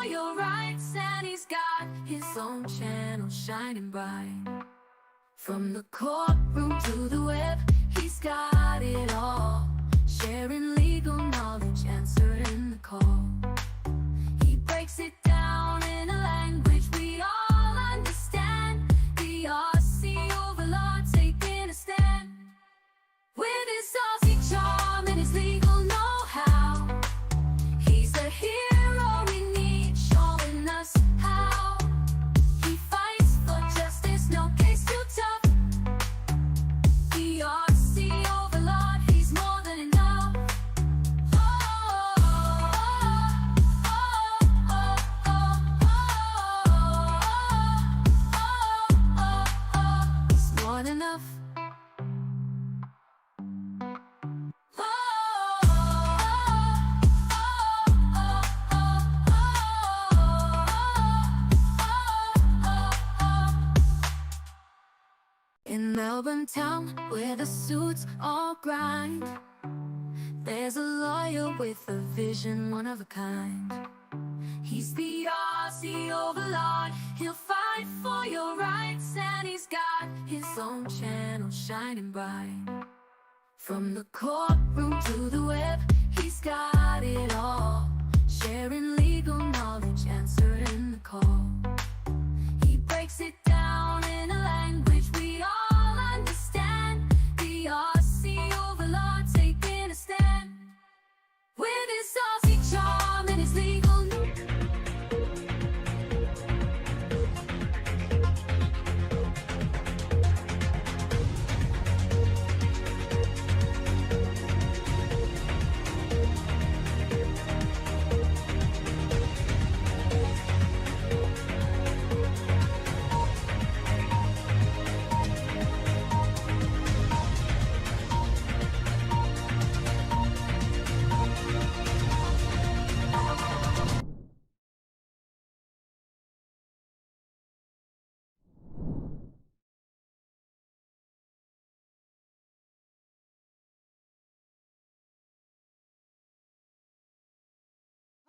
your rights, and he's got his own channel shining bright. From the courtroom to the web, he's got it all. Sharing legal knowledge, answering the call. He breaks it down in a language we all understand. The Aussie Overlaw'd taking a stand. With his Aussie charm and his legal know-how, he's the hero we need, showing us how. He fights for justice, no case too tough. The Aussie Overlaw'd, he's more than enough. Oh, oh, oh, oh, he's more than enough. In Melbourne town, where the suits all grind, there's a lawyer with a vision, one of a kind. He's the Aussie Overlaw'd, he'll fight for your rights, and he's got his own channel shining bright. From the courtroom to the web, he's got it all. Sharing legal knowledge, answering the call. He breaks it down in a language we all understand. The Aussie Overlaw'd taking a stand. With his Aussie charm and his legal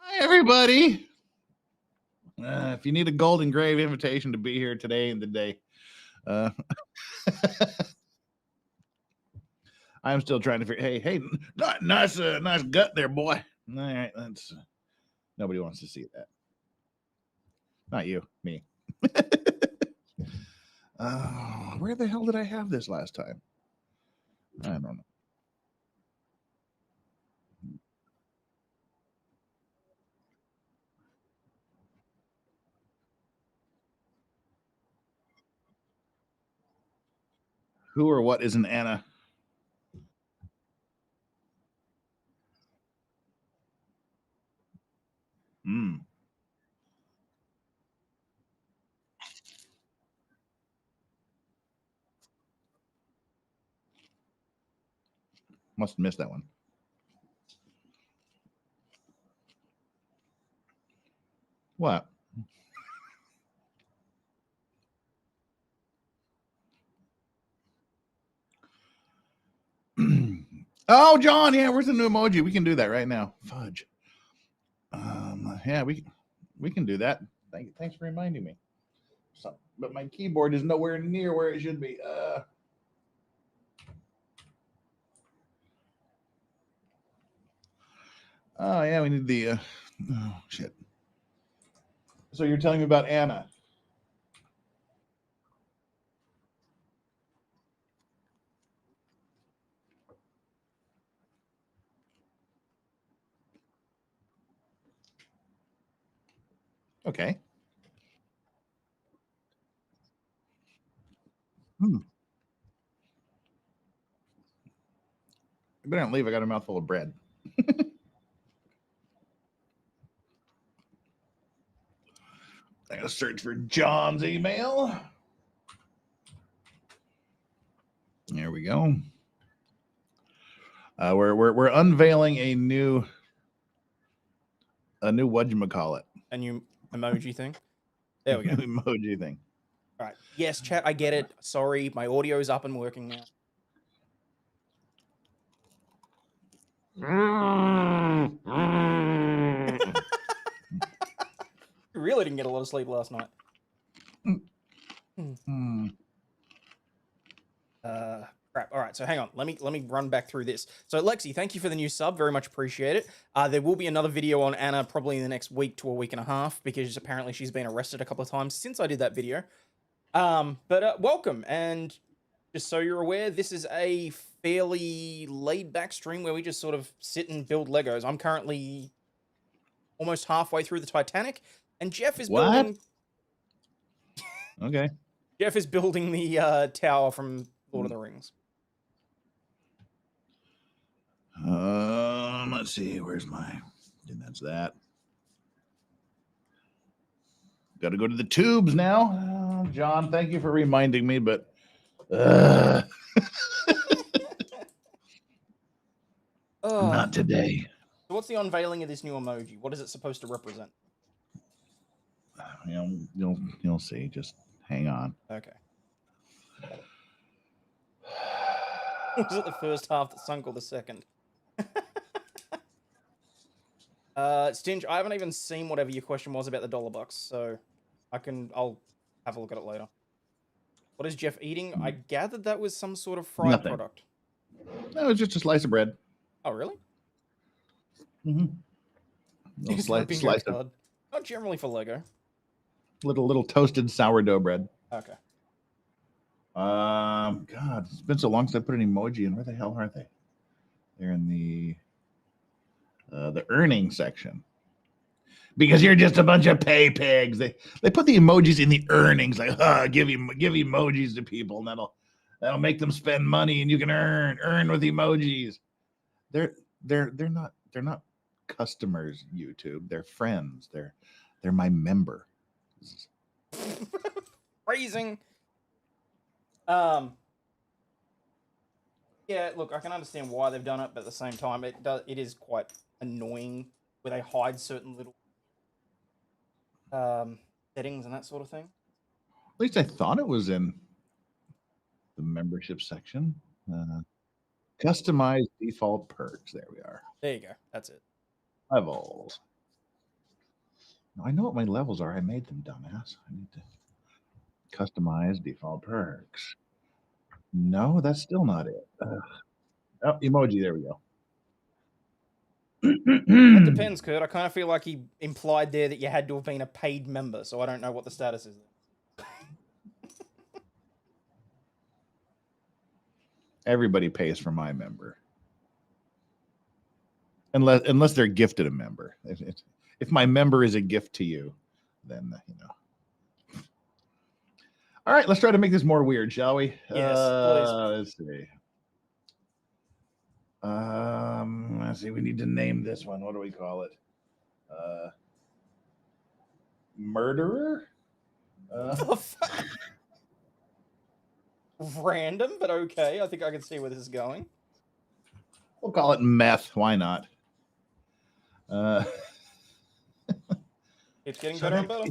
Hi, everybody. If you need a golden grave invitation to be here today and today, I'm still trying to figure. Hey, nice gut there, boy. All right, that's nobody wants to see that. Not you, me. Where the hell did I have this last time? I don't know. Who or what is an Anna? Must have missed that one. What? Oh, John, yeah, where's the new emoji? We can do that right now. Fudge. Yeah, we can do that. Thanks for reminding me. But my keyboard is nowhere near where it should be. Oh yeah, we need the. Oh shit. So you're telling me about Anna? Okay. You better not leave. I got a mouthful of bread. I gotta search for John's email. There we go. We're unveiling a new whatchamacallit. A new emoji thing. There we go. Emoji thing. All right. Yes, chat. I get it. Sorry, my audio is up and working now. really didn't get a lot of sleep last night. Crap. All right, so hang on. Let me run back through this. So Lexi, thank you for the new sub. Very much appreciate it. There will be another video on Anna probably in the next week to a week and a half because apparently she's been arrested a couple of times since I did that video. But welcome, and just so you're aware, this is a fairly laid-back stream where we just sort of sit and build Legos. I'm currently almost halfway through the Titanic, and Jeff is building. Okay. Jeff is building the tower from Lord of the Rings. Let's see. Where's my? And that's that. Got to go to the tubes now. John, thank you for reminding me, but not today. So what's the unveiling of this new emoji? What is it supposed to represent? You'll see. Just hang on. Okay. Was it the first half that sunk or the second? Stinge, I haven't even seen whatever your question was about the $1, so I'll have a look at it later. What is Jeff eating? I gathered that was some sort of fried product. No, it's just a slice of bread. Oh, really? Mm-hmm. Slice of... Not generally for Lego. Little toasted sourdough bread. Okay. God, it's been so long since I put an emoji in. Where the hell are they? They're in the earnings section. Because you're just a bunch of pay pigs. They put the emojis in the earnings, like, give emojis to people, and that'll make them spend money, and you can earn with emojis. They're not customers, YouTube. They're friends. They're my member. Phrasing. Yeah, look, I can understand why they've done it, but at the same time, it is quite annoying where they hide certain little settings and that sort of thing. At least I thought it was in the membership section. Customize default perks. There we are. There you go. That's it. Levels. I know what my levels are. I made them, dumbass. I need to customize default perks. No, that's still not it. Oh, emoji. There we go. It depends, Kurt. I kind of feel like he implied there that you had to have been a paid member, so I don't know what the status is. Everybody pays for my member, unless they're gifted a member. If my member is a gift to you, then All right, let's try to make this more weird, shall we? Yes, please. Let's see. Let's see. We need to name this one. What do we call it? Murderer? The fuck? Random, but okay. I think I can see where this is going. We'll call it meth. Why not? It's getting better and better.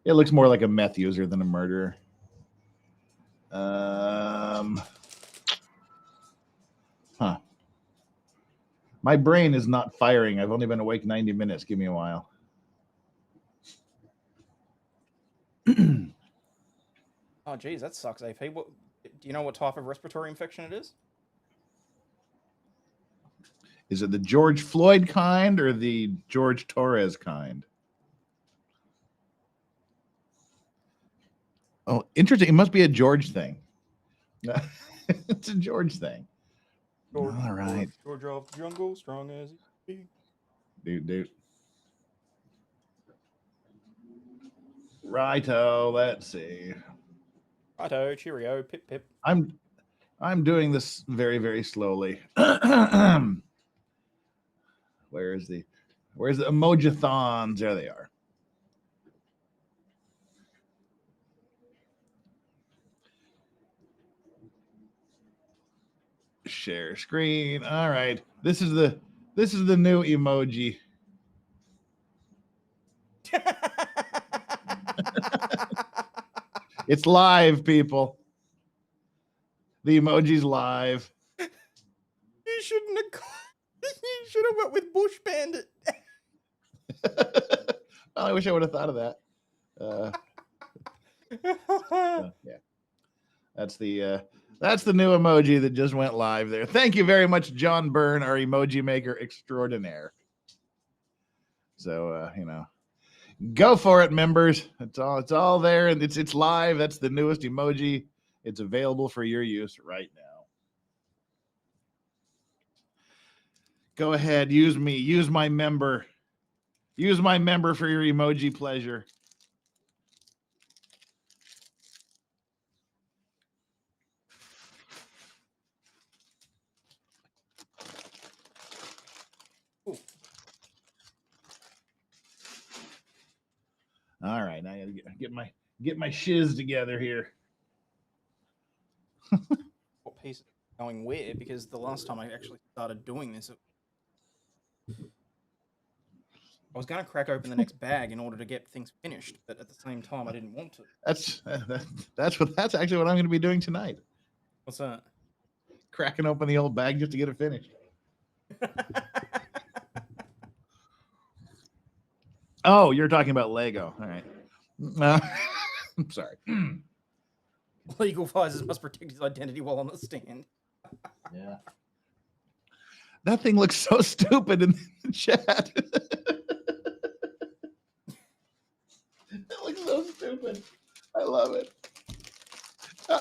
It looks more like a meth user than a murderer. My brain is not firing. I've only been awake 90 minutes. Give me a while. Oh, geez, that sucks, AP. What, do you know what type of respiratory infection it is? Is it the George Floyd kind or the George Torres kind? Oh, interesting. It must be a George thing. It's a George thing. George, all right. George of the jungle, strong as he be. Dude. Righto, let's see. Righto, cheerio, pip pip. I'm doing this very, very slowly. Where's the emoji-thons? There they are. Share screen. All right. This is the new emoji. It's live, people. The emoji's live. You shouldn't have. You should have went with Bush Bandit. I wish I would have thought of that. Yeah, that's the new emoji that just went live there. Thank you very much, John Byrne, our emoji maker extraordinaire. So go for it, members. It's all there, and it's live. That's the newest emoji. It's available for your use right now. Go ahead, use me, use my member for your emoji pleasure. Ooh. All right, now I gotta get my shiz together here. What piece is going where? Because the last time I actually started doing this, I was going to crack open the next bag in order to get things finished, but at the same time, I didn't want to. That's actually what I'm going to be doing tonight. What's that? Cracking open the old bag just to get it finished. Oh, you're talking about Lego. All right. I'm sorry. Legal advisors must protect his identity while on the stand. Yeah. That thing looks so stupid in the chat. It looks so stupid. I love it.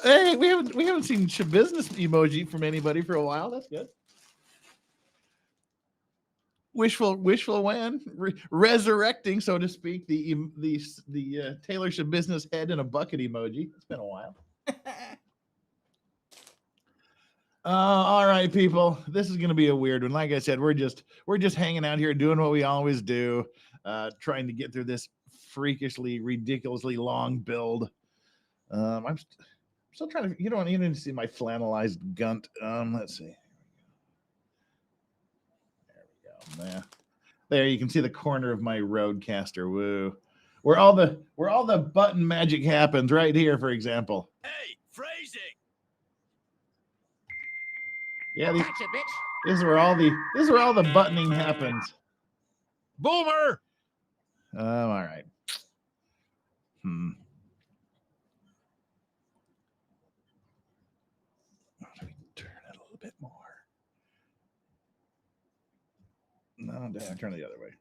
Hey, we haven't seen business emoji from anybody for a while. That's good. Wishful win, resurrecting, so to speak, the Taylor business head in a bucket emoji. It's been a while. All right, people. This is going to be a weird one. Like I said, we're just hanging out here doing what we always do, trying to get through this freakishly, ridiculously long build. I'm still trying to. You don't even see my flannelized gunt. Let's see. Yeah. There you can see the corner of my Roadcaster. Woo. Where all the button magic happens right here, for example. Hey, phrasing. Yeah, this is where all the buttoning happens. Boomer. All right. Let me turn it a little bit more. No, turn it the other way.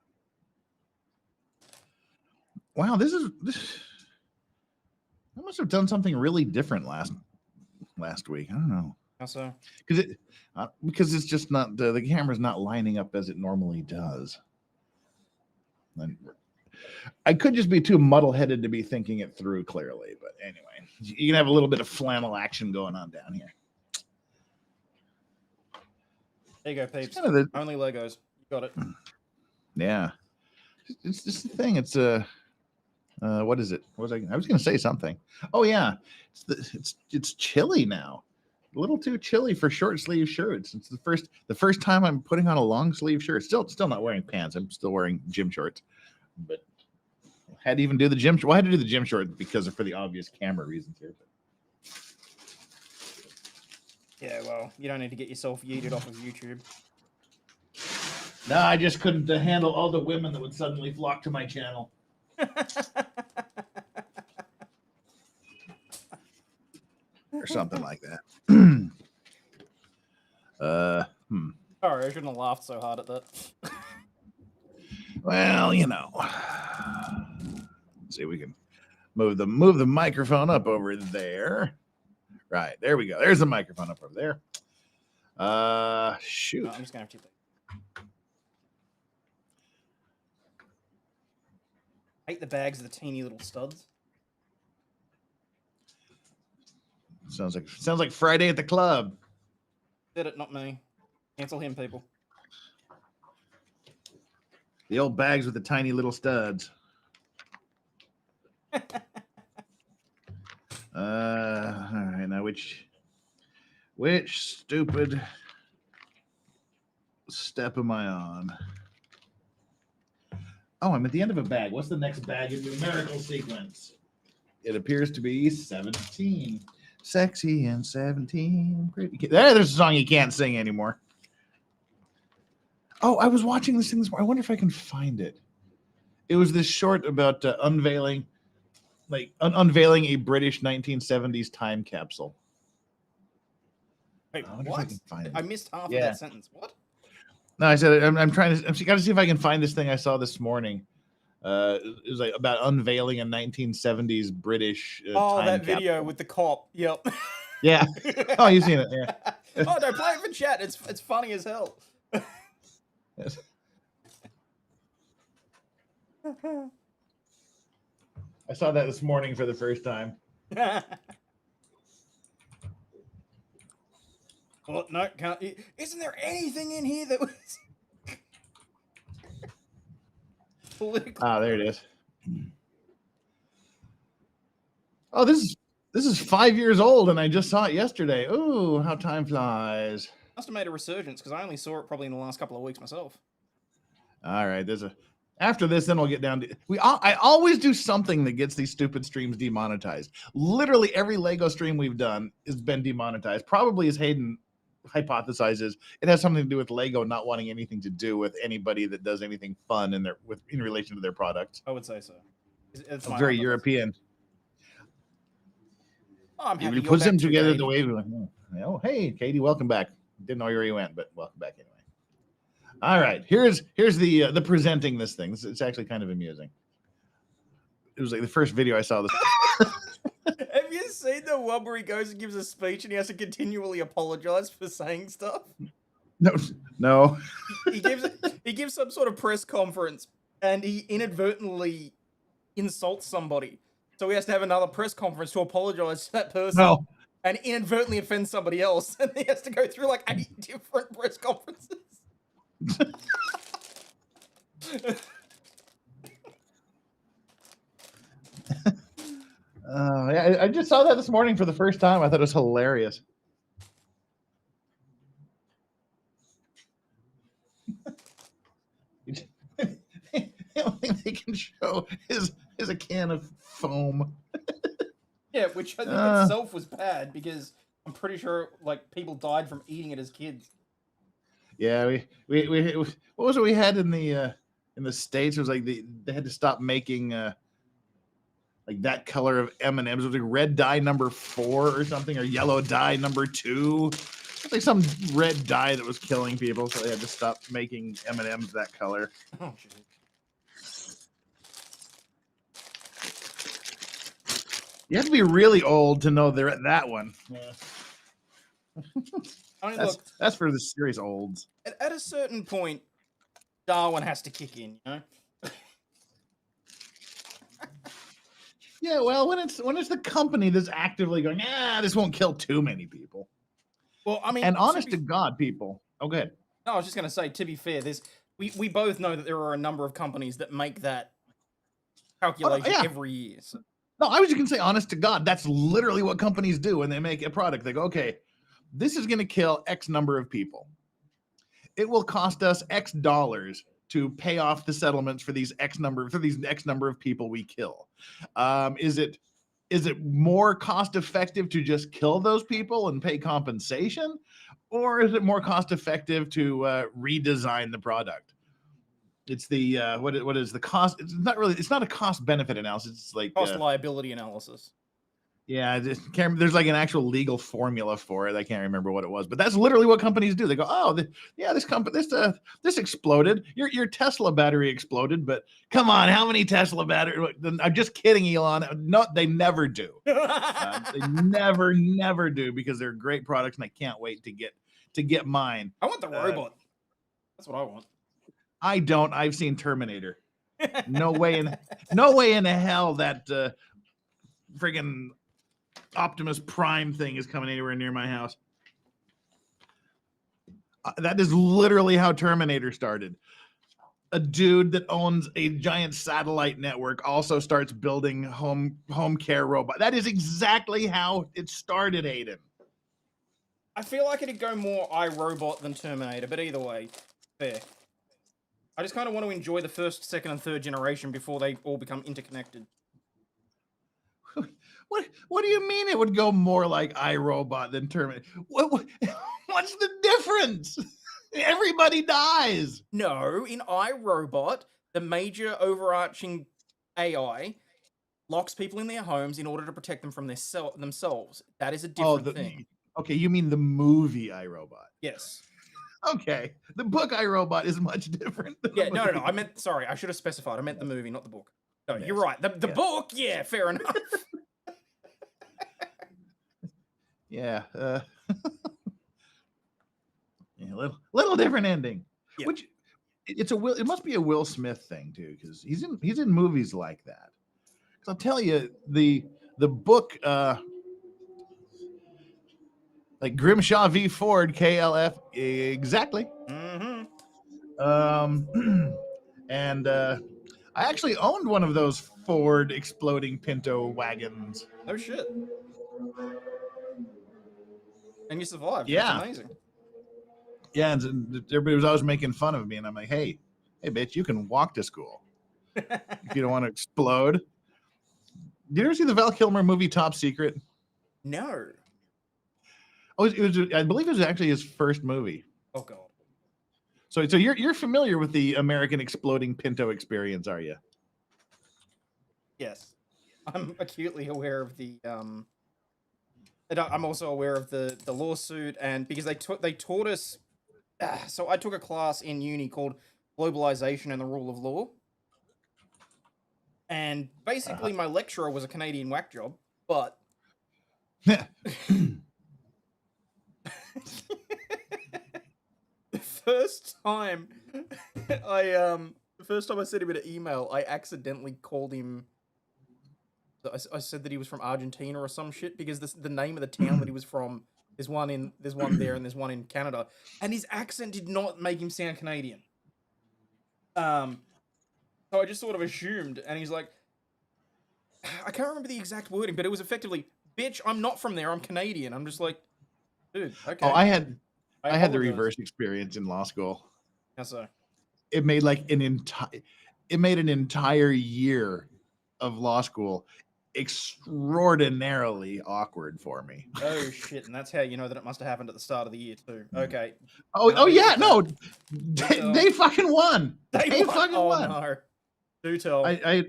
Wow, this. I must have done something really different last week. I don't know. How so? Because it's just not the camera's not lining up as it normally does. And I could just be too muddle-headed to be thinking it through clearly, but anyway, you can have a little bit of flannel action going on down here. There you go, peeps. Only Legos. Got it. Yeah, it's just the thing. It's what is it? What was I was going to say something. Oh yeah, it's chilly now. A little too chilly for short sleeve shirts. It's the first time I'm putting on a long sleeve shirt. Still not wearing pants. I'm still wearing gym shorts. But had to even do the gym. Well, I had to do the gym shorts because for the obvious camera reasons here. Yeah, well, you don't need to get yourself yeeted off of YouTube. No, I just couldn't handle all the women that would suddenly flock to my channel. Or something like that. Sorry, I shouldn't have laughed so hard at that. Well, let's see if we can move the microphone up over there. Right, there we go. There's the microphone up over there. Shoot. No, I'm just gonna have to. I hate the bags of the teeny little studs. Sounds like Friday at the club. Did it, not me. Cancel him, people. The old bags with the tiny little studs. All right, now which stupid step am I on? Oh, I'm at the end of a bag. What's the next bag in numerical sequence? It appears to be 17. Sexy and 17. There's a song you can't sing anymore. Oh, I was watching this thing this morning. I wonder if I can find it. It was this short about unveiling a British 1970s time capsule. Wait, I wonder if what? I can find it. I missed half of Yeah. that sentence. What? No, I said I'm trying to. I'm got to see if I can find this thing I saw this morning. It was like about unveiling a 1970s British. Oh, time that video capsule. with the cop. Yep. Yeah. Oh, you've seen it. Yeah. Oh no, play it for chat. It's funny as hell. Yes. I saw that this morning for the first time. Well, no, can't. Isn't there anything in here that was political? Ah, there it is. Oh, this is 5 years old, and I just saw it yesterday. Ooh, how time flies! Must have made a resurgence because I only saw it probably in the last couple of weeks myself. All right, after this, then we'll get down to I always do something that gets these stupid streams demonetized. Literally every Lego stream we've done has been demonetized. Probably, as Hayden hypothesizes, it has something to do with Lego not wanting anything to do with anybody that does anything fun in relation to their product. I would say so. It's It's very European. Oh, I'm happy He you're puts back them too, together Katie. the way we went. Oh, hey, Katie, welcome back. Didn't know where you went, but welcome back anyway. All right, here's the presenting this thing. It's actually kind of amusing. It was like the first video I saw this. Have you seen the one where he goes and gives a speech and he has to continually apologize for saying stuff? No. He gives some sort of press conference and he inadvertently insults somebody. So he has to have another press conference to apologize to that person. No. And inadvertently offends somebody else. And he has to go through like 8 different press conferences. Yeah, I just saw that this morning for the first time. I thought it was hilarious. The only thing they can show is a can of foam. Yeah, which I think itself was bad because I'm pretty sure like people died from eating it as kids. Yeah, we what was it we had in the States? It was like they had to stop making like that color of M&Ms. It was like red dye number 4 or something, or yellow dye number 2. It's like some red dye that was killing people, so they had to stop making M&Ms that color. Oh shit. You have to be really old to know they're at that one. Yeah. I mean, look, That's for the serious olds. at a certain point, Darwin has to kick in, you know? Yeah, well, when it's the company that's actively going, this won't kill too many people. Well, I mean, And honest to God, people. Oh, good. No, I was just going to say, to be fair, we both know that there are a number of companies that make that calculation yeah. every year. So. No, I was just going to say, honest to God, that's literally what companies do when they make a product. They go, okay, this is going to kill X number of people. It will cost us X dollars to pay off the settlements for these X number of people we kill. Is it more cost effective to just kill those people and pay compensation, or is it more cost effective to redesign the product? It's the what is the cost? It's not a cost benefit analysis. It's like Cost liability analysis. Yeah, there's like an actual legal formula for it. I can't remember what it was, but that's literally what companies do. They go, oh, this exploded. Your Tesla battery exploded, but come on, how many Tesla batteries? I'm just kidding, Elon. No, they never do. They never do, because they're great products, and I can't wait to get mine. I want the robot. That's what I want. I don't. I've seen Terminator. No way in hell that friggin' Optimus Prime thing is coming anywhere near my house. That is literally how Terminator started. A dude that owns a giant satellite network also starts building home care robot. That is exactly how it started, Aiden. I feel like it'd go more iRobot than Terminator, but either way, fair. I just kind of want to enjoy the first, second, and third generation before they all become interconnected. What do you mean it would go more like iRobot than Terminator? What's the difference? Everybody dies. No, in iRobot, the major overarching AI locks people in their homes in order to protect them from themselves. That is a different thing. Okay, you mean the movie iRobot? Yes. Okay, the book iRobot is much different. Than Yeah, the no. movie. I meant, sorry, I should have specified. I meant the movie, not the book. No, Yes. you're right. The Yeah. book, yeah, fair enough. Yeah. Yeah, little different ending. Yeah. Which it must be a Will Smith thing too, because he's in movies like that. Because I'll tell you, the book like Grimshaw v. Ford, KLF, exactly. Mm-hmm. And I actually owned one of those Ford exploding Pinto wagons. Oh shit. And you survived. Yeah. That's amazing. Yeah, and everybody was always making fun of me, and I'm like, hey, bitch, you can walk to school if you don't want to explode. Did you ever see the Val Kilmer movie Top Secret? No. Oh, it was. I believe it was actually his first movie. Oh god. So you're familiar with the American exploding Pinto experience, are you? Yes. I'm acutely aware of the and I'm also aware of the lawsuit, and because they taught us. So I took a class in uni called Globalization and the Rule of Law, and basically my lecturer was a Canadian whack job, but the first time I sent him an email, I accidentally called him. I said that he was from Argentina or some shit, because the name of the town that he was from. There's one there, and there's one in Canada, and his accent did not make him sound Canadian. So I just sort of assumed, and he's like, I can't remember the exact wording, but it was effectively, "Bitch, I'm not from there. I'm Canadian." I'm just like, dude, okay. Oh, I had the apologize. reverse experience in law school. How so? It made like an entire year of law school extraordinarily awkward for me. Oh shit, and that's how you know that it must have happened at the start of the year too. Okay. Oh yeah, no, they fucking won. They fucking won. No. Do tell. I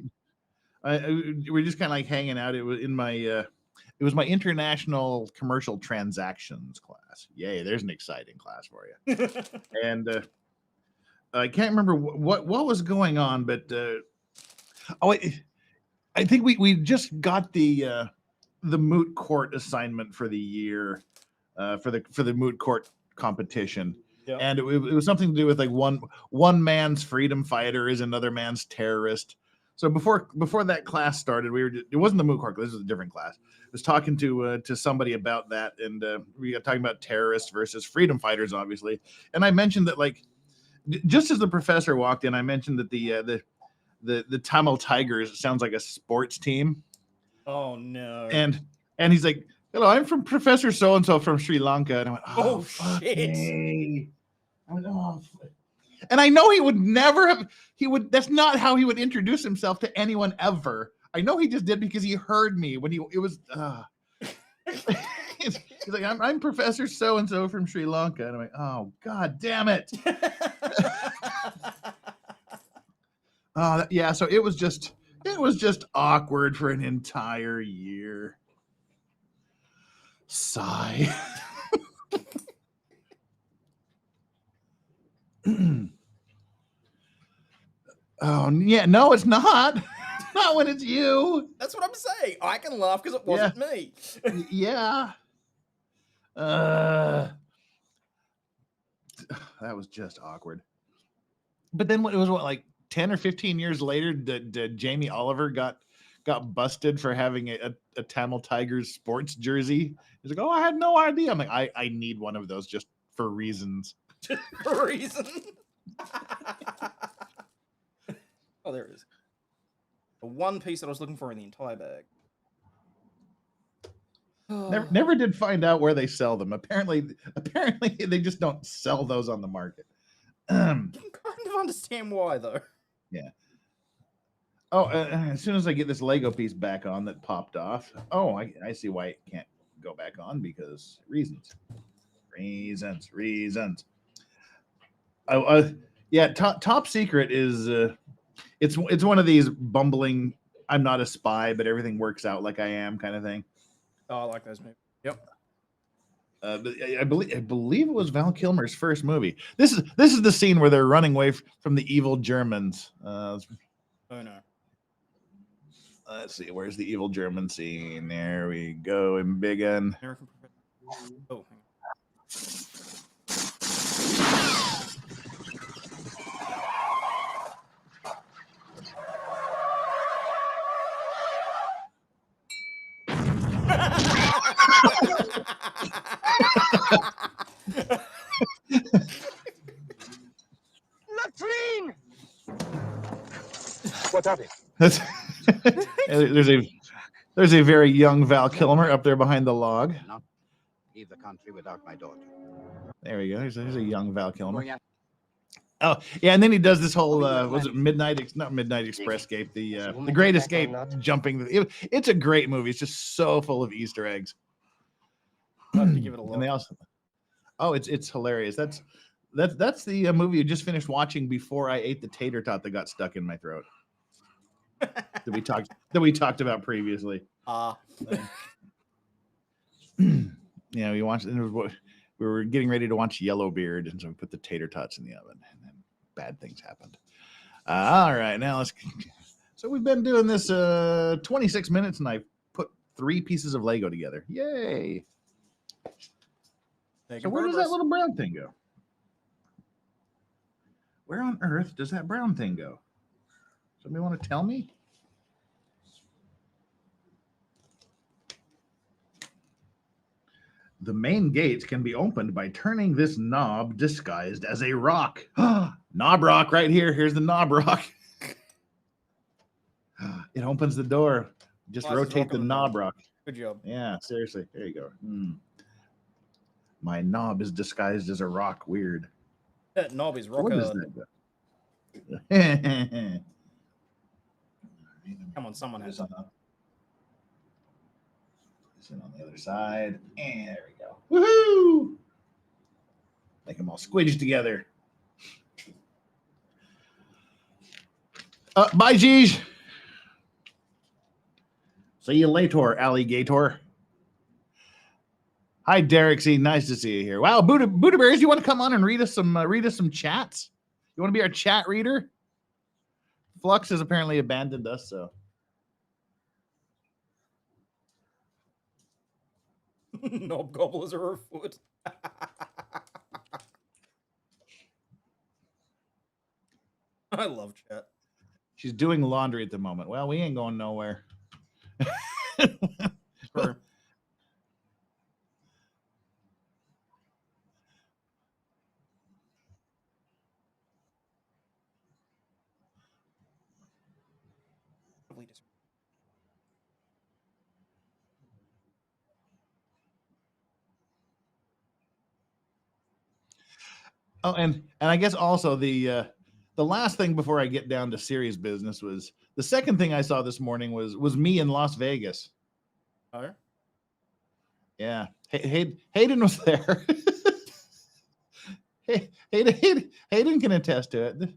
we're just kind of like hanging out. It was in my it was my international commercial transactions class. Yay, there's an exciting class for you. And I can't remember what was going on, but I think we just got the moot court assignment for the year for the moot court competition. Yep. And it was something to do with like one man's freedom fighter is another man's terrorist. So before that class started, it wasn't the moot court. This was a different class. I was talking to somebody about that, and we got talking about terrorists versus freedom fighters, obviously. And I mentioned that, like, just as the professor walked in, I mentioned that the Tamil Tigers sounds like a sports team. Oh no! And he's like, "Hello, I'm from Professor So and So from Sri Lanka." And I went, "Oh shit!" Me. I went, "Oh." And I know he would never have. That's not how he would introduce himself to anyone ever. I know he just did because he heard me when it was. He's like, I'm Professor So and So from Sri Lanka, and I'm like, oh god damn it. Yeah, so it was just awkward for an entire year. Sigh. Oh yeah, no, it's not. Not when it's you. That's what I'm saying. I can laugh because it wasn't me. Yeah. That was just awkward. But then it was like 10 or 15 years later that Jamie Oliver got busted for having a Tamil Tigers sports jersey. He's like, "Oh, I had no idea." I'm like, I need one of those just for reasons. Just for reason. Oh, there it is. The one piece that I was looking for in the entire bag. Never did find out where they sell them. Apparently they just don't sell those on the market. I can kind of understand why, though. Yeah. Oh, as soon as I get this Lego piece back on that popped off. Oh, I see why it can't go back on, because reasons. Yeah, Top Secret is It's one of these bumbling, I'm not a spy, but everything works out like I am kind of thing. Oh, I like those movies. Yep. But I believe it was Val Kilmer's first movie. This is the scene where they're running away from the evil Germans. Oh no. Let's see, where's the evil German scene? There we go, in Big Un. American Professor. Oh, hang on. Latrine! What of it? That's there's a very young Val Kilmer up there behind the log. Not leave the country without my daughter. There we go. There's a young Val Kilmer. Going Oh yeah, and then he does this whole was it not Midnight Express Escape, the Great Escape, jumping. It's a great movie. It's just so full of Easter eggs. I'll have to give it a look. And they also, it's hilarious. That's the movie you just finished watching before I ate the tater tot that got stuck in my throat. that we talked about previously. Yeah, we watched. We were getting ready to watch Yellowbeard, and so we put the tater tots in the oven, and then bad things happened. All right, now let's. So we've been doing this 26 minutes, and I put 3 pieces of Lego together. Yay! So where does that little brown thing go? Where on earth does that brown thing go? Somebody want to tell me? The main gates can be opened by turning this knob disguised as a rock. Knob rock right here. Here's the knob rock. It opens the door. Just rotate the knob rock. Good job. Yeah, seriously. There you go. My knob is disguised as a rock. Weird. That knob is rock. What is that? Come on, someone has something. On the other side, and there we go. Woohoo! Make them all squidged together. Bye, Jeez. See you later, alligator. Hi, Derek. C. Nice to see you here. Wow, Buddha Bears, you want to come on and read us some chats? You want to be our chat reader? Flux has apparently abandoned us, so. Knob gobblers are afoot. I love chat. She's doing laundry at the moment. Well, we ain't going nowhere. True. Oh, and I guess also the last thing before I get down to serious business was the second thing I saw this morning was me in Las Vegas. Oh, yeah. Hayden was there. Hayden can attest to it.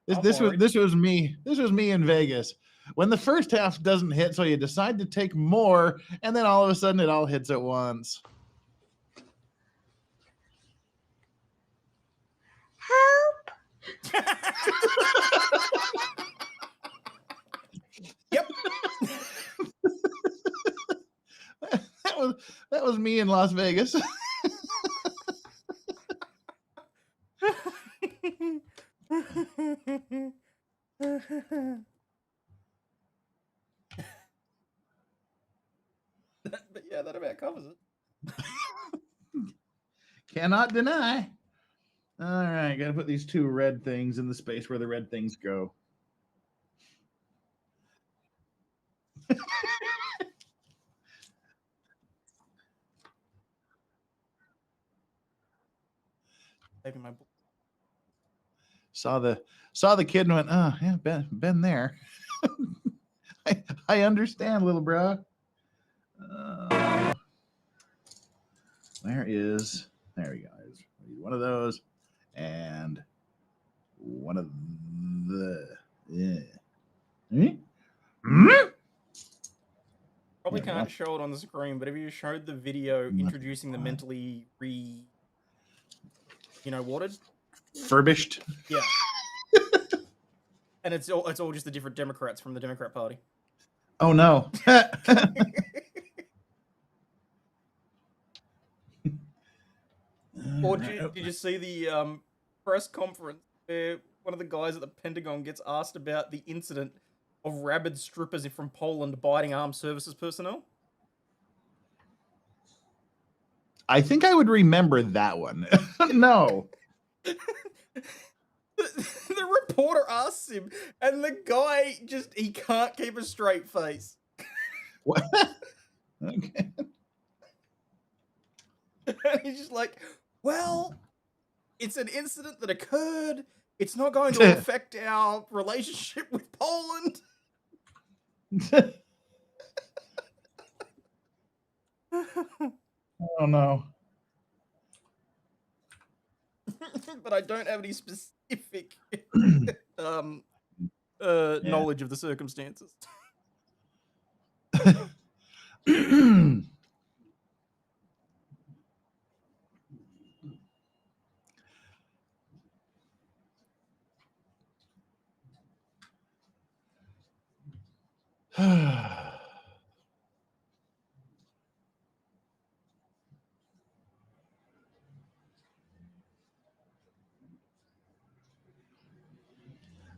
This was me. This was me in Vegas. When the first half doesn't hit, so you decide to take more, and then all of a sudden it all hits at once. Yep. that was me in Las Vegas. But yeah, that about covers it. Cannot deny. All right, got to put these 2 red things in the space where the red things go. Taking my Saw the kid and went, oh yeah, been there. I understand, little bro. There we go. There's one of those and one of Yeah. Hmm? Probably Yeah, can't show it on the screen, but if you showed the video introducing the mentally watered? Furbished. Yeah. And it's all just the different Democrats from the Democrat Party. Oh no. Or did you see the press conference where one of the guys at the Pentagon gets asked about the incident of rabid strippers from Poland biting armed services personnel? I think I would remember that one. No. The reporter asks him, and the guy he can't keep a straight face. What? Okay. And he's just like, well, it's an incident that occurred. It's not going to affect our relationship with Poland. Oh no. But I don't have any specific knowledge of the circumstances.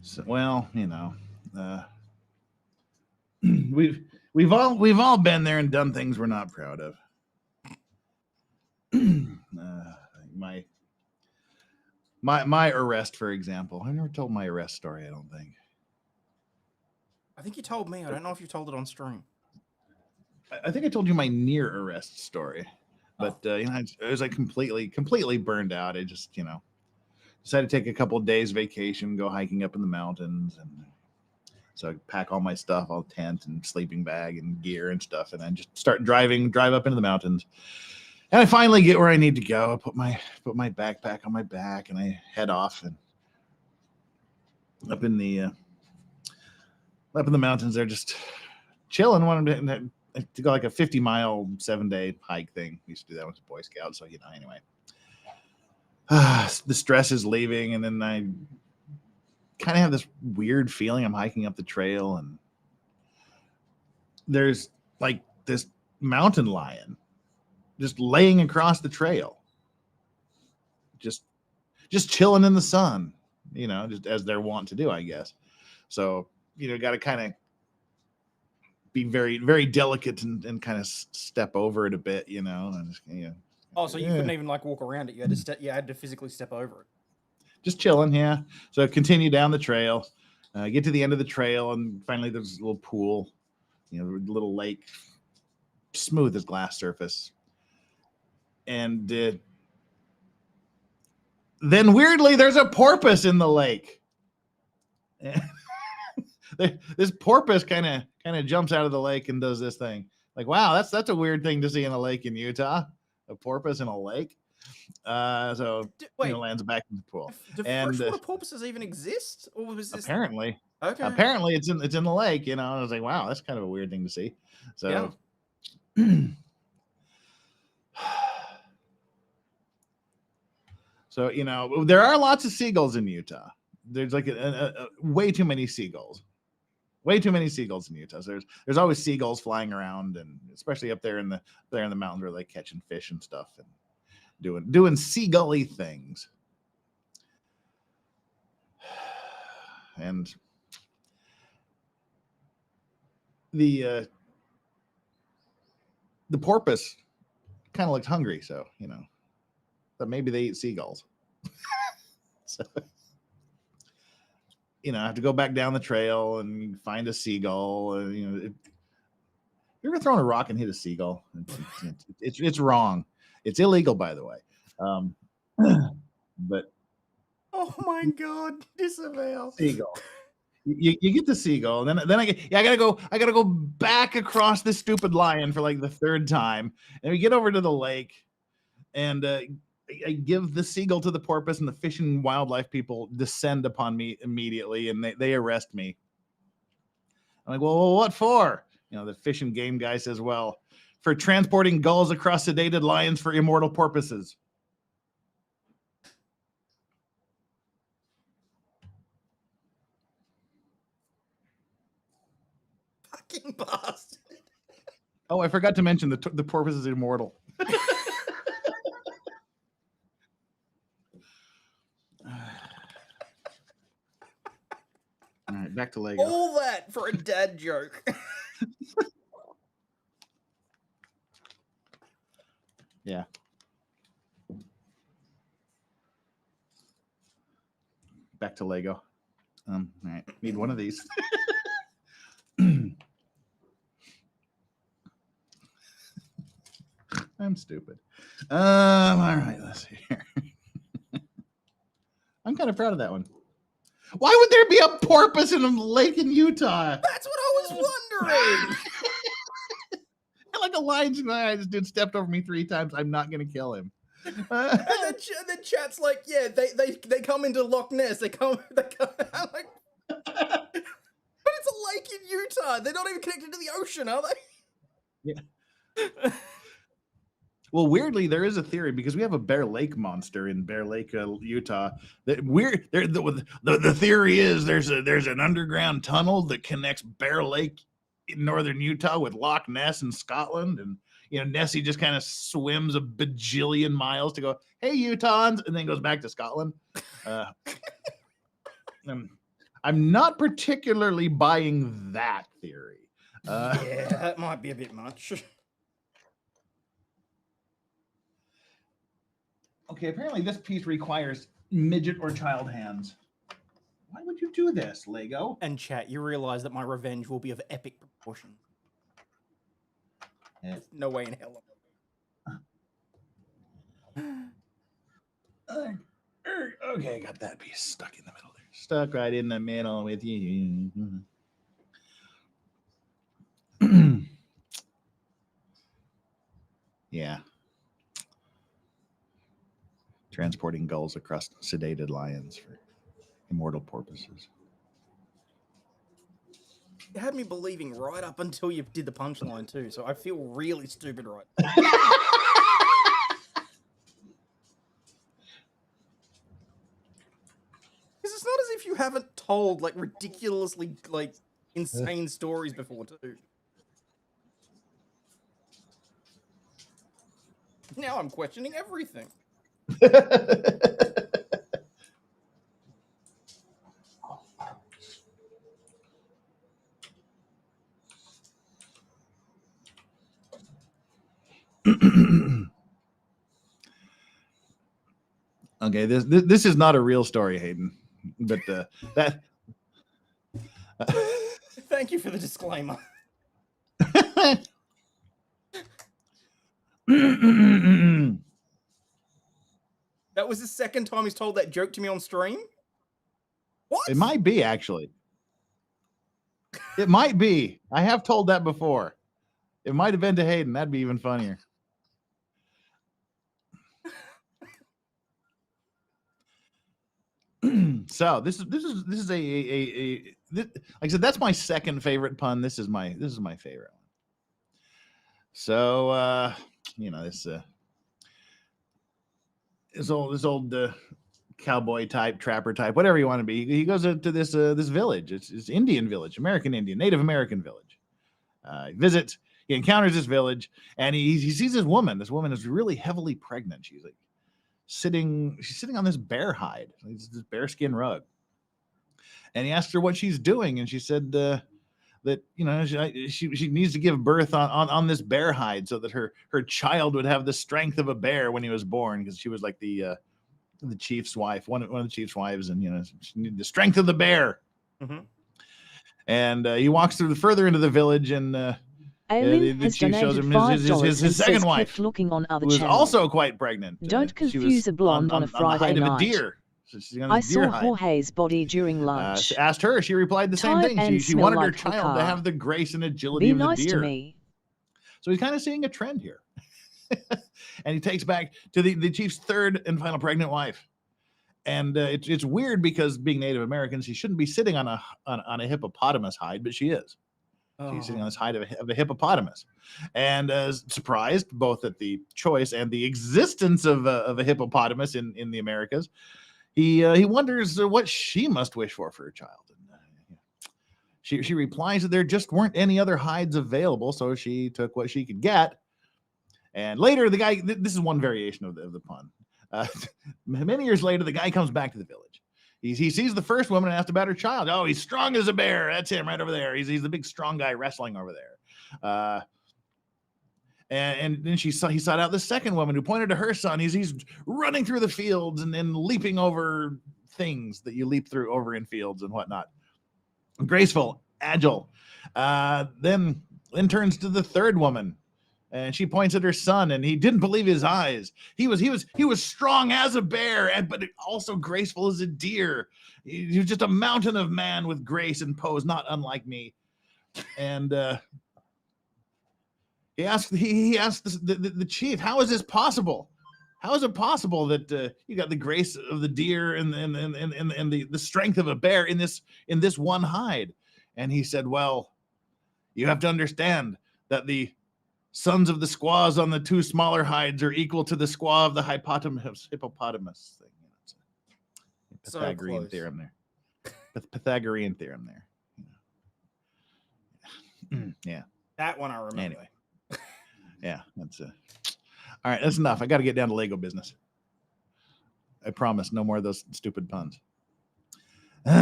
So, well, we've all been there and done things we're not proud of. My arrest, for example. I never told my arrest story, I don't think. I think you told me. I don't know if you told it on stream. I think I told you my near arrest story, but I was like completely burned out. I just decided to take a couple of days vacation, go hiking up in the mountains, and so I pack all my stuff, all tent and sleeping bag and gear and stuff, and then just start drive up into the mountains. And I finally get where I need to go. I put my backpack on my back and I head off, and up in the mountains, they're just chilling. Wanted to go like a 50-mile 7-day hike thing. We used to do that with the Boy Scouts. So anyway. The stress is leaving, and then I kind of have this weird feeling I'm hiking up the trail, and there's like this mountain lion just laying across the trail, just chilling in the sun, just as they're wont to do, I guess. So got to kind of be very, very delicate and kind of step over it a bit, and just, Oh, so you couldn't even walk around it. You had to physically step over it. Just chilling, yeah. So I continue down the trail, get to the end of the trail, and finally there's a little pool, a little lake, smooth as glass surface. And then weirdly, there's a porpoise in the lake. This porpoise kind of jumps out of the lake and does this thing. Like, wow, that's a weird thing to see in a lake in Utah. A porpoise in a lake. Lands back in the pool. Do freshwater porpoises even exist, or was this apparently? Okay. Apparently, it's in the lake. I was like, wow, that's kind of a weird thing to see. So, yeah. So there are lots of seagulls in Utah. There's like way too many seagulls. Way too many seagulls in Utah. So there's always seagulls flying around, and especially up there in the mountains where they're catching fish and stuff and doing seagully things. And the porpoise kind of looked hungry, so that maybe they eat seagulls. So I have to go back down the trail and find a seagull. And you ever thrown a rock and hit a seagull? It's wrong. It's illegal, by the way. But oh my god, disavow. Seagull. You get the seagull, and then I gotta go back across this stupid lion for like the third time, and we get over to the lake, and I give the seagull to the porpoise, and the fish and wildlife people descend upon me immediately, and they arrest me. I'm like, well, what for? The fish and game guy says, well, for transporting gulls across sedated lions for immortal purposes. Fucking bastard. Oh, I forgot to mention the porpoise is immortal. All right, back to Lego. All that for a dad joke. Yeah. Back to Lego. All right, need one of these. I'm stupid. All right, let's see here. I'm kind of proud of that one. Why would there be a porpoise in a lake in Utah? That's what I was wondering. Like a lion's eye, this dude stepped over me 3 times. I'm not gonna kill him. And then chat's like, yeah, they come into Loch Ness. They come. I'm like, but it's a lake in Utah. They're not even connected to the ocean, are they? Yeah. Well, weirdly, there is a theory because we have a Bear Lake monster in Bear Lake, Utah. That the theory is there's an underground tunnel that connects Bear Lake in northern Utah with Loch Ness in Scotland, and Nessie just kind of swims a bajillion miles to go, hey Utahns, and then goes back to Scotland. I'm not particularly buying that theory. Yeah, that might be a bit much. Okay, apparently this piece requires midget or child hands. Why would you do this, Lego? And chat, you realize that my revenge will be of epic proportion. Yeah. No way in hell. Okay, got that piece stuck in the middle there. Stuck right in the middle with you. Yeah. Transporting gulls across sedated lions for immortal purposes. You had me believing right up until you did the punchline too, so I feel really stupid right now. Because it's not as if you haven't told like ridiculously like insane stories before too. Now I'm questioning everything. Okay, this is not a real story, Hayden, but that. Thank you for the disclaimer. That was the second time he's told that joke to me on stream? What? It might be, actually. It might be. I have told that before. It might have been to Hayden. That'd be even funnier. So this is a like I said, that's my second favorite pun. This is my favorite one. So this old cowboy type, trapper type, whatever you want to be. He goes to this village. It's Indian village, American Indian, Native American village. He encounters this village, and he sees this woman. This woman is really heavily pregnant. She's like sitting on this bear hide, this bear skin rug. And he asked her what she's doing, and she said that she needs to give birth on this bear hide so that her child would have the strength of a bear when he was born, because she was like the chief's wife, one of the chief's wives, and she needed the strength of the bear. Mm-hmm. And he walks further into the village, and the chief shows him his second wife, looking on other who is channels. Also quite pregnant. Don't confuse a blonde on a Friday night. Of a deer. So I saw Jorge's body during lunch. Asked her, she replied the same thing. She wanted her child to have the grace and agility of the deer. Be nice to me. So he's kind of seeing a trend here. And he takes back to the chief's third and final pregnant wife. And it's weird because being Native American, she shouldn't be sitting on a hippopotamus hide, but she is. She's sitting on this hide of a hippopotamus, and surprised both at the choice and the existence of a hippopotamus in the Americas, he wonders what she must wish for her child. And, she replies that there just weren't any other hides available, so she took what she could get. And later, the guy, this is one variation of the pun. Many years later, the guy comes back to the village. He sees the first woman and asks about her child. Oh, he's strong as a bear. That's him right over there. He's the big strong guy wrestling over there. And then he sought out the second woman who pointed to her son. He's running through the fields and then leaping over things that you leap through over in fields and whatnot. Graceful, agile. Then turns to the third woman. And she points at her son, and he didn't believe his eyes. He was strong as a bear, but also graceful as a deer. He was just a mountain of man with grace and pose, not unlike me. And he asked the chief, "How is this possible? How is it possible that you got the grace of the deer and the strength of a bear in this one hide?" And he said, "Well, you have to understand that the sons of the squaws on the two smaller hides are equal to the squaw of the hippopotamus thing." It's a Pythagorean theorem there. Pythagorean theorem there. Yeah. That one I remember. Anyway. Yeah, that's all right. That's enough. I got to get down to Lego business. I promise, no more of those stupid puns. What's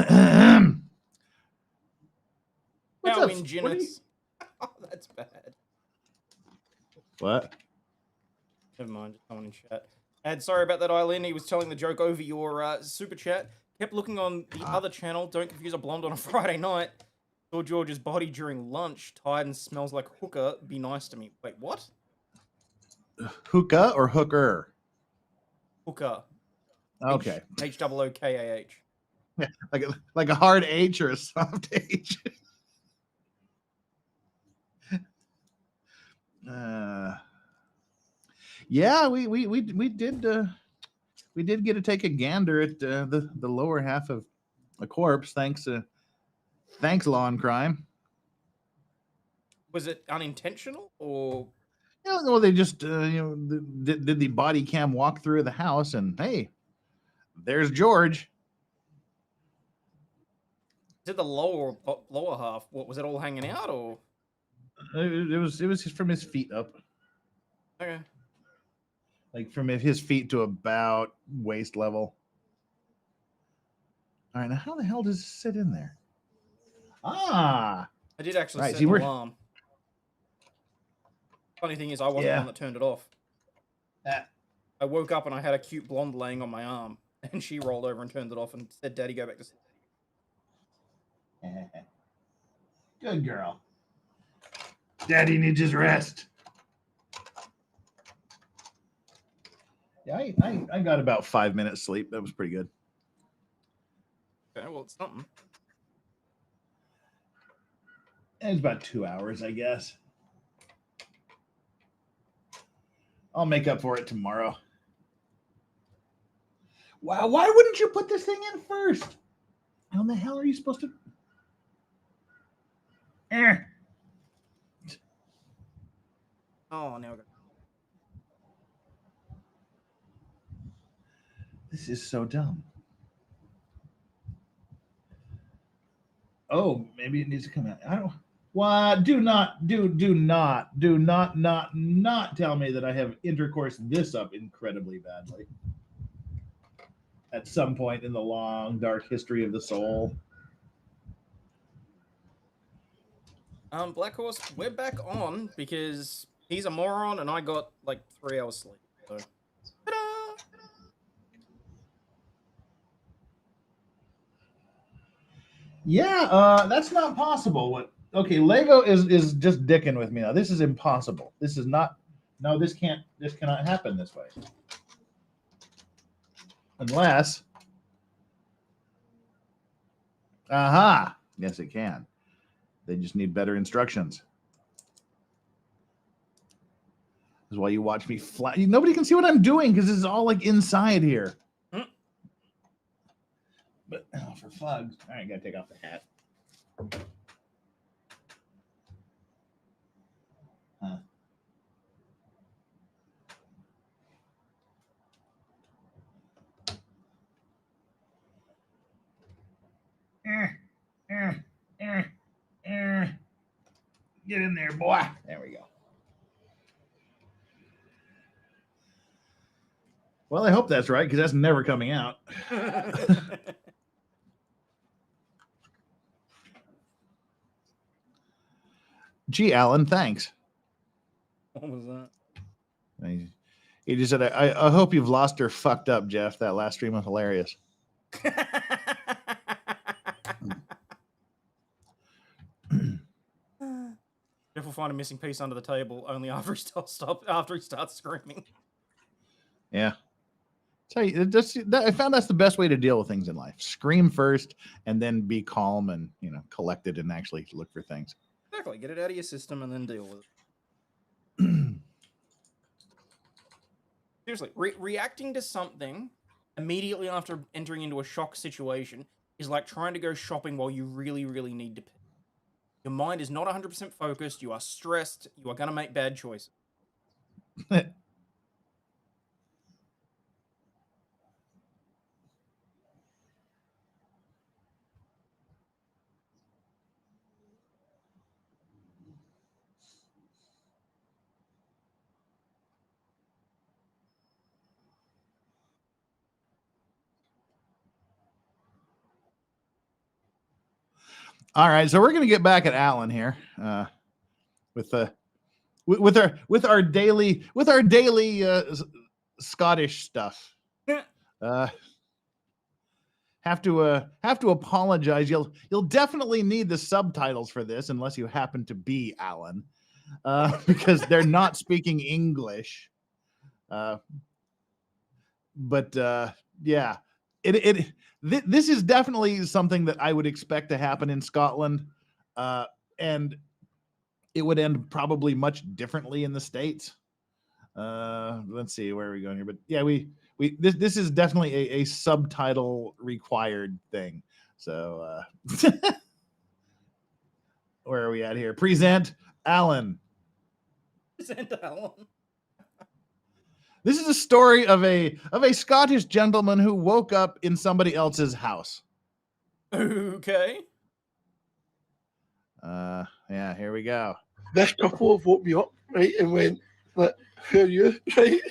up? Oh, that's bad. What? Never mind. Just someone in chat. And sorry about that, Eileen. He was telling the joke over your super chat. Kept looking on the other channel. Don't confuse a blonde on a Friday night. Saw George's body during lunch. Tired and smells like hooker. Be nice to me. Wait, what? Hookah or hooker? Hooker. Okay. H-O-O-K-A-H. Yeah, like a hard H or a soft H. Yeah, we did get to take a gander at the lower half of a corpse. Thanks, Law and Crime. Was it unintentional or? Yeah, well, they just did the body cam walk through the house, and hey, there's George. Is it the lower half? What was it all hanging out or? It was from his feet up. Okay. Like from his feet to about waist level. All right, now how the hell does it sit in there? Ah! I did actually right, set an alarm. Funny thing is, I wasn't the one that turned it off. I woke up and I had a cute blonde laying on my arm, and she rolled over and turned it off and said, "Daddy, go back to sleep." Good girl. Daddy needs his rest. Yeah, I got about 5 minutes sleep. That was pretty good. Okay, well, it's something. It's about 2 hours, I guess. I'll make up for it tomorrow. Wow, why wouldn't you put this thing in first? How the hell are you supposed to? Oh, now. This is so dumb. Oh, maybe it needs to come out. I don't. What? Do not tell me that I have intercourse this up incredibly badly. At some point in the long, dark history of the soul. Black Horse, we're back on because he's a moron and I got like 3 hours sleep. So. Ta-da! Yeah, that's not possible. Okay, Lego is just dicking with me now. This is impossible. This is not. No, this cannot happen this way. Unless. Aha! Yes, it can. They just need better instructions. is while you watch me fly. Nobody can see what I'm doing because it's all like inside here. But oh, for fugs. All right, gotta take off the hat. Huh. Get in there, boy. There we go. Well, I hope that's right because that's never coming out. Gee, Alan, thanks. What was that? He just said, I hope you've lost or fucked up, Jeff. That last stream was hilarious. Jeff will find a missing piece under the table only after he starts screaming. Yeah. I found that's the best way to deal with things in life. Scream first and then be calm and, collected and actually look for things. Exactly. Get it out of your system and then deal with it. Seriously, reacting to something immediately after entering into a shock situation is like trying to go shopping while you really, really need to pee. Your mind is not 100% focused. You are stressed. You are going to make bad choices. All right, so we're going to get back at Alan here with our daily Scottish stuff. Have to apologize. You'll definitely need the subtitles for this unless you happen to be Alan, because they're not speaking English. But yeah, this is definitely something that I would expect to happen in Scotland, and it would end probably much differently in the States. Let's see, where are we going here? But yeah, this is definitely a subtitle required thing. So where are we at here? Present Alan. Present Alan. This is a story of a Scottish gentleman who woke up in somebody else's house. Okay. Yeah, here we go. This couple have woke me up, right, and went, like, who are you, right?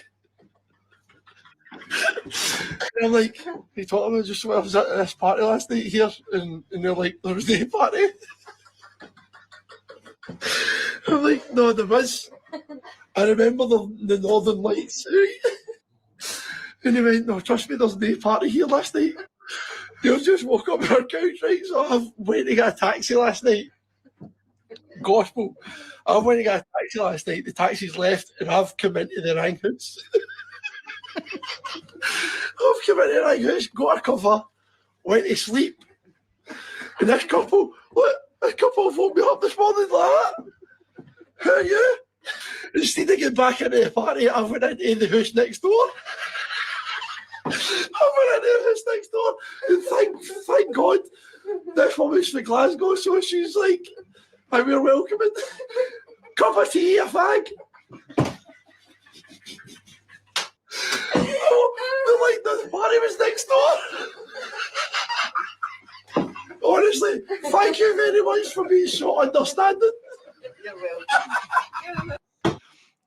And I'm like, he told me just when I was at this party last night here, and they're like, there was no party. I'm like, no, there was. I remember the Northern Lights, right? And he went, no, trust me, there's no party here last night. They just woke up on our couch, right? So I went to get a taxi last night. Gospel. I went to get a taxi last night. The taxi's left, and I've come into the rank house. I've come into the rank house, got a cover, went to sleep. And this couple woke me up this morning like that. Who are you? Instead of getting back into the party, I went into the house next door. And thank God, this woman's from Glasgow, so she's like, "Hi, we're welcoming. Cup of tea, a fag." Oh, like the party was next door. Honestly, thank you very much for being so understanding. You're welcome.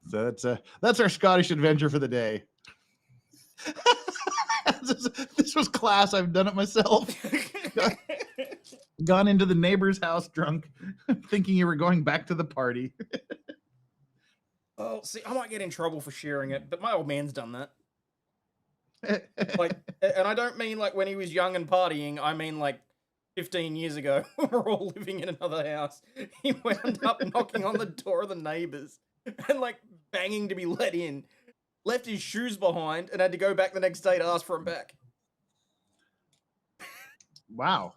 So that's our Scottish adventure for the day. This was class. I've done it myself. Gone into the neighbor's house drunk, thinking you were going back to the party. Well, see, I might get in trouble for sharing it, but my old man's done that. Like, and I don't mean like when he was young and partying. I mean like 15 years ago, when we were all living in another house. He wound up knocking on the door of the neighbors and like banging to be let in. Left his shoes behind and had to go back the next day to ask for them back. Wow.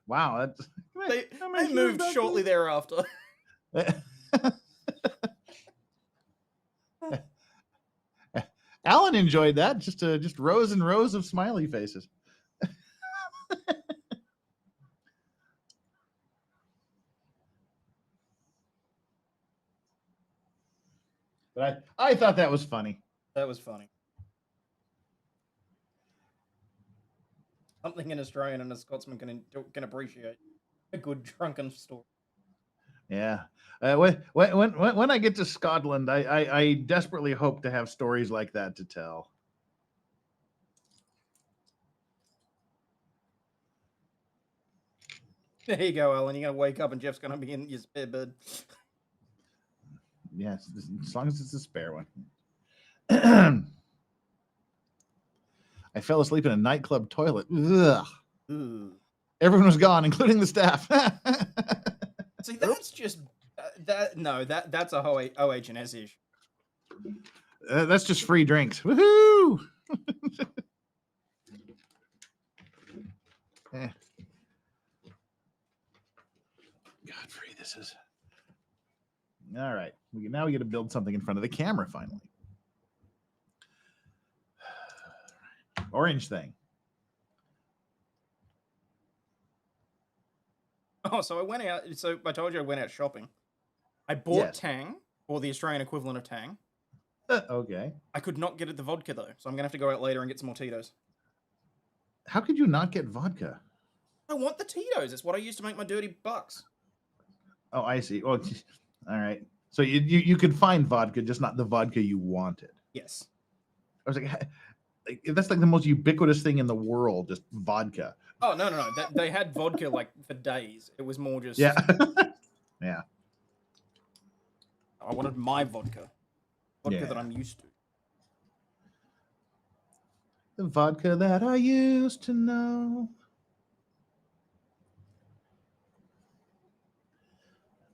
Wow. They moved shortly thereafter. Alan enjoyed that. Just rows and rows of smiley faces. But I thought that was funny. That was funny. Something an Australian and a Scotsman can appreciate. A good drunken story. Yeah. When I get to Scotland, I desperately hope to have stories like that to tell. There you go, Alan. You're going to wake up and Jeff's going to be in your spare bed. Yes, as long as it's a spare one. I fell asleep in a nightclub toilet. Ugh. Ooh. Everyone was gone, including the staff. See, that's just that's a whole OH&S issue. That's just free drinks. Woohoo! Godfrey, this is all right. Now we get to build something in front of the camera finally. Orange thing. Oh, so I went out. So I told you I went out shopping. I bought Tang, or the Australian equivalent of Tang. Okay. I could not get it the vodka though, so I'm gonna have to go out later and get some more Tito's. How could you not get vodka? I want the Tito's. It's what I used to make my dirty bucks. Oh, I see. Oh, all right. So you could find vodka, just not the vodka you wanted. Yes. I was like that's like the most ubiquitous thing in the world, just vodka. Oh no! They had vodka like for days. It was more just yeah. I wanted my vodka that I'm used to. The vodka that I used to know.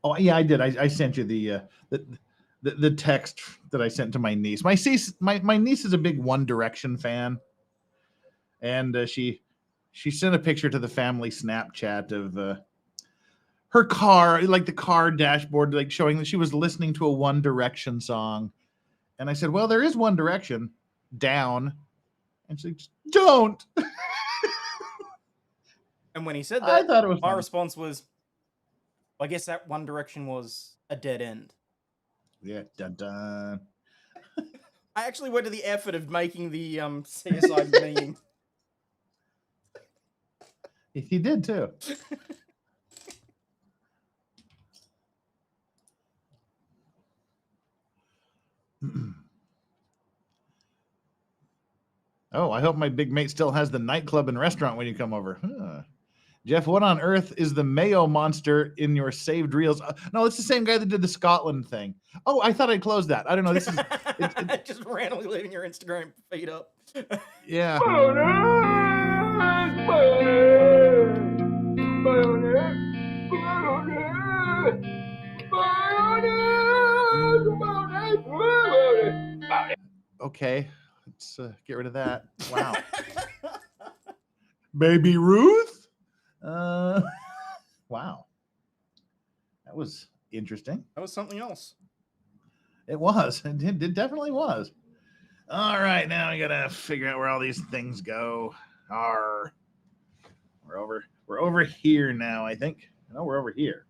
Oh yeah, I did. I sent you the text that I sent to my niece. My niece is a big One Direction fan, and she sent a picture to the family Snapchat of her car, like the car dashboard, like showing that she was listening to a One Direction song. And I said, "Well, there is One Direction, Down," and she's like, "Don't." And when he said that, I thought it was my funny. response was, I guess that One Direction was a dead end. Yeah, dun dun. I actually went to the effort of making the CSI meme. He did too. Oh, I hope my big mate still has the nightclub and restaurant when you come over. Huh. Jeff, what on earth is the Mayo monster in your saved reels? No, it's the same guy that did the Scotland thing. Oh, I thought I'd closed that. I don't know. This is just randomly leaving your Instagram feed up. Yeah. Okay, let's get rid of that. Wow. Baby Ruth? Wow. That was interesting. That was something else. It was. It definitely was. All right, now we gotta figure out where all these things go. We're over here now, I think. No, we're over here.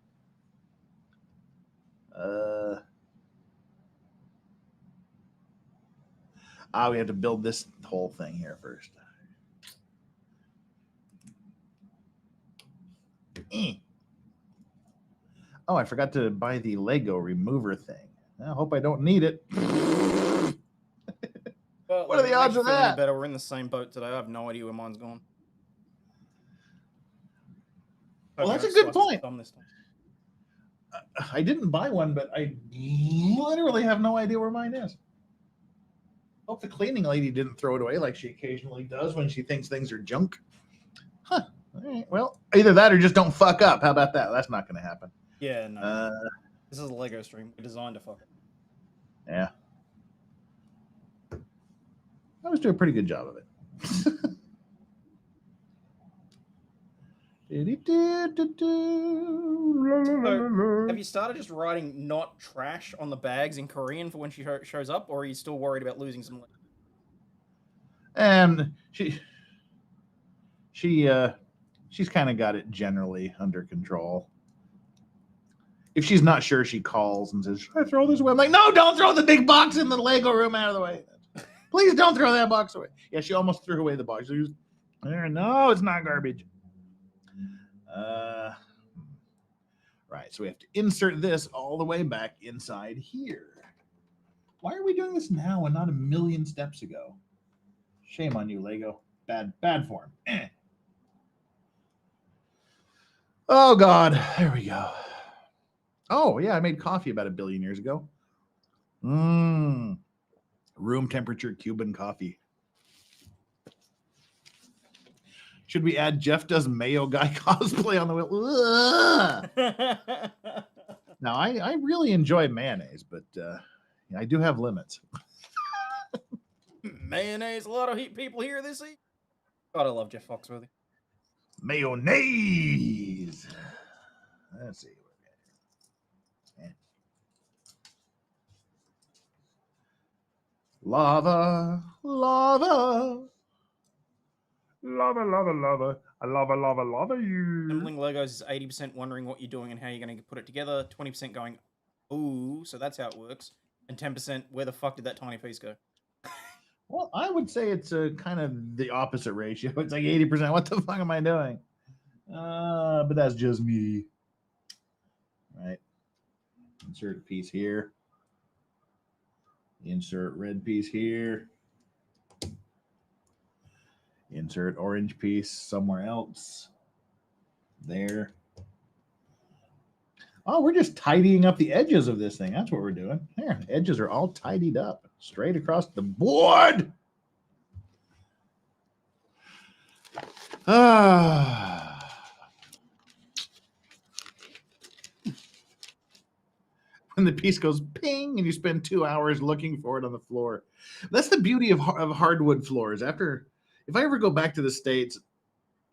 We have to build this whole thing here first. Oh, I forgot to buy the Lego remover thing. I hope I don't need it. Well, what are the odds of that? Better. We're in the same boat today. I have no idea where mine's gone. Well, that's a good point. I didn't buy one, but I literally have no idea where mine is. Hope the cleaning lady didn't throw it away like she occasionally does when she thinks things are junk. Huh. All right. Well, either that or just don't fuck up. How about that? That's not going to happen. Yeah, no. This is a Lego stream. We're designed to fuck it. Yeah. I was doing a pretty good job of it. Have you started just writing "not trash" on the bags in Korean for when she shows up, or are you still worried about losing some? And she's kind of got it generally under control. If she's not sure, she calls and says, "Should I throw this away?" I'm like, "No, don't throw the big box in the Lego room out of the way. Please don't throw that box away." Yeah, she almost threw away the box. She was, no, it's not garbage. Right, so we have to insert this all the way back inside here. Why are we doing this now and not a million steps ago? Shame on you, Lego. Bad form. Oh, God. There we go. Oh, yeah, I made coffee about 1 billion years ago. Room temperature Cuban coffee. Should we add Jeff does Mayo guy cosplay on the wheel? Now, I really enjoy mayonnaise, but I do have limits. Mayonnaise, a lot of people here this evening. God, I love Jeff Foxworthy. Mayonnaise. Let's see. Lava, lava. Lava, lava, lava. I lava you. Assembling Legos is 80% wondering what you're doing and how you're going to put it together. 20% going, ooh, so that's how it works. And 10%, where the fuck did that tiny piece go? Well, I would say it's kind of the opposite ratio. It's like 80%. What the fuck am I doing? But that's just me. Right. Insert a piece here. Insert red piece here. Insert orange piece somewhere else. There. Oh, we're just tidying up the edges of this thing. That's what we're doing. There, the edges are all tidied up. Straight across the board. When the piece goes ping and you spend 2 hours looking for it on the floor. That's the beauty of hardwood floors. If I ever go back to the States,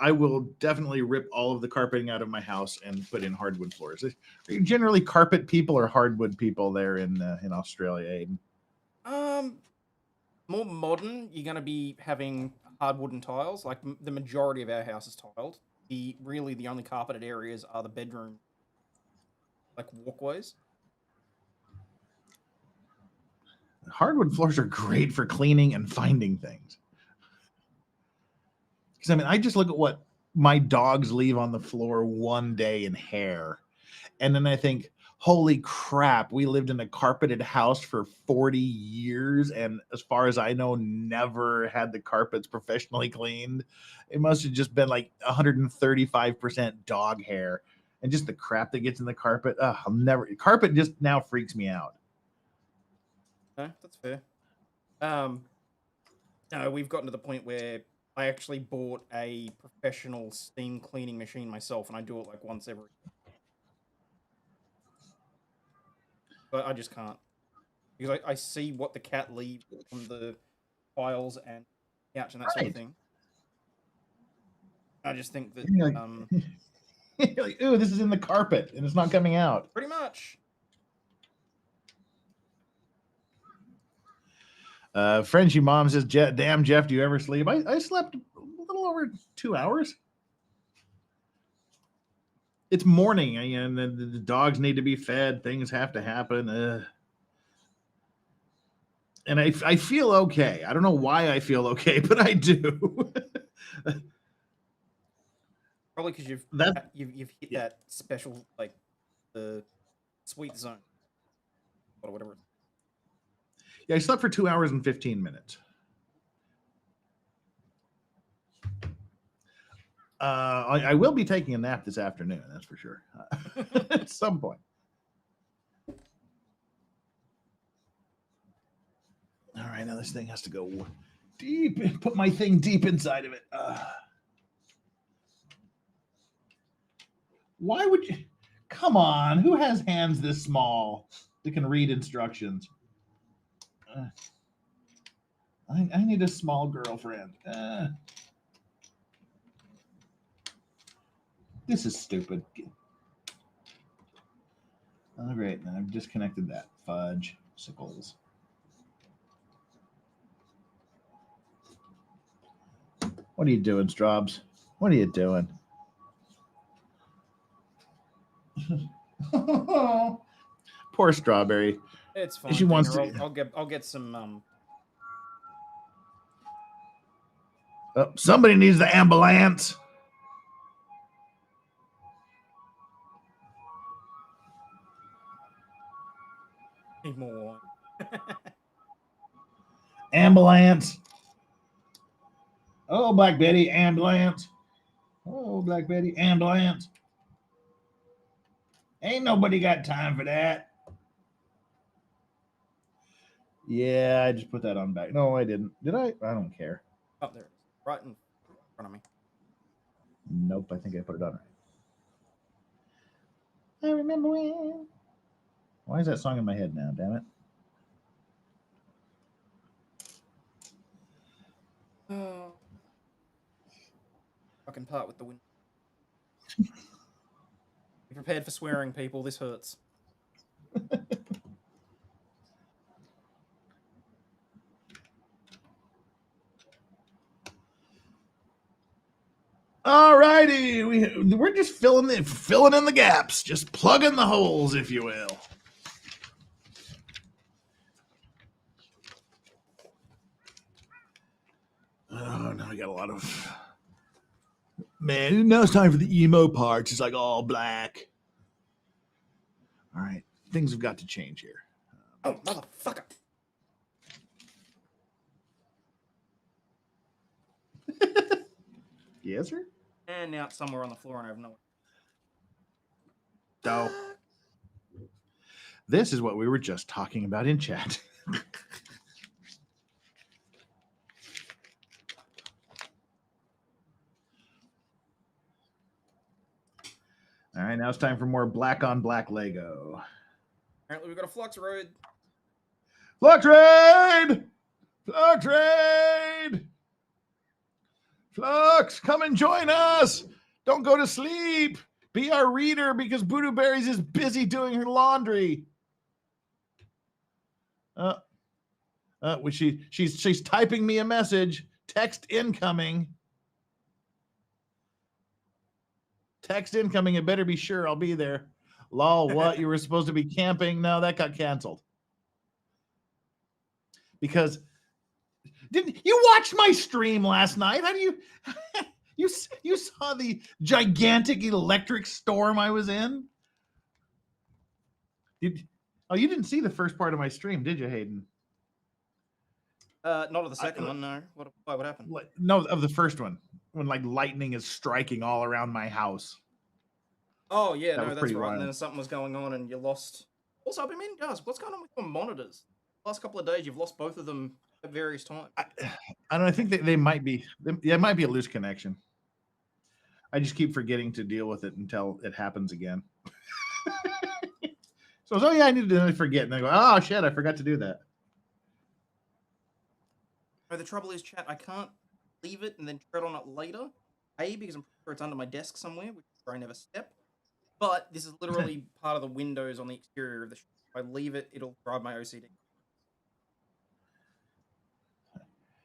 I will definitely rip all of the carpeting out of my house and put in hardwood floors. Are you generally carpet people or hardwood people there in Australia, Aiden? More modern, you're going to be having hardwood and tiles. Like the majority of our house is tiled. The only carpeted areas are the bedroom, like walkways. Hardwood floors are great for cleaning and finding things. Because I mean, I just look at what my dogs leave on the floor one day in hair, and then I think, holy crap, we lived in a carpeted house for 40 years, and as far as I know, never had the carpets professionally cleaned. It must have just been like 135% dog hair, and just the crap that gets in the carpet. Carpet just now freaks me out. No, that's fair. No, we've gotten to the point where I actually bought a professional steam cleaning machine myself, and I do it like once every. But I just can't, because I see what the cat leaves on the tiles and couch and that sort of thing. I just think that you're like, ooh, this is in the carpet and it's not coming out. Pretty much. Frenchie mom says, damn, Jeff, do you ever sleep? I slept a little over 2 hours. It's morning, and the dogs need to be fed. Things have to happen. And I feel okay. I don't know why I feel okay, but I do. Probably because you've hit that special, like, the sweet zone. Or whatever. Yeah, I slept for 2 hours and 15 minutes. I will be taking a nap this afternoon, that's for sure. At some point. All right, now this thing has to go deep and put my thing deep inside of it. Why would you? Come on, who has hands this small that can read instructions? I need a small girlfriend. This is stupid. All right, now I've disconnected that. Fudge sickles. What are you doing, Straubs? What are you doing? Poor Strawberry. It's fine. She wants Dana. to. I'll get some. Oh, somebody needs the ambulance. Need more wine. Ambulance. Oh, Black Betty, ambulance. Oh, Black Betty, ambulance. Ain't nobody got time for that. Yeah, I just put that on back. No, I didn't. Did I? I don't care. Oh, there. Right in front of me. Nope, I think I put it on right. I remember when. Why is that song in my head now? Damn it. Oh. Fucking part with the wind. Be prepared for swearing, people. This hurts. All righty, we're just filling in the gaps, just plugging the holes, if you will. Oh, now I got a lot of. Man, now it's time for the emo parts. It's like all black. All right, things have got to change here. Oh, motherfucker. Yes, sir? And now it's somewhere on the floor and I have no. No. This is what we were just talking about in chat. All right, now it's time for more black on black Lego. Apparently we've got a flux road. Flux raid! Flux raid! Flux, come and join us. Don't go to sleep. Be our reader because Voodoo Berries is busy doing her laundry. She's typing me a message. Text incoming. Text incoming. It better be sure I'll be there. Lol, what? You were supposed to be camping? No, that got canceled. Because didn't you watch my stream last night? How do you you saw the gigantic electric storm I was in? You didn't see the first part of my stream, did you, Hayden? Not of the second one, no. What happened? No, of the first one, when like lightning is striking all around my house. Oh yeah, That no, was that's pretty right. wild. And then something was going on and you lost. Also, I've been meaning to ask, what's going on with your monitors? Last couple of days, you've lost both of them at various times. I don't know. I think they might be. It might be a loose connection. I just keep forgetting to deal with it until it happens again. So, oh yeah, I need to forget, and I go, oh shit, I forgot to do that. No, the trouble is, chat, I can't leave it and then tread on it later. A, because I'm pretty sure it's under my desk somewhere, which is where I never step. But this is literally part of the windows on the exterior of the ship. If I leave it, it'll drive my OCD.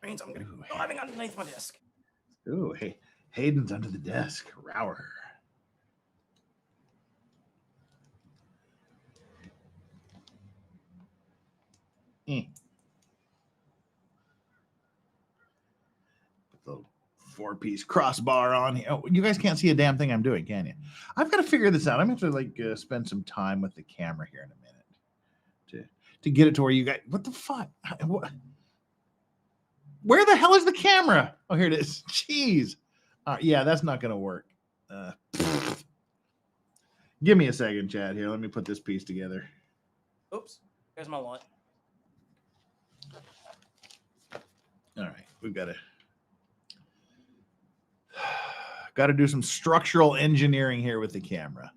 Means I'm going to be diving underneath my desk. Ooh, hey, Hayden's under the desk. Rower. Put the 4-piece crossbar on here. Oh, you guys can't see a damn thing I'm doing, can you? I've got to figure this out. I'm going to have to spend some time with the camera here in a minute to get it to where you guys. What the fuck? What? Where the hell is the camera? Oh, here it is. Jeez. Yeah, that's not going to work. Give me a second, Chad. Here, let me put this piece together. Oops. There's my light. All right. We've got to do some structural engineering here with the camera.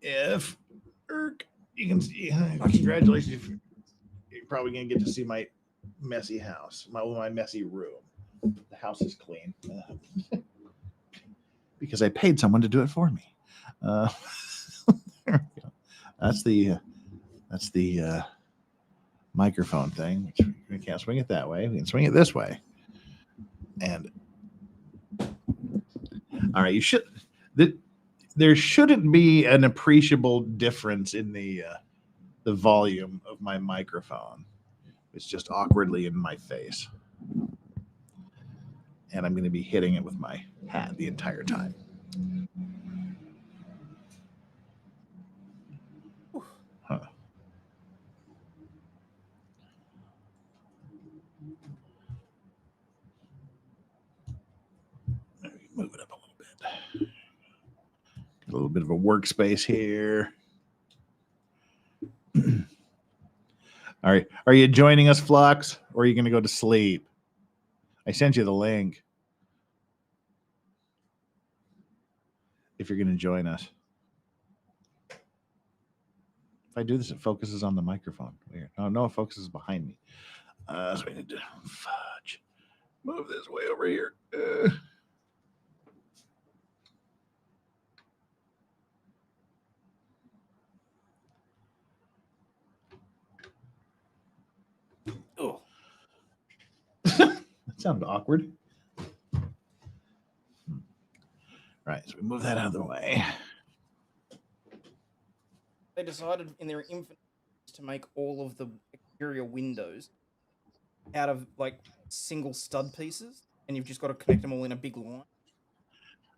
If you can see. Congratulations! You're probably gonna get to see my messy house, my messy room. The house is clean because I paid someone to do it for me. There we go. That's the microphone thing. We can't swing it that way. We can swing it this way. And all right, there shouldn't be an appreciable difference in the volume of my microphone. It's just awkwardly in my face. And I'm going to be hitting it with my hat the entire time. Huh. Move it up a little bit. A little bit of a workspace here. All right. Are you joining us, Flux, or are you going to go to sleep? I sent you the link. If you're going to join us. If I do this, it focuses on the microphone. Weird. Oh, no, it focuses behind me. So we need to fudge. Move this way over here. Oh. That sounded awkward. Right, so we move that out of the way. They decided in their infinite to make all of the exterior windows out of like single stud pieces, and you've just got to connect them all in a big line.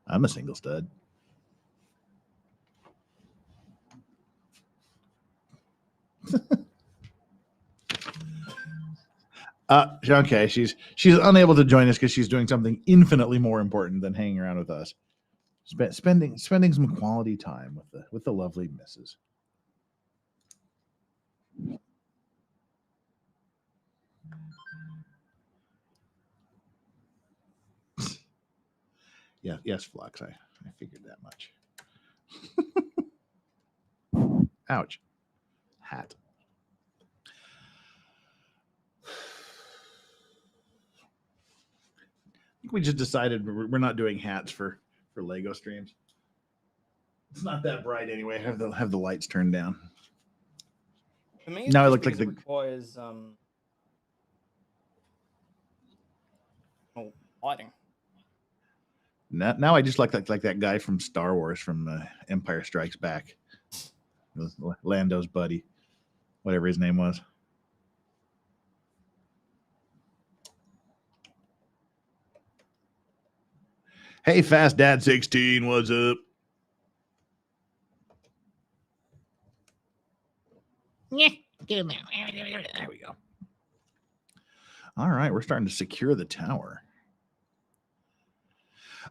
I'm a single stud. Okay, she's unable to join us because she's doing something infinitely more important than hanging around with us. Spending some quality time with the lovely missus. Yeah, yes, Flux. I figured that much. Ouch. Hat. I think we just decided we're not doing hats for Lego streams. It's not that bright anyway. Have the lights turned down. For me, now it looks like it requires lighting. Now I just like that guy from Star Wars from Empire Strikes Back. Lando's buddy, whatever his name was. Hey, Fast Dad 16, what's up? Yeah, there we go. All right, we're starting to secure the tower.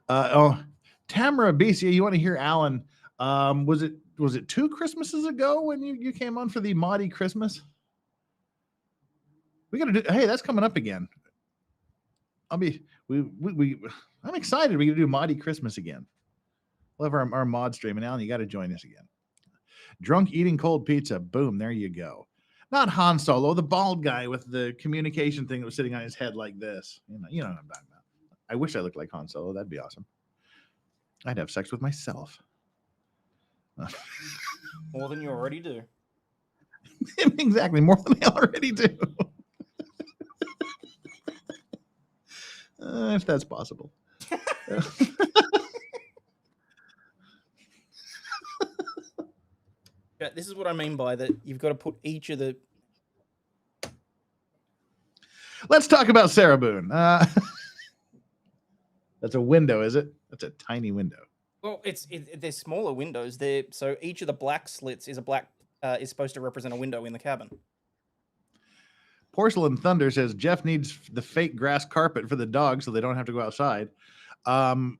Tamara BC, you want to hear Alan? Was it 2 Christmases ago when you came on for the Maudie Christmas? We got to do. Hey, that's coming up again. I'm excited. We're gonna do Maudie Christmas again. We'll have our mod stream, and Alan, you got to join us again. Drunk eating cold pizza. Boom, there you go. Not Han Solo, the bald guy with the communication thing that was sitting on his head like this. You know what I'm talking about. I wish I looked like Han Solo. That'd be awesome. I'd have sex with myself. More than you already do. Exactly, more than I already do. If that's possible. Yeah, this is what I mean by that. You've got to put each of the. Let's talk about Sarah Boone. That's a window, is it? That's a tiny window. Well, they're smaller windows. So each of the black slits is is supposed to represent a window in the cabin. Porcelain Thunder says Jeff needs the fake grass carpet for the dogs so they don't have to go outside.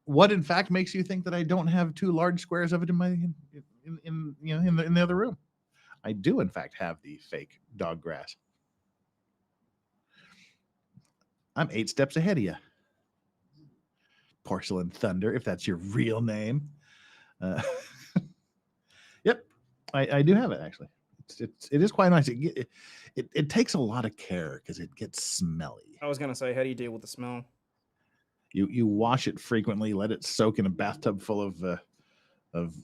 What in fact makes you think that I don't have 2 large squares of it in my in the other room? I do in fact have the fake dog grass. I'm 8 steps ahead of you. Porcelain Thunder, if that's your real name. Yep, I do have it actually. It is quite nice. It takes a lot of care because it gets smelly. I was gonna say, how do you deal with the smell? You wash it frequently, let it soak in a bathtub full of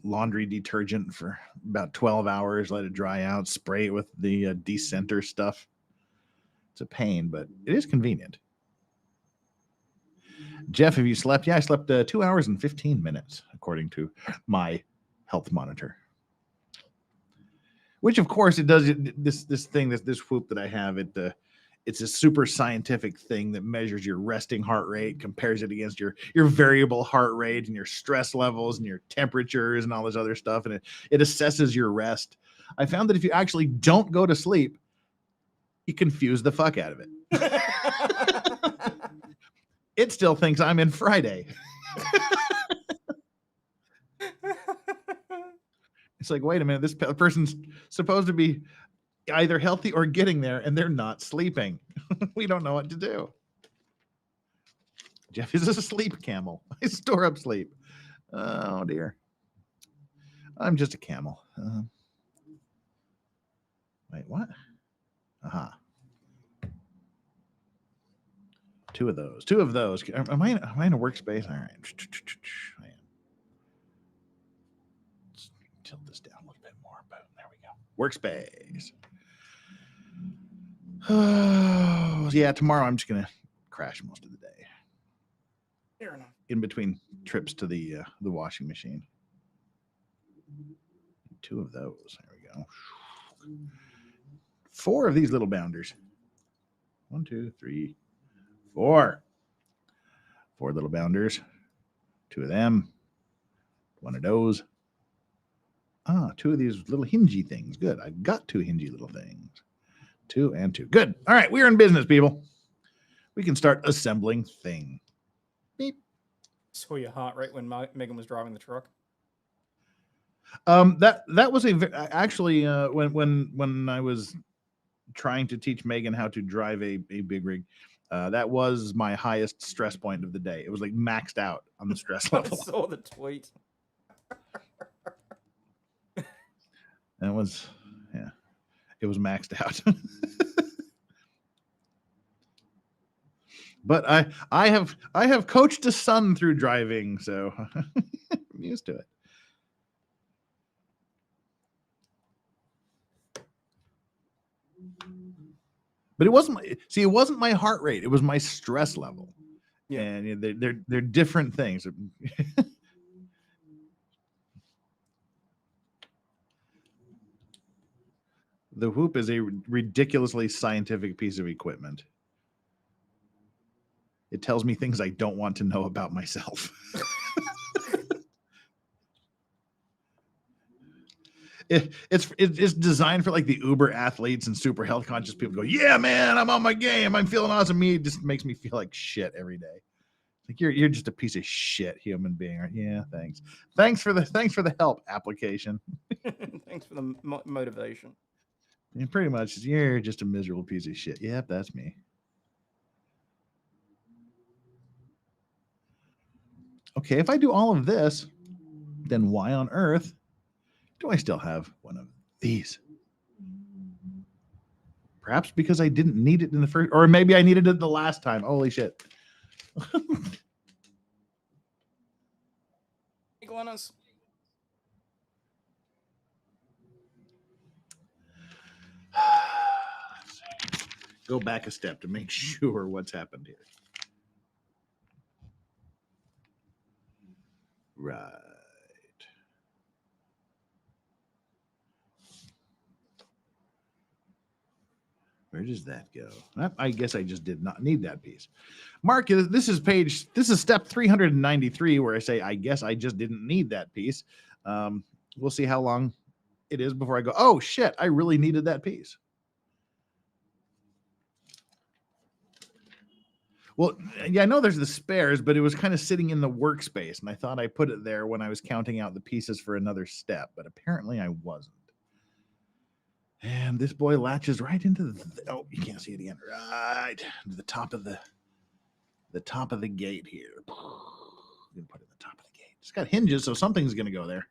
laundry detergent for about 12 hours, let it dry out, spray it with the de-scenter stuff. It's a pain, but it is convenient. Jeff, have you slept? Yeah, I slept 2 hours and 15 minutes, according to my health monitor. Which, of course, it does this thing, this whoop that I have. It's a super scientific thing that measures your resting heart rate, compares it against your variable heart rate and your stress levels and your temperatures and all this other stuff, and it assesses your rest. I found that if you actually don't go to sleep, you confuse the fuck out of it. It still thinks I'm in Friday. It's like, wait a minute, this person's supposed to be either healthy or getting there, and they're not sleeping. We don't know what to do. Jeff is a sleep camel. I store up sleep. Oh, dear. I'm just a camel. Wait, what? Aha. Two of those. Am I in a workspace? All right. Let's tilt this down a little bit more. Boom. There we go. Workspace. Oh, yeah. Tomorrow I'm just gonna crash most of the day. Fair enough. In between trips to the washing machine. Two of those. There we go. 4 of these little bounders. 1, 2, 3, 4. 4 little bounders. 2 of them. 1 of those. 2 of these little hingy things. Good. I got 2 hingy little things. 2 and 2. Good. All right. We're in business, people. We can start assembling thing. Beep. Saw your heart rate when Megan was driving the truck. That was actually when I was trying to teach Megan how to drive a big rig. That was my highest stress point of the day. It was like maxed out on the stress level. I saw the tweet. It was maxed out. But I have coached a son through driving, so I'm used to it. But it wasn't my heart rate. It was my stress level. Yeah. And they're different things. The whoop is a ridiculously scientific piece of equipment. It tells me things I don't want to know about myself. It's designed for like the uber athletes and super health conscious people. Go, yeah, man, I'm on my game. I'm feeling awesome. Me, it just makes me feel like shit every day. Like you're just a piece of shit human being. Right? Yeah, thanks. Thanks for the help application. Thanks for the motivation. And pretty much, you're just a miserable piece of shit. Yep, that's me. Okay, if I do all of this, then why on earth do I still have one of these? Perhaps because I didn't need it in the first, or maybe I needed it the last time. Holy shit. Iguanas. Go back a step to make sure what's happened here. Right. Where does that go? I guess I just did not need that piece. Mark, this is step 393 where I say, I guess I just didn't need that piece. We'll see how long it is before I go, oh shit, I really needed that piece. Well, yeah, I know there's the spares, but it was kind of sitting in the workspace, and I thought I put it there when I was counting out the pieces for another step, but apparently I wasn't. And this boy latches right into oh, you can't see it again. Right to the top of the gate here. I'm gonna put it at the top of the gate. It's got hinges, so something's gonna go there.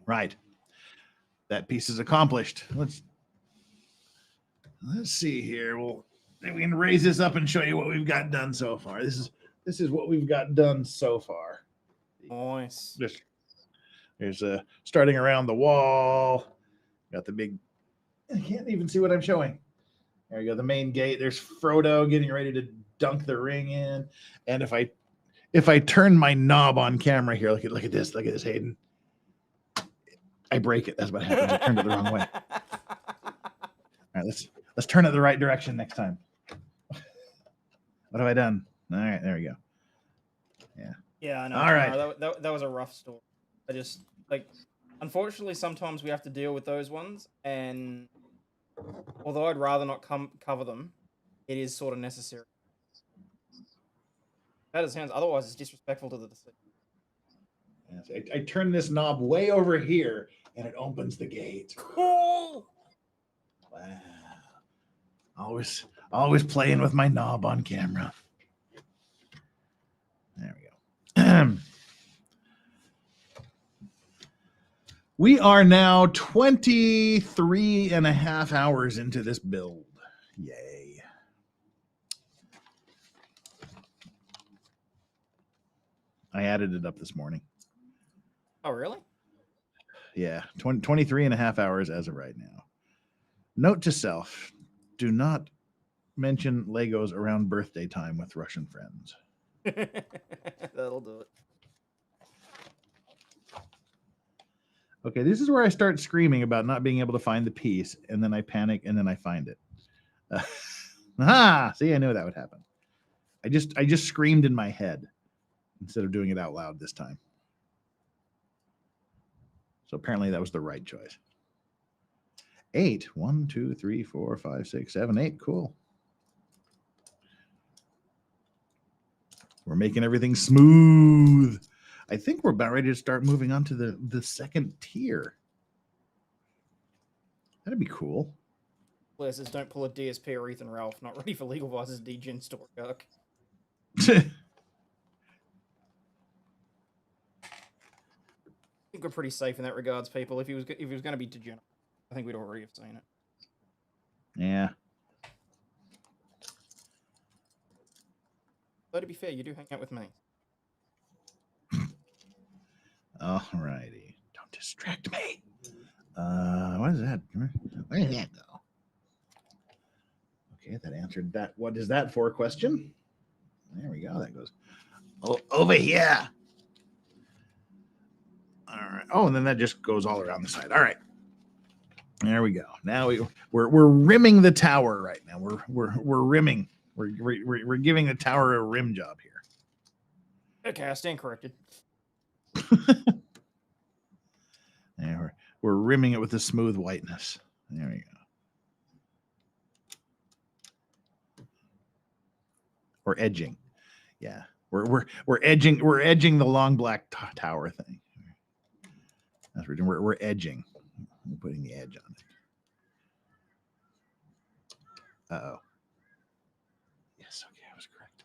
Right. That piece is accomplished. Let's see here. Well, we can raise this up and show you what we've got done so far. This is what we've got done so far. Nice. There's starting around the wall. Got the big. I can't even see what I'm showing. There you go. The main gate. There's Frodo getting ready to dunk the ring in. And if I turn my knob on camera here, look at this, Hayden. I break it. That's what happens. I turned it the wrong way. All right, let's turn it the right direction next time. What have I done? All right, there we go. Yeah. Yeah, I know. All right. No, that was a rough story. I just unfortunately, sometimes we have to deal with those ones, and although I'd rather not cover them, it is sort of necessary. That sounds. Otherwise, it's disrespectful to the deceased. Yes, I turn this knob way over here, and it opens the gate. Cool. Wow. Always playing with my knob on camera. There we go. We are now 23 and a half hours into this build. Yay. I added it up this morning. Oh, really? Yeah, 23 and a half hours as of right now. Note to self, do not mention Legos around birthday time with Russian friends. That'll do it. Okay, this is where I start screaming about not being able to find the piece, and then I panic, and then I find it. See, I knew that would happen. I just screamed in my head instead of doing it out loud this time. So apparently that was the right choice. 8. 1, 2, 3, 4, 5, 6, 7, 8. Cool. We're making everything smooth. I think we're about ready to start moving on to the second tier. That'd be cool. Blair says, don't pull a DSP or Ethan Ralph. Not ready for Legal Vice's DGen story arc. I think we're pretty safe in that regards, people. If he was going to be degenerate, I think we'd already have seen it. Yeah. Though to be fair, you do hang out with me. All righty. Don't distract me. What is that? Where did that go? Okay, that answered that. What is that for question? There we go. That goes over here. All right. Oh, and then that just goes all around the side. All right. There we go. Now we're rimming the tower right now. We're rimming. We're giving the tower a rim job here. Okay, I stand corrected. Yeah, we're rimming it with the smooth whiteness. There we go. Or edging. Yeah. We're edging the long black tower thing. That's what we're doing. We're edging. We're putting the edge on it. Uh-oh. Yes, okay, I was correct.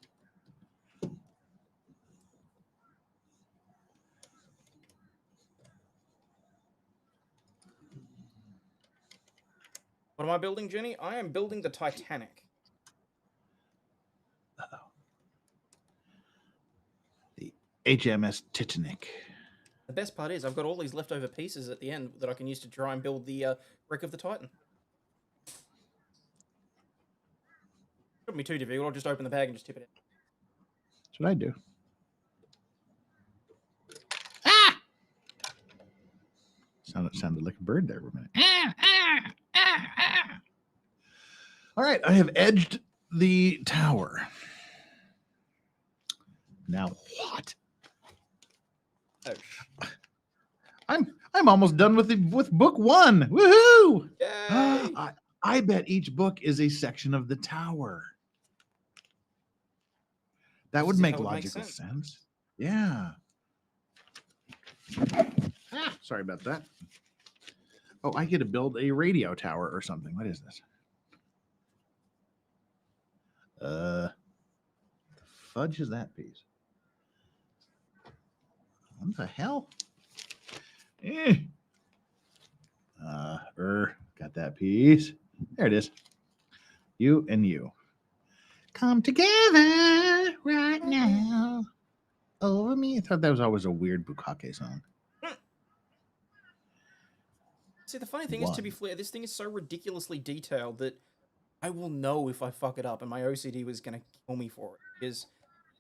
What am I building, Jenny? I am building the Titanic. Uh-oh. The HMS Titanic. The best part is I've got all these leftover pieces at the end that I can use to try and build the wreck of the Titan. Shouldn't be too difficult. I'll just open the bag and just tip it in. That's what I do. Ah! Sounded like a bird there for a minute. All right, I have edged the tower. Now what? Oh. I'm almost done with book 1. Woohoo! Yay! I bet each book is a section of the tower. That would make logical sense. Yeah. Sorry about that. Oh, I get to build a radio tower or something. What is this? The fudge is that piece? What the hell? Got that piece. There it is. You and you. Come together right now over me. I thought that was always a weird Bukake song. See, the funny thing is, to be fair, this thing is so ridiculously detailed that I will know if I fuck it up, and my OCD was gonna kill me for it. Because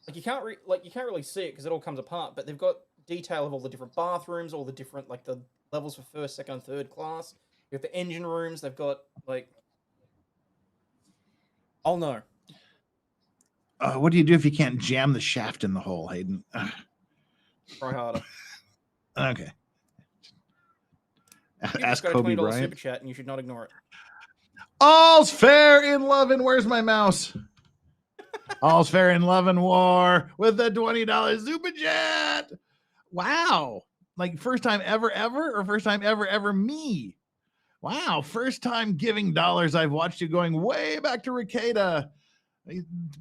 like you can't really see it because it all comes apart. But they've got detail of all the different bathrooms, all the different like the levels for first, second, and third class. You have the engine rooms. They've got like, I'll know. What do you do if you can't jam the shaft in the hole, Hayden? Try harder. Okay. You Ask just got a Kobe $20 Bryant. super chat, and you should not ignore it. All's fair in love and where's my mouse? All's fair in love and war with the $20 super chat. Wow. Like first time ever, or first time ever me? Wow. First time giving dollars. I've watched you going way back to Ricada,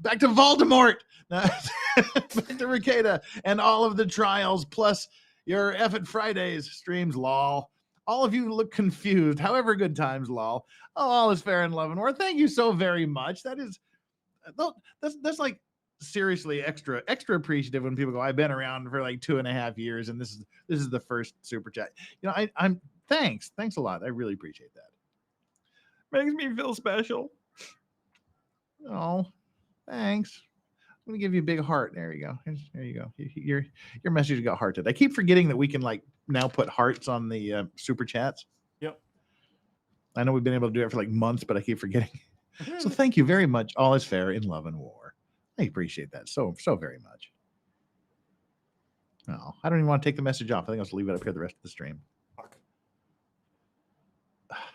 back to Voldemort, back to Ricada and all of the trials, plus your F at Fridays streams, lol. All of you look confused. However, good times, lol. Oh, all is fair in love and war. Thank you so very much. That's like seriously extra appreciative when people go, I've been around for like 2.5 years and this is the first super chat. You know, I'm thanks a lot. I really appreciate that. Makes me feel special. Oh, thanks. I'm gonna give you a big heart. There you go. There you go. Your message got hearted. I keep forgetting that we can like now put hearts on the super chats. Yep. I know we've been able to do it for like months, but I keep forgetting. So thank you very much. All is fair in love and war. I appreciate that so very much. No, I don't even want to take the message off. I think I'll just leave it up here the rest of the stream. Fuck.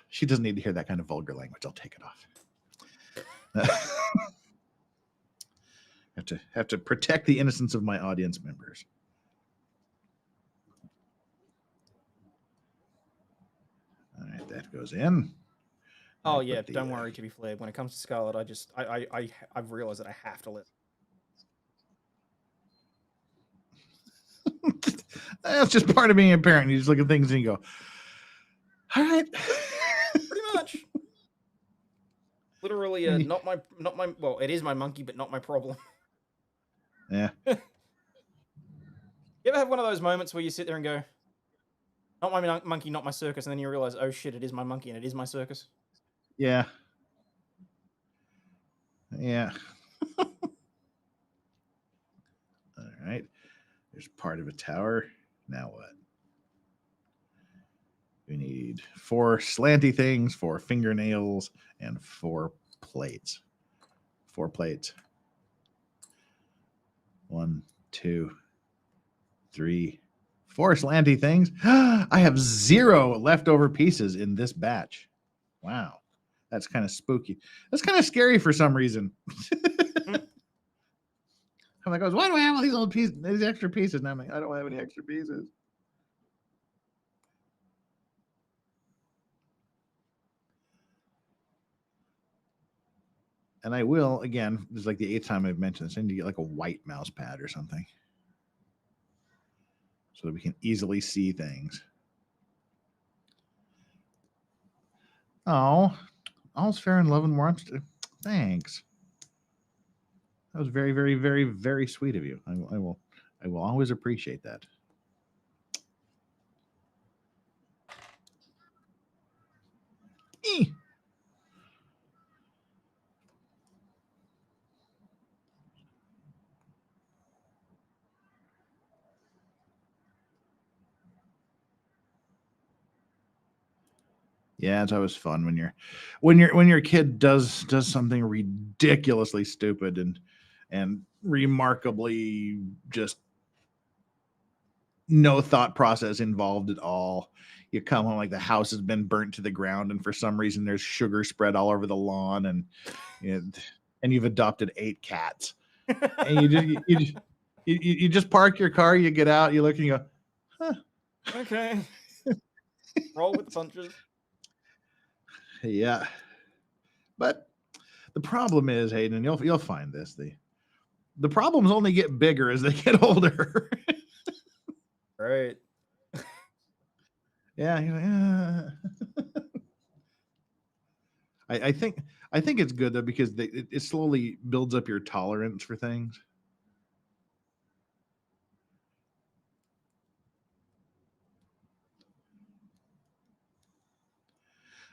She doesn't need to hear that kind of vulgar language. I'll take it off. Have to protect the innocence of my audience members. All right, that goes in. Oh yeah, don't worry. To be fair, when it comes to Scarlet, I've realized that I have to let. That's just part of being a parent. You just look at things and you go, all right. Pretty much. Literally, not my. Well, it is my monkey, but not my problem. Yeah. You ever have one of those moments where you sit there and go, not my monkey, not my circus, and then you realize, oh shit, it is my monkey and it is my circus? Yeah. Yeah. All right. There's part of a tower. Now what? We need 4 slanty things, 4 fingernails, and 4 plates. 4 plates. 1, 2, 3, 4 slanty things. I have 0 leftover pieces in this batch. Wow. That's kind of spooky. That's kind of scary for some reason. I'm like, why do I have all these old pieces, these extra pieces? And I'm like, I don't have any extra pieces. And I will, again, this is like the 8th time I've mentioned this. I need to get like a white mouse pad or something so that we can easily see things. Oh, all's fair in love and war. Thanks. That was very, very, very, very sweet of you. I will always appreciate that. Yeah, it's always fun when your kid does something ridiculously stupid and remarkably just no thought process involved at all. You come home like the house has been burnt to the ground, and for some reason there's sugar spread all over the lawn, and you've adopted 8 cats, and you just park your car, you get out, you look, and you go, huh. Okay. Roll with the punches. Yeah, but the problem is, Hayden, and you'll find this, the problems only get bigger as they get older. Right. Yeah. I think it's good though because it slowly builds up your tolerance for things.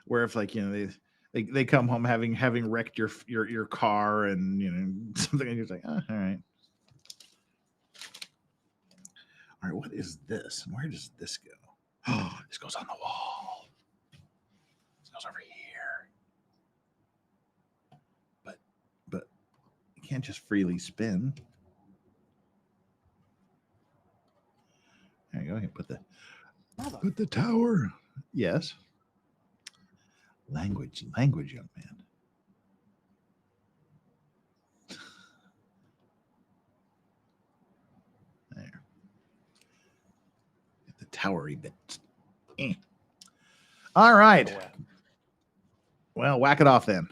Where if like they come home having wrecked your car and something and you're like, oh, all right. All right, what is this? Where does this go? Oh, this goes on the wall. This goes over here. But you can't just freely spin. There you go. You put the tower. Yes. Language, young man. There. Get the towery bit. All right. Well, whack it off then.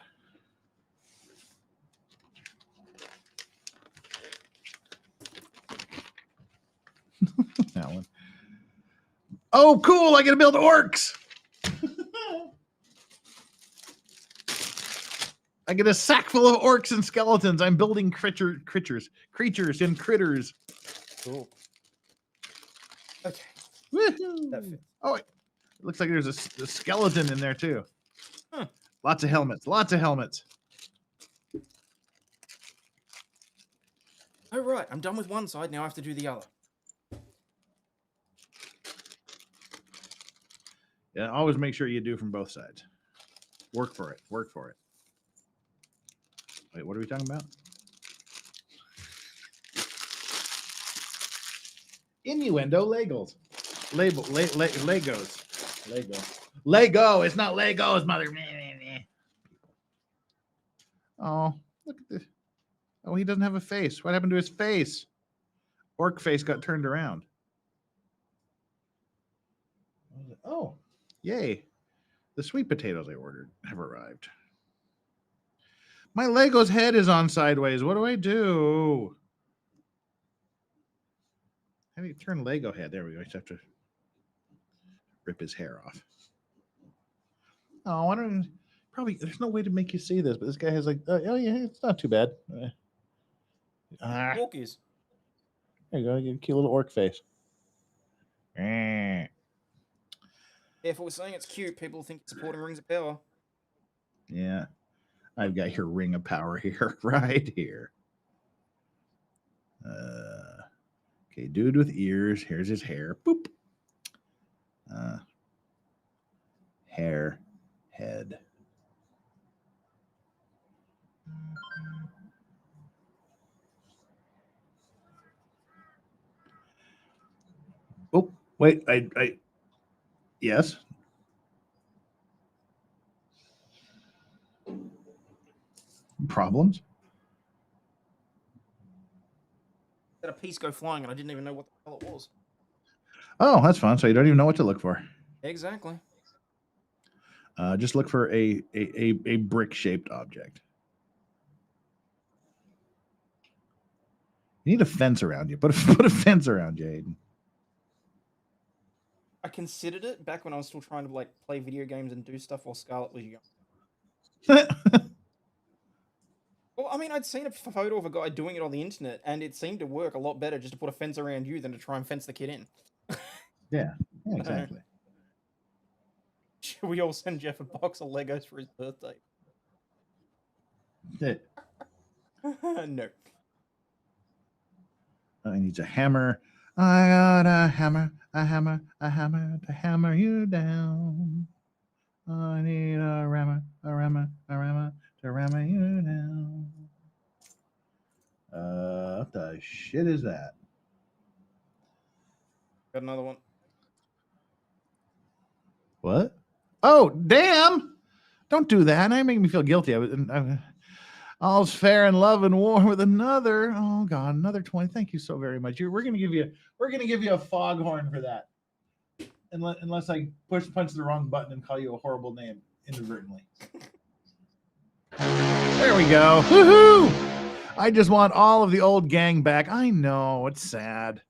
That one. Oh, cool. I get to build orcs. I get a sack full of orcs and skeletons. I'm building creatures and critters. Cool. Okay. Woohoo. Oh, it looks like there's a skeleton in there too. Huh. Lots of helmets. Oh, right. I'm done with one side. Now I have to do the other. Yeah, always make sure you do from both sides. Work for it. Wait, what are we talking about? Innuendo Legos. Lego. It's not Legos, mother. Oh, look at this. Oh, he doesn't have a face. What happened to his face? Orc face got turned around. Oh, yay. The sweet potatoes I ordered have arrived. My Lego's head is on sideways. What do I do? How do you turn Lego head? There we go. I just have to rip his hair off. Oh, I don't. Probably there's no way to make you see this, but this guy has like, oh yeah, it's not too bad. Walkies. There you go. You cute little orc face. If we're saying it's cute, people think it's supporting Rings of Power. Yeah. I've got your ring of power here, right here. Okay, dude with ears. Here's his hair. Boop. Hair, head. Oh, wait, I yes. Problems? Had a piece go flying and I didn't even know what the hell it was. Oh, that's fun. So you don't even know what to look for. Exactly. Just look for a brick-shaped object. You need a fence around you. Put a fence around you, Aiden. I considered it back when I was still trying to like play video games and do stuff while Scarlett was young. Well, I mean, I'd seen a photo of a guy doing it on the internet, and it seemed to work a lot better just to put a fence around you than to try and fence the kid in. Yeah, exactly. Should we all send Jeff a box of Legos for his birthday? No. Oh, he needs a hammer. I got a hammer to hammer you down. I need a rammer to rammer you down. What the shit is that? Got another one. What? Oh, damn! Don't do that. Now you make me feel guilty. All's fair in love and war with another. Oh God, another 20. Thank you so very much. We're gonna give you a foghorn for that. Unless I punch the wrong button and call you a horrible name inadvertently. There we go. Woohoo! I just want all of the old gang back. I know it's sad.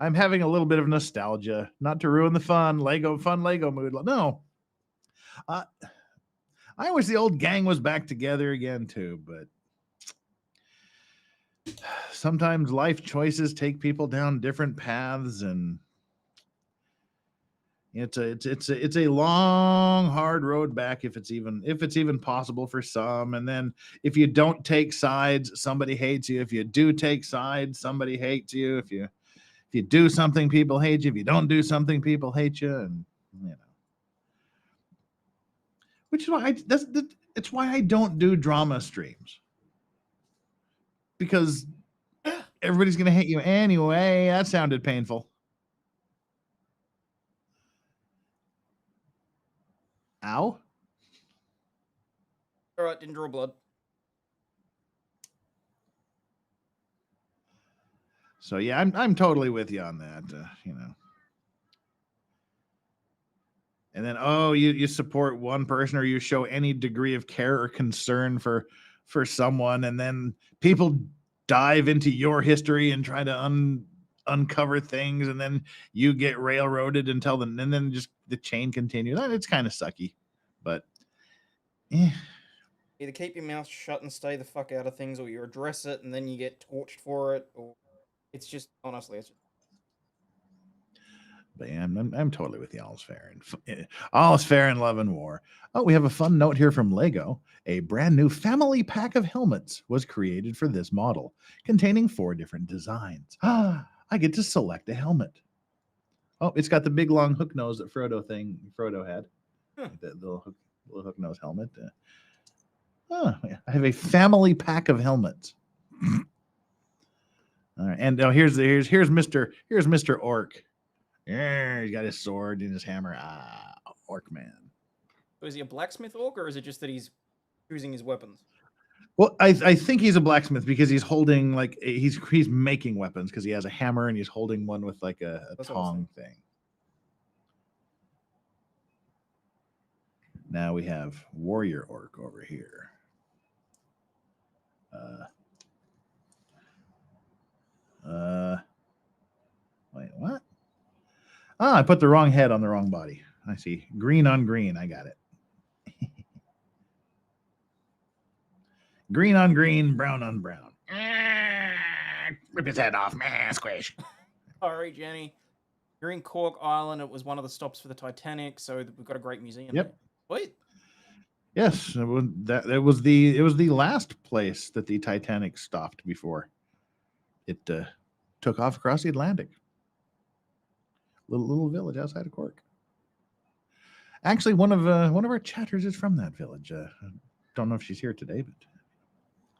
I'm having a little bit of nostalgia, not to ruin the fun Lego mood. No, I wish the old gang was back together again too, but sometimes life choices take people down different paths, and it's a long, hard road back if it's even possible for some. And then if you don't take sides, somebody hates you. If you do take sides, somebody hates you. If you do something, people hate you. If you don't do something, people hate you. And which is why it's why I don't do drama streams, because everybody's gonna hate you anyway. That sounded painful. Ow. All right, didn't draw blood. So yeah, I'm totally with you on that. And then you support one person, or you show any degree of care or concern for someone, and then people dive into your history and try to uncover things, and then you get railroaded and then just the chain continues. It's kind of sucky, but Either keep your mouth shut and stay the fuck out of things, or you address it and then you get torched for it, or it's just, honestly, it's just... But yeah, I'm totally with you. All's fair in love and war. Oh, we have a fun note here from Lego. A brand new family pack of helmets was created for this model, containing 4 different designs. I get to select a helmet. Oh, it's got the big long hook nose that Frodo had. The little hook nose helmet. I have a family pack of helmets. All right, and here's Mr. Orc. Yeah, he's got his sword and his hammer. Orc man. So is he a blacksmith orc, or is it just that he's choosing his weapons? Well, I think he's a blacksmith, because he's holding he's making weapons, because he has a hammer and he's holding one with like a tong thing. Now we have warrior orc over here. Wait, what? I put the wrong head on the wrong body. I see. Green on green. I got it. Green on green, brown on brown. Rip his head off, man. Squish. Sorry, Jenny. You're in Cork Island. It was one of the stops for the Titanic, so we've got a great museum. Yep. There. Wait. Yes, it was the last place that the Titanic stopped before it took off across the Atlantic. Little village outside of Cork. Actually, one of our chatters is from that village. Don't know if she's here today, but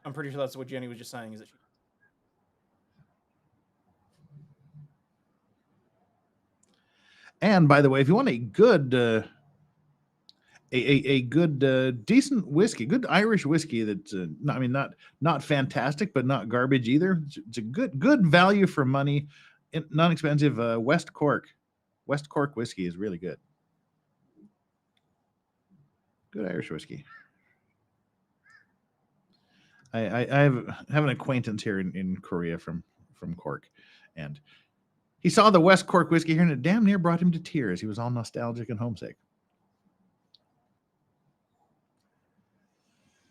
I'm pretty sure that's what Jenny was just saying. Is that she... And by the way, if you want a good decent whiskey, good Irish whiskey that's not fantastic, but not garbage either. It's a good value for money, non expensive. West Cork whiskey is really good. Good Irish whiskey. I have an acquaintance here in Korea from Cork, and he saw the West Cork whiskey here, and it damn near brought him to tears. He was all nostalgic and homesick.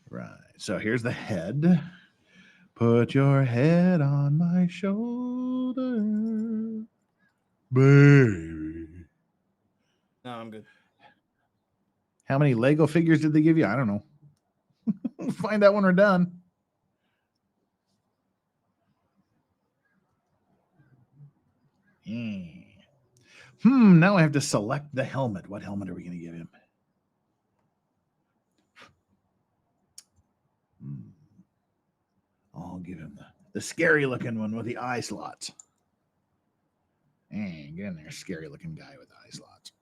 Right. So here's the head. Put your head on my shoulder, baby. No, I'm good. How many Lego figures did they give you? I don't know. We'll find out when we're done. Now I have to select the helmet. What helmet are we going to give him? I'll give him the scary looking one with the eye slots. Get in there, scary looking guy with eye slots.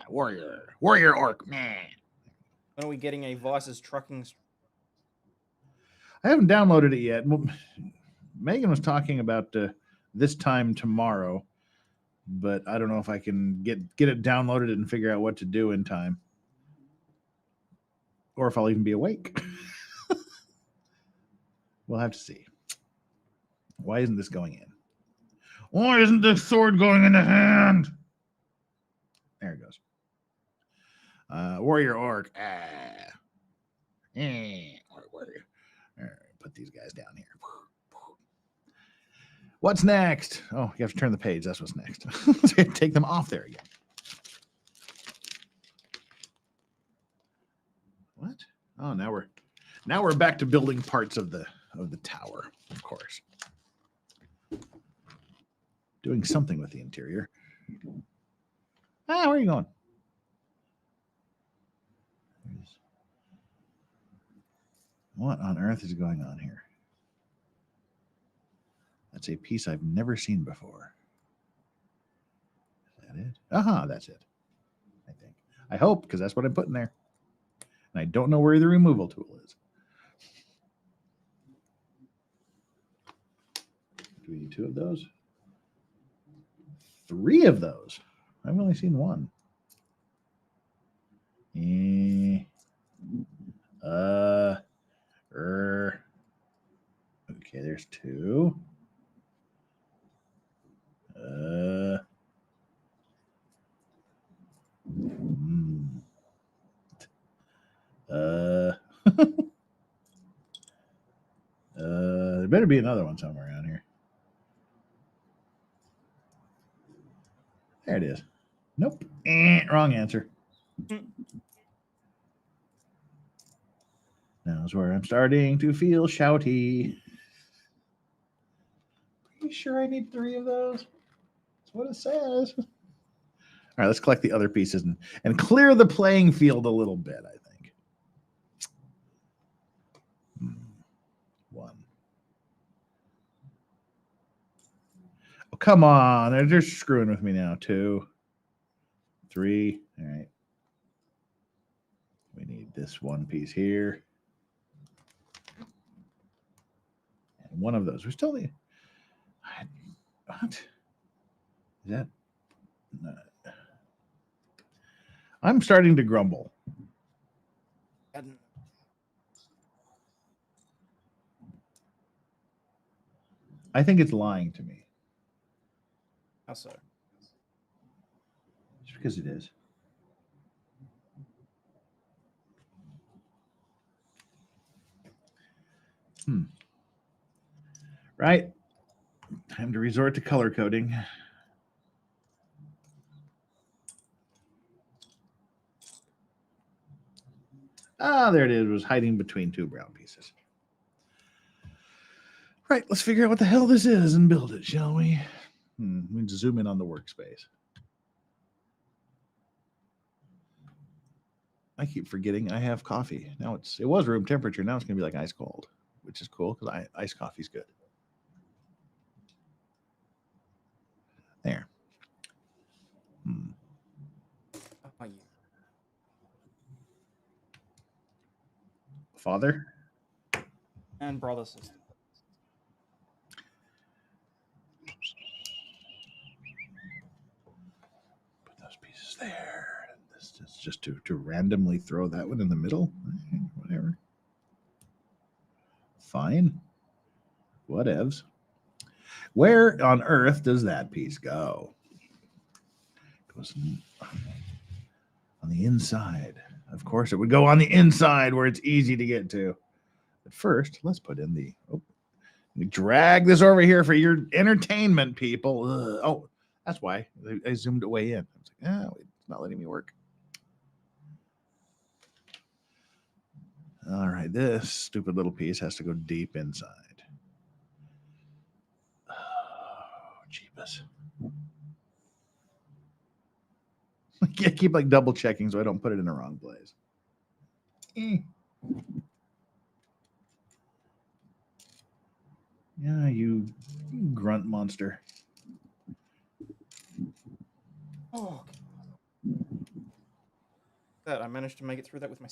Warrior orc, man. When are we getting a Vice's trucking? I haven't downloaded it yet. Well, Megan was talking about this time tomorrow, but I don't know if I can get it downloaded and figure out what to do in time, or if I'll even be awake. We'll have to see. Why isn't this going in? Why isn't the sword going in the hand? There it goes. Warrior orc. Warrior. All right, put these guys down here. What's next? Oh, you have to turn the page. That's what's next. Take them off there again. What? Oh, now we're back to building parts of the tower, of course. Doing something with the interior. Where are you going? What on earth is going on here? That's a piece I've never seen before. Is that it? That's it. I think. I hope, because that's what I'm putting there. And I don't know where the removal tool is. Do we need 2 of those? 3 of those. I've only seen 1. Okay, there's 2. There better be another one somewhere around here. There it is. Nope. Wrong answer. Now's where I'm starting to feel shouty. Pretty sure I need 3 of those. That's what it says. All right, let's collect the other pieces and clear the playing field a little bit, I think. 1. Oh, come on. They're just screwing with me now. 2, 3. All right. We need this 1 piece here. And 1 of those. We still need... What? Is that... I'm starting to grumble. I think it's lying to me. How so? Just because it is. Right. Time to resort to color coding. There it is. It was hiding between 2 brown pieces. Right, let's figure out what the hell this is and build it, shall we? We need to zoom in on the workspace. I keep forgetting I have coffee. Now it was room temperature. Now it's going to be like ice cold, which is cool because iced coffee's good. There. Father and brother sister. Put those pieces there. This is just to randomly throw that one in the middle. Whatever. Fine. Whatevs. Where on earth does that piece go? It goes on the inside. Of course, it would go on the inside where it's easy to get to. But first, let's put in the... drag this over here for your entertainment, people. Oh, that's why I zoomed it way in. I was like, it's not letting me work. All right, this stupid little piece has to go deep inside. Oh, jeebus. I keep like double checking so I don't put it in the wrong place. Yeah, you grunt monster. Oh, that I managed to make it through that with my...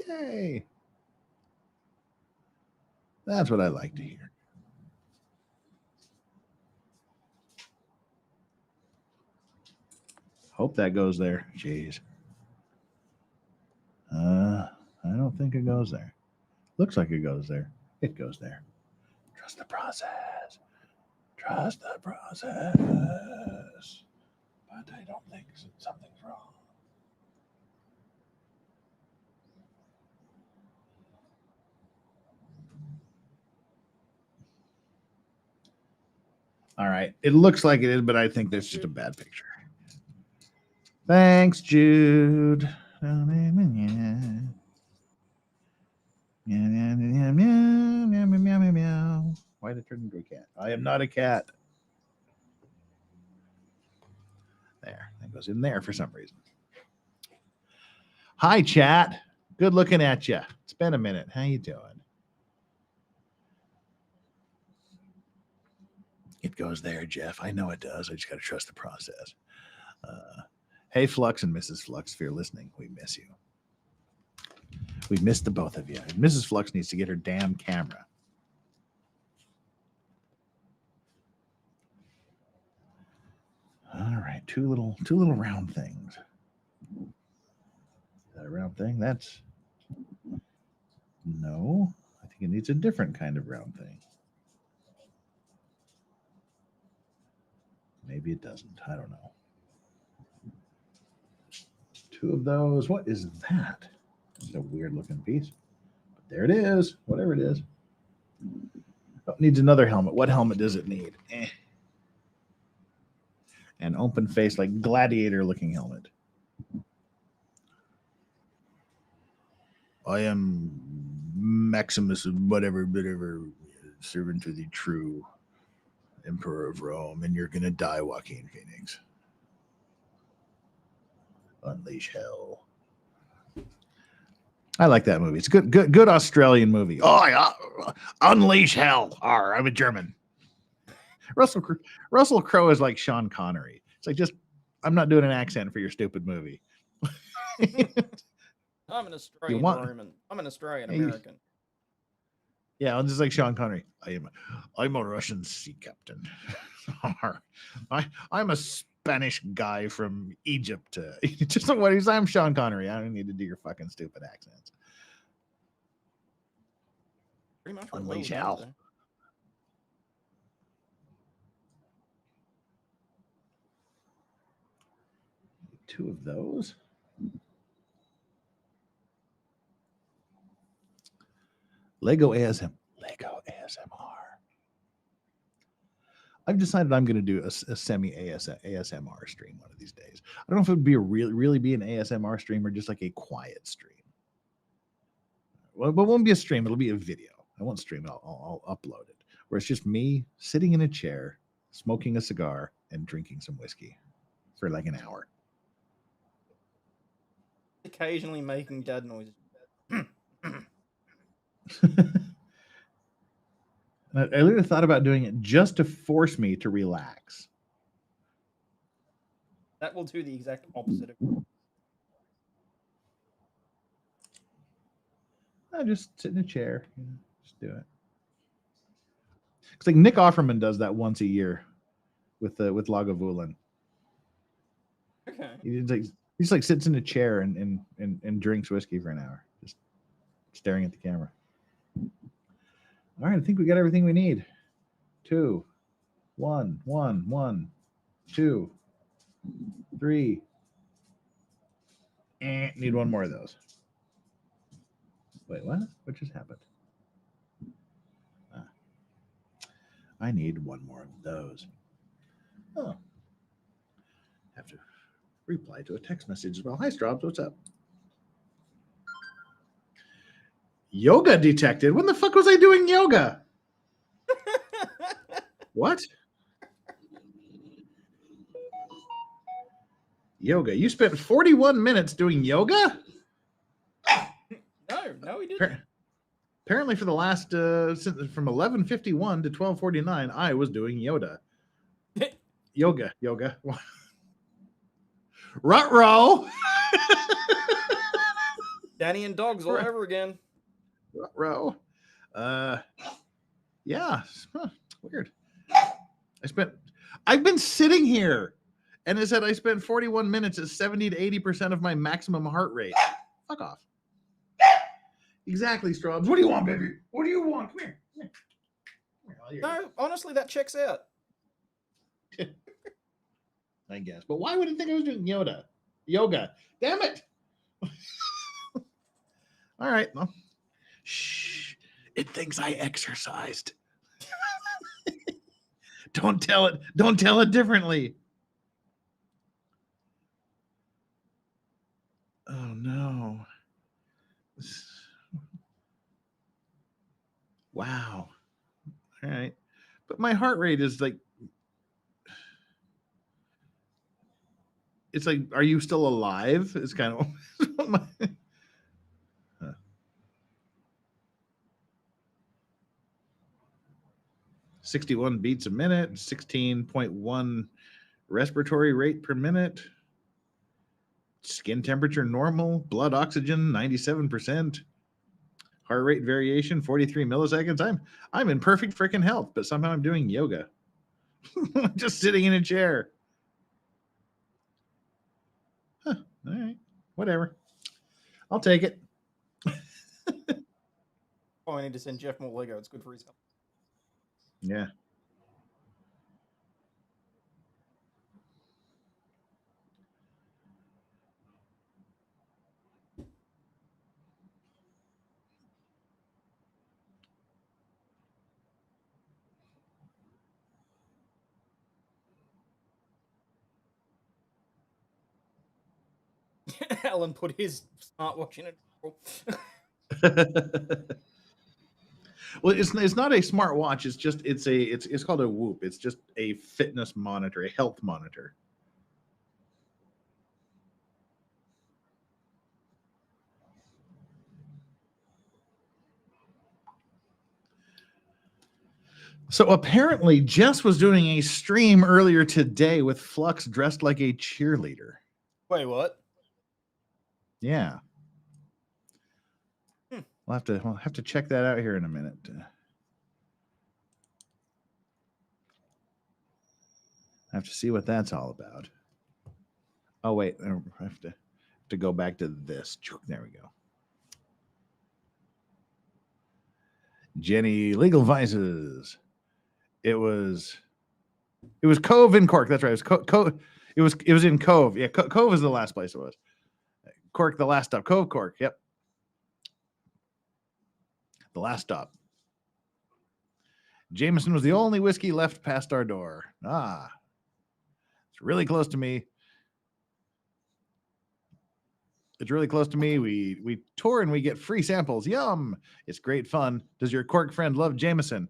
Yay. That's what I like to hear. Hope that goes there. Jeez. I don't think it goes there. Looks like it goes there. It goes there. Trust the process. Trust the process. But I don't think something's wrong. All right. It looks like it is, but I think that's just a bad picture. Thanks, Jude. Why did it turn into a cat? I am not a cat. There. That goes in there for some reason. Hi, chat. Good looking at you. It's been a minute. How you doing? It goes there, Jeff. I know it does. I just got to trust the process. Hey, Flux and Mrs. Flux, if you're listening, we miss you. We missed the both of you. Mrs. Flux needs to get her damn camera. All right, two little round things. Is that a round thing? That's no. I think it needs a different kind of round thing. Maybe it doesn't. I don't know. Two of those. What is that? It's a weird looking piece. But there it is. Whatever it is. Oh, it needs another helmet. What helmet does it need? An open face, like gladiator looking helmet. I am Maximus, whatever, servant to the true Emperor of Rome, and you're gonna die, Joaquin Phoenix. Unleash hell. I like that movie. It's good Australian movie. Oh, yeah. Unleash hell. I'm a German. Russell Crowe is like Sean Connery. It's like, just, I'm not doing an accent for your stupid movie. I'm an Australian Roman. I'm an Australian American. Yeah, I'm just like Sean Connery. I'm a Russian sea captain. I'm a Spanish guy from Egypt. Just what he's. I'm Sean Connery. I don't need to do your fucking stupid accents. Pretty much. Unleash hell. Two of those. Lego ASMR. I've decided I'm going to do a semi ASMR stream one of these days. I don't know if it would be really be an ASMR stream or just like a quiet stream. Well, but it won't be a stream. It'll be a video. I won't stream it. I'll upload it. Where it's just me sitting in a chair, smoking a cigar, and drinking some whiskey for like an hour. Occasionally making dad noises. I literally thought about doing it just to force me to relax. That will do the exact opposite of I just sit in a chair, just do it. It's like Nick Offerman does that once a year with Lagavulin. Okay. He just like sits in a chair and drinks whiskey for an hour, just staring at the camera. All right, I think we got everything we need. 2, 1, 1, 1, 2, 3. Need one more of those. Wait, what? What just happened? I need one more of those. Oh. Have to reply to a text message as well. Hi, Straubs. What's up? Yoga detected. When the fuck was I doing yoga? What? Yoga. You spent 41 minutes doing yoga? No, he didn't. Apparently for the last from 11:51 to 12:49, I was doing yoga. Yoga. Ruh-roh. Danny and dogs all over again. Ruh-roh. Yeah. Huh, weird. I've been sitting here and it said I spent 41 minutes at 70 to 80% of my maximum heart rate. Fuck off. Exactly, Straubs. What do you want, baby? What do you want? Come here. No, honestly, that checks out. I guess. But why would it think I was doing yoga? Damn it! All right. Well, shh. It thinks I exercised. Don't tell it. Don't tell it differently. Oh no. Wow. All right. But my heart rate is like, it's like, are you still alive? It's kind of my, 61 beats a minute, 16.1 respiratory rate per minute, skin temperature normal, blood oxygen 97%, heart rate variation 43 milliseconds. I'm in perfect freaking health, but somehow I'm doing yoga. Just sitting in a chair. Huh, all right, whatever. I'll take it. Oh, I need to send Jeff more Lego. It's good for his health. Yeah. Alan put his smartwatch in it. Well, it's not a smartwatch. It's called a Whoop. It's just a fitness monitor, a health monitor. So apparently Jess was doing a stream earlier today with Flux dressed like a cheerleader. Wait, what? Yeah. We'll have to check that out here in a minute. I have to see what that's all about. Oh wait, I have to go back to this. There we go. Jenny, Legal Vices. It was Cove in Cork. That's right. It was in Cove. Yeah, Cove is the last place it was. Cork, the last stop. Cove, Cork. Yep. The last stop. Jameson was the only whiskey left past our door. Ah, it's really close to me. It's really close to me. We tour and we get free samples. Yum! It's great fun. Does your Cork friend love Jameson?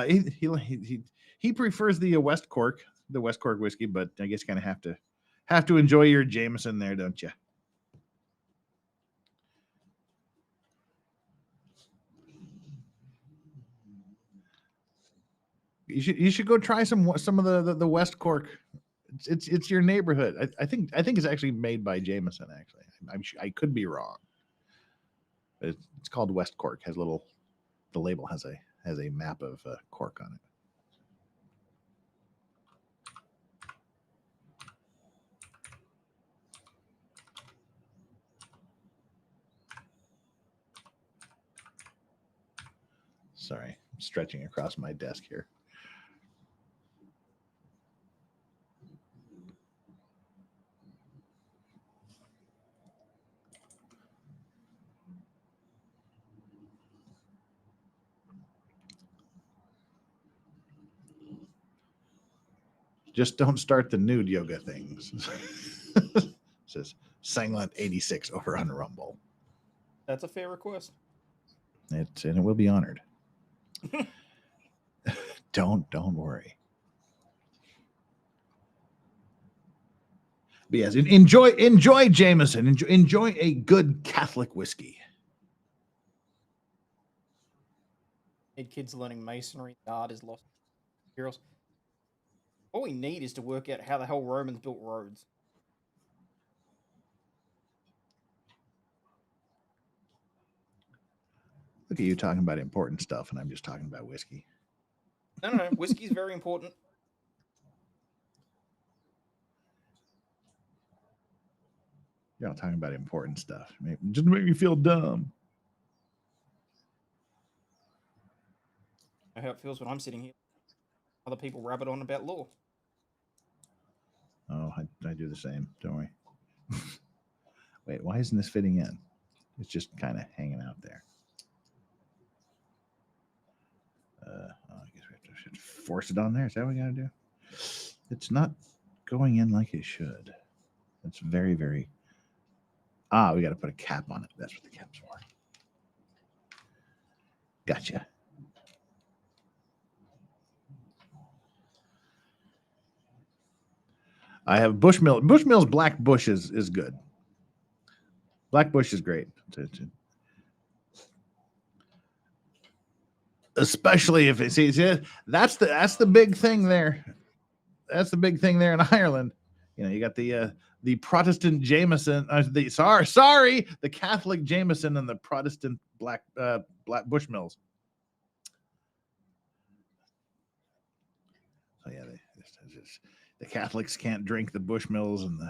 He prefers the West Cork whiskey, but I guess you kind of have to enjoy your Jameson there, don't you? You should go try some of the West Cork. It's your neighborhood. I think it's actually made by Jameson. Actually, I could be wrong, but it's called West Cork. The label has a map of Cork on it. Sorry, I'm stretching across my desk here. Just don't start the nude yoga things. Says Sanglant 86 over on Rumble. That's a fair request. And it will be honored. Don't worry. But yes, enjoy Jameson. Enjoy a good Catholic whiskey. Need kids learning masonry. Art is lost materials. All we need is to work out how the hell Romans built roads. Look at you talking about important stuff, and I'm just talking about whiskey. No. Whiskey's very important. You're not talking about important stuff. Just make me feel dumb. I know how it feels when I'm sitting here. Other people rabbit on about law. Oh, I do the same. Don't worry. Wait, why isn't this fitting in? It's just kind of hanging out there. I guess we have to force it on there. Is that what we got to do? It's not going in like it should. It's very, very... we got to put a cap on it. That's what the cap's for. Gotcha. I have Bushmill. Bushmill's Black Bush is good. Black Bush is great. Especially if it's that's the big thing there. That's the big thing there in Ireland. You know, you got the Protestant Jameson, the Catholic Jameson and the Protestant Black Bushmills. So yeah, the Catholics can't drink the Bushmills, and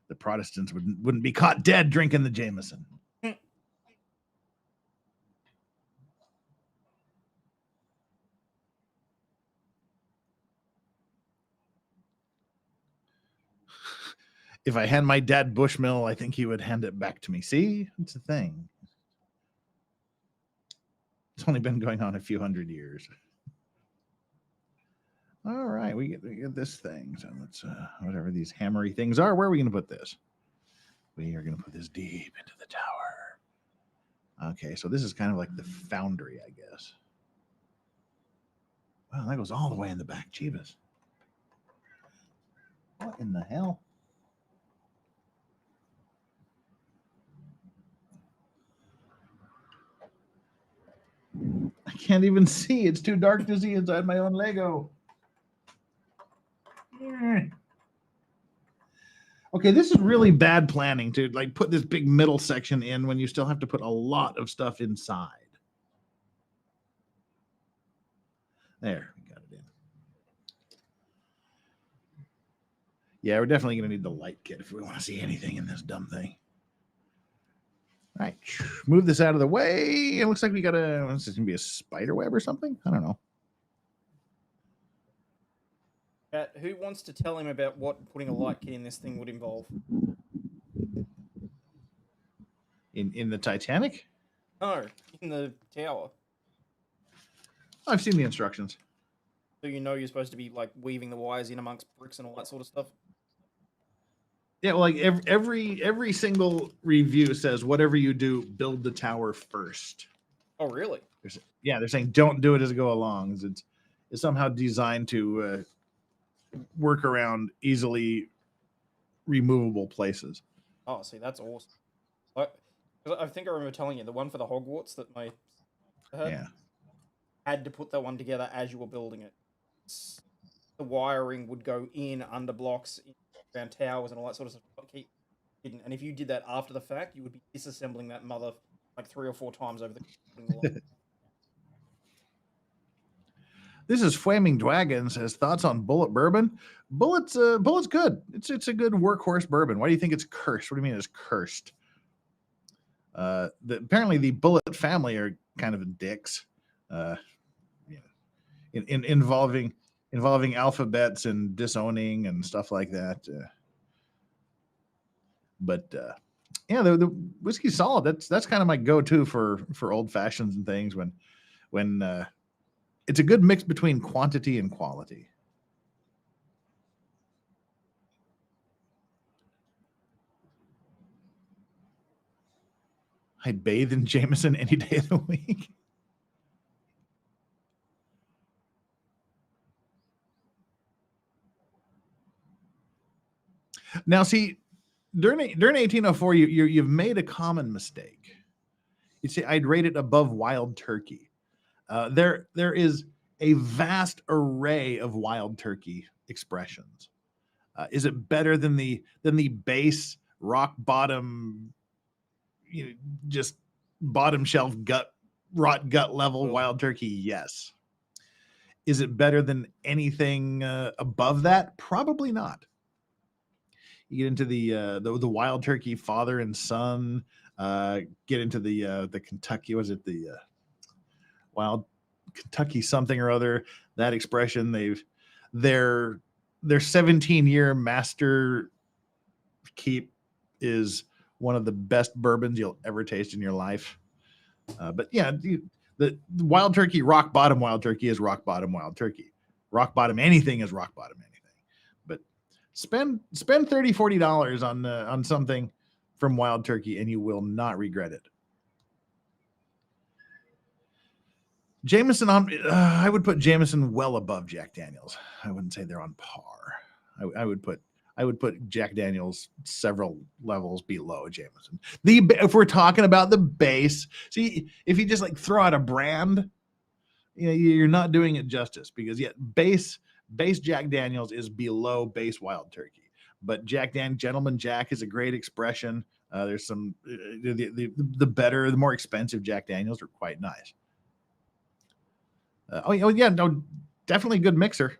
the Protestants wouldn't be caught dead drinking the Jameson. If I hand my dad Bushmill, I think he would hand it back to me. See, it's a thing. It's only been going on a few hundred years. All right, we get this thing. So let's whatever these hammery things are. Where are we going to put this? We are going to put this deep into the tower. Okay, so this is kind of like the foundry, I guess. Wow, that goes all the way in the back. Jeebus. What in the hell? I can't even see. It's too dark to see inside my own Lego. Okay, this is really bad planning to like put this big middle section in when you still have to put a lot of stuff inside. There, we got it in. Yeah, we're definitely going to need the light kit if we want to see anything in this dumb thing. All right, move this out of the way. It looks like we got this is going to be a spider web or something. I don't know. Who wants to tell him about what putting a light kit in this thing would involve? In the Titanic? No, in the tower. I've seen the instructions. So you know you're supposed to be like weaving the wires in amongst bricks and all that sort of stuff? Yeah, well, like every single review says whatever you do, build the tower first. Oh, really? They're saying don't do it as it go along. It's somehow designed to work around easily removable places. Oh, see, that's awesome. I think I remember telling you the one for the Hogwarts that my had to put that one together as you were building it. The wiring would go in under blocks, around towers, and all that sort of stuff. Keep hidden. And if you did that after the fact, you would be disassembling that mother like 3 or 4 times over the. This is Flaming Dragon says thoughts on Bullet bourbon. Bullet's good. It's a good workhorse bourbon. Why do you think it's cursed? What do you mean it's cursed? Apparently the Bullet family are kind of dicks. Involving alphabets and disowning and stuff like that. The whiskey's solid. That's kind of my go-to for old fashions and things when it's a good mix between quantity and quality. I'd bathe in Jameson any day of the week. Now, see, during 1804, you've made a common mistake. You'd say I'd rate it above Wild Turkey. There is a vast array of Wild Turkey expressions. Is it better than the base rock bottom, just bottom shelf rot gut level Wild Turkey? Yes. Is it better than anything above that? Probably not. You get into the Wild Turkey father and son. Get into the Kentucky. Was it the Wild Kentucky something or other? That expression. Their 17-year master keep is one of the best bourbons you'll ever taste in your life. But yeah, the Wild Turkey, rock bottom Wild Turkey is rock bottom Wild Turkey. Rock bottom anything is rock bottom anything. But spend $30-$40 on something from Wild Turkey and you will not regret it. Jameson I would put Jameson well above Jack Daniels. I wouldn't say they're on par. I would put Jack Daniels several levels below Jameson. If we're talking about the base, see, if you just like throw out a brand, you're not doing it justice, because base Jack Daniels is below base Wild Turkey. But Gentleman Jack is a great expression. There's some the better, the more expensive Jack Daniels are quite nice. Definitely a good mixer.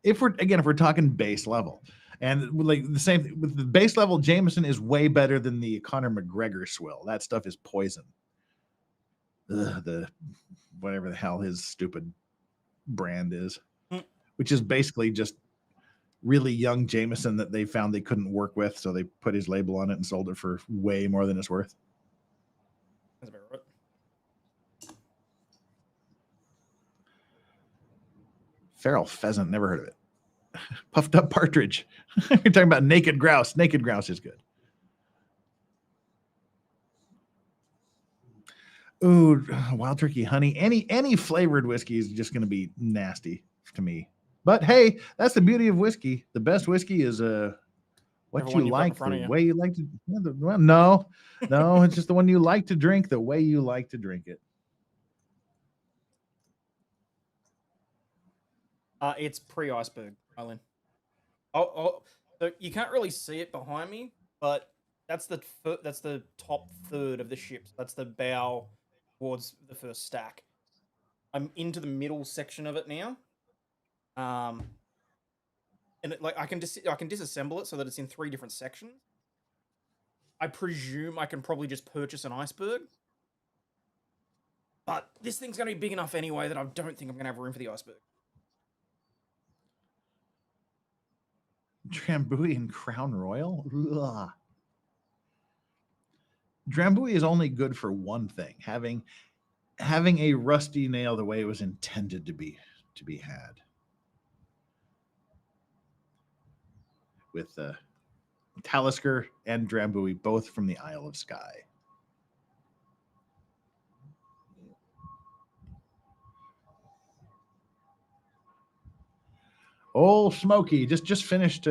If we're talking base level, and like the same with the base level, Jameson is way better than the Conor McGregor swill. That stuff is poison. The whatever the hell his stupid brand is, which is basically just really young Jameson that they found they couldn't work with, so they put his label on it and sold it for way more than it's worth. That's about right. Feral pheasant, never heard of it. Puffed up partridge. You're talking about naked grouse. Naked grouse is good. Ooh, Wild Turkey honey. Any flavored whiskey is just going to be nasty to me. But hey, that's the beauty of whiskey. The best whiskey is what Everyone you like, the you. way you like to. Well, no, it's just the one you like to drink, the way you like to drink it. It's pre-Iceberg Island. So you can't really see it behind me, but that's the top third of the ship. That's the bow towards the first stack. I'm into the middle section of it now. And I can disassemble it so that it's in 3 different sections. I presume I can probably just purchase an iceberg. But this thing's going to be big enough anyway that I don't think I'm going to have room for the iceberg. Drambuie and Crown Royal? Ugh. Drambuie is only good for one thing, having a rusty nail the way it was intended to be had. With Talisker and Drambuie, both from the Isle of Skye. Old Smoky just finished.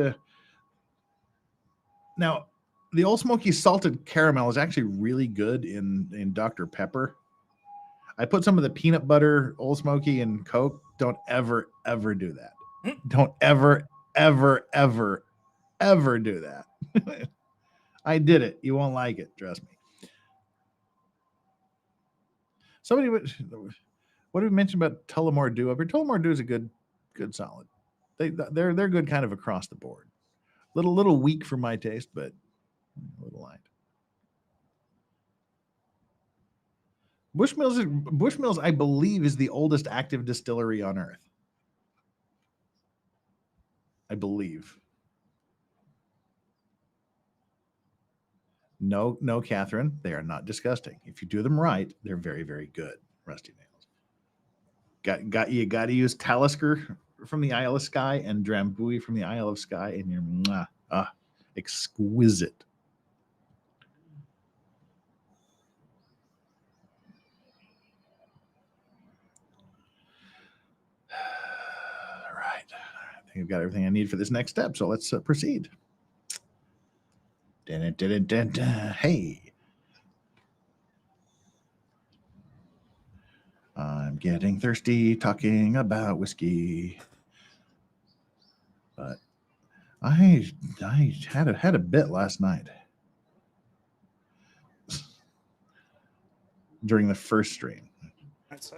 Now, the Old Smoky salted caramel is actually really good in Dr. Pepper. I put some of the peanut butter Old Smoky in Coke. Don't ever do that. Don't ever do that. I did it. You won't like it. Trust me. Somebody, what did we mention about Tullamore Dew up here? Tullamore Dew is a good solid. They're good kind of across the board. Little weak for my taste, but a little light. Bushmills, I believe, is the oldest active distillery on earth. I believe. No, Catherine, they are not disgusting. If you do them right, they're very, very good. Rusty nails. You got to use Talisker from the Isle of Skye and Drambuie from the Isle of Skye, and you're exquisite. All right. I think I've got everything I need for this next step, so let's proceed. Hey. I'm getting thirsty talking about whiskey. But I had a bit last night during the first stream.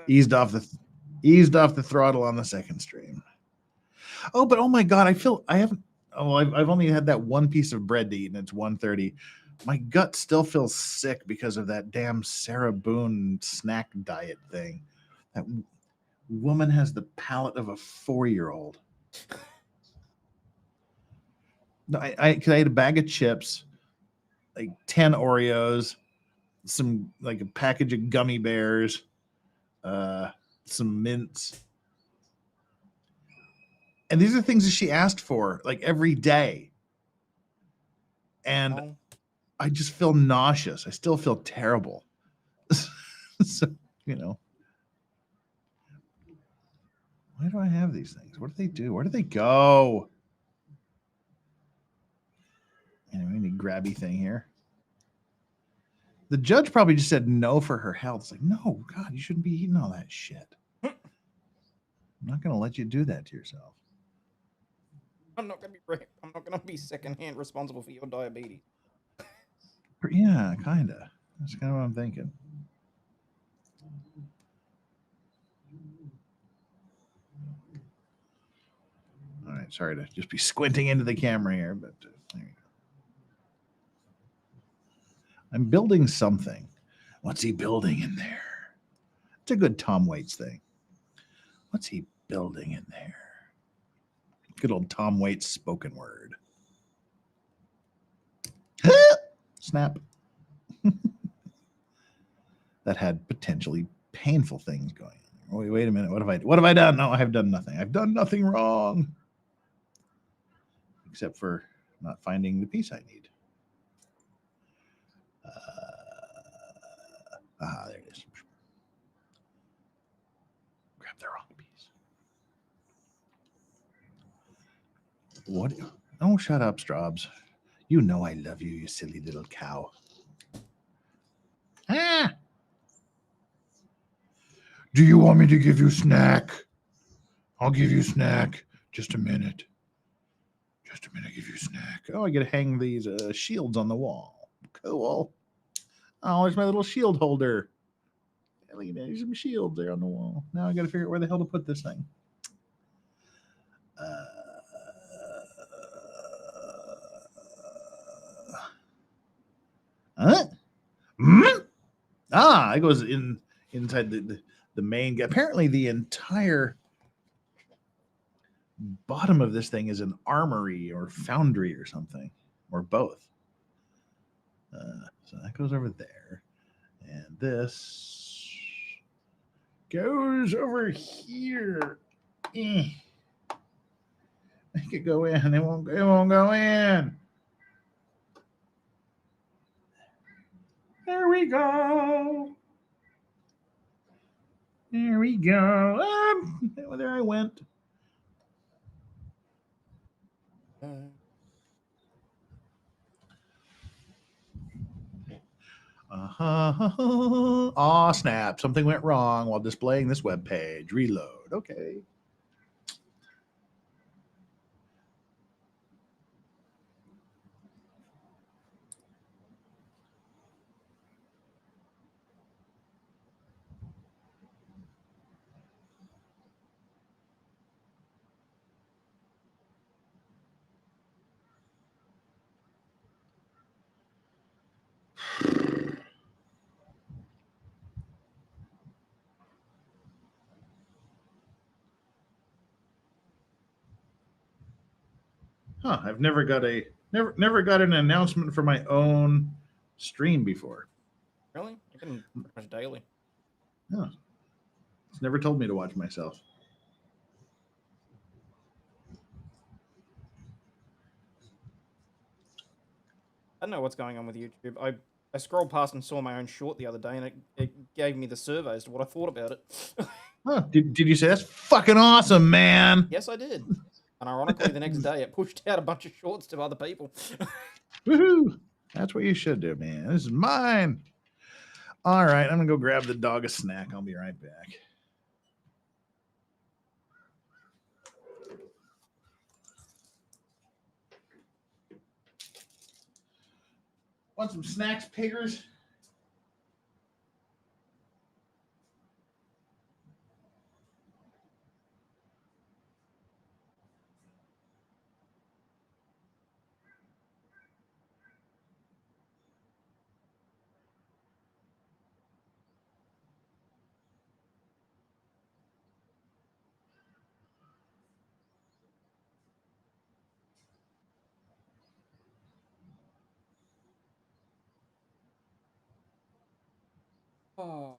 Eased off the throttle on the second stream. But oh my god, I've only had that one piece of bread to eat, and it's 1:30. My gut still feels sick because of that damn Sarah Boone snack diet thing. That woman has the palate of a 4-year-old. No, cause I ate a bag of chips, like 10 Oreos, some like a package of gummy bears, some mints. And these are things that she asked for like every day. And Oh. I just feel nauseous. I still feel terrible. So, you know, why do I have these things? What do they do? Where do they go? Anyway, any grabby thing here. The judge probably just said no for her health. It's like, no, God, you shouldn't be eating all that shit. I'm not going to let you do that to yourself. I'm not going to be secondhand responsible for your diabetes. Yeah, kind of. That's kind of what I'm thinking. All right, sorry to just be squinting into the camera here, but there you go. I'm building something. What's he building in there? It's a good Tom Waits thing. What's he building in there? Good old Tom Waits spoken word. Snap. That had potentially painful things going on. Wait a minute. What have I done? No, I have done nothing. I've done nothing wrong. Except for not finding the piece I need. There it is. Grab the wrong piece. What? Oh, shut up, Straubs. You know I love you, you silly little cow. Ah! Do you want me to give you snack? I'll give you snack. Just a minute. Just a minute, give you snack. Oh, I get to hang these shields on the wall. Cool. Oh, there's my little shield holder. Look at that. There's some shields there on the wall. Now I got to figure out where the hell to put this thing. Huh? It goes inside the main. Apparently, the entire bottom of this thing is an armory or foundry or something, or both. So that goes over there, and this goes over here. Make it go in. It won't go in. There we go. There we go. There I went. Aw, snap. Something went wrong while displaying this web page. Reload. Okay. Huh, I've never got an announcement for my own stream before. Really? I can watch daily. No. It's never told me to watch myself. I don't know what's going on with YouTube. I scrolled past and saw my own short the other day, and it gave me the survey as to what I thought about it. Huh, did you say that's fucking awesome, man? Yes, I did. And ironically, the next day, it pushed out a bunch of shorts to other people. Woohoo! That's what you should do, man. This is mine. All right, I'm gonna go grab the dog a snack. I'll be right back. Want some snacks, piggers? Oh.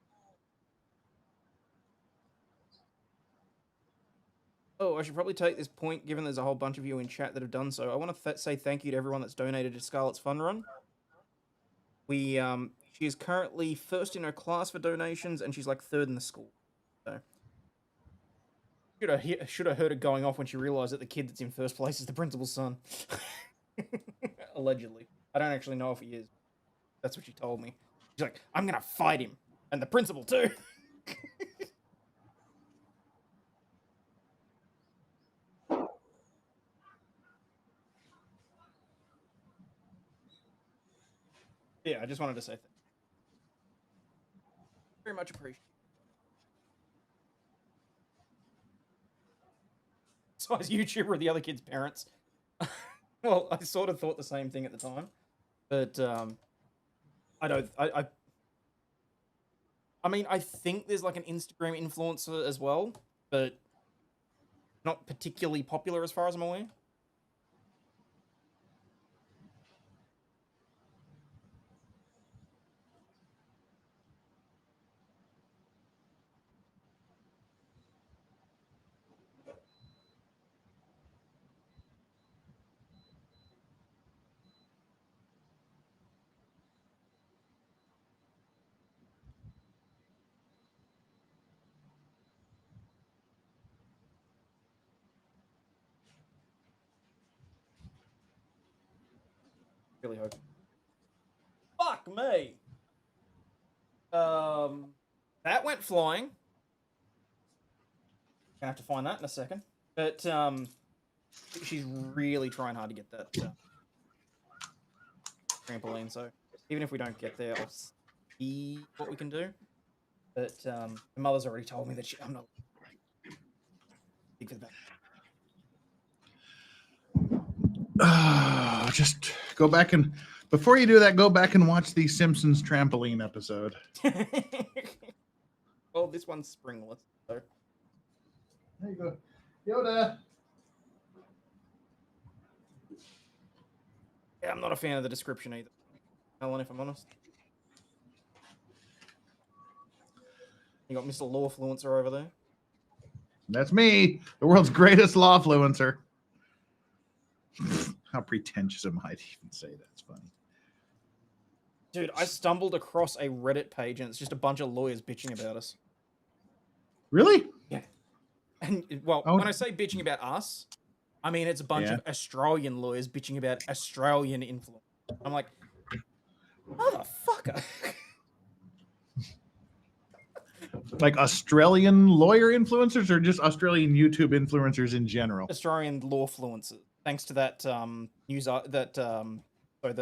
Oh, I should probably take this point, given there's a whole bunch of you in chat that have done so. I want to say thank you to everyone that's donated to Scarlet's Fun Run. She is currently first in her class for donations, and she's like third in the school. So, should have heard her going off when she realized that the kid that's in first place is the principal's son. Allegedly. I don't actually know if he is. That's what she told me. She's like, I'm gonna fight him. And the principal too. Yeah, I just wanted to say thank you. Very much appreciated. So as YouTuber or the other kids' parents. Well, I sort of thought the same thing at the time. But I mean, I think there's like an Instagram influencer as well, but not particularly popular as far as I'm aware. Really hope. Fuck me. That went flying. Gonna have to find that in a second. But she's really trying hard to get that trampoline. So even if we don't get there, I'll see what we can do. But the mother's already told me that I'm not big for the back. Just go back and before you do that, go back and watch the Simpsons trampoline episode. Well, this one's springless. So. There you go, Yoda. Yeah, I'm not a fan of the description either, Alan, if I'm honest. You got Mr. Lawfluencer over there. That's me, the world's greatest lawfluencer. How pretentious am I to even say that? It's funny. Dude, I stumbled across a Reddit page and it's just a bunch of lawyers bitching about us. Really? Yeah. And, well, when I say bitching about us, I mean it's a bunch of Australian lawyers bitching about Australian influence. I'm like, motherfucker. Like Australian lawyer influencers or just Australian YouTube influencers in general? Australian lawfluencers. Thanks to that news the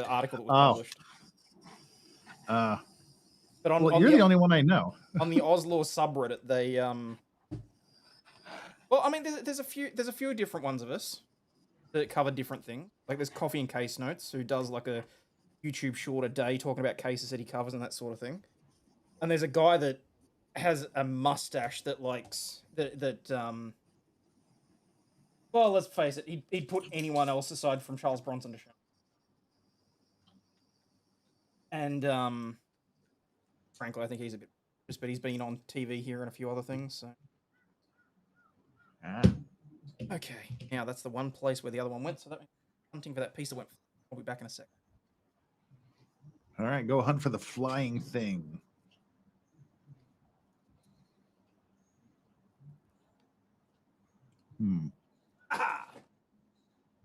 article that was published. But you're the only one I know. On the Oslaw subreddit, they well, I mean, there's a few different ones of us that cover different things. Like there's Coffee and Case Notes, who does like a YouTube short a day talking about cases that he covers and that sort of thing. And there's a guy that has a mustache that likes well, let's face it, he'd put anyone else aside from Charles Bronson to shame. And frankly, I think he's a bit just, but he's been on TV here and a few other things. So. Okay, now that's the one place where the other one went. So that means hunting for that piece that went. I'll be back in a sec. All right, go hunt for the flying thing.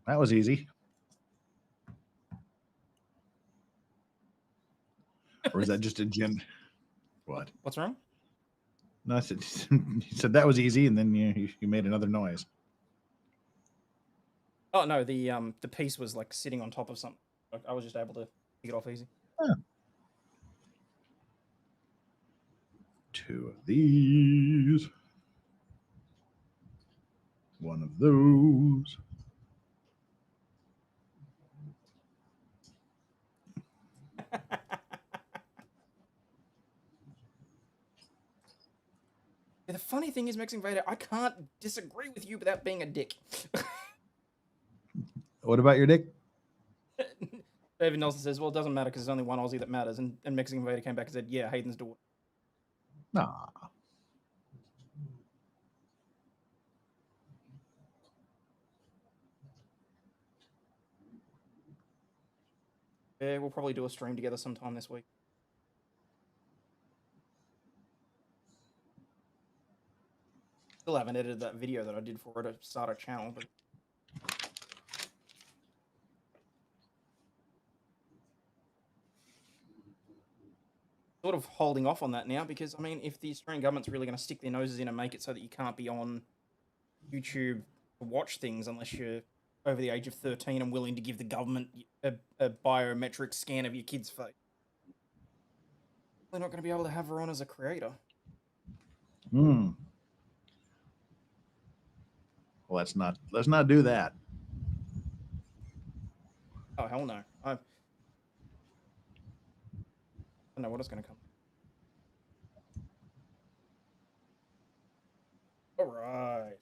That was easy. Or is that just a gen? What? What's wrong? No, I said, you said that was easy, and then you made another noise. Oh no, the piece was like sitting on top of something. I was just able to pick it off easy. Huh. 2 of these. 1 of those. The funny thing is, Mixing Vader, I can't disagree with you without being a dick. What about your dick? David Nelson says, well, it doesn't matter because there's only one Aussie that matters. And Mixing Vader came back and said, yeah, Hayden's daughter. Nah. Yeah, we'll probably do a stream together sometime this week. Still haven't edited that video that I did for it to start a channel, but sort of holding off on that now because, I mean, if the Australian government's really going to stick their noses in and make it so that you can't be on YouTube to watch things unless you're over the age of 13 and willing to give the government a biometric scan of your kid's face, they're not going to be able to have her on as a creator. Hmm. Well, let's not do that. Oh, hell no. I don't know what is going to come. All right.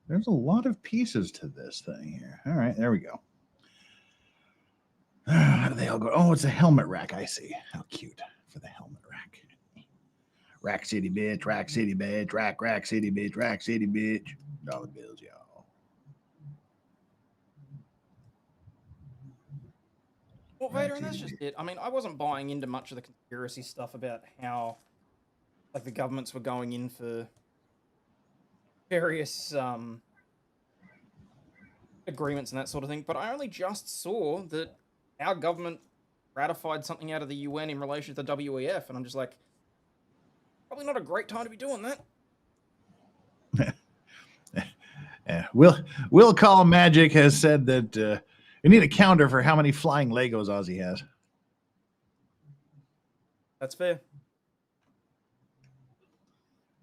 There's a lot of pieces to this thing here. All right, there we go. How do they all go? Oh, it's a helmet rack. I see. How cute for the helmet rack. Rack City, bitch. Rack City, bitch. Rack City, bitch. Rack City, bitch. Dollar bills, y'all. Well, Vader, and that's just it. I mean, I wasn't buying into much of the conspiracy stuff about how, like, the governments were going in for various agreements and that sort of thing, but I only just saw that our government ratified something out of the UN in relation to the WEF, and I'm just like, probably not a great time to be doing that. Yeah. Will Call Magic has said that we need a counter for how many flying Legos Ozzy has. That's fair.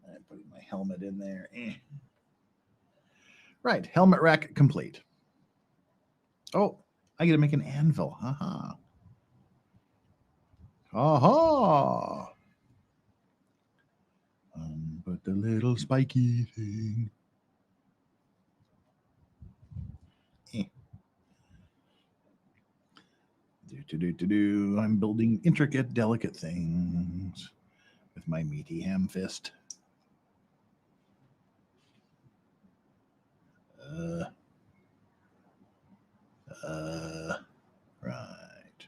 I'm putting my helmet in there. Right, helmet rack complete. Oh, I get to make an anvil. Haha. Aha. But the little spiky thing. I'm building intricate, delicate things with my meaty ham fist. Right.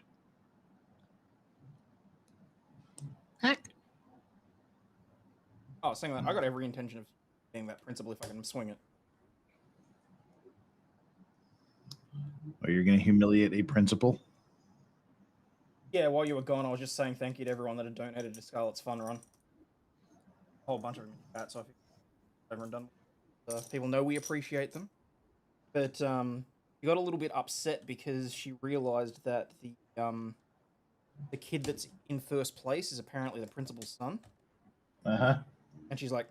I was saying that I got every intention of being that principal if I can swing it. Oh, you're going to humiliate a principal? Yeah, while you were gone, I was just saying thank you to everyone that had donated to Scarlet's Fun Run. A whole bunch of them in chat, so I think everyone done. People know we appreciate them. But she got a little bit upset because she realized that the kid that's in first place is apparently the principal's son. Uh-huh. And she's like,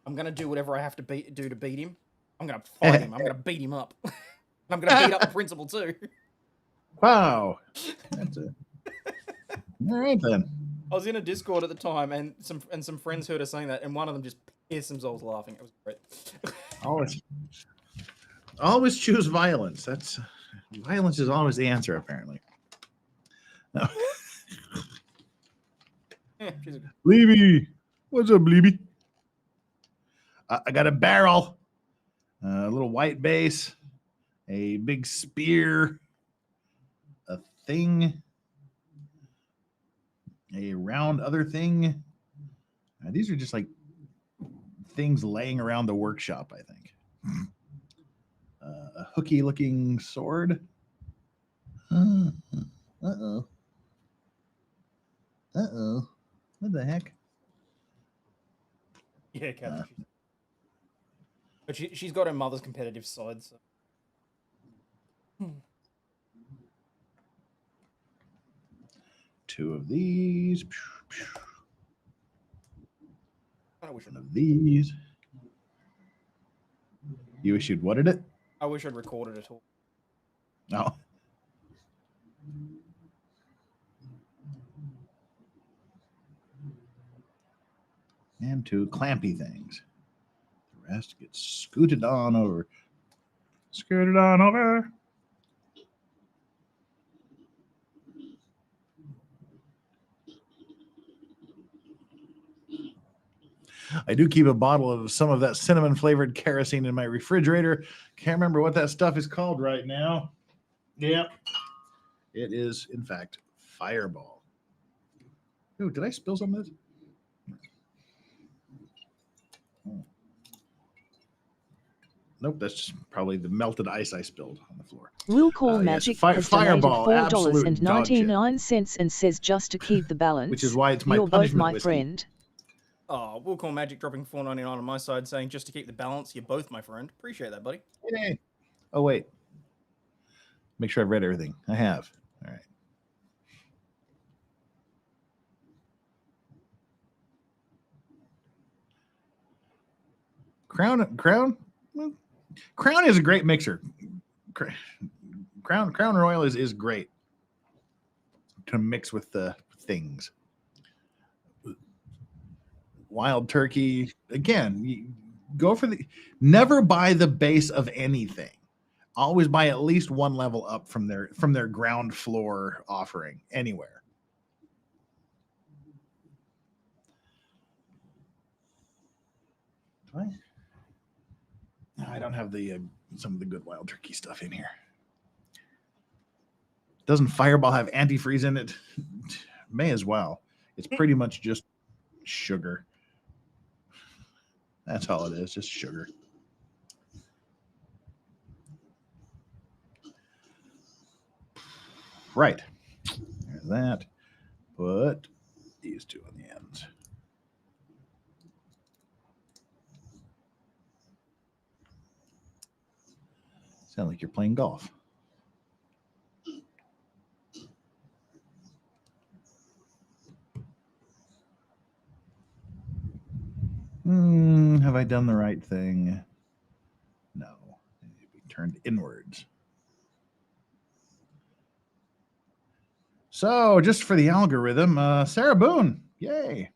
I'm going to do whatever I have to do to beat him. I'm going to fight him. I'm going to beat him up. And I'm going to beat up the principal too. Wow. That's it. All right, then. I was in a Discord at the time, and some friends heard us saying that, and one of them just pissed themselves laughing. It was great. Always choose violence. Violence is always the answer, apparently. No. Yeah, Bleeby. What's up, Bleeby? I got a barrel, a little white base, a big spear, a thing, a round other thing. These are just like things laying around the workshop, I think. A hooky looking sword. Uh-oh. What the heck? Yeah, Captain. But she's got her mother's competitive side, so. Two of these. I wish One of these. You wish you'd what it? I wish I'd recorded it all. No. And two clampy things. The rest gets scooted on over. Scooted on over. I do keep a bottle of some of that cinnamon flavored kerosene in my refrigerator. Can't remember what that stuff is called right now. Yep. It is, in fact, Fireball. Ooh, did I spill some of this? Nope, that's just probably the melted ice I spilled on the floor. Will Call Yes, Magic has Fireball, donated absolute dog shit. $4.99 and says just to keep the balance. Which is why it's my You're both punishment my whiskey. friend. Oh, Will Call Magic dropping $4.99 on my side, saying just to keep the balance. You're both my friend. Appreciate that, buddy. Yay. Oh, wait. Make sure I've read everything. I have. All right. Crown is a great mixer. Crown Royal is great to mix with the things. Wild Turkey, again, you go for never buy the base of anything. Always buy at least one level up from their ground floor offering anywhere. I don't have the some of the good Wild Turkey stuff in here. Doesn't Fireball have antifreeze in it? May as well. It's pretty much just sugar. That's all it is, just sugar. Right. There's that. Put these two on the ends. Sound like you're playing golf. Have I done the right thing? No. It needs to be turned inwards. So, just for the algorithm, Sarah Boone. Yay.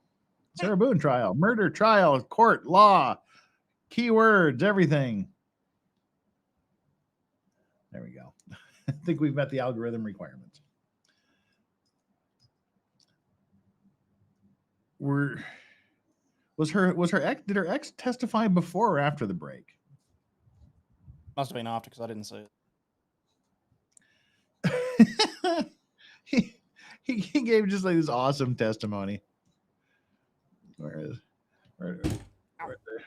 Sarah Boone trial. Murder trial, court, law, keywords, everything. There we go. I think we've met the algorithm requirements. Was her ex? Did her ex testify before or after the break? Must have been after because I didn't see it. he gave just like this awesome testimony. Where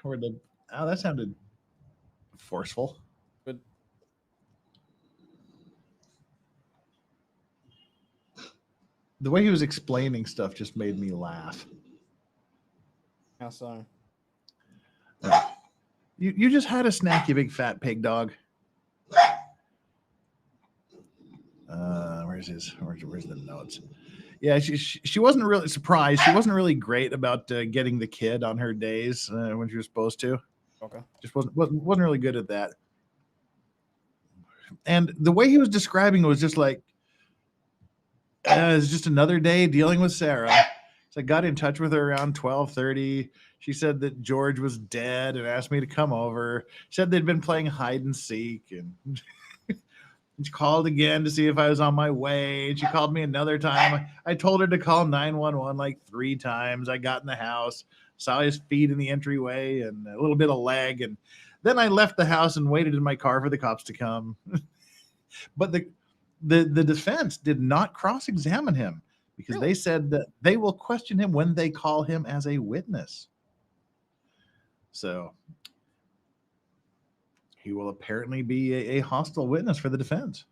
the oh, that sounded forceful. Good. The way he was explaining stuff just made me laugh. How so? You just had a snack, you big fat pig dog. Where's the notes? Yeah, she wasn't really surprised. She wasn't really great about getting the kid on her days when she was supposed to. Okay. Just wasn't really good at that. And the way he was describing it was just like it's just another day dealing with Sarah. So I got in touch with her around 12:30. She said that George was dead and asked me to come over. Said they'd been playing hide and seek, and she called again to see if I was on my way. And she called me another time. I told her to call 911 like 3 times. I got in the house, saw his feet in the entryway and a little bit of leg, and then I left the house and waited in my car for the cops to come. But the defense did not cross-examine him because they said that they will question him when they call him as a witness. So he will apparently be a hostile witness for the defense.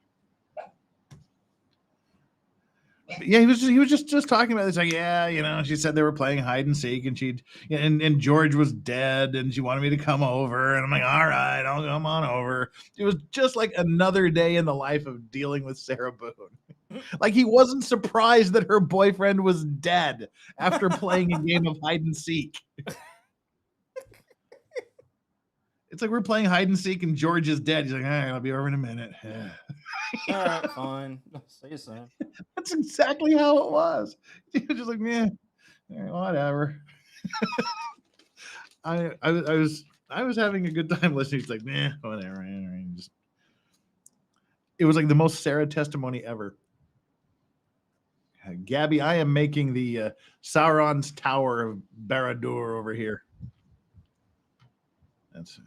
But yeah, he was just talking about this. Like, yeah, she said they were playing hide and seek, and George was dead, and she wanted me to come over, and I'm like, all right, I'll come on over. It was just like another day in the life of dealing with Sarah Boone. Like he wasn't surprised that her boyfriend was dead after playing a game of hide and seek. It's like we're playing hide and seek and George is dead. He's like, all right, I'll be over in a minute. All right, fine. See you soon. That's exactly how it was. He was just like, yeah, whatever. I was having a good time listening. He's like, whatever. It was like the most Sarah testimony ever. Gabby, I am making the Sauron's Tower of Barad-dûr over here. That's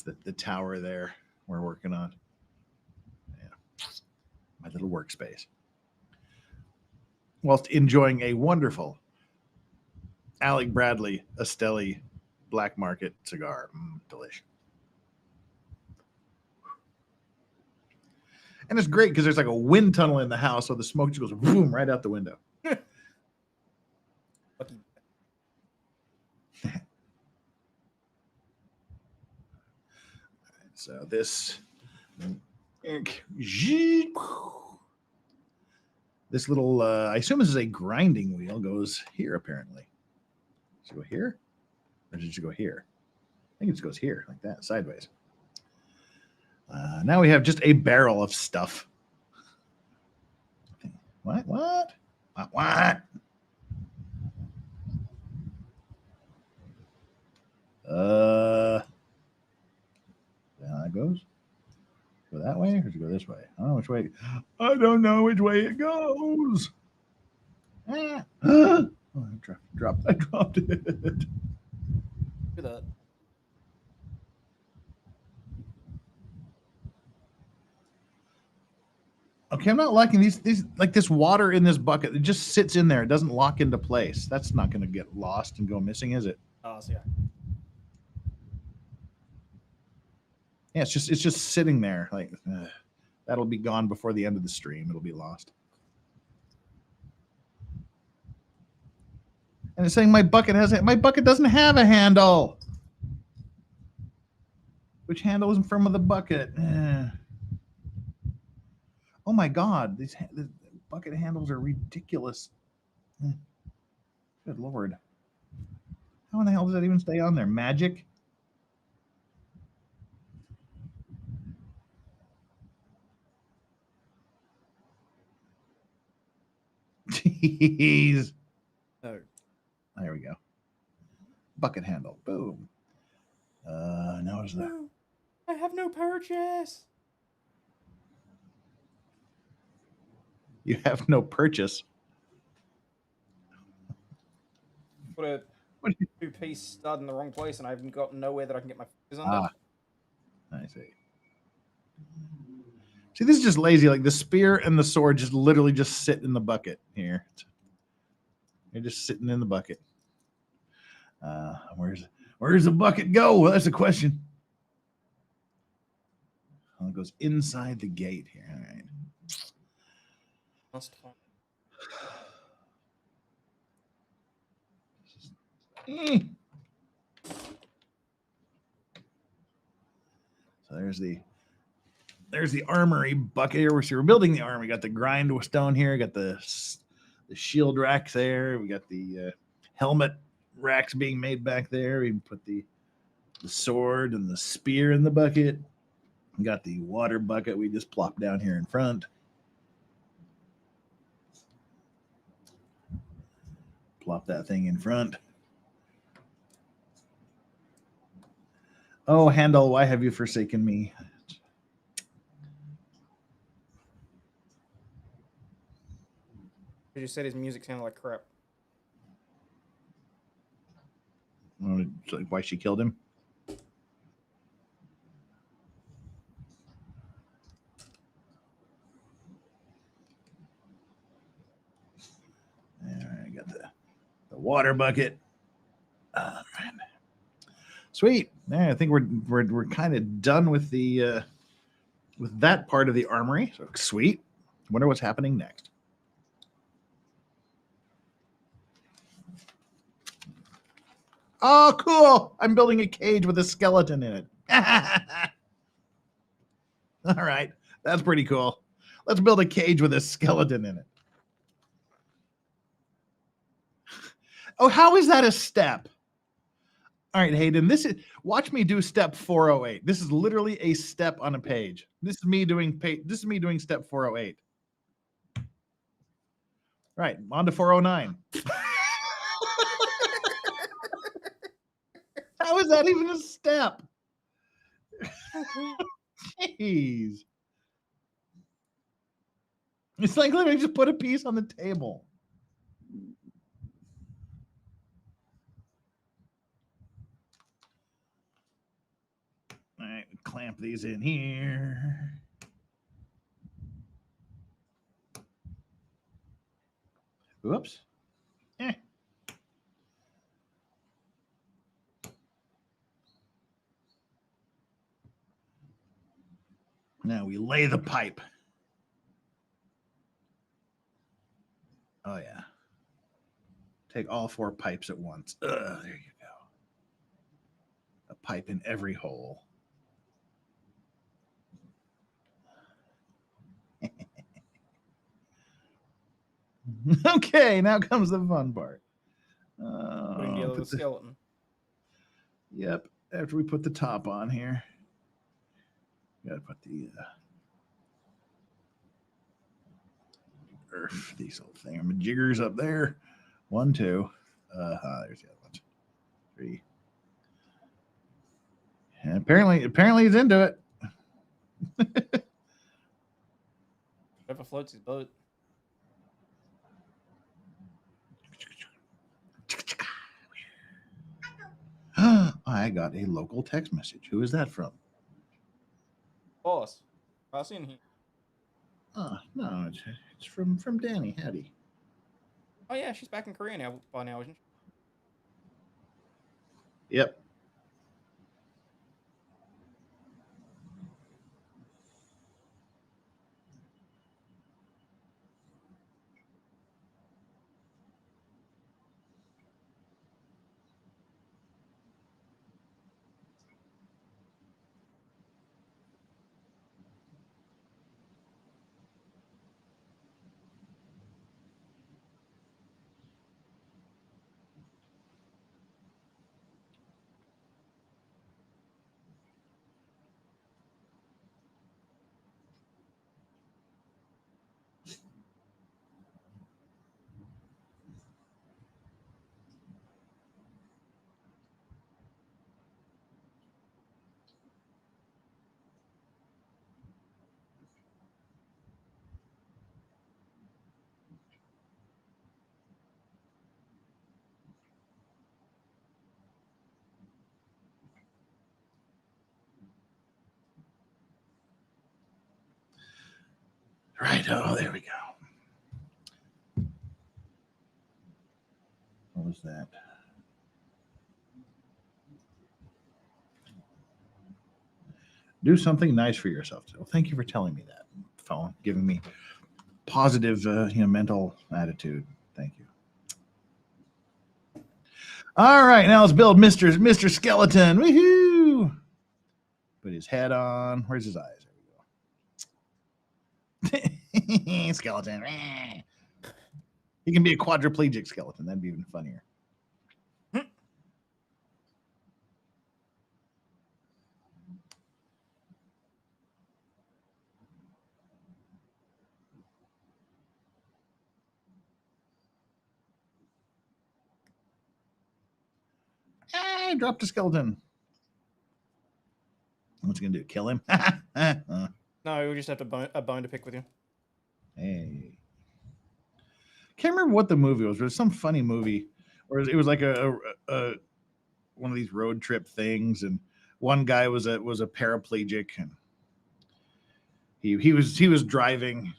the tower there we're working on. Yeah. My little workspace. Whilst enjoying a wonderful Alec Bradley Esteli Black Market cigar. Delicious. And it's great because there's like a wind tunnel in the house, so the smoke just goes boom right out the window. So this little, I assume this is a grinding wheel, goes here apparently. Does it go here? Or does it go here? I think it just goes here, like that, sideways. Now we have just a barrel of stuff. What? What? What? That goes. Go that way, or does it go this way? I don't know which way. I don't know which way it goes. Ah. Oh, I dropped it. Do that. Okay, I'm not liking these like this water in this bucket. It just sits in there. It doesn't lock into place. That's not going to get lost and go missing, is it? Oh, so yeah. Yeah, it's just sitting there. Like that'll be gone before the end of the stream. It'll be lost. And it's saying my bucket doesn't have a handle. Which handle is in front of the bucket? Oh my God, the bucket handles are ridiculous. Good Lord. How in the hell does that even stay on there? Magic? Jeez. No. There we go. Bucket handle. Boom. Now is that. I have no purchase. You have no purchase. Put a two-piece stud in the wrong place, and I haven't got nowhere that I can get my fingers under. I see. See, this is just lazy. Like the spear and the sword just literally just sit in the bucket here. They're just sitting in the bucket. Where's the bucket go? Well, that's the question. Well, it goes inside the gate here. All right. Must find. So there's the armory bucket here. We're building the armor. We got the grind stone here. Got the shield racks there. We got the helmet racks being made back there. We put the sword and the spear in the bucket. We got the water bucket we just plopped down here in front. Plop that thing in front. Oh, handle, why have you forsaken me? You said his music sounded like crap. Like why she killed him? All right, got the water bucket. Right. Sweet. Yeah, I think we're kind of done with the with that part of the armory. So sweet. Wonder what's happening next. Oh, cool. I'm building a cage with a skeleton in it. All right. That's pretty cool. Let's build a cage with a skeleton in it. Oh, how is that a step? All right, Hayden, watch me do step 408. This is literally a step on a page. This is me doing step 408. Right, on to 409. How is that even a step? Jeez. It's like literally just put a piece on the table. right, clamp these in here. Whoops. Eh. Now we lay the pipe. Oh, yeah. Take all 4 pipes at once. There you go. A pipe in every hole. Okay, now comes the fun part. Putting together the skeleton. Yep. After we put the top on here, gotta put the these little thingamajiggers up there. 1, 2. There's the other ones. 3. And apparently he's into it. Whoever floats his boat. I got a local text message. Who is that from? Boss, pass in here. No, it's from Danny. Howdy. Oh yeah, she's back in Korea now by now, isn't she? Yep. Right. Oh, there we go. What was that? Do something nice for yourself. Well, thank you for telling me that. Phone, giving me positive, mental attitude. Thank you. All right, now let's build Mr. Skeleton. Woohoo! Put his head on. Where's his eyes? There we go. Skeleton. He can be a quadriplegic skeleton. That'd be even funnier. I dropped a skeleton. What's he gonna do? Kill him? No, we just have a bone to pick with you. Hey. Can't remember what the movie was. It was some funny movie, or it was like a one of these road trip things, and one guy was a paraplegic, and he was driving,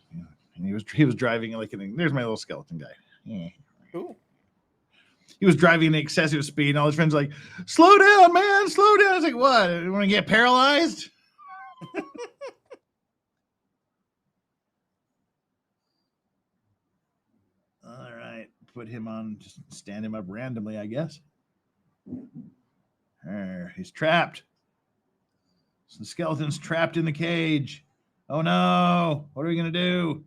and he was driving like there's my little skeleton guy. Yeah. Cool. He was driving at excessive speed, and all his friends were like, "Slow down, man! Slow down!" I was like, "What? You want to get paralyzed?" All right, put him on. Just stand him up randomly, I guess. He's trapped. So the skeleton's trapped in the cage. Oh no! What are we gonna do?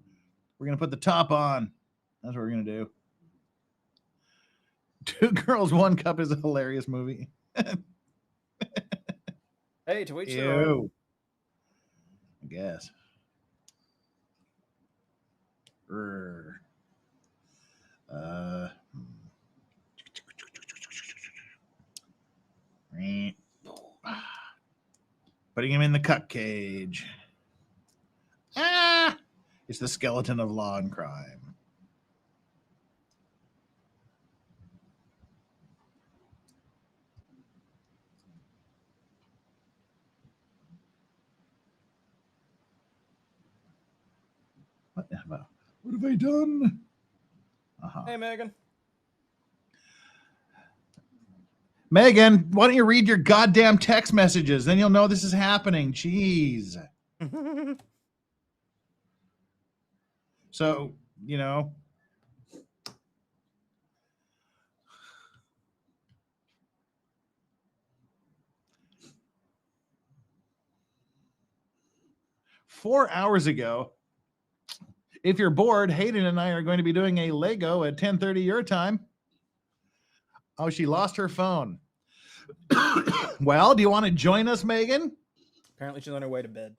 We're gonna put the top on. That's what we're gonna do. 2 Girls, 1 Cup is a hilarious movie. Hey, to each their own. I guess. Putting him in the cuck cage. It's the skeleton of law and crime. What have I done? Hey, Megan. Megan, why don't you read your goddamn text messages? Then you'll know this is happening. Jeez. So, 4 hours ago, if you're bored, Hayden and I are going to be doing a Lego at 10:30 your time. Oh, she lost her phone. Well, do you want to join us, Megan? Apparently she's on her way to bed.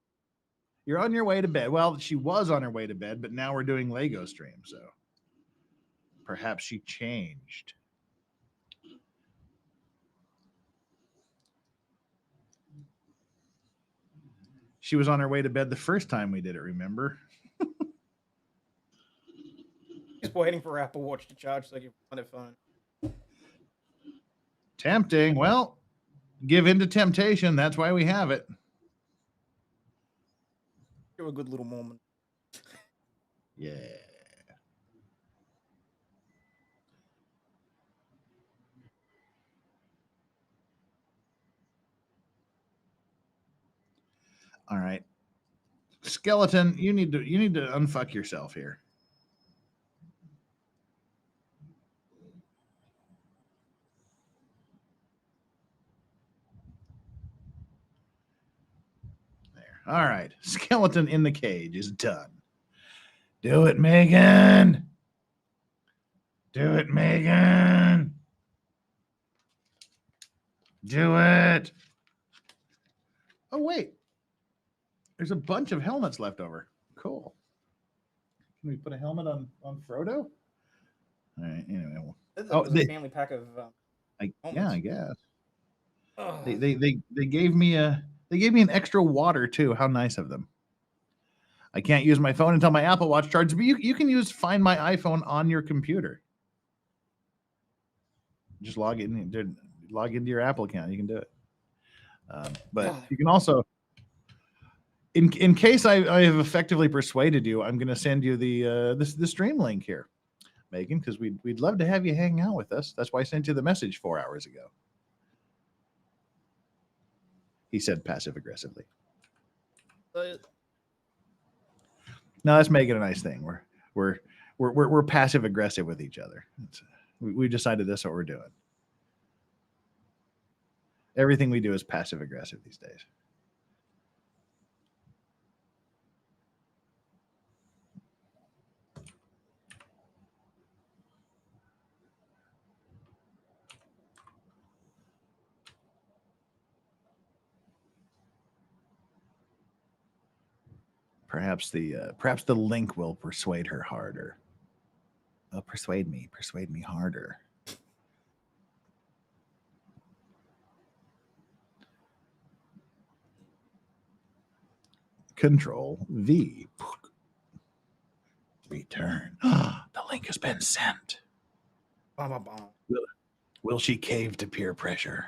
You're on your way to bed. Well, she was on her way to bed, but now we're doing Lego stream, so perhaps she changed. She was on her way to bed the first time we did it, remember? Just waiting for Apple Watch to charge so you can find a phone. Tempting. Well, give in to temptation. That's why we have it. You're a good little Mormon. Yeah. All right. Skeleton, you need to unfuck yourself here. There. All right. Skeleton in the cage is done. Do it, Megan. Do it, Megan. Do it. Oh, wait. There's a bunch of helmets left over. Cool. Can we put a helmet on Frodo? All right. Anyway. A family pack of yeah, I guess. Ugh. They gave me an extra water too. How nice of them. I can't use my phone until my Apple Watch charges, but you can Find My iPhone on your computer. Just log into your Apple account. You can do it. But you can also, in case I have effectively persuaded you, I'm going to send you the stream link here, Megan, because we'd love to have you hang out with us. That's why I sent you the message 4 hours ago. He said passive aggressively. No, that's making a nice thing. We're passive aggressive with each other. We decided that's what we're doing. Everything we do is passive aggressive these days. Perhaps the link will persuade her harder. Persuade me harder. Control V. Return. The link has been sent. Will she cave to peer pressure?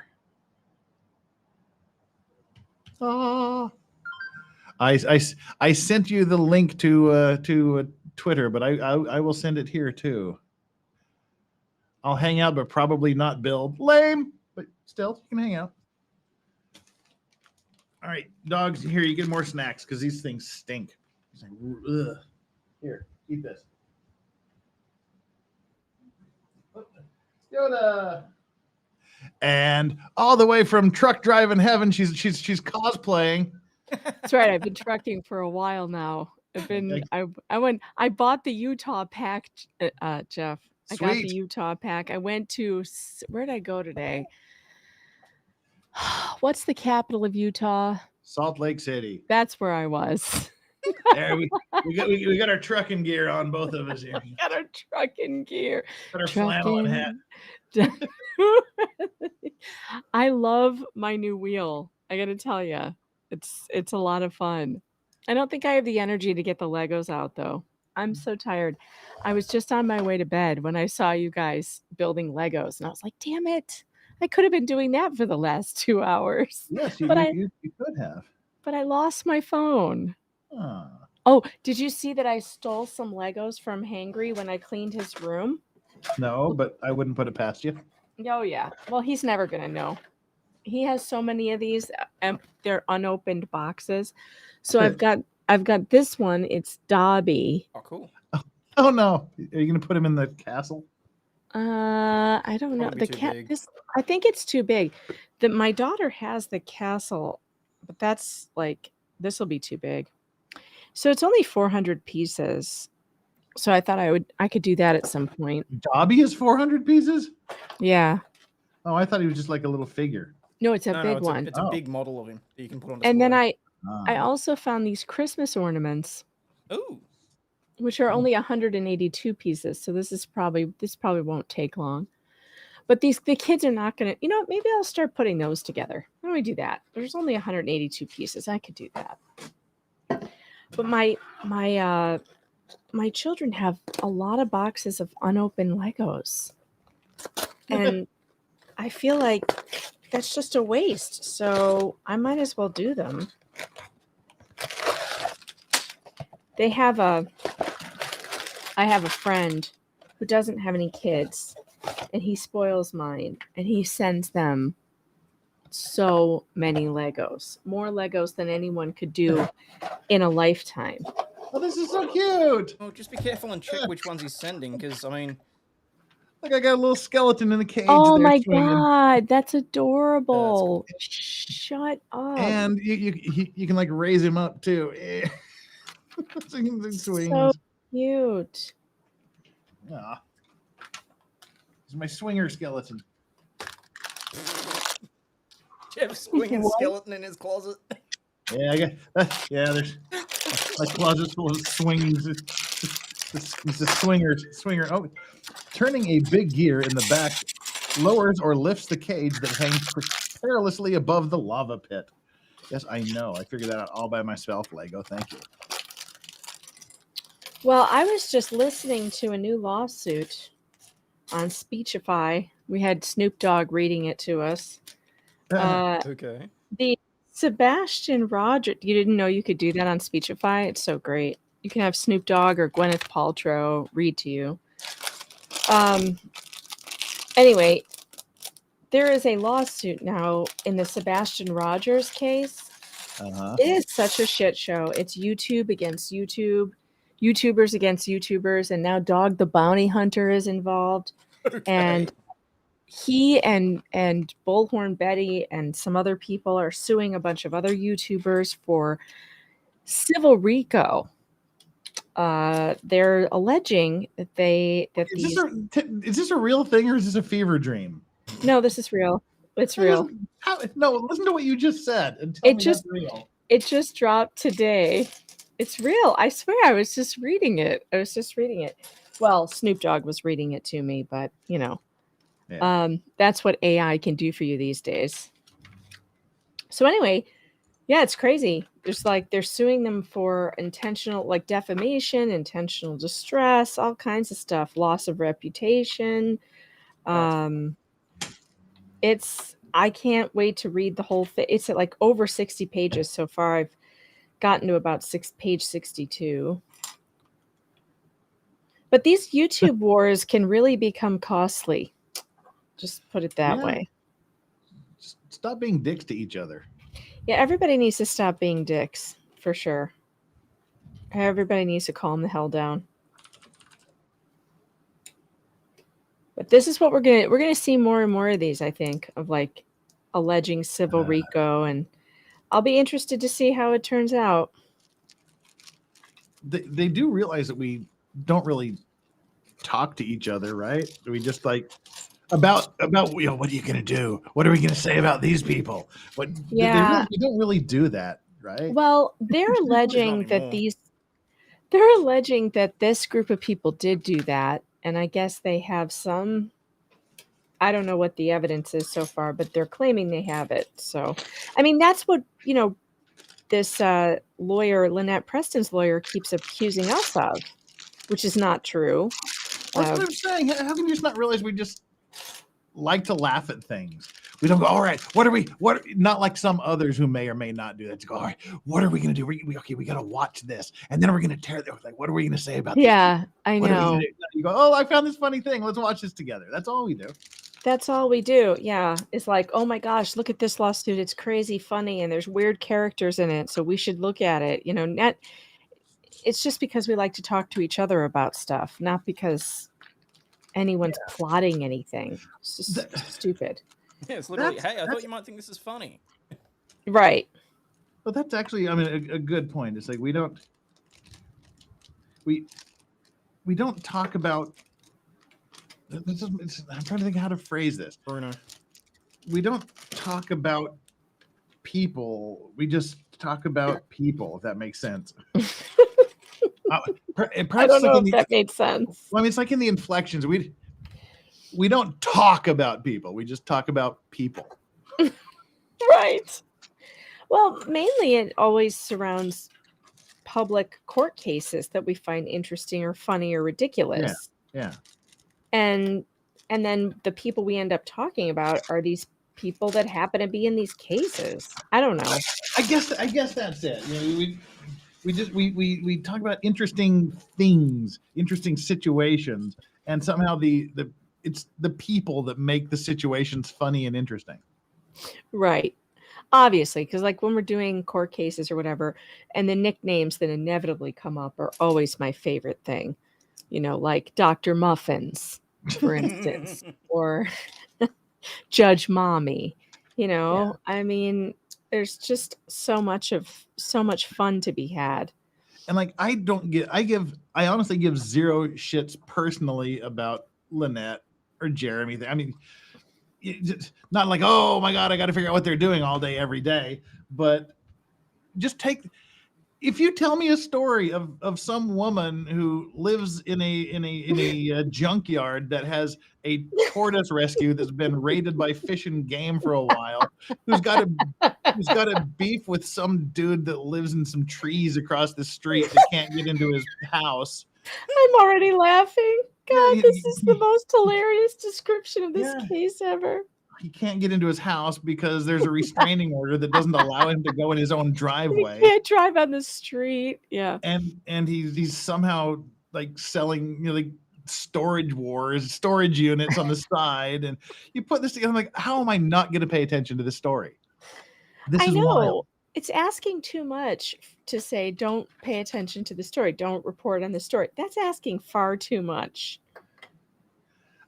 I sent you the link to Twitter, but I will send it here too. I'll hang out, but probably not build. Lame, but still, you can hang out. All right, dogs, here, you get more snacks because these things stink. It's like, ugh. Here, eat this. Yoda. And all the way from truck driving heaven, she's cosplaying. That's right. I've been trucking for a while now. I bought the Utah pack, Jeff. I got the Utah pack. I went to, where did I go today? What's the capital of Utah? Salt Lake City. That's where I was. There we got our trucking gear on, both of us here. We got our trucking gear. Got our flannel hat. I love my new wheel. I got to tell you, it's a lot of fun. I don't think I have the energy to get the Legos out though. I'm so tired. I was just on my way to bed when I saw you guys building Legos, and I was like, "Damn it! I could have been doing that for the last 2 hours." Yes, you could have. But I lost my phone. Oh, did you see that I stole some Legos from Hangry when I cleaned his room? No, but I wouldn't put it past you. Oh yeah. Well, he's never gonna know. He has so many of these, they're unopened boxes. So I've got this one. It's Dobby. Oh, cool. Oh no, are you gonna put him in the castle? I don't know. Probably The too cat. big. I think it's too big. My daughter has the castle, but that's like this will be too big. So it's only 400 pieces. So I thought I could do that at some point. Dobby is 400 pieces. Yeah. Oh, I thought he was just like a little figure. No, it's a No, big it's one. it's a Oh. big model of him that you can put on display. And then I Ah. also found these Christmas ornaments, Ooh. which are only 182 pieces. So this probably won't take long. But the kids are not gonna, maybe I'll start putting those together. Why don't we do that? There's only 182 pieces. I could do that. But my children have a lot of boxes of unopened Legos. And I feel like that's just a waste. So I might as well do them. I have a friend who doesn't have any kids, and he spoils mine, and he sends them so many Legos, more Legos than anyone could do in a lifetime. Oh, this is so cute. Well, just be careful and check which ones he's sending, because I mean, Like I got a little skeleton in a cage. Oh there my swinging. God, that's adorable. Shut up. And you can like raise him up too. Swings. So cute. Ah. It's my swinger skeleton. Jeff's swinging What? skeleton in his closet. Yeah, I got. Yeah, there's my closet's full of swings. It's a swinger. Oh, turning a big gear in the back lowers or lifts the cage that hangs perilously above the lava pit. Yes, I know. I figured that out all by myself, Lego. Thank you. Well, I was just listening to a new lawsuit on Speechify. We had Snoop Dogg reading it to us. Okay. The Sebastian Roger, you didn't know you could do that on Speechify? It's so great. You can have Snoop Dogg or Gwyneth Paltrow read to you. Anyway, there is a lawsuit now in the Sebastian Rogers case. It is such a shit show. It's YouTube against YouTube, YouTubers against YouTubers, and now Dog the Bounty Hunter is involved. Okay. And he and Bullhorn Betty and some other people are suing a bunch of other YouTubers for civil RICO. They're alleging that Is this a real thing or is this a fever dream? No, this is real. It's real. No, listen to what you just said and tell me that's real. It just dropped today. It's real. I swear. I was just reading it. Well, Snoop Dogg was reading it to me, but that's what AI can do for you these days. So anyway, yeah, it's crazy. There's they're suing them for intentional, like defamation, intentional distress, all kinds of stuff, loss of reputation. I can't wait to read the whole thing. It's at like over 60 pages so far. I've gotten to about page 62. But these YouTube wars can really become costly. Just put it that way. Stop being dicks to each other. Yeah, everybody needs to stop being dicks, for sure. Everybody needs to calm the hell down. But this is what we're gonna see more and more of these, I think, of like alleging civil RICO, and I'll be interested to see how it turns out. They do realize that we don't really talk to each other, right? We just like about what are you gonna do? What are we gonna say about these people? Yeah, they don't really do that, right? Well, they're alleging that this group of people did do that, and I guess they have some. I don't know what the evidence is so far, but they're claiming they have it. So, I mean, that's what this lawyer, Lynette Preston's lawyer, keeps accusing us of, which is not true. That's what I'm saying. How can you just not realize we just like to laugh at things. We don't go, all right, not like some others who may or may not do that. To go, all right, what are we going to do? We got to watch this. And then we're going to tear that. Like, what are we going to say about this? Yeah, I What are we know. gonna do? You go, oh, I found this funny thing. Let's watch this together. That's all we do. That's all we do. Yeah. It's like, oh my gosh, look at this lawsuit. It's crazy funny and there's weird characters in it. So we should look at it. You know, it's just because we like to talk to each other about stuff, not because anyone's plotting anything. It's just stupid. Yeah, it's literally, hey, I thought you might think this is funny. Right. Well, that's actually, I mean, a good point. It's like we don't talk about. I'm trying to think how to phrase this. Bruno. We don't talk about people. We just talk about people. If that makes sense. I don't know if that made sense. Well, I mean, it's like in the inflections. We don't talk about people. We just talk about people. Right. Well, mainly it always surrounds public court cases that we find interesting or funny or ridiculous. Yeah. And then the people we end up talking about are these people that happen to be in these cases. I don't know. I guess that's it. You know, we talk about interesting things, interesting situations, and somehow it's the people that make the situations funny and interesting. Right. Obviously, because like when we're doing court cases or whatever, and the nicknames that inevitably come up are always my favorite thing. You know, like Dr. Muffins, for instance, or Judge Mommy. You know, I mean, there's just so much fun to be had. And like, I honestly give zero shits personally about Lynette or Jeremy. I mean, it's not like, oh my God, I got to figure out what they're doing all day, every day. But just if you tell me a story of some woman who lives in a junkyard that has a tortoise rescue that's been raided by Fish and Game for a while, who's got a beef with some dude that lives in some trees across the street that can't get into his house. I'm already laughing. God, this is the most hilarious description of this case ever. He can't get into his house because there's a restraining order that doesn't allow him to go in his own driveway. He can't drive on the street. Yeah. And he's somehow like selling, you know, like storage units on the side. And you put this together, I'm like, how am I not going to pay attention to this story? This is wild. It's asking too much to say, don't pay attention to the story. Don't report on the story. That's asking far too much.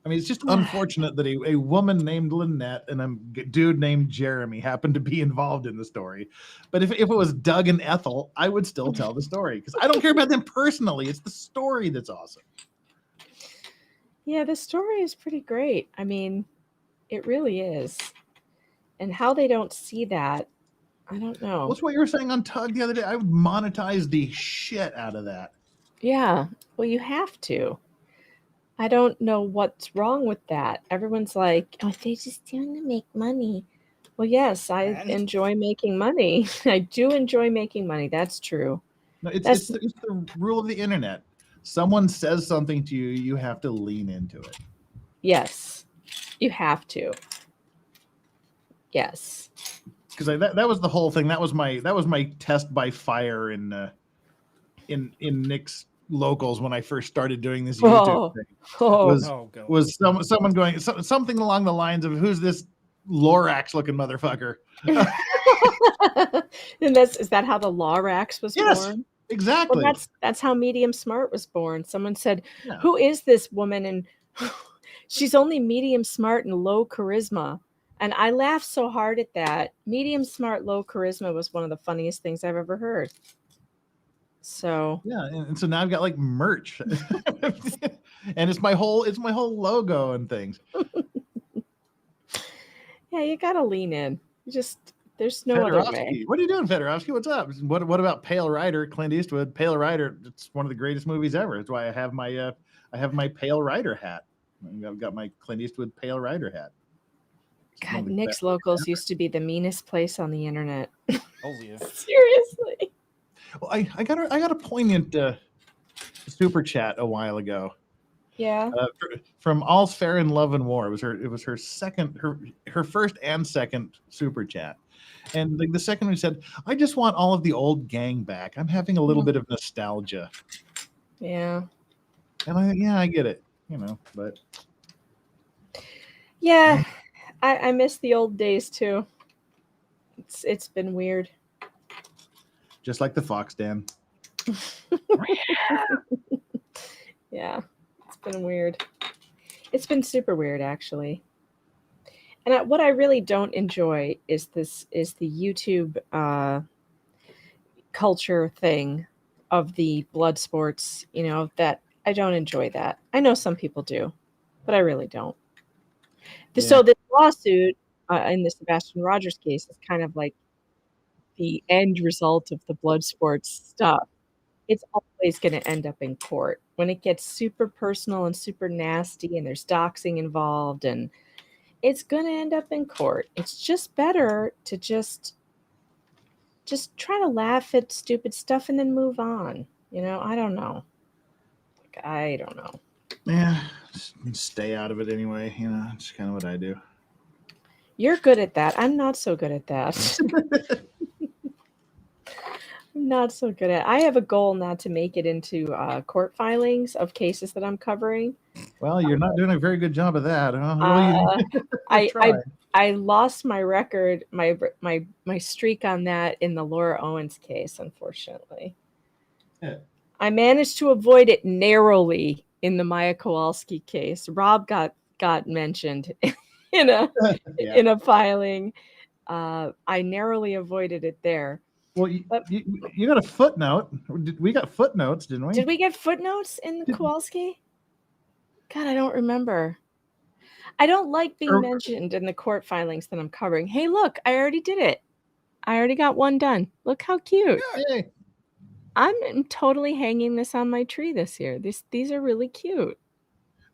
I mean, it's just unfortunate that a woman named Lynette and a dude named Jeremy happened to be involved in the story. But if it was Doug and Ethel, I would still tell the story because I don't care about them personally. It's the story that's awesome. Yeah, the story is pretty great. I mean, it really is. And how they don't see that, I don't know. What's what you were saying on Tug the other day? I would monetize the shit out of that. Yeah, well, you have to. I don't know what's wrong with that. Everyone's like, oh, they just want to make money. Well, yes, I enjoy making money. I do enjoy making money. That's true. No, it's the rule of the internet. Someone says something to you, you have to lean into it. Yes, you have to. Yes. Because that was the whole thing. That was my test by fire in Nick's locals when I first started doing this YouTube thing. Was someone going something along the lines of, who's this Lorax looking motherfucker? And is that how the Lorax was born? Exactly. Well, that's how Medium Smart was born. Someone said, who is this woman? And she's only medium smart and low charisma. And I laughed so hard at that. Medium smart, low charisma was one of the funniest things I've ever heard. So yeah, and so now I've got like merch, and it's my whole logo and things. Yeah, you gotta lean in. There's no other way. What are you doing, Fedorovsky? What's up? What about Pale Rider? Clint Eastwood, Pale Rider. It's one of the greatest movies ever. It's why I have my Pale Rider hat. I've got my Clint Eastwood Pale Rider hat. God, Nick's Locals used to be the meanest place on the internet. Oh yeah. Seriously. Well, I got a poignant super chat a while ago. Yeah. From All's Fair in Love and War. It was her second, her first and second super chat. And like the second one said, I just want all of the old gang back. I'm having a little bit of nostalgia. Yeah. And I get it, but Yeah. I miss the old days too. It's been weird. just like the Fox Den. Yeah. It's been weird. It's been super weird, actually. And what I really don't enjoy is the YouTube culture thing of the blood sports, that I don't enjoy that. I know some people do, but I really don't. Yeah. So this lawsuit in the Sebastian Rogers case is kind of like the end result of the blood sports stuff. It's always going to end up in court when it gets super personal and super nasty and there's doxing involved, and it's going to end up in court. It's just better to just try to laugh at stupid stuff and then move on. I don't know. I don't know. Yeah, stay out of it anyway. It's kind of what I do. You're good at that. I'm not so good at that. I'm not so good at it. I have a goal not to make it into court filings of cases that I'm covering. Well, you're not doing a very good job of that. I lost my record, my streak on that in the Laura Owens case, unfortunately. Yeah. I managed to avoid it narrowly in the Maya Kowalski case. Rob got mentioned in a filing. I narrowly avoided it there. Well, you got a footnote. We got footnotes, didn't we? Did we get footnotes in the Kowalski? God, I don't remember. I don't like being mentioned in the court filings that I'm covering. Hey, look, I already did it. I already got one done. Look how cute. Hey. I'm totally hanging this on my tree this year. These are really cute.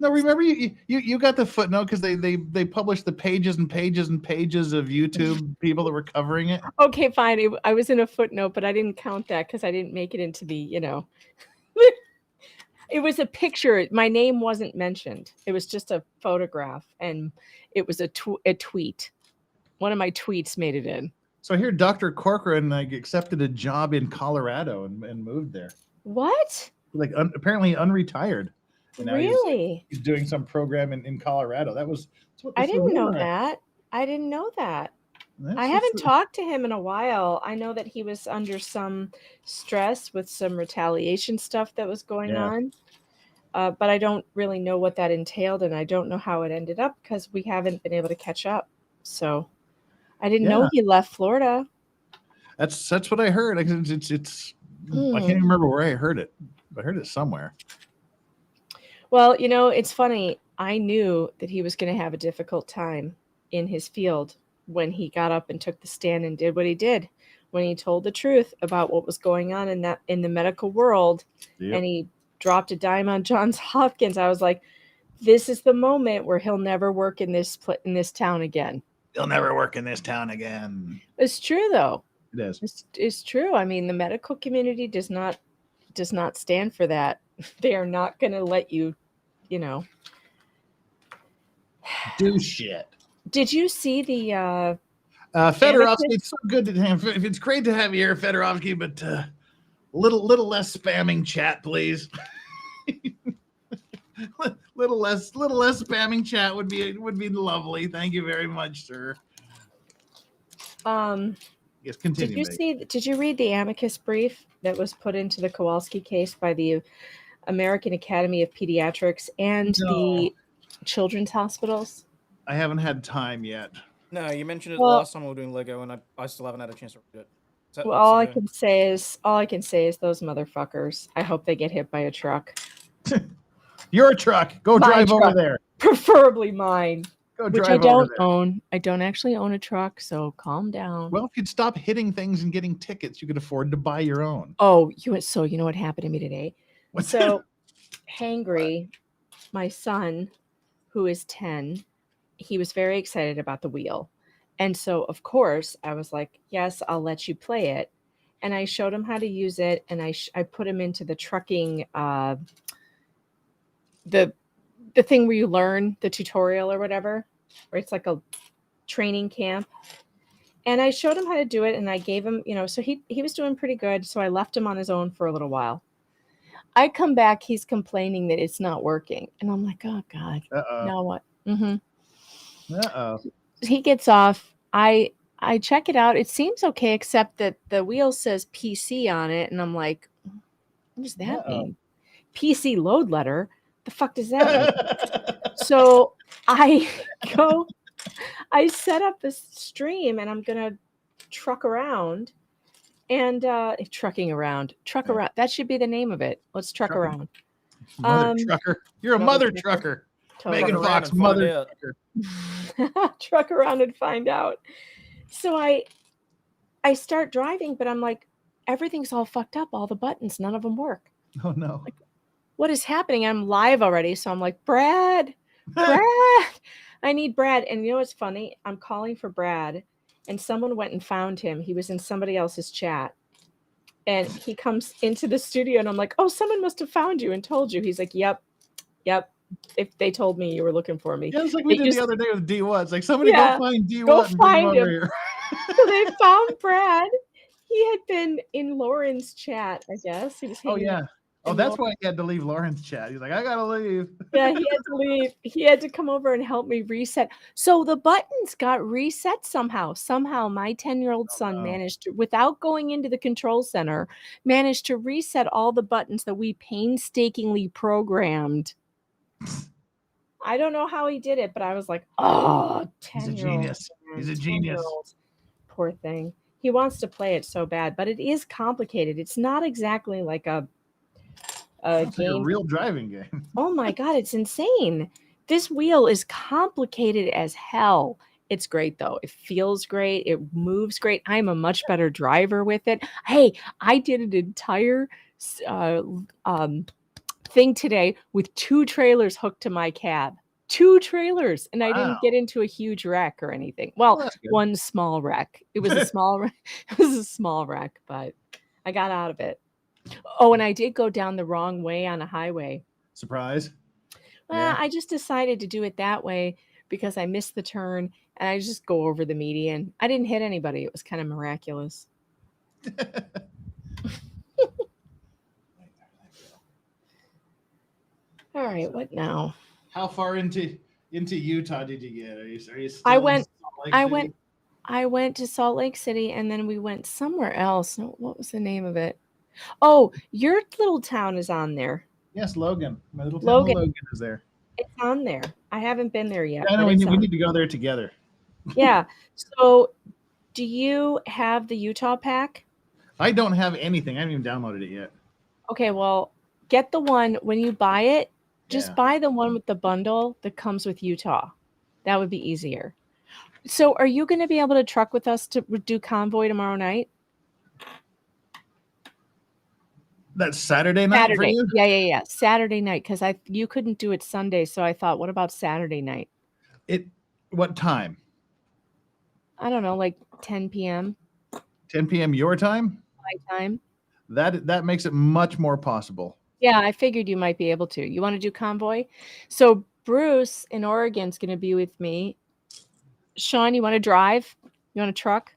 No, remember you got the footnote because they published the pages and pages and pages of YouTube people that were covering it. Okay, fine. I was in a footnote, but I didn't count that because I didn't make it into the, It was a picture. My name wasn't mentioned. It was just a photograph, and it was a tweet. One of my tweets made it in. So here, Dr. Corcoran accepted a job in Colorado and moved there. What? Apparently unretired. Really? He's doing some program in Colorado. I didn't know that. I didn't know that. I haven't talked to him in a while. I know that he was under some stress with some retaliation stuff that was going on. But I don't really know what that entailed, and I don't know how it ended up because we haven't been able to catch up. So I didn't know he left Florida. That's what I heard. It's I can't remember where I heard it. I heard it somewhere. Well, it's funny. I knew that he was going to have a difficult time in his field when he got up and took the stand and did what he did. When he told the truth about what was going on in the medical world, and he dropped a dime on Johns Hopkins, I was like, this is the moment where he'll never work in this town again. He'll never work in this town again. It's true, though. It is. It's true. I mean, the medical community does not stand for that. They are not going to let you, do shit. Did you see the Fedorovsky? It's so good to have. It's great to have you here, Fedorovsky, but little less spamming chat, please. little less spamming chat would be lovely. Thank you very much, sir. Yes, continue. Did you read the amicus brief that was put into the Kowalski case by the American Academy of Pediatrics and the children's hospitals? I haven't had time yet. No, you mentioned it last time we were doing Lego, and I still haven't had a chance to read it. All I can say is those motherfuckers. I hope they get hit by a truck. Your truck. Go drive over there. Preferably mine. Which I don't own. I don't actually own a truck, so calm down. Well, if you'd stop hitting things and getting tickets, you could afford to buy your own. Oh, you know what happened to me today? Hangry, my son, who is 10, he was very excited about the wheel. And so, of course, I was like, yes, I'll let you play it. And I showed him how to use it, and I put him into the trucking, the the thing where you learn the tutorial or whatever, where it's like a training camp. And I showed him how to do it, and I gave him, so he was doing pretty good. So I left him on his own for a little while. I come back, he's complaining that it's not working. And I'm like, oh God, now what? He gets off. I check it out. It seems okay, except that the wheel says PC on it. And I'm like, what does that mean? PC load letter? The fuck does that mean? So I set up this stream, and I'm going to truck around. And trucking around, around. That should be the name of it. Let's truck around. Mother trucker. You're a mother trucker. Totally. Megan Fox, mother trucker. Truck around and find out. So I start driving, but I'm like, everything's all fucked up. All the buttons, none of them work. Oh no. Like, what is happening? I'm live already. So I'm like, Brad, I need Brad. And you know what's funny? I'm calling for Brad. And someone went and found him. He was in somebody else's chat. And he comes into the studio, and I'm like, oh, someone must have found you and told you. He's like, yep. If they told me you were looking for me. Yeah, it's like we did the other day with D1. It's like, somebody Yeah, go find D1 go and bring find him him. over here. So they found Brad. He had been in Lauren's chat, I guess. He was Oh, hanging yeah. out Oh, in that's Lauren- why he had to leave Lauren's chat. He's like, I gotta leave. Yeah, he had to leave. He had to come over and help me reset. So the buttons got reset somehow. Somehow my 10-year-old son managed to, without going into the control center, managed to reset all the buttons that we painstakingly programmed. I don't know how he did it, but I was like, oh, 10-year-old. He's a genius. He's a genius. Poor thing. He wants to play it so bad, but it is complicated. It's not exactly like a It's game. like a real driving game. Oh my God, it's insane. This wheel is complicated as hell. It's great though. It feels great. It moves great. I'm a much better driver with it. Hey, I did an entire thing today with 2 trailers hooked to my cab. 2 trailers, and I didn't get into a huge wreck or anything. Well, one small wreck. It was a small wreck. It was a small wreck, but I got out of it. Oh, and I did go down the wrong way on a highway. Surprise. Well, Yeah. I just decided to do it that way because I missed the turn, and I just go over the median. I didn't hit anybody. It was kind of miraculous. All right, what now? How far into Utah did you get? Are you still I in went Salt Lake City? I went to Salt Lake City, and then we went somewhere else. No, what was the name of it? Oh, your little town is on there. Yes, Logan. My little town Logan. Logan is there. It's on there. I haven't been there yet. I know but we it's need, we on. need to go there together. Yeah. So, do you have the Utah pack? I don't have anything. I haven't even downloaded it yet. Okay, well, get the one when you buy it. Just Yeah. buy the one with the bundle that comes with Utah. That would be easier. So, are you going to be able to truck with us to do convoy tomorrow night? That's Saturday night for you? Yeah. Saturday night, because you couldn't do it Sunday, so I thought, what about Saturday night? What time? I don't know, like 10 p.m. 10 p.m. your time? my time. That makes it much more possible. Yeah, I figured you might be able to. You want to do convoy? So Bruce in Oregon is going to be with me. Sean, you want to drive? You want to truck?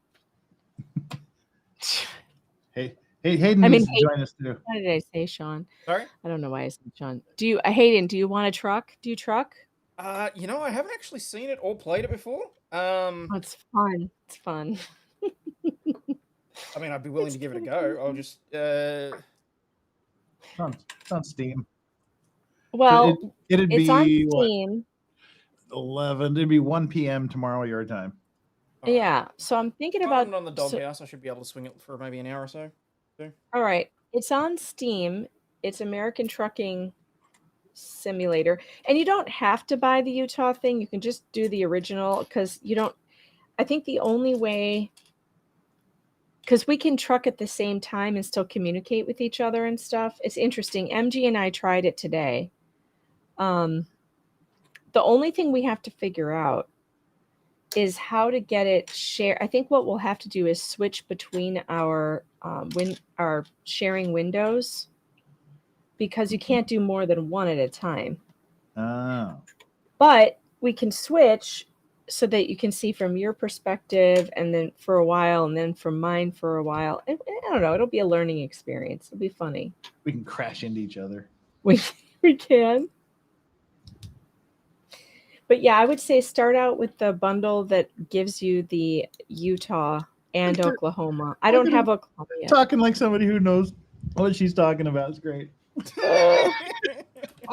Hey, Hayden needs to join us too. What did I say, Sean? Sorry? I don't know why I said Sean. Hayden, do you want to truck? Do you truck? I haven't actually seen it or played it before. Oh, it's fun. It's fun. I mean, I'd be willing to give it a go. I'll just It's on Steam. Well, it'd it's be on what, Steam. 11. It'd be 1 p.m. tomorrow your time. Yeah. So I'm thinking If I about put it on the doghouse. I should be able to swing it for maybe an hour or so. All right. It's on Steam. It's American Trucking Simulator. And you don't have to buy the Utah thing. You can just do the original because I think the only way, because we can truck at the same time and still communicate with each other and stuff. It's interesting. MG and I tried it today. The only thing we have to figure out is how to get it share. I think what we'll have to do is switch between our sharing windows, because you can't do more than one at a time. Oh. But we can switch so that you can see from your perspective and then for a while and then from mine for a while. I don't know. It'll be a learning experience. It'll be funny. We can crash into each other. We can. But yeah, I would say start out with the bundle that gives you the Utah and Oklahoma. I don't have Oklahoma yet. Talking like somebody who knows what she's talking about. It's great.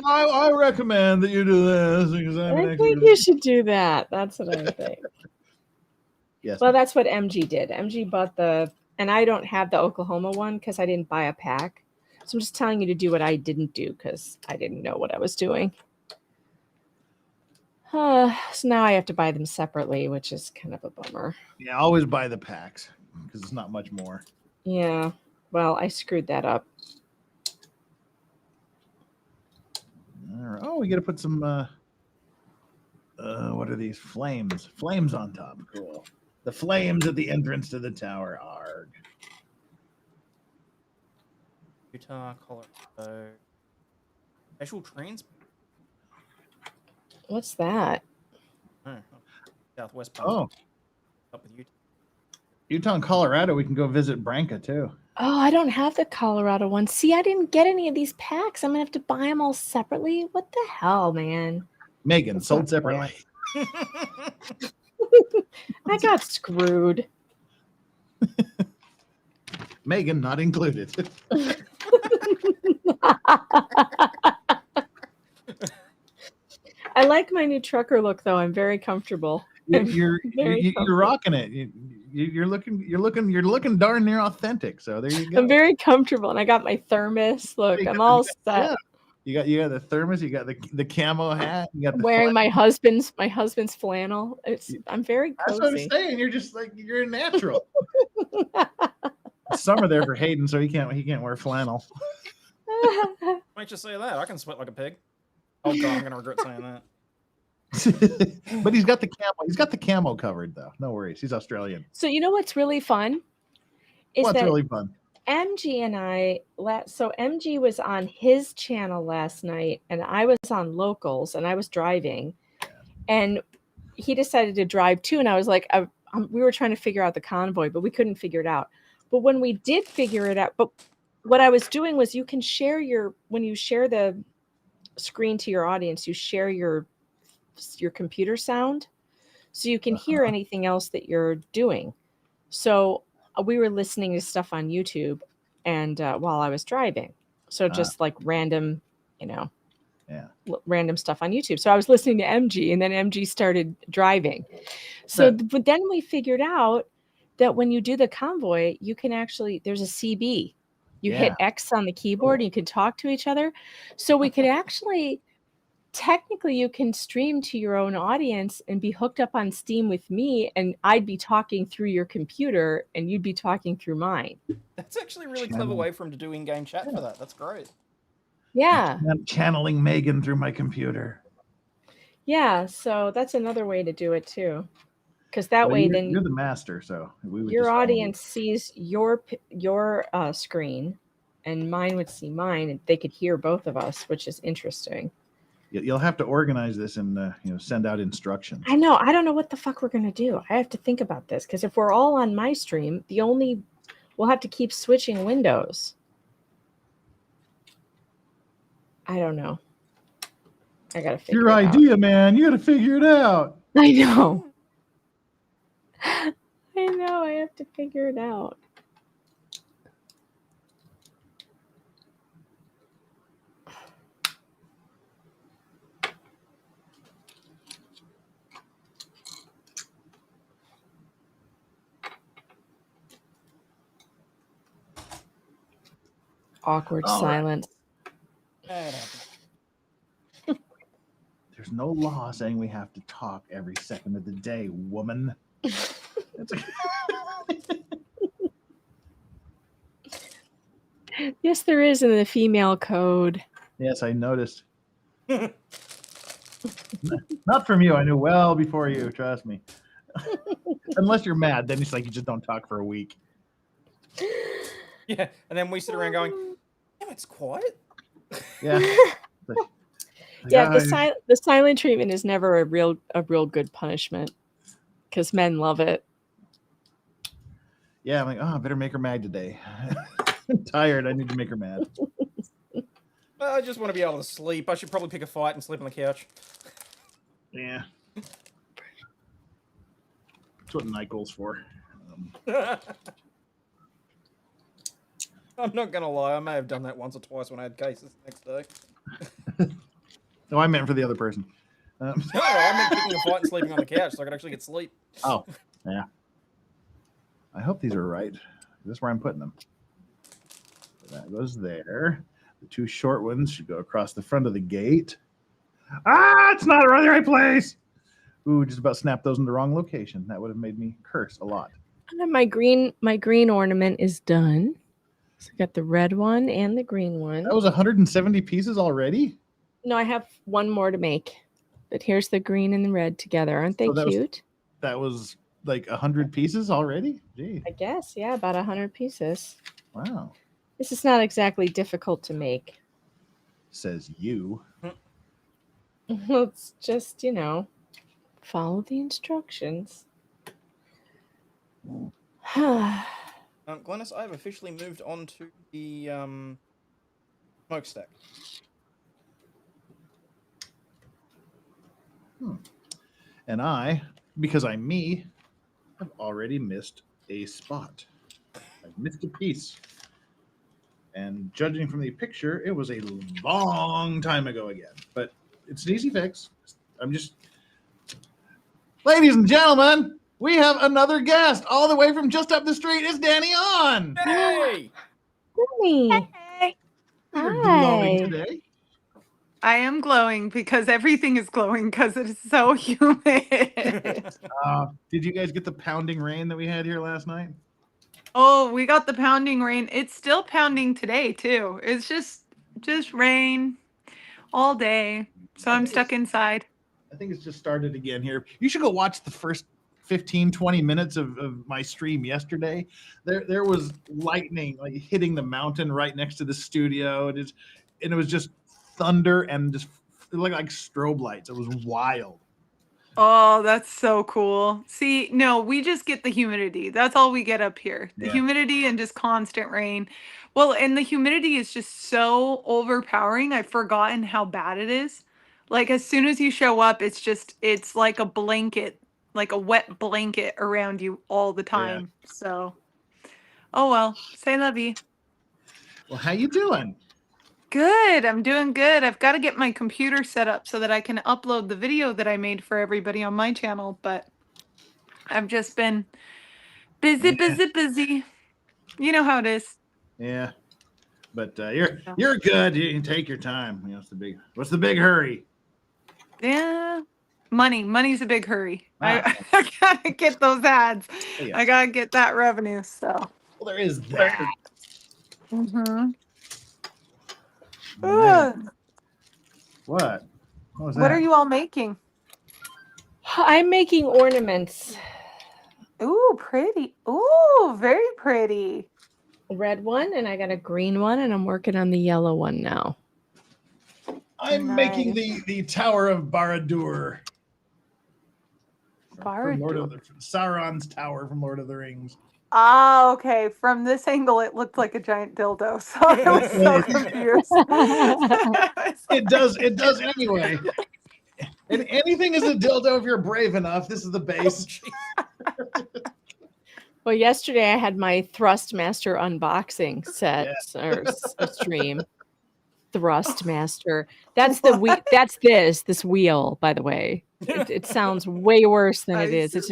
I recommend that you do this because I think you should do that. That's what I think. Yes. Well, that's what MG did. MG bought and I don't have the Oklahoma one because I didn't buy a pack. So I'm just telling you to do what I didn't do because I didn't know what I was doing. So now I have to buy them separately, which is kind of a bummer. Yeah, always buy the packs because it's not much more. Yeah. Well, I screwed that up. All right. Oh, we got to put some. What are these flames? Flames on top. Cool. The flames at the entrance to the tower. Arg. Utah, Colorado. Special transport. What's that? Oh, Southwest. Oh. Up with Utah. Utah and Colorado, we can go visit Branca too. Oh, I don't have the Colorado one. See, I didn't get any of these packs. I'm going to have to buy them all separately. What the hell, man? Megan, That's sold not separately. I got screwed. Megan, not included. I like my new trucker look, though. I'm very comfortable. You're rocking it. You're looking darn near authentic. So there you go. I'm very comfortable, and I got my thermos. Look, I'm all set. Yeah. You got the thermos. You got the camo hat. You got the wearing my husband's flannel. I'm very cozy. That's what I'm saying. You're just like you're a natural. It's summer there for Hayden, so he can't wear flannel. Might just say that. I can sweat like a pig. Oh god, I'm gonna regret saying that. But he's got the camo. He's got the camo covered though. No worries. He's Australian. So you know what's really fun? What's really fun? MG and I, so MG was on his channel last night, and I was on Locals, and I was driving, and he decided to drive too. And I was like, we were trying to figure out the convoy, but we couldn't figure it out. But when we did figure it out, but what I was doing was you can share when you share the screen to your audience, you share your computer sound, so you can hear anything else that you're doing. So we were listening to stuff on YouTube and while I was driving. So just like random, random stuff on YouTube. So I was listening to MG, and then MG started driving. So but then we figured out that when you do the convoy, you can actually, there's a CB. You hit X on the keyboard and you can talk to each other. So we could actually, technically you can stream to your own audience and be hooked up on Steam with me, and I'd be talking through your computer and you'd be talking through mine. That's actually a really clever way for him to do in-game chat for that. That's great. Yeah. I'm channeling Megan through my computer. Yeah, so that's another way to do it too. Because that way then you're the master, so your audience sees your screen and mine would see mine, and they could hear both of us, which is interesting. You'll have to organize this and send out instructions. I know. I don't know what the fuck we're gonna do. I have to think about this, because if we're all on my stream, we'll have to keep switching windows. I don't know. I gotta figure your it out. idea, man. You gotta figure it out. I know. I know. I have to figure it out. Awkward silence. There's no law saying we have to talk every second of the day, woman. Yes, there is in the female code. Yes, I noticed. Not from you. I knew well before you. Trust me. Unless you're mad, then it's like you just don't talk for a week. Yeah, and then we sit around going, "Damn, it's quiet." Yeah. Yeah, I- the silent treatment is never a real good punishment because men love it. yeah, I'm like, oh, I better make her mad today. I'm tired. I need to make her mad. I just want to be able to sleep. I should probably pick a fight and sleep on the couch. Yeah. That's what NyQuil's for. I'm not gonna lie, I may have done that once or twice when I had cases the next day. No, I meant for the other person. No, I meant picking a fight and sleeping on the couch so I could actually get sleep. Oh, yeah. I hope these are right. This is where I'm putting them. So that goes there. The two short ones should go across the front of the gate. Ah, it's not the right place. Ooh, just about snapped those in the wrong location. That would have made me curse a lot. And then my green ornament is done. So I got the red one and the green one. That was 170 pieces already? No, I have one more to make. But here's the green and the red together. Aren't they So cute? That was like 100 pieces already? Gee. I guess, yeah, about 100 pieces. Wow. This is not exactly difficult to make. Says you. It's just, follow the instructions. Glennis, I have officially moved on to the smokestack. And I, because I'm me, have already missed a spot. I've missed a piece. And judging from the picture, it was a long time ago again. But it's an easy fix. Ladies and gentlemen, we have another guest all the way from just up the street. It's Danny on. Hey! Danny. You're Hi. glowing today. I am glowing because everything is glowing because it is so humid. Did you guys get the pounding rain that we had here last night? Oh, we got the pounding rain. It's still pounding today too. It's just rain all day. So I'm stuck inside. I think it's just started again here. You should go watch the first 15, 20 minutes of my stream yesterday. There was lightning like hitting the mountain right next to the studio. And it was just thunder and just it looked like strobe lights. It was wild. Oh, that's so cool. See, no, we just get the humidity. That's all we get up here. The Yeah. humidity and just constant rain. Well, and the humidity is just so overpowering. I've forgotten how bad it is. Like as soon as you show up, it's like a blanket, like a wet blanket around you all the time. So, oh well, say la vie. Well, how you doing? Good. I'm doing good. I've got to get my computer set up so that I can upload the video that I made for everybody on my channel, but I've just been busy. You know how it is. Yeah. But you're good. You can take your time. What's the big hurry? Yeah. Money's a big hurry. Ah. I gotta get those ads. Yeah. I gotta get that revenue. So. Well, there is that. Mm-hmm. Man. What? What was that? What are you all making? I'm making ornaments. Ooh, pretty. Ooh, very pretty. Red one, and I got a green one, and I'm working on the yellow one now. I'm making the Tower of Barad-dûr. Barad-dûr. Sauron's Tower from Lord of the Rings. Ah, okay. From this angle, it looked like a giant dildo, so I was so confused. It does anyway. And anything is a dildo if you're brave enough. This is the base. Well, yesterday I had my Thrustmaster unboxing set or stream. Thrustmaster. That's this wheel, by the way. It sounds way worse than it is. It's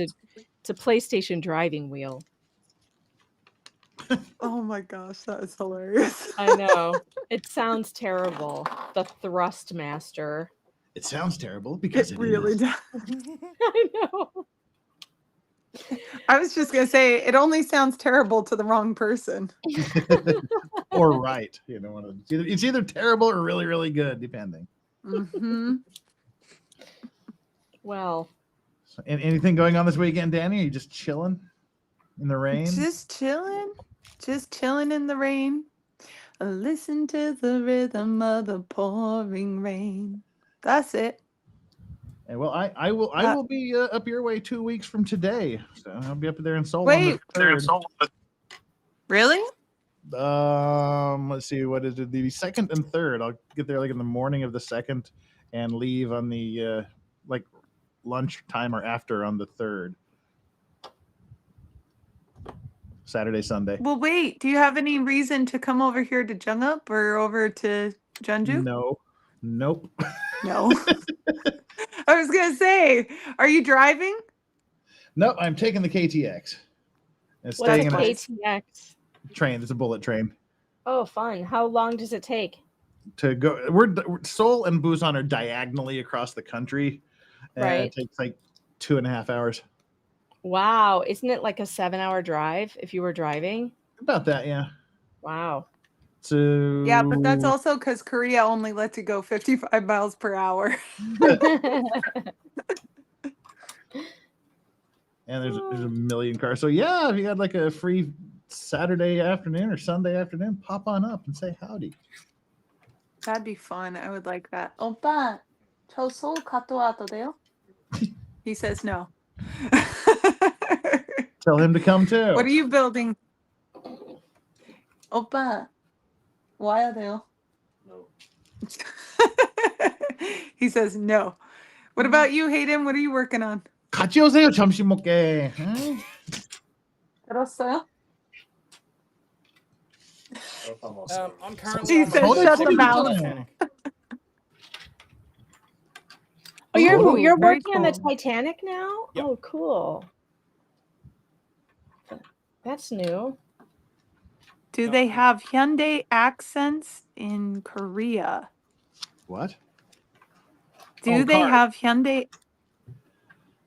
a PlayStation driving wheel. Oh my gosh, that is hilarious. I know. It sounds terrible. The Thrustmaster. It sounds terrible because it really is. does. I know. I was just gonna say it only sounds terrible to the wrong person. Or right. It's either terrible or really, really good, depending. Mm-hmm. Well. So, anything going on this weekend, Danny? Are you just chilling in the rain? Just chilling in the rain. Listen to the rhythm of the pouring rain. That's it. And well, I will be up your way 2 weeks from today. So I'll be up there in Seoul on Wait. the 3rd. Really? Let's see, what is it? The 2nd and 3rd. I'll get there like in the morning of the 2nd and leave on the like lunch time or after on the 3rd. Saturday, Sunday. Well, wait. Do you have any reason to come over here to Jeongeuk or over to Jeonju? No. Nope. No. I was gonna say, are you driving? No, I'm taking the KTX. And What's staying a in a KTX? train. It's a bullet train. Oh, fun. How long does it take? To go, we're Seoul and Busan are diagonally across the country. And Right. it takes like 2.5 hours. Wow. Isn't it like a 7-hour drive if you were driving? About that, yeah. Wow. So Yeah, but that's also because Korea only lets you go 55 miles per hour. and there's a million cars. So yeah, if you had like a free Saturday afternoon or Sunday afternoon, pop on up and say howdy. That'd be fun. I would like that. 오빠, 저 서울 갔다 와도 돼요? He says no. Tell him to come too. What are you building? 오빠, 와야 돼요? No. He says no. What about you, Hayden? What are you working on? 같이 오세요, 점심 먹게. 응? 들었어요? I'm currently He on said, my "Shut second the mouth." Titanic. Oh, you're Ooh, very working on the cool. Titanic now? Yep. Oh, cool. That's new. Do they have Hyundai accents in Korea? What? Do Oh, they car. have Hyundai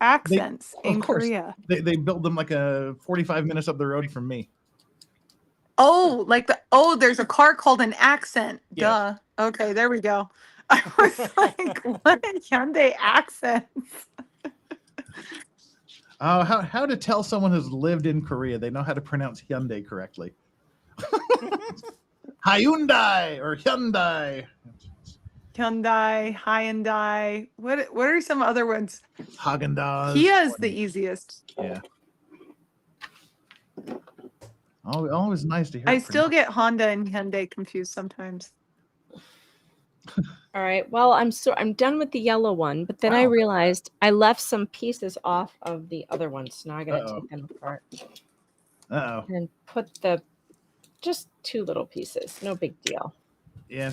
accents of in course. Korea? They build them like a 45 minutes up the road from me. Oh, there's a car called an accent. Yeah. Duh. Okay, there we go. I was like, what Hyundai accents? How to tell someone who's lived in Korea? They know how to pronounce Hyundai correctly. Hyundai or Hyundai. Hyundai, Hyundai. What are some other ones? Haagen-Dazs. Kia is the easiest. Yeah. Always nice to hear. I it still pronounced. get Honda and Hyundai confused sometimes. All right. Well, I'm done with the yellow one, but then I Wow. realized I left some pieces off of the other ones. So now I gotta Uh-oh. take them apart Uh-oh. and put just 2 little pieces. No big deal. Yeah,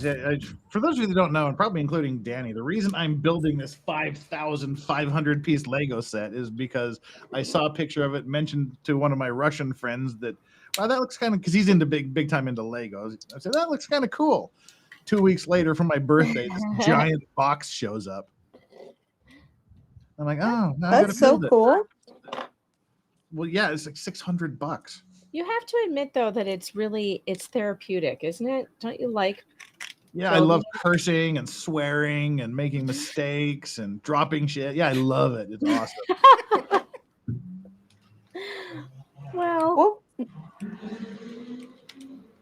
for those of you that don't know, and probably including Danny, the reason I'm building this 5,500 piece Lego set is because I saw a picture of it mentioned to one of my Russian friends that, wow, that looks kind of, because he's into big time into Legos. I said, that looks kind of cool. 2 weeks later for my birthday, this giant box shows up. I'm like, oh, now I gotta That's so build it. cool. Well, yeah, it's like $600. You have to admit though that it's therapeutic, isn't it? Don't you like? Yeah, I love cursing and swearing and making mistakes and dropping shit. Yeah, I love it. It's awesome. Well,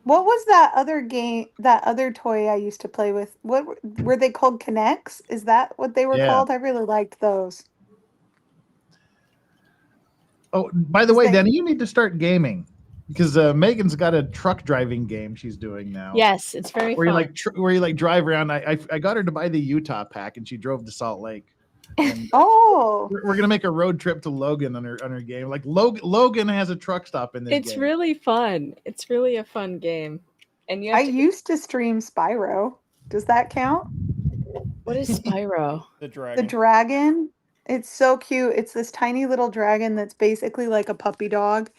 What was that other game, that other toy I used to play with? What were they called? Connects? Is that what they were Yeah. called? I really liked those. Oh, by the Is way, that- Danny, you need to start gaming because Megan's got a truck driving game she's doing now. yes, it's very Where fun. you like drive around. I got her to buy the Utah pack, and she drove to Salt Lake. And Oh, we're gonna make a road trip to Logan on her game. Like Logan has a truck stop in this It's game. really fun. It's really a fun game. And you I have to, used to stream Spyro. Does that count? what is Spyro? The The dragon. dragon. It's so cute. It's this tiny little dragon that's basically like a puppy dog,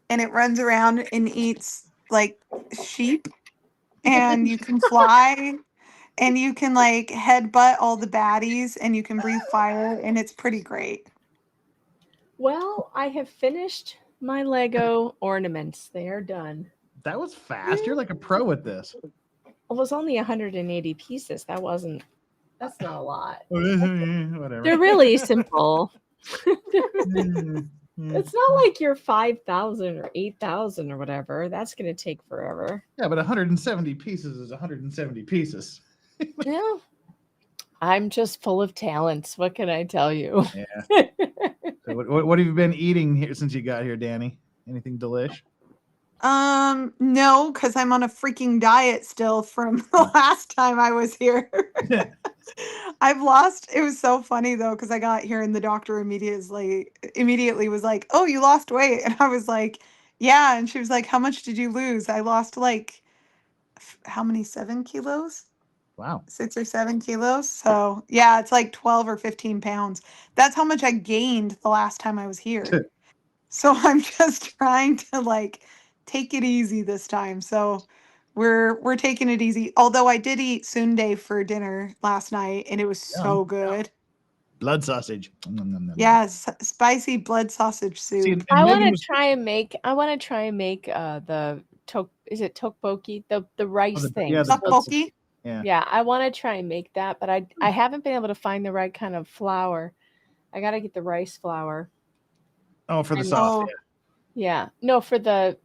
and it runs around and eats like sheep, and you can fly, and you can like headbutt all the baddies, and you can breathe fire, and it's pretty great. Well, I have finished my Lego ornaments. They are done. That was fast. You're like a pro at this. It was only 180 pieces. That's not a lot. Whatever. They're really simple. It's not like you're 5,000 or 8,000 or whatever. That's going to take forever. Yeah, but 170 pieces is 170 pieces. Yeah. I'm just full of talents. What can I tell you? Yeah. So what have you been eating here since you got here, Danny? Anything delish? No, because I'm on a freaking diet still from the last time I was here. I've lost. It was so funny though, because I got here and the doctor immediately was like, "Oh, you lost weight," and I was like, "Yeah," and she was like, "How much did you lose?" I lost like how many? 7 kilos? Wow. 6 or 7 kilos. So yeah, it's like 12 or 15 pounds. That's how much I gained the last time I was here. So I'm just trying to like take it easy this time. So we're taking it easy. Although I did eat sundae for dinner last night and it was so good. Blood sausage. Nom, nom, nom. Yes, spicy blood sausage See, soup. and I Megan want to was- try and make. I want to try and make is it tteokbokki? The rice thing. yeah, the Tteokbokki? Yeah. Yeah, I want to try and make that, but I haven't been able to find the right kind of flour. I got to get the rice flour. Oh, for the And- sauce. Oh. Yeah. Yeah. No, for the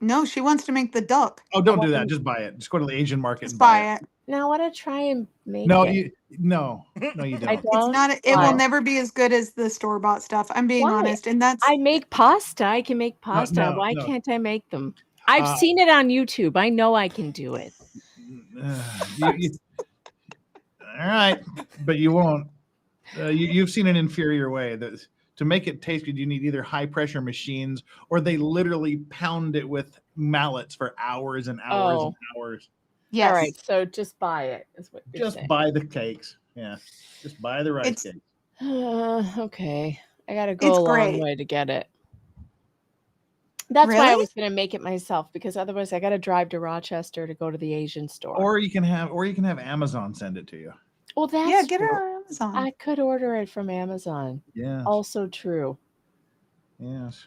No, she wants to make the duck. Oh, don't do that. Just buy it. Just go to the Asian market Just and buy it. No, I want to try and make No, it. no, you I don't. It's don't. not. It Why? will never be as good as the store bought stuff. I'm being Why? honest, and that's. I make pasta. I can make pasta. no, Why no. can't I make them? I've Uh, seen it on YouTube. I know I can do it. All right, but you won't. You've seen an inferior way. That to make it taste good, you need either high pressure machines or they literally pound it with mallets for hours and hours and hours. Yes. All right, so just buy it. Is what you're Just saying. buy the cakes. Yeah, just buy the rice It's- cakes. Okay, I gotta go It's a long great. way to get it. That's why I Really? was gonna make it myself because otherwise I gotta drive to Rochester to go to the Asian store. Or you can have Amazon send it to you. well, that's Yeah, get it true. on Amazon. I could order it from Amazon. Yeah. Also true. Yes.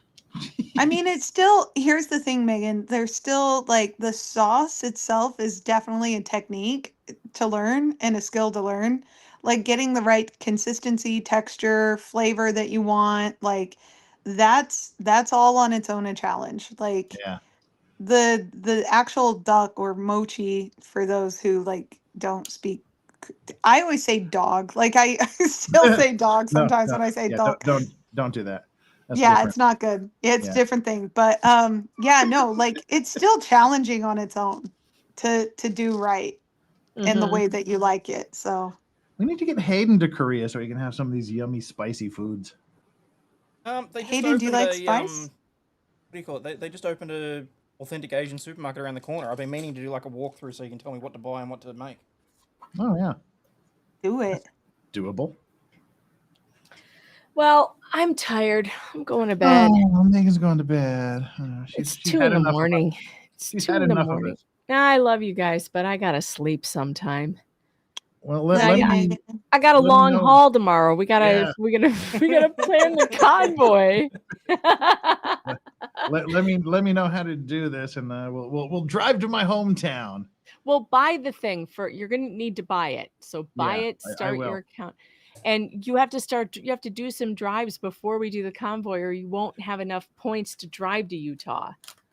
I mean, it's still, here's the thing, Megan. There's still like the sauce itself is definitely a technique to learn and a skill to learn. Like getting the right consistency, texture, flavor that you want. Like that's all on its own a challenge. Like Yeah. the actual duck or mochi for those who like don't speak. I always say dog. Like I still say dog No, sometimes no, when I say yeah, duck. don't do that. That's Yeah, different. it's not good. It's Yeah. different thing. But yeah, no, like it's still challenging on its own to do right in the Mhm. way that you like it. So We need to get Hayden to Korea so he can have some of these yummy spicy foods. They just Hayden, do you opened like spice? what do you call it? They just opened a authentic Asian supermarket around the corner. I've been meaning to do like a walkthrough so you can tell me what to buy and what to make. Oh yeah, do it. doable. Well, I'm tired. I'm going to bed. Oh, Megan's going to bed. It's she's 2 had in the enough of morning. us. It's She's 2 had in the enough of morning. this. Nah, I love you guys, but I gotta sleep sometime. Well, Love let you, me Megan. I got a Let me long know. haul tomorrow. We gotta Yeah. we gotta plan the convoy. let me know how to do this, and we'll drive to my hometown. Well, buy the thing for you're gonna need to buy it. So buy Yeah, it, I start will. your account. And you have to do some drives before we do the convoy, or you won't have enough points to drive to Utah.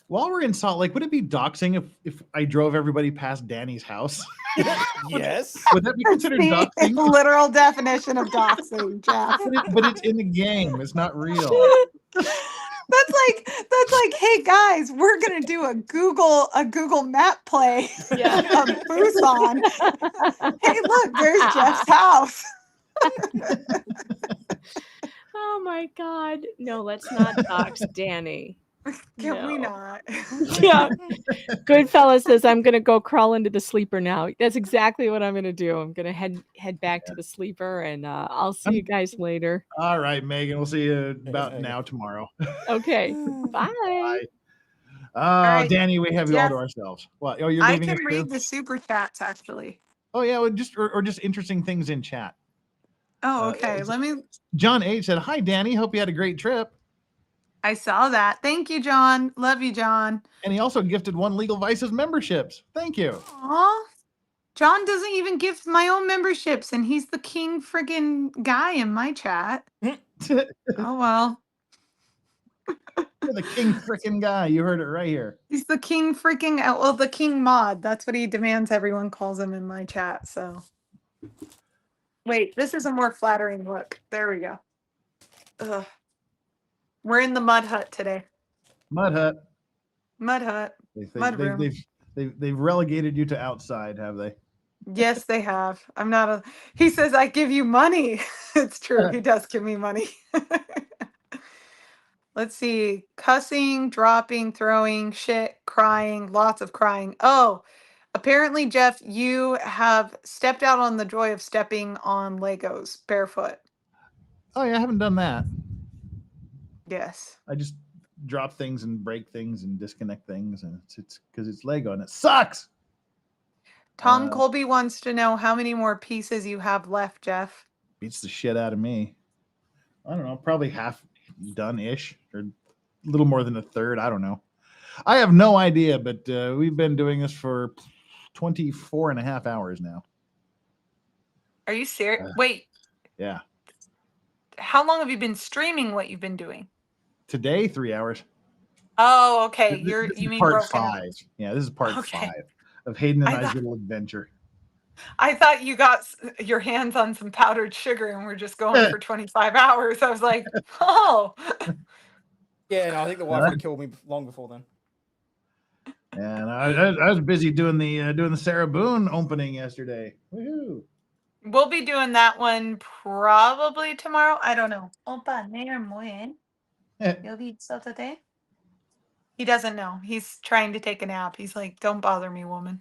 While we're in Salt Lake, would it be doxing if I drove everybody past Danny's house? Yes. Would that be considered The doxing? literal definition of doxing, Jeff. But it's in the game. It's not real. That's like, hey guys, we're gonna do a Google map play Yeah. of Busan. Hey, look, there's Jeff's house. Oh my God. No, let's not dox Danny. Can we No. not? Yeah. Goodfella says I'm gonna go crawl into the sleeper now. That's exactly what I'm gonna do. I'm gonna head back to the sleeper, and I'll see you guys later. All right, Megan. We'll see you about Megan. now tomorrow. Okay. Bye. Bye. right. Danny, we have you all Jeff, to ourselves. What? Oh, you're I leaving can us too? read the super chats actually. Oh yeah, well, just interesting things in chat. Oh, okay. it's- Let me. John H said, "Hi, Danny. Hope you had a great trip." I saw that. Thank you, John. Love you, John. And he also gifted 1 Legal Vices memberships. Thank you. Aw. John doesn't even give my own memberships, and he's the king friggin' guy in my chat. You're Oh well. the king frickin' guy. You heard it right here. He's the king freaking well, the king mod. That's what he demands everyone calls him in my chat. So Wait, this is a more flattering look. There we go. Ugh. We're in the mud hut today. Mud hut. Mud hut. They, Mud room. they've relegated you to outside, have they? Yes, they have. I'm not a. He says, I give you money. It's true. He does give me money. Let's see. Cussing, dropping, throwing, shit, crying, lots of crying. Oh, apparently, Jeff, you have stepped out on the joy of stepping on Legos barefoot. Oh yeah, I haven't done that. Yes. I just drop things and break things and disconnect things, and it's because it's Lego and it sucks. Tom Colby wants to know how many more pieces you have left, Jeff. Beats the shit out of me. I don't know, probably half done-ish, or a little more than a third. I don't know. I have no idea, but we've been doing this for 24 and a half hours now. Are you serious? Wait, Yeah. how long have you been streaming what you've been doing? Today, 3 hours. Oh, okay. This You is mean part broken up. 5. Yeah, this is part Okay. 5 of Hayden and I I's thought- little adventure. I thought you got your hands on some powdered sugar and we're just going for 25 hours. I was like, oh. Yeah, no, I think the wife would kill me long before then. And I was busy doing the Sarah Boone opening yesterday. Woohoo! We'll be doing that one probably tomorrow. I don't know. Opa, mayor muy. You'll be so today? He doesn't know. He's trying to take a nap. He's like, don't bother me, woman.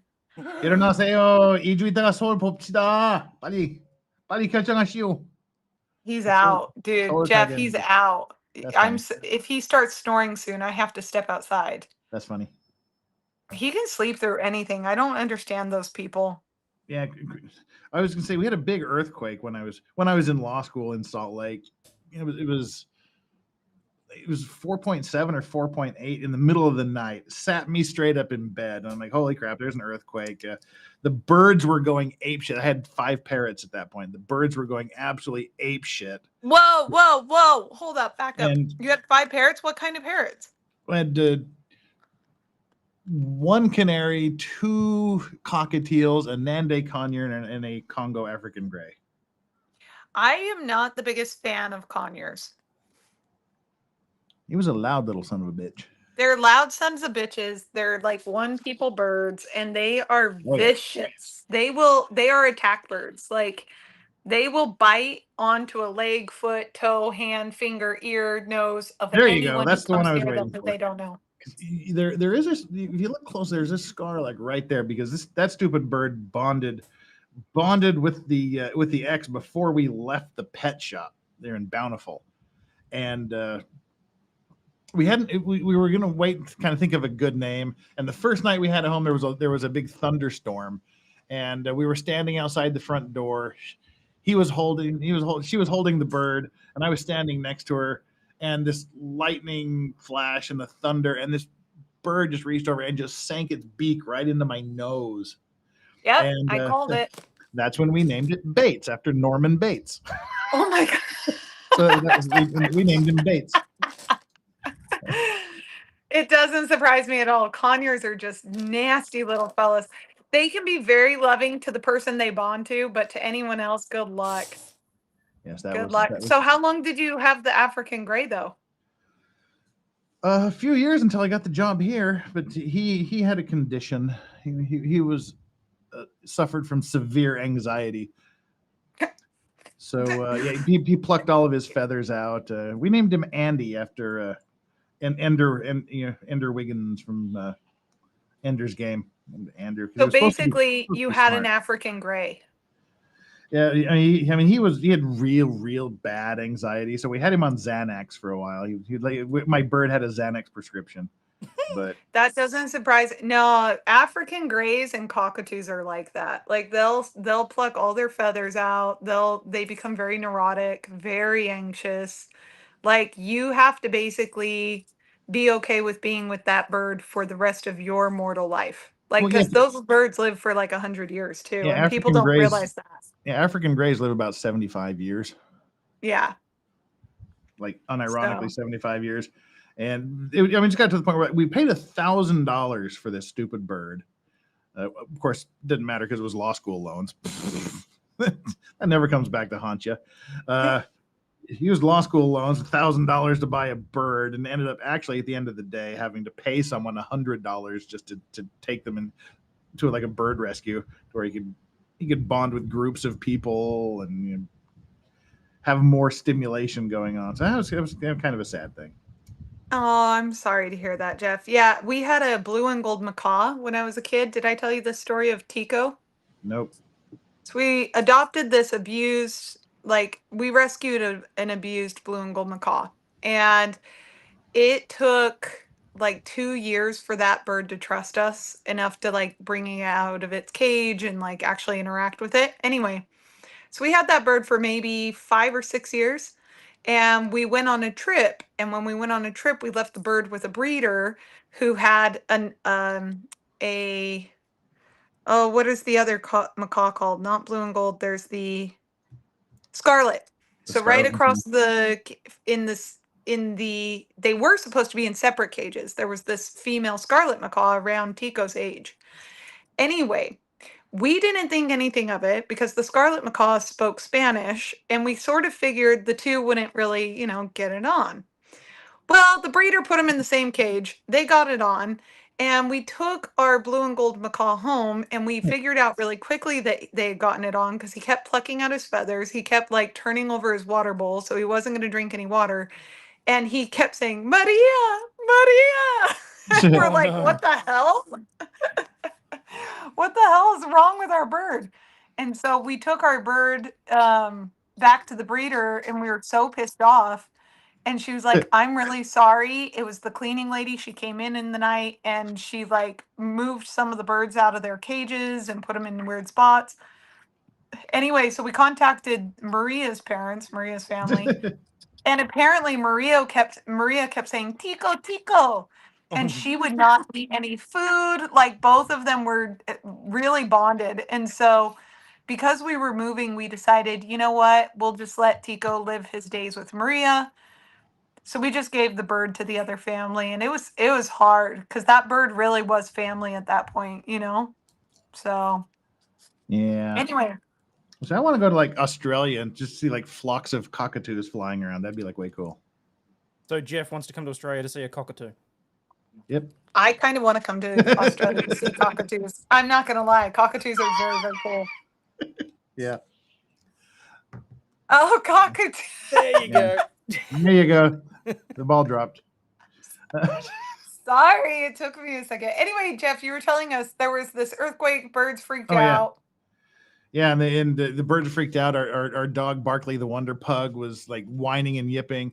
일어나세요. 2주 있다가 서울 봅시다. 빨리 결정하시오. He's That's out, all- dude. all Jeff, Italian. he's out. That's I'm. funny. If he starts snoring soon, I have to step outside. That's funny. He can sleep through anything. I don't understand those people. Yeah, I was gonna say we had a big earthquake when I was in law school in Salt Lake. It was 4.7 or 4.8 in the middle of the night. Sat me straight up in bed, and I'm like, holy crap! There's an earthquake. The birds were going ape shit. I had 5 parrots at that point. The birds were going absolutely ape shit. Whoa, whoa, whoa! Hold up, back up. And- You had 5 parrots. What kind of parrots? I had 1 canary, 2 cockatiels, a Nande conure, and a Congo African gray. I am not the biggest fan of conures. He was a loud little son of a bitch. They're loud sons of bitches. They're like one people birds, and they are Oh, yeah. vicious. They are attack birds. Like they will bite onto a leg, foot, toe, hand, finger, ear, nose of There you go. anyone That's who the one comes I was near them waiting that for. they don't know. There is if you look close, there's a scar like right there because that stupid bird bonded with the ex before we left the pet shop there in Bountiful, and we were gonna wait to kind of think of a good name. And the first night we had at home, there was a big thunderstorm, and we were standing outside the front door. She was holding the bird, and I was standing next to her. And this lightning flash and the thunder, and this bird just reached over and just sank its beak right into my nose. Yep, And, I called it. That's when we named it Bates after Norman Bates. Oh my god. So we named him Bates. It doesn't surprise me at all. Conures are just nasty little fellas. They can be very loving to the person they bond to, but to anyone else, good luck. Yes, Good luck. So how long did you have the African gray though? A few years until I got the job here, but he had a condition. He was suffered from severe anxiety. So yeah, he plucked all of his feathers out. We named him Andy after Ender Wiggins from Ender's Game. Andrew. So basically, you had an African gray. Yeah, I mean, he had real bad anxiety, so we had him on Xanax for a while. My bird had a Xanax prescription, but That doesn't surprise. No, African grays and cockatoos are like that. Like they'll pluck all their feathers out. They become very neurotic, very anxious. Like you have to basically be okay with being with that bird for the rest of your mortal life. Like Well, yeah. because those birds live for like 100 years too, Yeah, and people African don't grays- realize that. yeah, African grays live about 75 years, Yeah. like unironically 75 years. And it just got to the point where we paid $1,000 for this stupid bird. Of course, didn't matter because it was law school loans. that never comes back to haunt you. He used law school loans, $1,000 to buy a bird, and ended up actually at the end of the day having to pay someone $100 just to take them in to like a bird rescue where he could bond with groups of people and have more stimulation going on. So it was kind of a sad thing. Oh, I'm sorry to hear that, Jeff. Yeah, we had a blue and gold macaw when I was a kid. Did I tell you the story of Tico? Nope. So we adopted this abused, like we rescued an abused blue and gold macaw. And it took like 2 years for that bird to trust us enough to like bring it out of its cage and like actually interact with it. Anyway, so we had that bird for maybe 5 or 6 years. And we went on a trip. And when we went on a trip, we left the bird with a breeder who had a oh, what is the other macaw called? Not blue and gold. There's the scarlet. So right across they were supposed to be in separate cages. There was this female scarlet macaw around Tico's age. Anyway, we didn't think anything of it because the scarlet macaw spoke Spanish, and we sort of figured the two wouldn't really, get it on. Well, the breeder put them in the same cage. They got it on. And we took our blue and gold macaw home, and we figured out really quickly that they had gotten it on because he kept plucking out his feathers. He kept like turning over his water bowl, so he wasn't going to drink any water. And he kept saying, Maria, Maria. We're like, what the hell? What the hell is wrong with our bird? And so we took our bird back to the breeder, and we were so pissed off. And she was like, I'm really sorry. It was the cleaning lady. She came in the night, and she like moved some of the birds out of their cages and put them in weird spots. Anyway, so we contacted Maria's parents, Maria's family. And apparently Maria kept saying, Tico, Tico. And she would not eat any food. Like both of them were really bonded. And so because we were moving, we decided, you know what? We'll just let Tico live his days with Maria. So we just gave the bird to the other family, and it was hard because that bird really was family at that point, So yeah. Anyway. So I want to go to like Australia and just see like flocks of cockatoos flying around. That'd be like way cool. So Jeff wants to come to Australia to see a cockatoo. Yep. I kind of want to come to Australia to see cockatoos. I'm not going to lie. Cockatoos are very, very cool. Yeah. Oh, cockatoo. There you go. There you go. The ball dropped. Sorry, it took me a second. Anyway, Jeff, you were telling us there was this earthquake, birds freaked out. Yeah, and the birds freaked out. Our dog Barkley, the Wonder Pug, was like whining and yipping.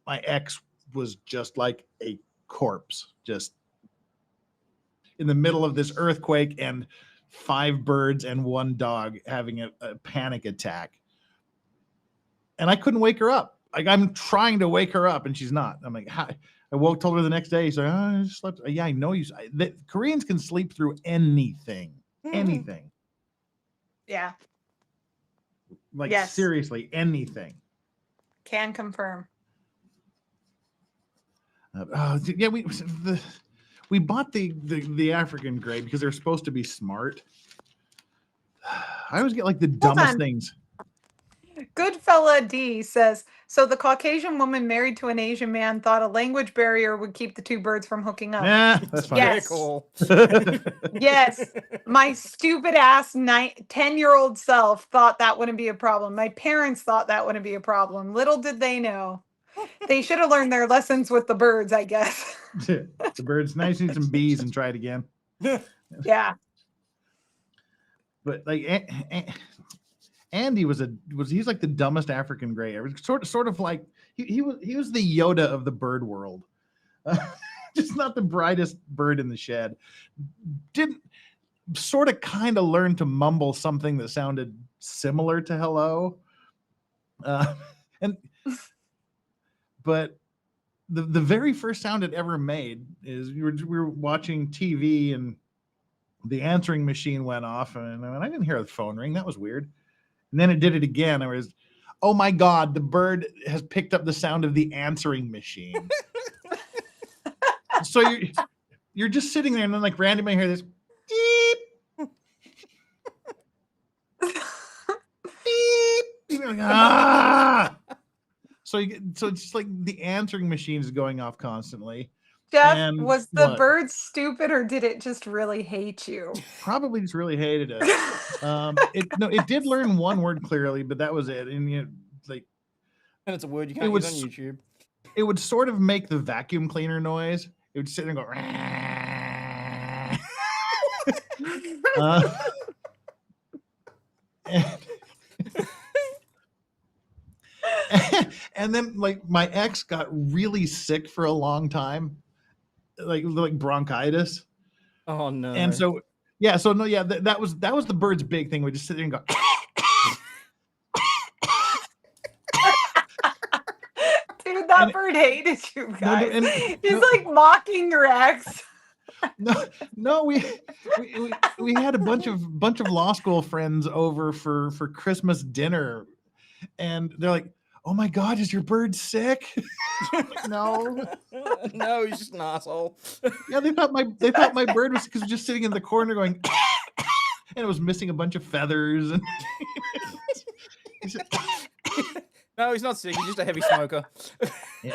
My ex was just like a corpse, just in the middle of this earthquake and 5 birds and 1 dog having a panic attack. And I couldn't wake her up. Like I'm trying to wake her up, and she's not. I'm like, how? Told her the next day. He's like, I just slept. Yeah, I know you. The Koreans can sleep through anything, anything. Yeah. Like seriously, anything. Can confirm. Yeah, we bought the African gray because they're supposed to be smart. I always get like the dumbest things. Goodfella D says, so the Caucasian woman married to an Asian man thought a language barrier would keep the 2 birds from hooking up. Yeah, that's fine. Yes. Cool. Yes. My stupid ass 10-year-old self thought that wouldn't be a problem. My parents thought that wouldn't be a problem. Little did they know. They should have learned their lessons with the birds, I guess. The birds. Now you need some bees and try it again. Yeah. But like Andy he's like the dumbest African gray ever. Sort of like he was the Yoda of the bird world. Just not the brightest bird in the shed. Didn't sort of kind of learn to mumble something that sounded similar to hello. But the very first sound it ever made is we were watching TV and the answering machine went off, and I didn't hear the phone ring. That was weird. And then it did it again. It was, oh my God, the bird has picked up the sound of the answering machine. So you're just sitting there, and then like randomly hear this beep. Like, ah! So so it's just like the answering machine is going off constantly. Jeff, And was the what? bird stupid or did it just really hate you? Probably just really hated it. It did learn one word clearly, but that was it. And like, And it's a word you can't use on YouTube. It would sort of make the vacuum cleaner noise. It would sit there and go. And then like my ex got really sick for a long time, like bronchitis. Oh no. And so that was the bird's big thing. We just sit there and go. Dude, that bird hated you guys. He's like mocking your ex. No, we had a bunch of law school friends over for Christmas dinner, and they're like, "Oh my God, is your bird sick?" Like, no, no, he's just an asshole. Yeah, they thought my bird was because just sitting in the corner going, and it was missing a bunch of feathers. And no, he's not sick. He's just a heavy smoker. Yeah.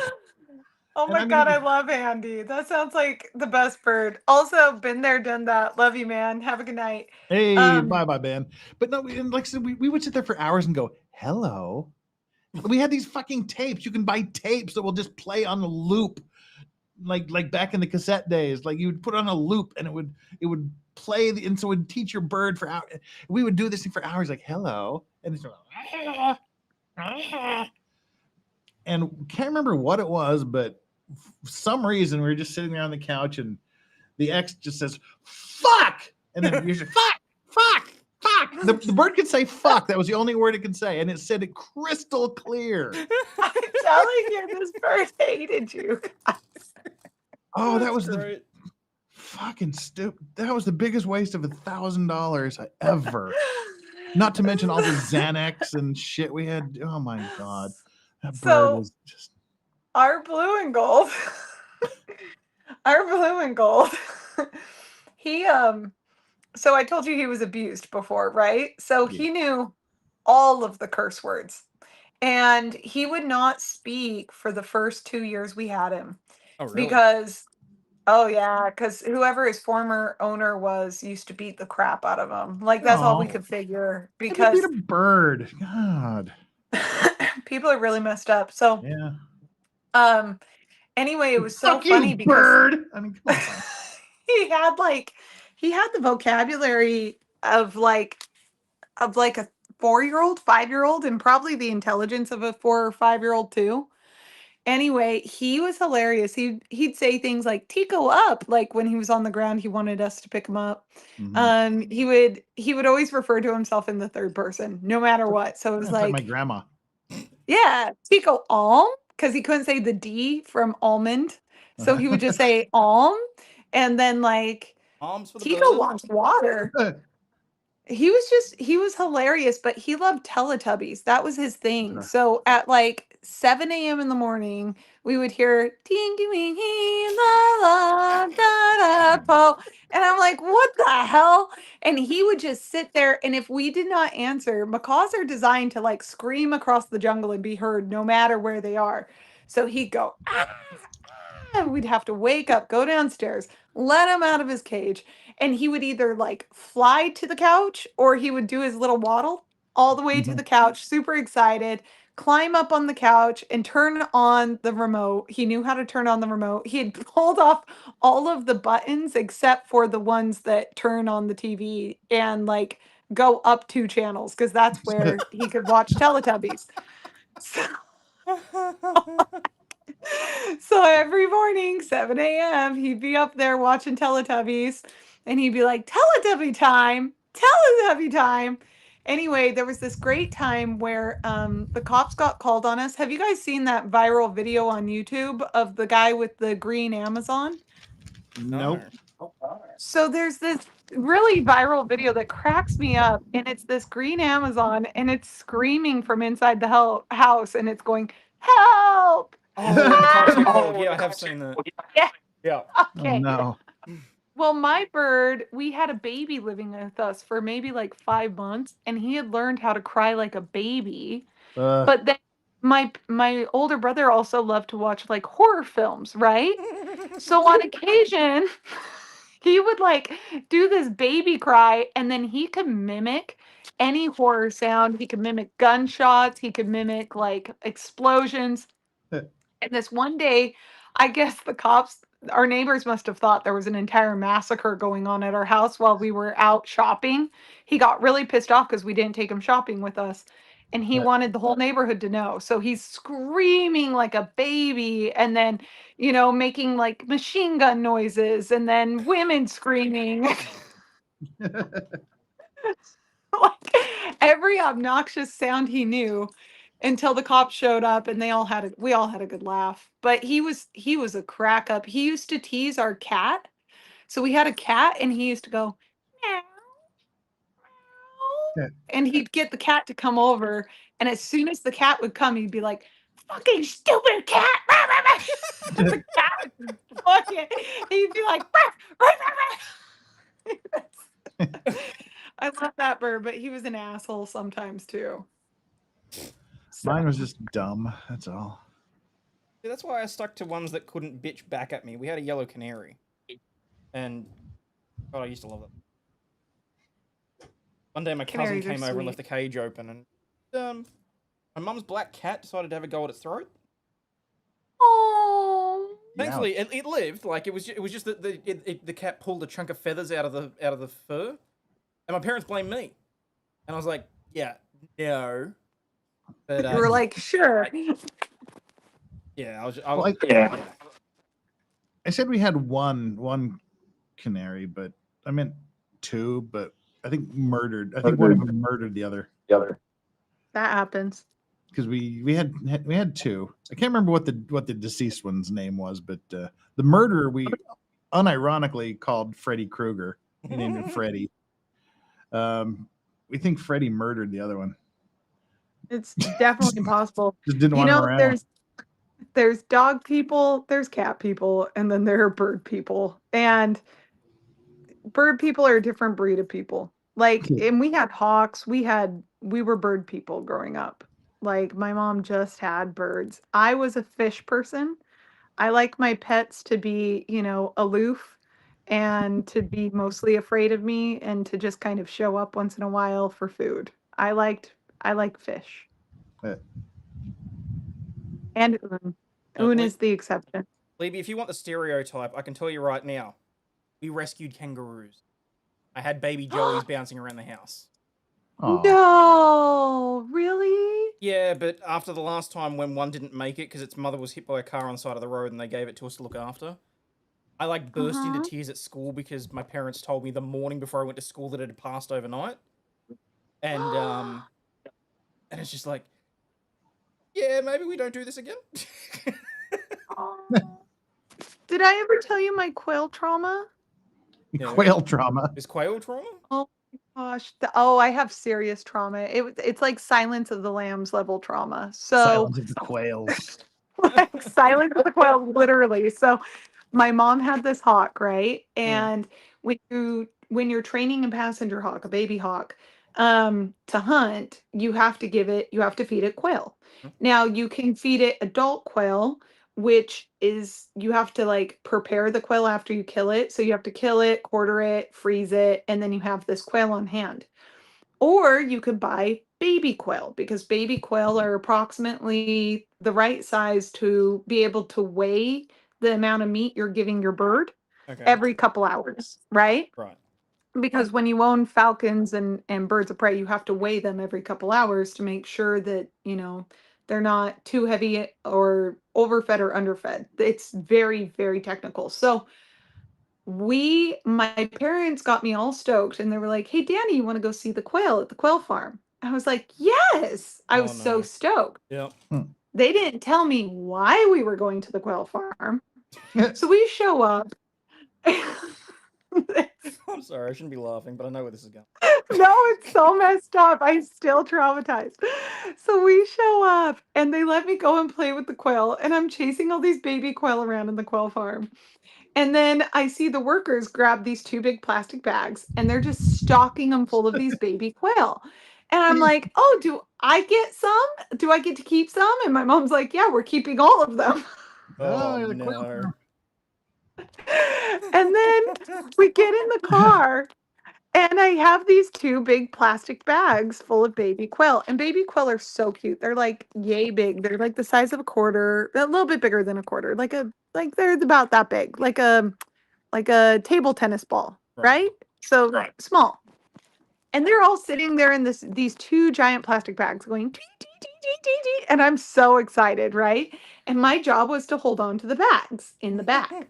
Oh my God, I love Andy. That sounds like the best bird. Also, been there, done that. Love you, man. Have a good night. Hey, bye, Ben. But no, and like I said, we would sit there for hours and go, hello. We had these fucking tapes. You can buy tapes that will just play on a loop, like back in the cassette days. Like you would put on a loop and it would play, and so it would teach your bird for hours. We would do this thing for hours, like hello, and it's and can't remember what it was, but for some reason we were just sitting there on the couch and the ex just says fuck, and then you just fuck. The bird could say fuck. That was the only word it could say, and it said it crystal clear. I'm telling you, this bird hated you guys. Oh, that was the fucking stupid. That was the biggest waste of $1,000 I ever. Not to mention all the Xanax and shit we had. Oh my God, that bird was just. Our blue and gold. He so I told you he was abused before, right? So he knew all of the curse words. And he would not speak for the first 2 years we had him. Oh, really? Because whoever his former owner was used to beat the crap out of him. Like that's all we could figure. Because beat a bird. God. People are really messed up. So yeah. Anyway, it was so Fuck funny you, because bird. I mean, come on. he had the vocabulary of like a 4-year-old, 5-year-old, and probably the intelligence of a 4 or 5-year-old too. Anyway, he was hilarious. He'd say things like "Tico up," like when he was on the ground, he wanted us to pick him up. Mm-hmm. He would always refer to himself in the third person, no matter what. So it was like my grandma. Yeah, Tico alm, because he couldn't say the D from almond, so he would just say alm, and then like Tico wants water. He was hilarious, but he loved Teletubbies. That was his thing. So at like 7 a.m. in the morning, we would hear "Tinky Winky la la da da po," and I'm like, "What the hell?" And he would just sit there, and if we did not answer, macaws are designed to like scream across the jungle and be heard no matter where they are. So he'd go, "Ah!" And we'd have to wake up, go downstairs, let him out of his cage, and he would either like fly to the couch or he would do his little waddle all the way to the couch, super excited, climb up on the couch and turn on the remote. He knew how to turn on the remote. He had pulled off all of the buttons except for the ones that turn on the TV and like go up 2 channels because that's where he could watch Teletubbies. So every morning, 7 a.m., he'd be up there watching Teletubbies, and he'd be like, Teletubby time! Teletubby time! Anyway, there was this great time where the cops got called on us. Have you guys seen that viral video on YouTube of the guy with the green Amazon? Nope. So there's this really viral video that cracks me up, and it's this green Amazon, and it's screaming from inside the house, and it's going, help! Oh, yeah, I have seen that. Yeah. Okay. Oh, no. Well, my bird, we had a baby living with us for maybe like 5 months, and he had learned how to cry like a baby. But then my older brother also loved to watch like horror films, right? So on occasion, he would like do this baby cry, and then he could mimic any horror sound. He could mimic gunshots. He could mimic like explosions. And this one day, I guess the cops, our neighbors must have thought there was an entire massacre going on at our house while we were out shopping. He got really pissed off because we didn't take him shopping with us. And he wanted the whole neighborhood to know. So he's screaming like a baby and then, making like machine gun noises and then women screaming. Like every obnoxious sound he knew until the cops showed up and we all had a good laugh. But he was a crack up. He used to tease our cat. So we had a cat and he used to go meow, meow, and he'd get the cat to come over, and as soon as the cat would come he'd be like, fucking stupid cat. The cat would fuck it. He'd be like I love that bird, but he was an asshole sometimes too. Mine was just dumb. That's all. See, that's why I stuck to ones that couldn't bitch back at me. We had a yellow canary, and God, I used to love it. One day, my cousin Canaries are came over and sweet. left the cage open, and my mum's black cat decided to have a go at its throat. Oh, Thankfully, it lived. Like it was just that the cat pulled a chunk of feathers out of the fur, and my parents blamed me, and I was like, yeah, no. But you were like, sure. yeah, I was. I said we had one canary, but I meant two. But I think murdered. I think one of them murdered the other. That happens. Because we had two. I can't remember what the deceased one's name was, but the murderer we unironically called Freddy Krueger. He named him Freddy. We think Freddy murdered the other one. It's definitely possible. Just didn't want him around. There's dog people, there's cat people, and then there are bird people. And bird people are a different breed of people. Like, and we had hawks. We were bird people growing up. Like, my mom just had birds. I was a fish person. I like my pets to be, aloof and to be mostly afraid of me and to just kind of show up once in a while for food. I like fish. And Un. Un is the exception. Libby, if you want the stereotype, I can tell you right now. We rescued kangaroos. I had baby Joeys bouncing around the house. Aw. No, really? Yeah, but after the last time when one didn't make it because its mother was hit by a car on the side of the road and they gave it to us to look after, I burst into tears at school because my parents told me the morning before I went to school that it had passed overnight. And it's just like, yeah, maybe we don't do this again. Did I ever tell you my quail trauma? Yeah. Quail trauma. Is quail trauma? Oh my gosh. I have serious trauma. It's like Silence of the Lambs level trauma. So Silence of the quails. like Silence of the Quails, literally. So my mom had this hawk, right? And when you're training a passenger hawk, a baby hawk, to hunt, you have to feed it quail. Now you can feed it adult quail, which is you have to prepare the quail after you kill it. So you have to kill it, quarter it, freeze it, and then you have this quail on hand. Or you could buy baby quail because baby quail are approximately the right size to be able to weigh the amount of meat you're giving your bird every couple hours, right? Right. Because when you own falcons and birds of prey, you have to weigh them every couple hours to make sure that, they're not too heavy or overfed or underfed. It's very, very technical. So my parents got me all stoked and they were like, hey, Danny, you want to go see the quail at the quail farm? I was like, yes. I was so stoked. Yeah. They didn't tell me why we were going to the quail farm. So we show up. I'm sorry, I shouldn't be laughing, but I know where this is going. No, it's so messed up. I'm still traumatized. So we show up and they let me go and play with the quail, and I'm chasing all these baby quail around in the quail farm. And then I see the workers grab these two big plastic bags and they're just stocking them full of these baby quail. And I'm like, oh, do I get some? Do I get to keep some? And my mom's like, yeah, we're keeping all of them. Oh, you're the no. quail. And then we get in the car, and I have these 2 big plastic bags full of baby quail. And baby quail are so cute. They're like yay big. They're like the size of a quarter, a little bit bigger than a quarter. Like they're about that big, like a table tennis ball, right? So small. And they're all sitting there in these 2 giant plastic bags going dee, dee, dee, dee, dee, dee. And I'm so excited, right? And my job was to hold on to the bags in the back.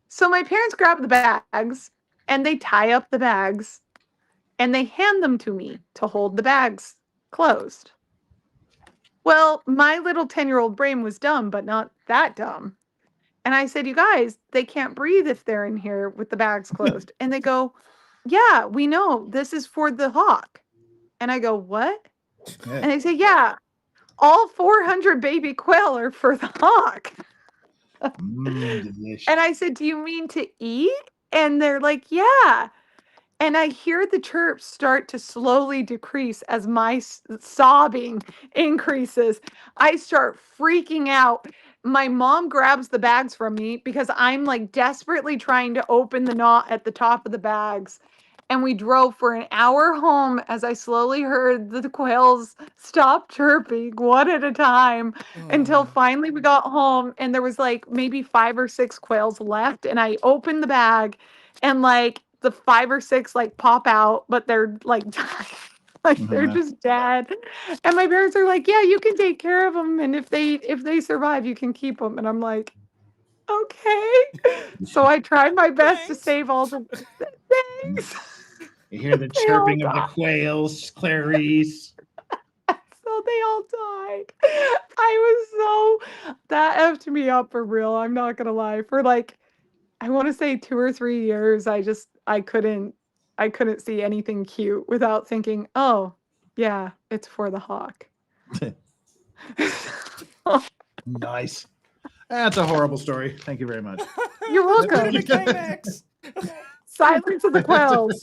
So my parents grab the bags and they tie up the bags and they hand them to me to hold the bags closed. Well, my little 10-year-old brain was dumb, but not that dumb. And I said, you guys, they can't breathe if they're in here with the bags closed. And they go, yeah, we know. This is for the hawk. And I go, what? Yeah. And they say, yeah, all 400 baby quail are for the hawk. Delicious. And I said, do you mean to eat? And they're like, yeah. And I hear the chirps start to slowly decrease as my sobbing increases. I start freaking out. My mom grabs the bags from me because I'm like desperately trying to open the knot at the top of the bags. And we drove for an hour home as I slowly heard the quails stop chirping one at a time until finally we got home and there was like maybe 5 or 6 quails left. And I opened the bag and like the 5 or 6 like pop out, but they're like like they're just dead. And my parents are like, yeah, you can take care of them. And if they survive, you can keep them. And I'm like, okay. So I tried my best to save all the things. You hear the They all chirping of the died. quails, Clarice. So they all died. I was so, that effed me up for real. I'm not gonna lie. For like, I want to say 2 or 3 years, I couldn't see anything cute without thinking, oh yeah, it's for the hawk. Nice. That's a horrible story. Thank you very much. You're welcome. The climax. Silence of the quails.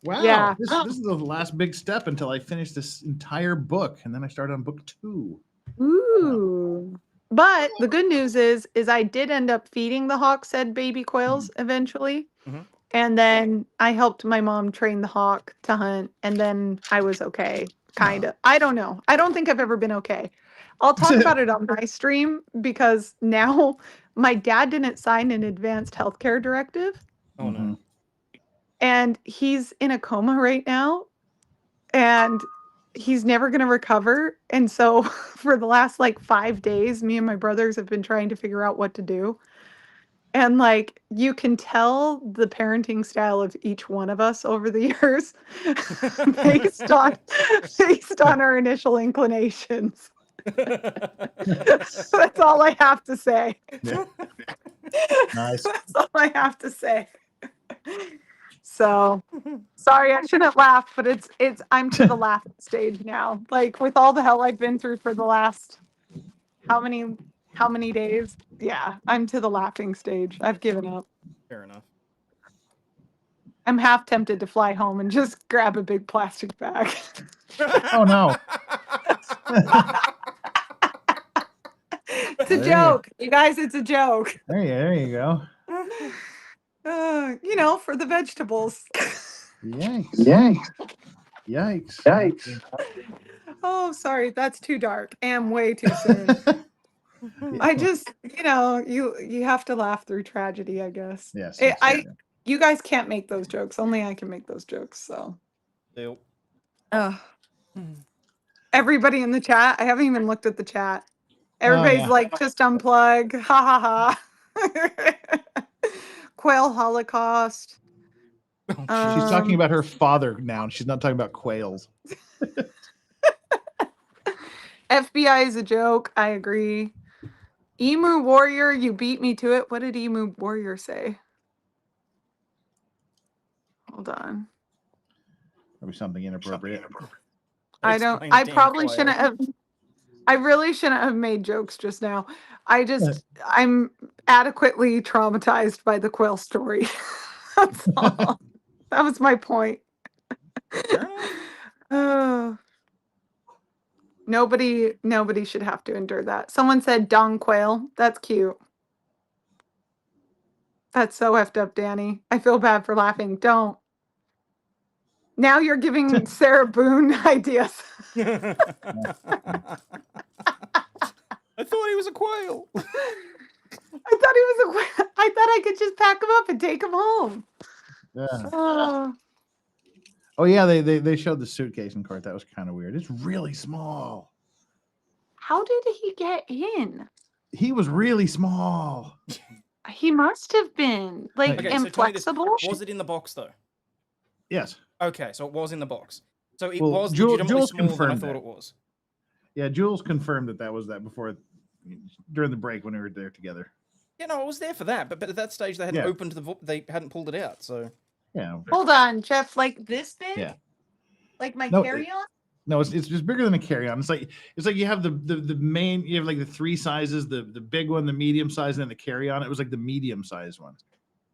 Wow. Yeah. This is the last big step until I finish this entire book, and then I start on book 2. Ooh. But the good news is I did end up feeding the hawk said baby quails eventually. Mhm. And then I helped my mom train the hawk to hunt, and then I was okay. Kind of. I don't know. I don't think I've ever been okay. I'll talk about it on my stream because now my dad didn't sign an advanced healthcare directive. Oh no. And he's in a coma right now. And he's never going to recover. And so for the last like 5 days, me and my brothers have been trying to figure out what to do. And like you can tell the parenting style of each one of us over the years based on our initial inclinations. That's all I have to say. Yeah. Nice. That's all I have to say. So sorry, I shouldn't laugh, but I'm to the laughing stage now. Like with all the hell I've been through for the last how many days? Yeah, I'm to the laughing stage. I've given up. Fair enough. I'm half tempted to fly home and just grab a big plastic bag. Oh no. It's a joke. You guys, it's a joke. There you go. For the vegetables. Yikes. Yikes. Oh, sorry, that's too dark and way too soon. I just, you have to laugh through tragedy, I guess. Yes. You guys can't make those jokes. Only I can make those jokes. So, Deal. everybody in the chat. I haven't even looked at the chat. Everybody's yeah. like, just unplug. Ha ha ha. Quail Holocaust. She's talking about her father now. She's not talking about quails. FBI is a joke. I agree. Emu Warrior, you beat me to it. What did Emu Warrior say? Hold on. Probably something inappropriate. Explain I damn probably quail. shouldn't have. I really shouldn't have made jokes just now. I'm adequately traumatized by the quail story. That's all. That was my point. Fair enough. Oh, nobody should have to endure that. Someone said dung quail. That's cute. That's so effed up, Danny. I feel bad for laughing. Don't. Now you're giving Sarah Boone ideas. I thought he was a quail. I thought I could just pack him up and take him home. Yeah. Oh, Oh yeah, they showed the suitcase in court. That was kind of weird. It's really small. how did he get in? He was really small. He must have been like Okay, so tell me this, inflexible. was it in the box though? Yes. Okay, so it was in the box. So it Well, was Jules legitimately smaller than I confirmed thought that. it was. Yeah, Jules confirmed that was that before during the break when we were there together. Yeah, no, I was there for that, but at that stage they hadn't opened they hadn't pulled it out. So Yeah. Hold on, Jeff. Like this big? Yeah. Like my No, carry-on? No, it's just bigger than a carry-on. It's like you have the main, you have like the three sizes, the big one, the medium size, and then the carry-on. It was like the medium size one.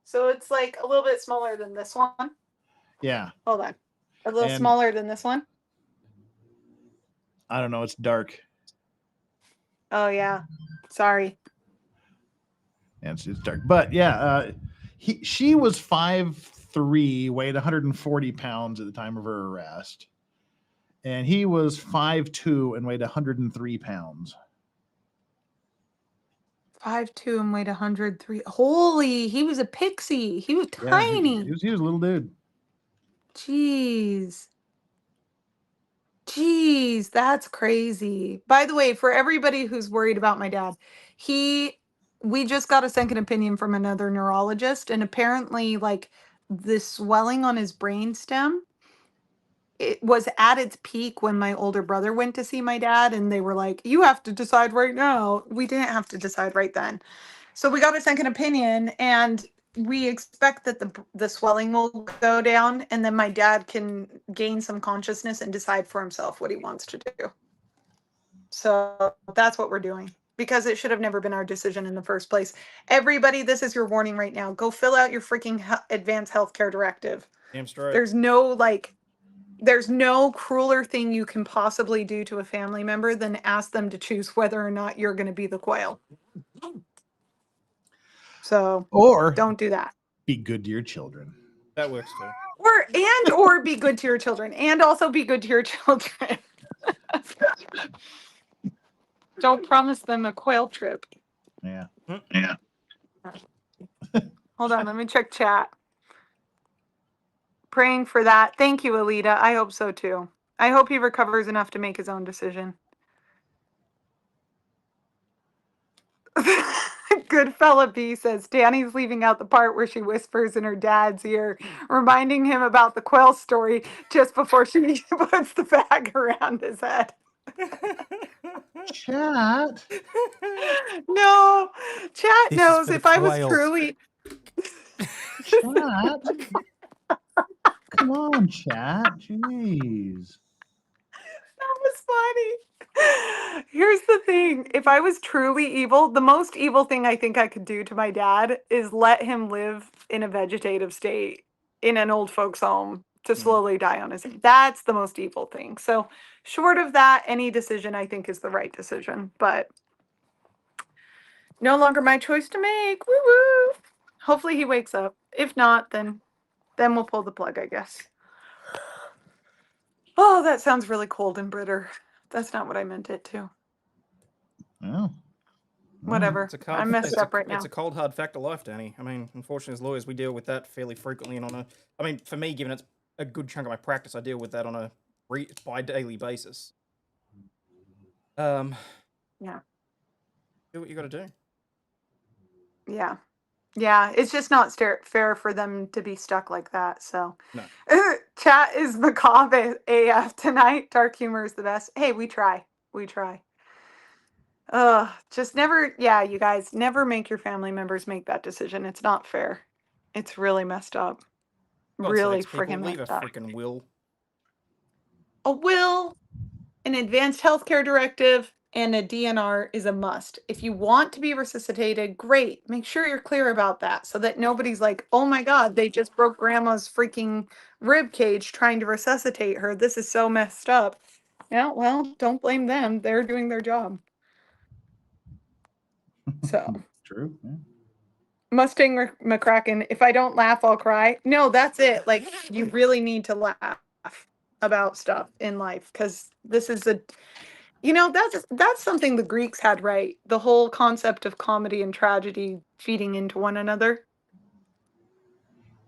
So it's like a little bit smaller than this one. Yeah. Hold on. A little And- smaller than this one. I don't know. It's dark. Oh yeah. Sorry. Yeah, it's dark. But yeah, she was 5'3", weighed 140 pounds at the time of her arrest. And he was 5'2" and weighed 103 pounds. 5'2" and weighed 103. Holy, he was a pixie. He was Yeah, tiny. he was a little dude. Jeez. Jeez, that's crazy. By the way, for everybody who's worried about my dad, we just got a second opinion from another neurologist, and apparently like the swelling on his brainstem, it was at its peak when my older brother went to see my dad, and they were like, you have to decide right now. We didn't have to decide right then. So we got a second opinion, and we expect that the swelling will go down, and then my dad can gain some consciousness and decide for himself what he wants to do. So that's what we're doing, because it should have never been our decision in the first place. Everybody, this is your warning right now. Go fill out your freaking advanced healthcare directive. damn straight. There's no crueler thing you can possibly do to a family member than ask them to choose whether or not you're going to be the quail. So Or don't do that. be good to your children. That works too. Or be good to your children, and also be good to your children. Don't promise them a quail trip. Yeah. Yeah. Hold on, let me check chat. Praying for that. Thank you, Alita. I hope so too. I hope he recovers enough to make his own decision. Good fella B says Danny's leaving out the part where she whispers in her dad's ear, reminding him about the quail story just before she puts the bag around his head. Chat. No, chat This is knows for the if I was quails. truly. Chat. Come on, chat. Jeez. That was funny. Here's the thing. If I was truly evil, the most evil thing I think I could do to my dad is let him live in a vegetative state in an old folks home to slowly die on his own. That's the most evil thing. So short of that, any decision I think is the right decision, but no longer my choice to make. Woo woo. Hopefully he wakes up. If not, then we'll pull the plug, I guess. Oh, that sounds really cold and bitter. That's not what I meant it to. Oh. Whatever. It's a cold, I'm messed up right now. It's a cold, hard fact of life, Danny. I mean, unfortunately, as lawyers, we deal with that fairly frequently and for me, given it's a good chunk of my practice, I deal with that on a bi-daily basis. Yeah. Do what you got to do. Yeah. Yeah. It's just not fair for them to be stuck like that. So, No. Chat is macabre AF tonight. Dark humor is the best. Hey, we try. We try. Just never, you guys, never make your family members make that decision. It's not fair. It's really messed up. God Really sakes, people, freaking leave a messed up. freaking will. A will, an advanced healthcare directive, and a DNR is a must. If you want to be resuscitated, great. Make sure you're clear about that so that nobody's like, oh my God, they just broke grandma's freaking rib cage trying to resuscitate her. This is so messed up. Yeah, well, don't blame them. They're doing their job. So, True. Yeah. Mustang McCracken, if I don't laugh, I'll cry. No, that's it. Like, you really need to laugh about stuff in life because this is a, that's something the Greeks had right. The whole concept of comedy and tragedy feeding into one another.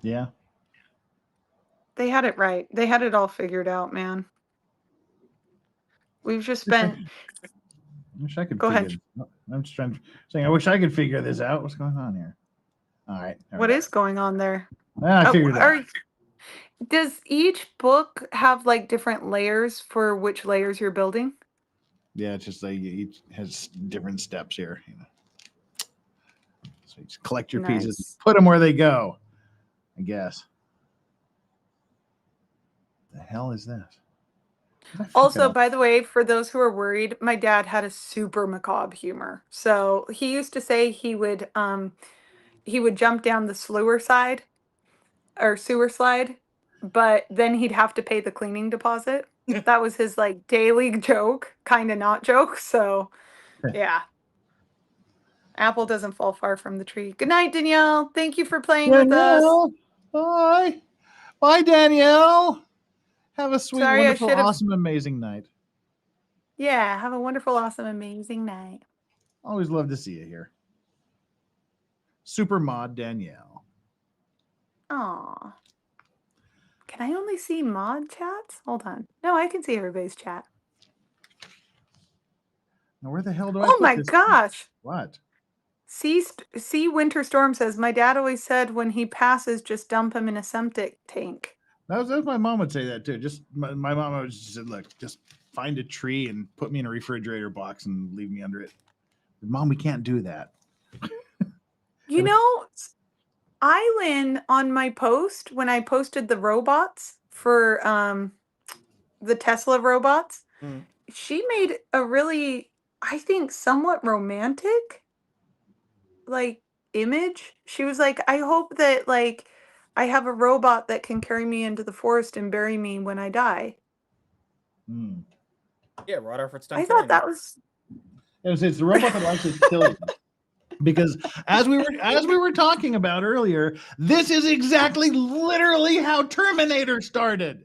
Yeah. They had it right. They had it all figured out, man. We've just spent. I wish I could Go figure ahead. this out. I'm just saying I wish I could figure this out. What's going on here? All right. What is going on there? I figured it out. Does each book have like different layers for which layers you're building? Yeah, it's just like each has different steps here. So you just collect your pieces, put them where they go. I guess. The hell is that? Also, by the way, for those who are worried, my dad had a super macabre humor. So he used to say he would jump down the sewer slide, but then he'd have to pay the cleaning deposit. That was his like daily joke, kind of not joke. So yeah. Apple doesn't fall far from the tree. Good night, Danielle. Thank you for playing with us. Bye. Bye, Danielle. Have a sweet, Sorry, wonderful, awesome, amazing night. Yeah, have a wonderful, awesome, amazing night. Always love to see you here. Super Mod Danielle. Aw. Can I only see mod chats? Hold on. No, I can see everybody's chat. Now, where the hell do I Oh put my this gosh. What? See Winter Storm says, my dad always said when he passes, just dump him in a septic tank. That was my mom would say that too. Just my mom always said, look, just find a tree and put me in a refrigerator box and leave me under it. But Mom, we can't do that. You know, Eileen on my post, when I posted the robots for the Tesla robots, she made a really, I think, somewhat romantic like image. She was like, I hope that like I have a robot that can carry me into the forest and bury me when I die. Yeah, right after it's done. I thought that was. It's the robot that likes to kill you. Because as we were talking about earlier, this is exactly literally how Terminator started.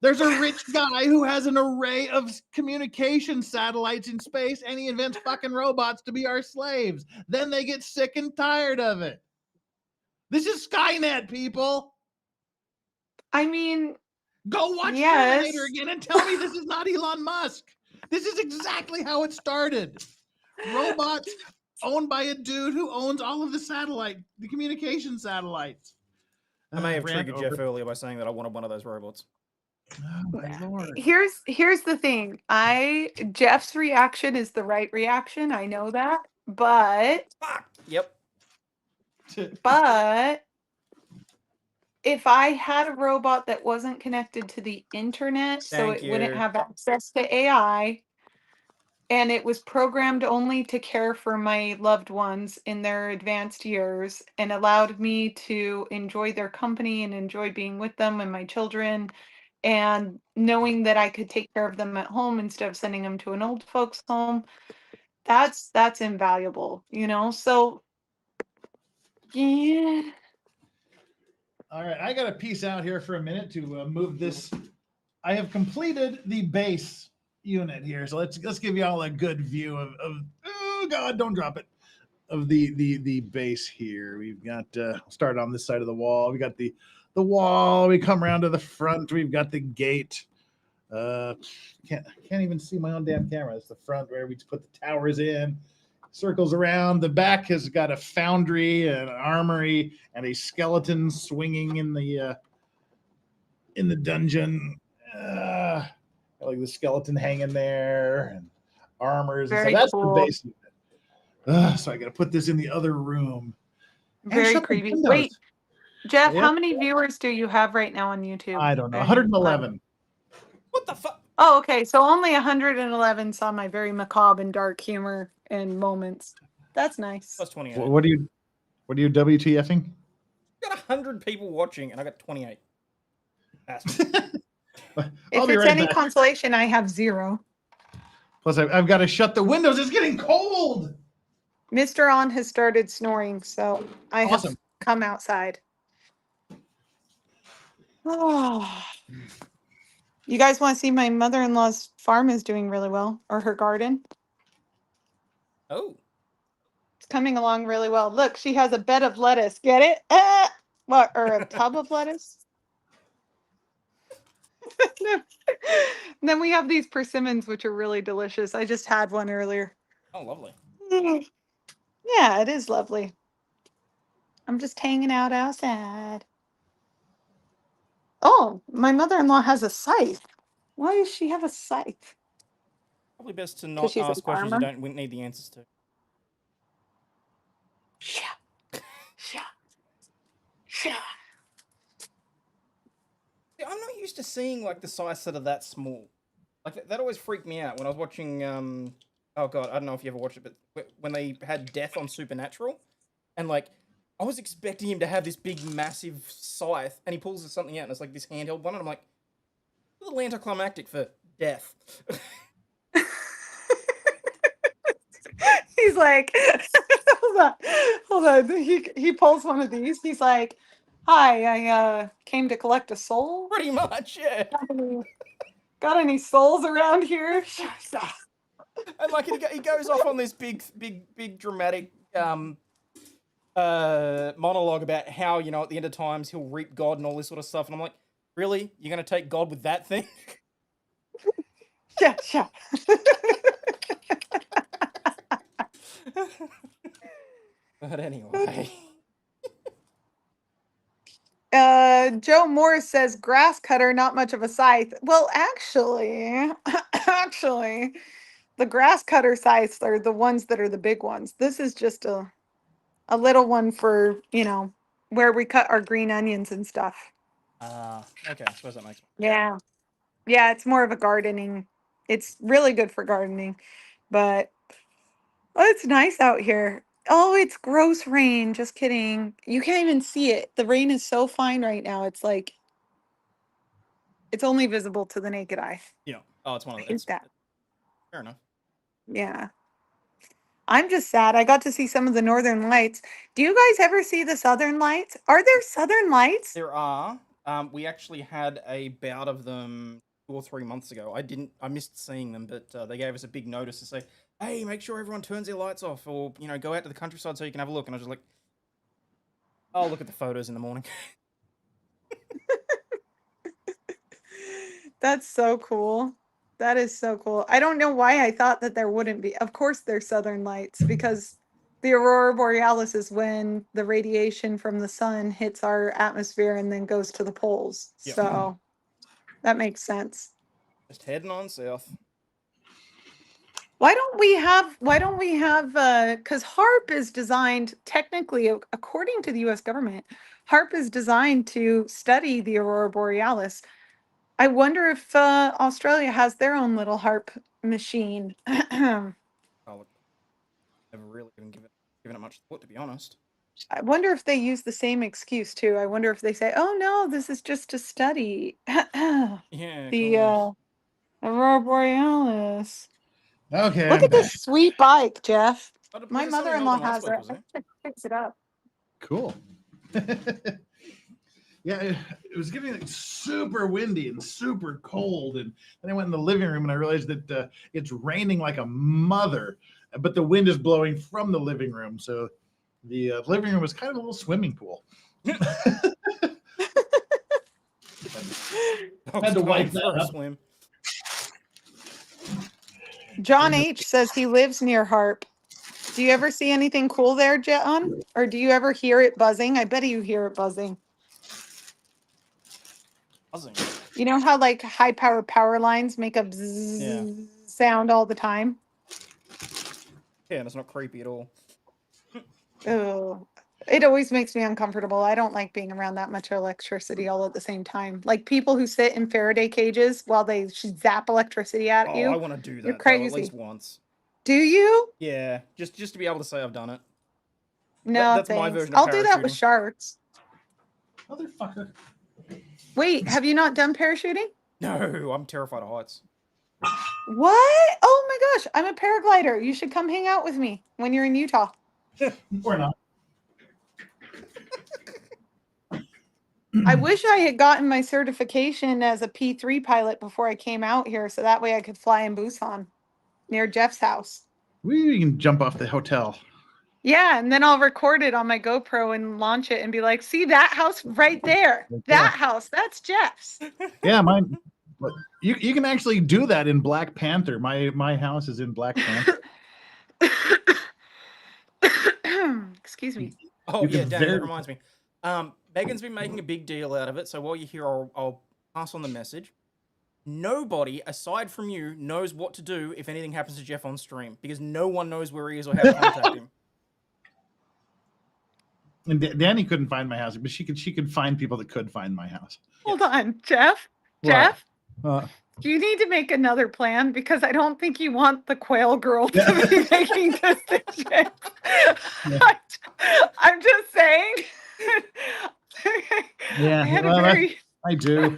There's a rich guy who has an array of communication satellites in space, and he invents fucking robots to be our slaves. Then they get sick and tired of it. This is Skynet, people. I mean, go watch Terminator again and tell me this is not Elon Musk. This is exactly how it started. Robots owned by a dude who owns all of the communication satellites. I may have triggered Jeff earlier by saying that I wanted one of those robots. Oh, my Lord. Here's the thing. Jeff's reaction is the right reaction. I know that, but yep. But if I had a robot that wasn't connected to the internet, so it wouldn't have access to AI, and it was programmed only to care for my loved ones in their advanced years and allowed me to enjoy their company and enjoy being with them and my children, and knowing that I could take care of them at home instead of sending them to an old folks home, that's invaluable, So yeah. All right, I got to peace out here for a minute to move this. I have completed the base unit here, so let's give you all a good view of oh God, don't drop it, of the base here. We've got start on this side of the wall. We got the wall. We come around to the front. We've got the gate. Can't even see my own damn camera. It's the front where we put the towers in. Circles around. The back has got a foundry, an armory, and a skeleton swinging in the dungeon. Like the skeleton hanging there and armors. Very and so that's cool. the base unit. So I got to put this in the other room. Very creepy. Wait, Jeff, how many viewers do you have right now on YouTube? I don't know. 111. What the fuck? Oh, okay. So only 111 saw my very macabre and dark humor and moments. That's nice. Plus 28. What are you WTFing? I got 100 people watching, and I got 28. That's I'll If be it's right any back. consolation, I have 0. Plus, I've got to shut the windows. It's getting cold. Mr. On has started snoring, so I have Awesome. come outside. Oh. You guys want to see my mother-in-law's farm is doing really well, or her garden? Oh. It's coming along really well. Look, she has a bed of lettuce. Get it? What? Or a tub of lettuce? And then we have these persimmons, which are really delicious. I just had one earlier. Oh, lovely. Yeah, it is lovely. I'm just hanging out outside. Oh, my mother-in-law has a scythe. Why does she have a scythe? Probably best to 'Cause not she's a ask questions you farmer? don't need the answers to. Yeah, I'm not used to seeing like the size that are that small. Like that always freaked me out when I was watching. Oh god, I don't know if you ever watched it, but when they had Death on Supernatural, and like I was expecting him to have this big, massive scythe, and he pulls something out, and it's like this handheld one, and I'm like, a little anticlimactic for Death. He's like, hold on. He pulls one of these. He's like, "Hi, I came to collect a soul. Pretty much, yeah. Got any souls around here?" And like he goes off on this big dramatic monologue about how, you know, at the end of times he'll reap God and all this sort of stuff, and I'm like, really? You're gonna take God with that thing? Yeah. But anyway. Joe Morris says grass cutter, not much of a scythe. Well, actually, the grass cutter scythes are the ones that are the big ones. This is just a little one for, where we cut our green onions and stuff. Okay, I suppose that makes sense. Yeah. Yeah, it's more of a gardening. It's really good for gardening, but it's nice out here. Oh, it's gross rain. Just kidding. You can't even see it. The rain is so fine right now. It's like it's only visible to the naked eye. Yeah. Oh, it's one I of hate those. that. Fair enough. Yeah. I'm just sad. I got to see some of the northern lights. Do you guys ever see the southern lights? Are there southern lights? There are. We actually had a bout of them 2 or 3 months ago. I missed seeing them, but they gave us a big notice to say, hey, make sure everyone turns their lights off, or, you know, go out to the countryside so you can have a look. And I was just like, I'll look at the photos in the morning. That's so cool. That is so cool. I don't know why I thought that there wouldn't be. Of course, there's southern lights because the aurora borealis is when the radiation from the sun hits our atmosphere and then goes to the poles. Yep. So that makes sense. Just heading on south. Why don't we have because HARP is designed technically, according to the US government, HARP is designed to study the aurora borealis. I wonder if Australia has their own little HARP machine. Oh, never really even given it much thought, to be honest. I wonder if they use the same excuse too. I wonder if they say, "Oh no, this is just to study Yeah. the aurora borealis." Okay. Look I'm at this back. sweet bike, Jeff. Was My it something mother-in-law Northern Lights has bike, it. was I it? should fix it up. Cool. Yeah, it was getting like super windy and super cold, and then I went in the living room and I realized that it's raining like a mother, but the wind is blowing from the living room, so the living room was kind of a little swimming pool. Had to wipe that for a up. swim. John H says he lives near HARP. Do you ever see anything cool there, John? Or do you ever hear it buzzing? I bet you hear it buzzing. Buzzing. You know how like high power lines make a bzzz sound all the time? Yeah, and it's not creepy at all. Oh, It always makes me uncomfortable. I don't like being around that much electricity all at the same time. Like people who sit in Faraday cages while they zap electricity at Oh, you. I want to do You're that though, at crazy. least once. Do you? Yeah, just to be able to say I've done it. No, That's my thanks. version of I'll do that with parachuting. sharks. Motherfucker. Wait, have you not done parachuting? No, I'm terrified of heights. What? Oh my gosh, I'm a paraglider. You should come hang out with me when you're in Utah. Or not. I wish I had gotten my certification as a P3 pilot before I came out here, so that way I could fly in Busan near Jeff's house. We can jump off the hotel. Yeah, and then I'll record it on my GoPro and launch it and be like, see that house right there? That house, that's Jeff's. Yeah, mine. But you can actually do that in Black Panther. My house is in Black Panther. Excuse me. Oh You yeah, can Danny, that very- reminds me. Megan's been making a big deal out of it, so while you're here, I'll pass on the message. Nobody, aside from you, knows what to do if anything happens to Jeff on stream, because no one knows where he is or how to contact him. And Danny couldn't find my house, but she could find people that could find my house. Hold on, Jeff. What? Jeff, Uh, you need to make another plan because I don't think you want the quail girl to be making decisions. I'm just saying. Yeah, I had well, a very. I do.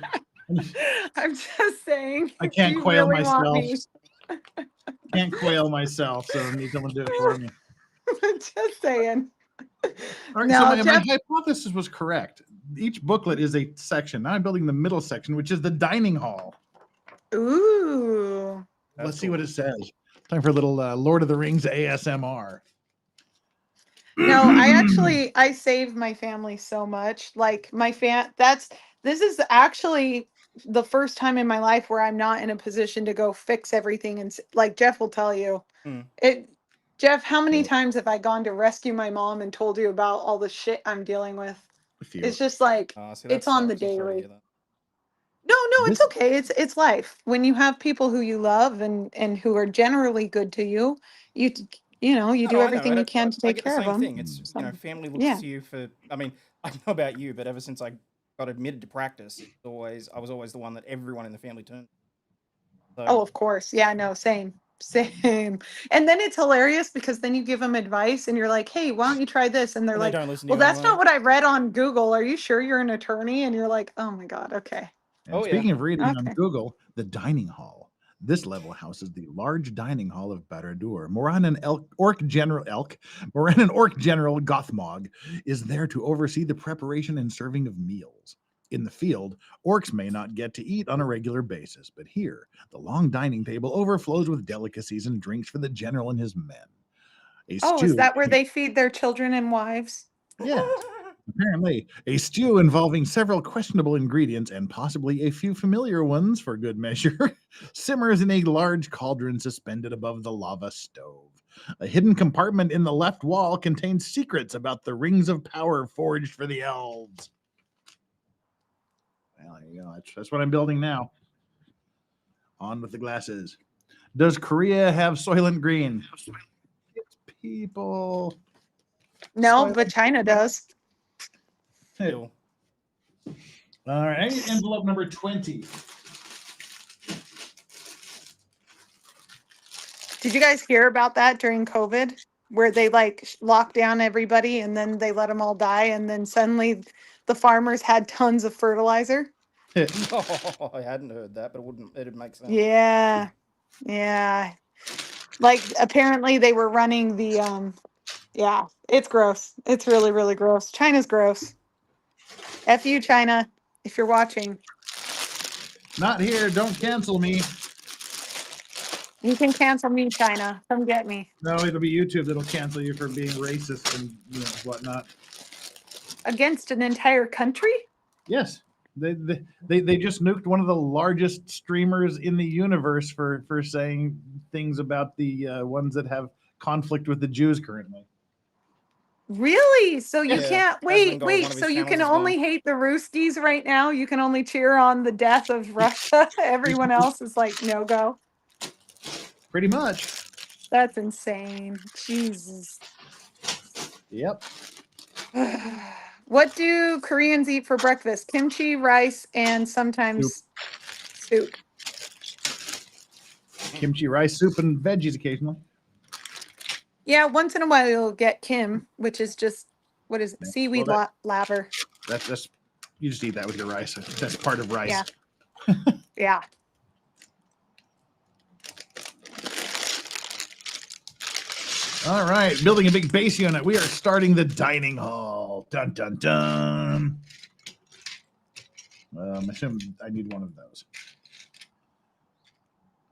I'm just saying. I can't you quail really want myself. me. Can't quail myself, so I need someone to do it for me. Just saying. All right, No, so my Jeff- hypothesis was correct. Each booklet is a section. Now I'm building the middle section, which is the dining hall. Ooh. Let's see what it says. Time for a little Lord of the Rings ASMR. No, I saved my family so much. Like this is actually the first time in my life where I'm not in a position to go fix everything. And like Jeff will tell you, Jeff, how many times have I gone to rescue my mom and told you about all the shit I'm dealing with? It's just like, it's on the daily. No, it's okay. It's life. When you have people who you love and who are generally good to you, you do everything you can to take care of them. Thing. It's family looks to you for. I mean, I don't know about you, but ever since I got admitted to practice, I was always the one that everyone in the family turned. So, oh, of course. Yeah, no, same. And then it's hilarious because then you give them advice and you're like, hey, why don't you try this? And they're like, don't listen to well, you that's anyway. not what I read on Google. Are you sure you're an attorney? And you're like, oh my God, okay. And speaking of reading on Google, the dining hall. This level houses the large dining hall of Barad-dûr. Moran Orc General Gothmog is there to oversee the preparation and serving of meals. In the field, orcs may not get to eat on a regular basis, but here, the long dining table overflows with delicacies and drinks for the general and his men. Is that where they feed their children and wives? Yeah. Apparently, a stew involving several questionable ingredients and possibly a few familiar ones for good measure simmers in a large cauldron suspended above the lava stove. A hidden compartment in the left wall contains secrets about the rings of power forged for the elves. Well, there you go. That's what I'm building now. On with the glasses. Does Korea have Soylent Green? It's people. No, but China does. All right, envelope number 20. Did you guys hear about that during COVID where they locked down everybody and then they let them all die and then suddenly the farmers had tons of fertilizer? Oh, I hadn't heard that, but it'd make sense. Yeah. Like apparently they were running the yeah, it's gross. It's really, really gross. China's gross. F you, China, if you're watching. Not here. Don't cancel me. You can cancel me, China. Come get me. No, it'll be YouTube that'll cancel you for being racist and whatnot. Against an entire country? Yes. They just nuked one of the largest streamers in the universe for saying things about the ones that have conflict with the Jews currently. Really? So you can't wait. So you can channels is only hate the Ruskies right now? You can only cheer on the death of Russia? Everyone else is like, no go? Pretty much. That's insane. Jesus. Yep. What do Koreans eat for breakfast? Kimchi, rice, and sometimes soup. Kimchi, rice, soup, and veggies occasionally. Yeah, once in a while you'll get kim, which is just, what is it? Yeah. Seaweed Well, laver. That's you just eat that with your rice. That's part of rice. Yeah. Yeah. All right, building a big base unit. We are starting the dining hall. Dun dun dun. I assume I need one of those.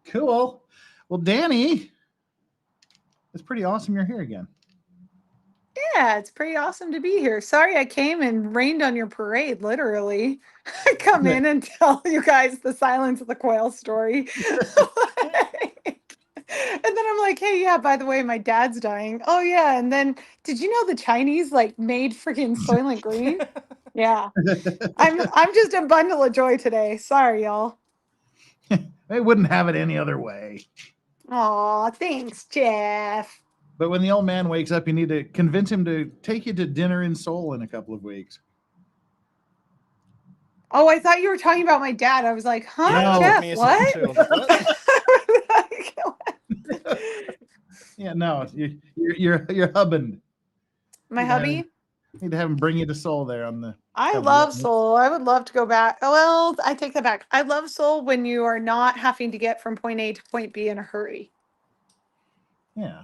Cool. Well, Danny, it's pretty awesome you're here again. Yeah, it's pretty awesome to be here. Sorry I came and rained on your parade, literally. I come in and tell you guys the Silence of the Quail story. And then I'm like, hey, yeah, by the way, my dad's dying. Oh, yeah. And then did you know the Chinese like made freaking Soylent Green? Yeah. I'm just a bundle of joy today. Sorry, y'all. They wouldn't have it any other way. Aw, thanks, Jeff. But when the old man wakes up, you need to convince him to take you to dinner in Seoul in a couple of weeks. Oh, I thought you were talking about my dad. I was like, huh, No. Jeff, Me or something what? too. Yeah, no, you're hubbing. My Yeah. hubby? Need to have him bring you to Seoul there on the. I love Seoul. I would love to go back. Oh, well, I take that back. I love Seoul when you are not having to get from point A to point B in a hurry. Yeah.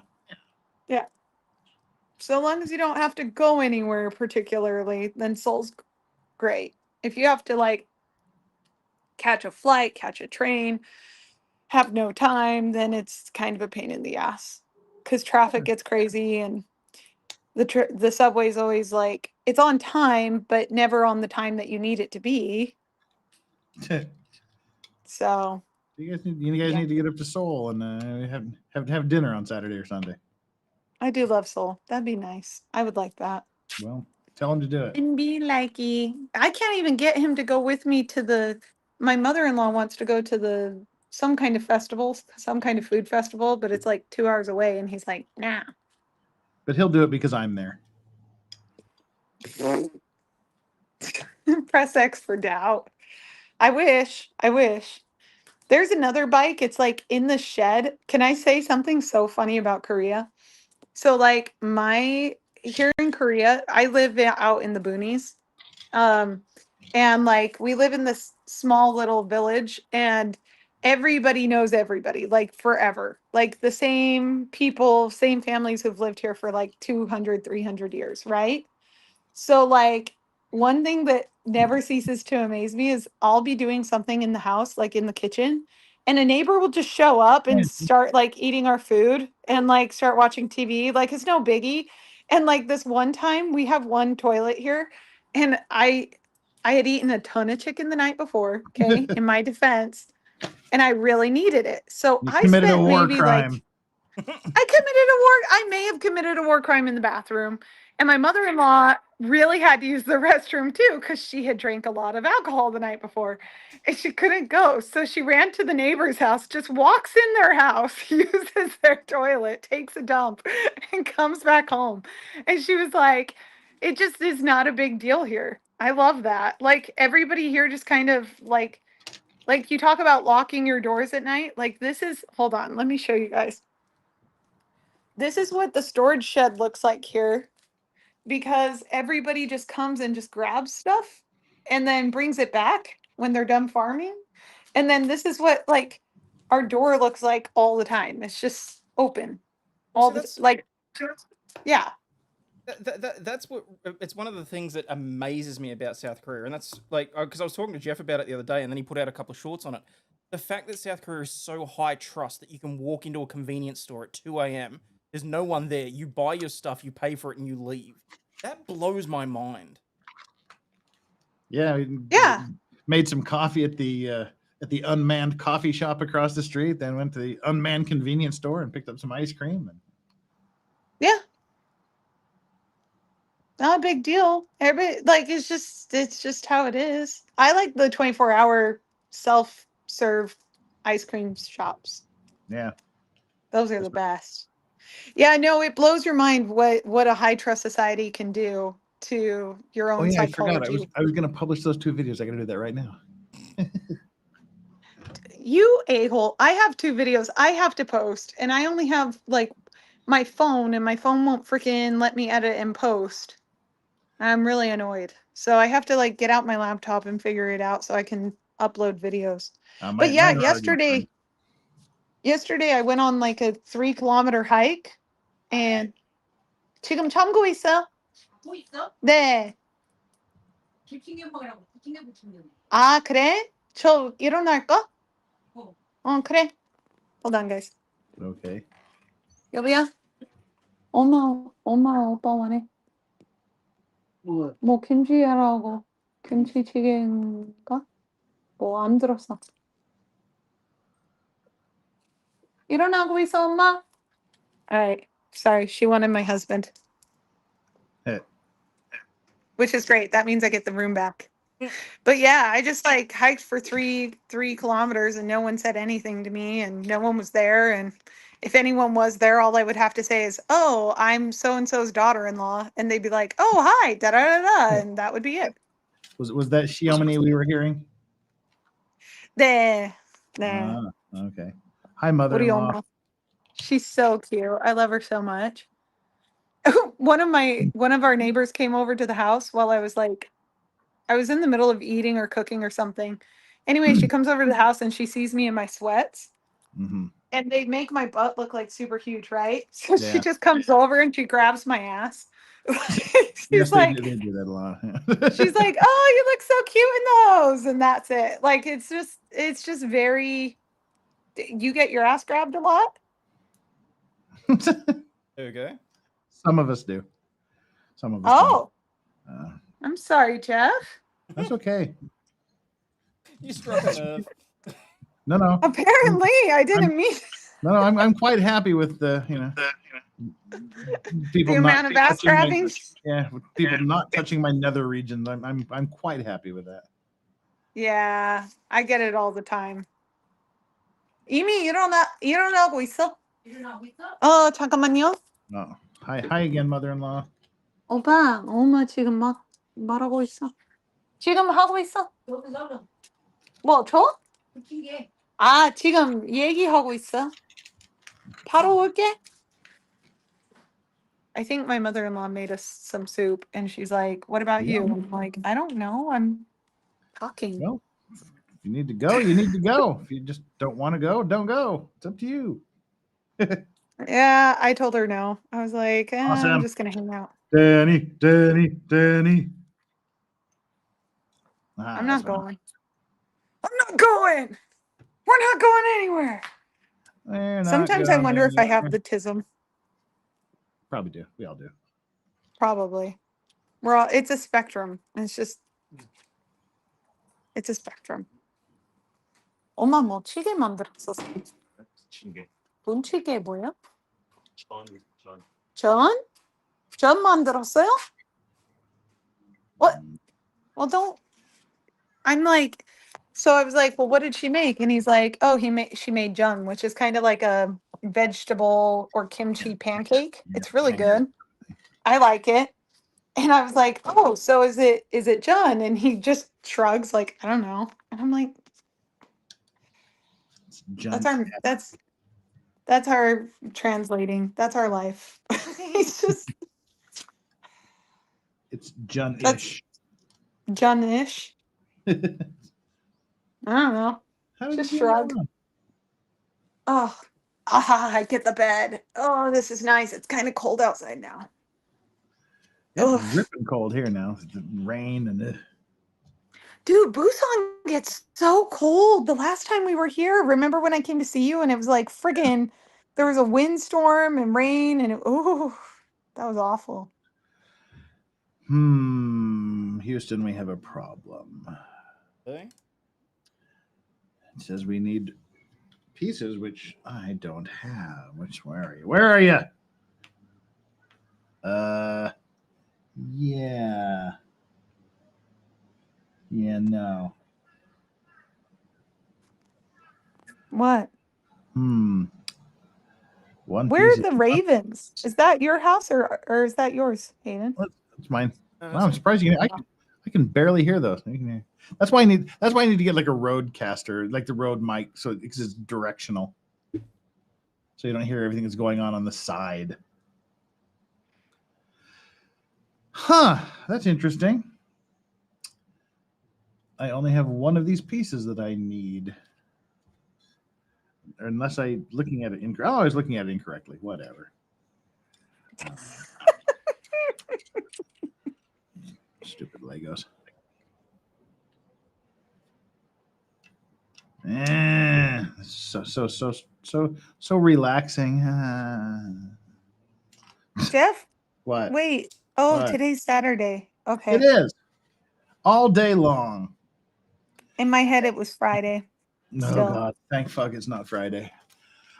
Yeah. So long as you don't have to go anywhere particularly, then Seoul's great. If you have to like catch a flight, catch a train, have no time, then it's kind of a pain in the ass because traffic gets crazy and the subway's always like it's on time, but never on the time that you need it to be. So You guys need to get up to Seoul and have dinner on Saturday or Sunday. I do love Seoul. That'd be nice. I would like that. Well, tell him to do it. And be likey. I can't even get him to go with me to my mother-in-law wants to go to some kind of festival, some kind of food festival, but it's like 2 hours away. And he's like, nah. But he'll do it because I'm there. Press X for doubt. I wish. There's another bike. It's like in the shed. Can I say something so funny about Korea? So like here in Korea, I live out in the boonies. And like we live in this small little village and everybody knows everybody like forever. Like the same people, same families who've lived here for like 200, 300 years, right? So like one thing that never ceases to amaze me is I'll be doing something in the house, like in the kitchen, and a neighbor will just show up and start like eating our food and like start watching TV. Like it's no biggie. And like this one time we have one toilet here and I had eaten a ton of chicken the night before, okay, in my defense, and I really needed it. So You I committed a spent war maybe crime. I may have committed a war crime in the bathroom. And my mother-in-law really had to use the restroom too because she had drank a lot of alcohol the night before and she couldn't go. So she ran to the neighbor's house, just walks in their house, uses their toilet, takes a dump, and comes back home. And she was like, it just is not a big deal here. I love that. Like everybody here just kind of like you talk about locking your doors at night. Like this is, hold on, let me show you guys. This is what the storage shed looks like here because everybody just comes and just grabs stuff and then brings it back when they're done farming. And then this is what like our door looks like all the time. It's just open all the like, yeah. That's what it's one of the things that amazes me about South Korea, and that's like because I was talking to Jeff about it the other day, and then he put out a couple of shorts on it. The fact that South Korea is so high trust that you can walk into a convenience store at 2 a.m. There's no one there. You buy your stuff, you pay for it, and you leave. That blows my mind. Yeah. Yeah. Made some coffee at the unmanned coffee shop across the street. Then went to the unmanned convenience store and picked up some ice cream. Yeah. Not a big deal. Everybody like it's just how it is. I like the 24-hour self-serve ice cream shops. Yeah. Those are the best. Yeah, no, it blows your mind what a high trust society can do. to your Oh own yeah, I forgot. psychology. I was gonna publish those 2 videos. I gotta do that right now. You a-hole. I have 2 videos I have to post, and I only have like my phone, and my phone won't freaking let me edit and post. I'm really annoyed. So I have to like get out my laptop and figure it out so I can upload videos. But yeah, Mine are already done. yesterday I went on like a 3-kilometer hike, and 지금 참고 있어? 뭐 있어? 네. 김치찌개 먹으라고. 김치찌개 부침개. 아, 그래? 저 일어날까? 어. 그래. Hold on, guys. Okay. 여보야? 엄마 오빠 원해. 뭐 김치하라고. 김치찌개인가? 뭐 안 들었어. 일어나고 있어, 엄마? Alright. Sorry, she wanted my husband. Which is great. That means I get the room back. But yeah, I just like hiked for three kilometers and no one said anything to me and no one was there. And if anyone was there, all I would have to say is, "Oh, I'm so and so's daughter-in-law," and they'd be like, "Oh, hi, da da da da," and that would be it. Was that Xiomini we were hearing? There. Okay. Hi, mother-in-law. She's so cute. I love her so much. One of our neighbors came over to the house while I was in the middle of eating or cooking or something. Anyway, she comes over to the house and she sees me in my sweats. Mm-hmm. And they make my butt look like super huge, right? So she Yeah. just comes over and she grabs my ass. Yes, She's like, they do that a lot. she's like, "Oh, you look so cute in those," and that's it. Like it's just very. You get your ass grabbed a lot. Okay. Some of us do. Some of us. Oh, don't. I'm sorry, Jeff. That's okay. You struck a nerve. No. Apparently, I didn't mean. No, I'm quite happy with the people The amount of ass grabbing. With people not touching my nether regions. I'm quite happy with that. Yeah, I get it all the time. 이미 일어나고 있어? 일어나고 있어? 잠깐만요. No. Hi again, mother-in-law. 오빠, 엄마 지금 막 말하고 있어. 지금 하고 있어. 너도 뭐 저? 부침개. 지금 얘기하고 있어. 바로 올게. I think my mother-in-law made us some soup, and she's like, "What about you?" I'm like, "I don't know. I'm talking." Well, if you need to go, you need to go. If you just don't want to go, don't go. It's up to you. Yeah, I told her no. I was like, Awesome. I'm just gonna hang out. Danny. I'm not going. I'm not going. We're not going anywhere. Sometimes I wonder if I have the tism. Probably do. We all do. Probably. It's a spectrum. It's a spectrum. 엄마 뭐 찌개 만들었었어. 분치개 뭐야? 전 만들었어요? What? Well, don't. I'm like, so I was like, well, what did she make? And he's like, oh, she made jun, which is kind of like a vegetable or kimchi pancake. It's really good. I like it. And I was like, oh, so is it jun? And he just shrugs like, I don't know. And I'm like, that's our translating. That's our life. He's just. It's jun-ish. Jun-ish. I don't know. Just shrug. Oh, I get the bed. Oh, this is nice. It's kind of cold outside now. It's ripping cold here now. The rain and Dude, Busan gets so cold. The last time we were here, remember when I came to see you and it was like friggin', there was a windstorm and rain and that was awful. Houston, we have a problem. Okay. It says we need pieces, which I don't have. Where are you? Where are you? Yeah. Yeah, no. What? One Where are piece the ravens? Is that your house or is that yours, Hayden? It's mine. Wow, I'm surprised you. I can barely hear those. That's why I need. That's why I need to get like a Rodecaster, like the Rode mic, so it's directional, so you don't hear everything that's going on the side. Huh? That's interesting. I only have one of these pieces that I need, unless I'm looking at it incorrectly. Oh, I was looking at it incorrectly. Whatever. Stupid Legos. So relaxing. Jeff? What? Wait. Oh, What? today's Saturday. Okay. It is all day long. In my head, it was Friday. No, Still. God, thank fuck it's not Friday.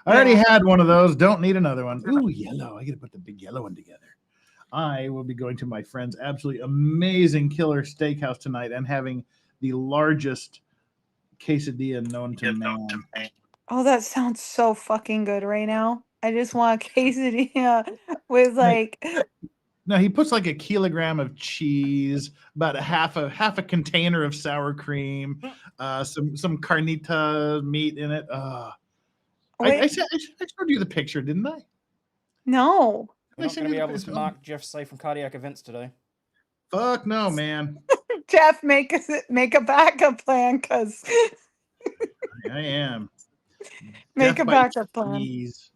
I already had one of those. Don't need another one. Ooh, yellow. I got to put the big yellow one together. I will be going to my friend's absolutely amazing killer steakhouse tonight and having the largest quesadilla known to man. Oh, that sounds so fucking good right now. I just want a quesadilla with like. No, he puts like a kilogram of cheese, about half a container of sour cream, some carnita meat in it. I showed you the picture, didn't I? No. You're not going to be able to mark Jeff safe from cardiac events today. Fuck no, man. Jeff, make a backup plan, cause I am. make Death a by backup plan. cheese.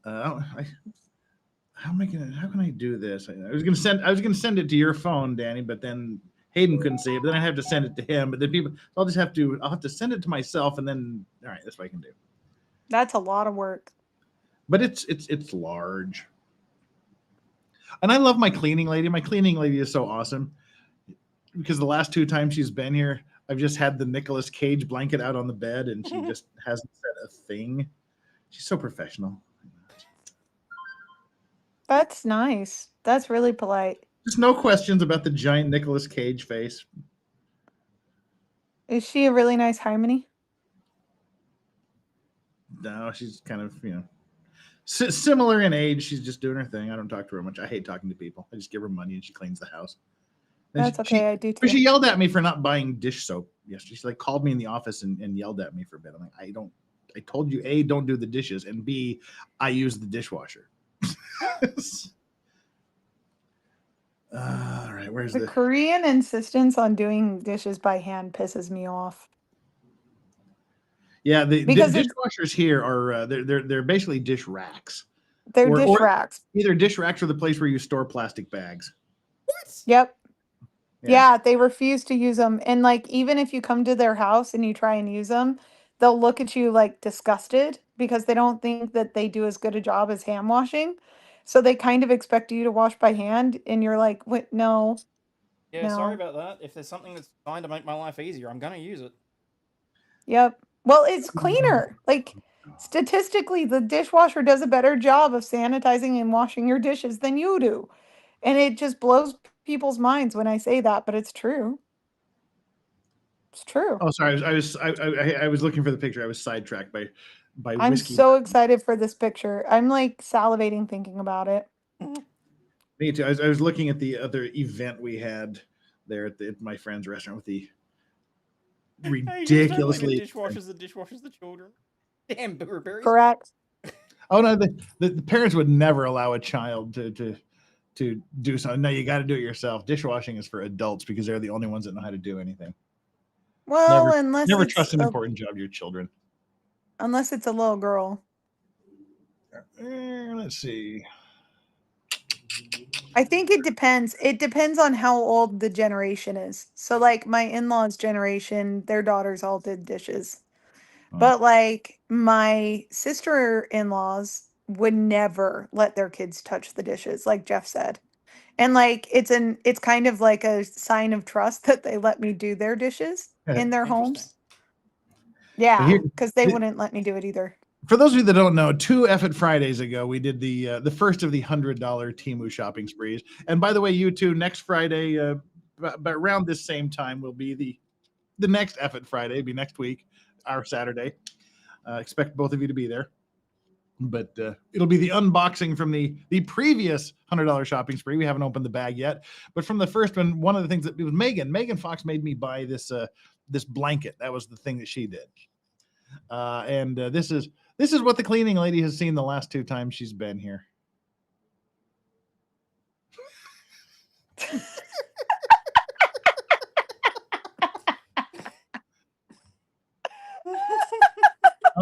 How can I do this? I was gonna send it to your phone, Danny, but then Hayden couldn't see it. But then I have to send it to him. But then I'll have to send it to myself, and then all right, that's what I can do. That's a lot of work. But it's large. And I love my cleaning lady. My cleaning lady is so awesome because the last 2 times she's been here, I've just had the Nicolas Cage blanket out on the bed, and she just hasn't said a thing. She's so professional. That's nice. That's really polite. Just no questions about the giant Nicolas Cage face. Is she a really nice Harmony? No, she's kind of, similar in age. She's just doing her thing. I don't talk to her much. I hate talking to people. I just give her money and she cleans the house. And That's okay. I do too. She yelled at me for not buying dish soap yesterday. She called me in the office and yelled at me for a bit. I'm like, I told you, A, don't do the dishes, and B, I use the dishwasher. All right, where's the Korean insistence on doing dishes by hand pisses me off. Yeah, the dishwashers here are they're basically dish racks. They're dish racks. Either dish racks or the place where you store plastic bags. What? Yep. Yeah, they refuse to use them, and like even if you come to their house and you try and use them, they'll look at you like disgusted because they don't think that they do as good a job as hand washing. So they kind of expect you to wash by hand, and you're like, "What? No." Yeah, sorry about that. If there's something that's designed to make my life easier, I'm gonna use it. Yep. Well, it's cleaner. Like statistically, the dishwasher does a better job of sanitizing and washing your dishes than you do, and it just blows people's minds when I say that, but it's true. It's true. Oh, sorry. I was looking for the picture. I was sidetracked by I'm whiskey. so excited for this picture. I'm like salivating thinking about it. Me too. I was looking at the other event we had there at my friend's restaurant with the ridiculously dishwashers the children. Damn blueberries. Correct. Oh no, the parents would never allow a child to do something. No, you got to do it yourself. Dishwashing is for adults because they're the only ones that know how to do anything. Well, unless never it's trust an important job to your children. Unless it's a little girl. Let's see. I think it depends. It depends on how old the generation is. So like my in-laws generation, their daughters all did dishes. But like my sister-in-laws would never let their kids touch the dishes, like Jeff said. And like it's kind of like a sign of trust that they let me do their dishes in their homes. Yeah, because they wouldn't let me do it either. For those of you that don't know, 2 Effort Fridays ago, we did the first of the $100 Temu shopping sprees. And by the way, you two, next Friday, but around this same time will be the next Effort Friday, be next week, our Saturday. Expect both of you to be there. But it'll be the unboxing from the previous $100 shopping spree. We haven't opened the bag yet, but from the first one of the things that it was Megan Fox made me buy this this blanket. That was the thing that she did. And this is what the cleaning lady has seen the last 2 times she's been here.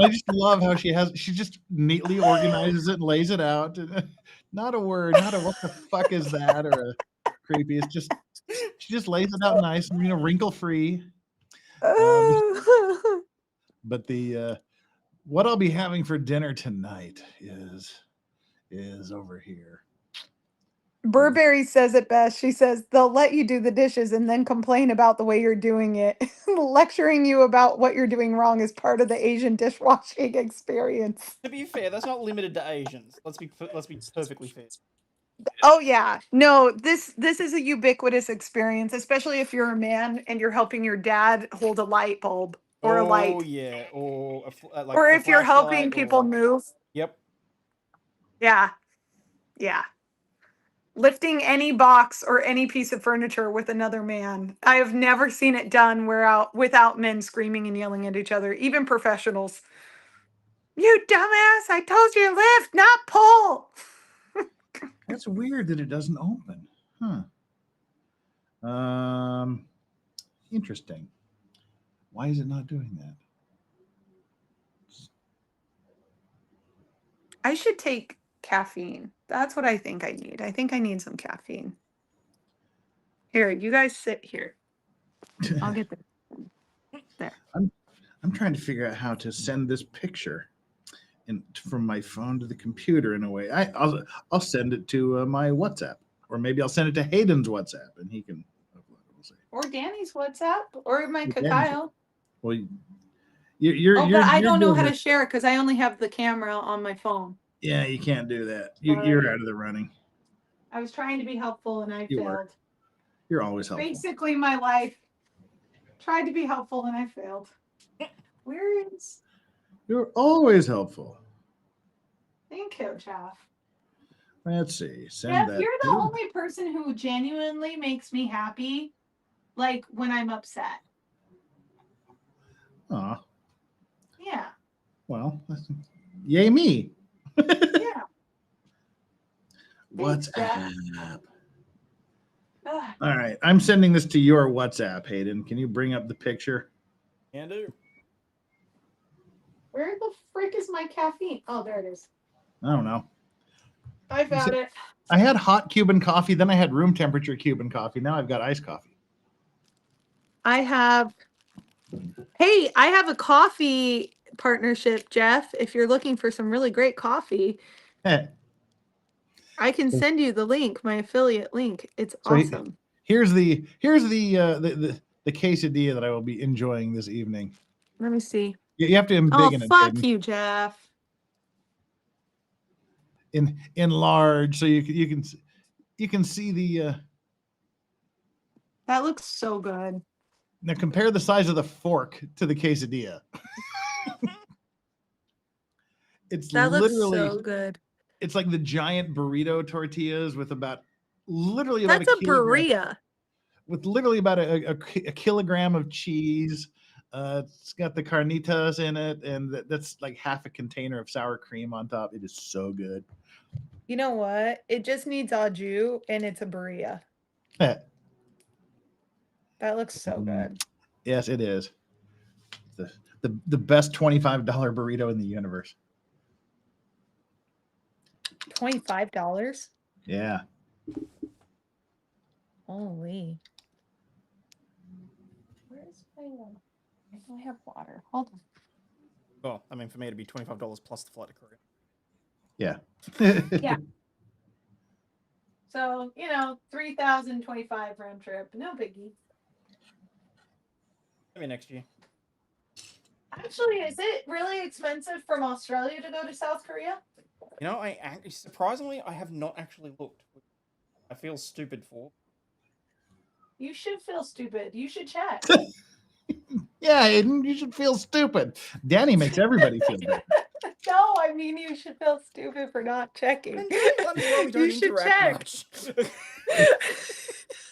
I just love how she just neatly organizes it and lays it out. Not a word, not a what the fuck is that or a creepy. It's just she just lays it out nice and wrinkle free. But the what I'll be having for dinner tonight is over here. Burberry says it best. She says they'll let you do the dishes and then complain about the way you're doing it. Lecturing you about what you're doing wrong is part of the Asian dishwashing experience. To be fair, that's not limited to Asians. Let's be perfectly fair. Oh yeah, no, this is a ubiquitous experience, especially if you're a man and you're helping your dad hold a light bulb or a light. Oh yeah, or like or a if you're helping flashlight people or- move. Yep. Yeah. Yeah. Lifting any box or any piece of furniture with another man. I have never seen it done without men screaming and yelling at each other, even professionals. You dumbass, I told you to lift, not pull. That's weird that it doesn't open. Huh. Interesting. Why is it not doing that? I should take caffeine. That's what I think I need. I think I need some caffeine. Here, you guys sit here. I'll get there. I'm trying to figure out how to send this picture from my phone to the computer in a way. I'll send it to my WhatsApp, or maybe I'll send it to Hayden's WhatsApp, and he can upload it. We'll see. Or Danny's WhatsApp, or my Danny's- Kakao. Well, you're But I don't know doing how to it. share it because I only have the camera on my phone. Yeah, you can't do that. You're out of the running. I was trying to be helpful and I You were. failed. You're always helpful. Basically, my life. Tried to be helpful and I failed. Where is? You're always helpful. Thank you, Jeff. Let's see. Send Jeff, that. you're the only person who genuinely makes me happy, like when I'm upset. Aw, Yeah. well, yay me. Yeah. WhatsApp. Ugh. All right, I'm sending this to your WhatsApp, Hayden. Can you bring up the picture? Can do. Where the frick is my caffeine? Oh, there it is. I don't know. I found it. I had hot Cuban coffee, then I had room temperature Cuban coffee. Now I've got iced coffee. I have a coffee partnership, Jeff. If you're looking for some really great coffee, I can send you the link, my affiliate link. It's So awesome. Here's the quesadilla that I will be enjoying this evening. Let me see. You have to Oh, embiggen it. fuck Hayden. you, Jeff. In large, so you can see the. That looks so good. Now compare the size of the fork to the quesadilla. It's That looks literally so good. it's like the giant burrito tortillas with literally about That's a kilogram, burrito. with literally about a kilogram of cheese. It's got the carnitas in it, and that's like half a container of sour cream on top. It is so good. You know what? It just needs au jus, and it's a burrito. That looks so good. Yes, it is. The best $25 burrito in the universe. $25? Yeah. Holy. Where's my water? I don't have water. Hold on. Well, I mean, for me, it'd be $25 plus the flight to Korea. Yeah. Yeah. So, $3,025 round trip. No biggie. Maybe next year. Actually, is it really expensive from Australia to go to South Korea? Surprisingly, I have not actually looked. I feel stupid for. You should feel stupid. You should check. Yeah, Aiden, you should feel stupid. Danny makes everybody feel bad. No, I mean you should feel stupid for not checking. And sometimes as well, we don't You should interact check. much.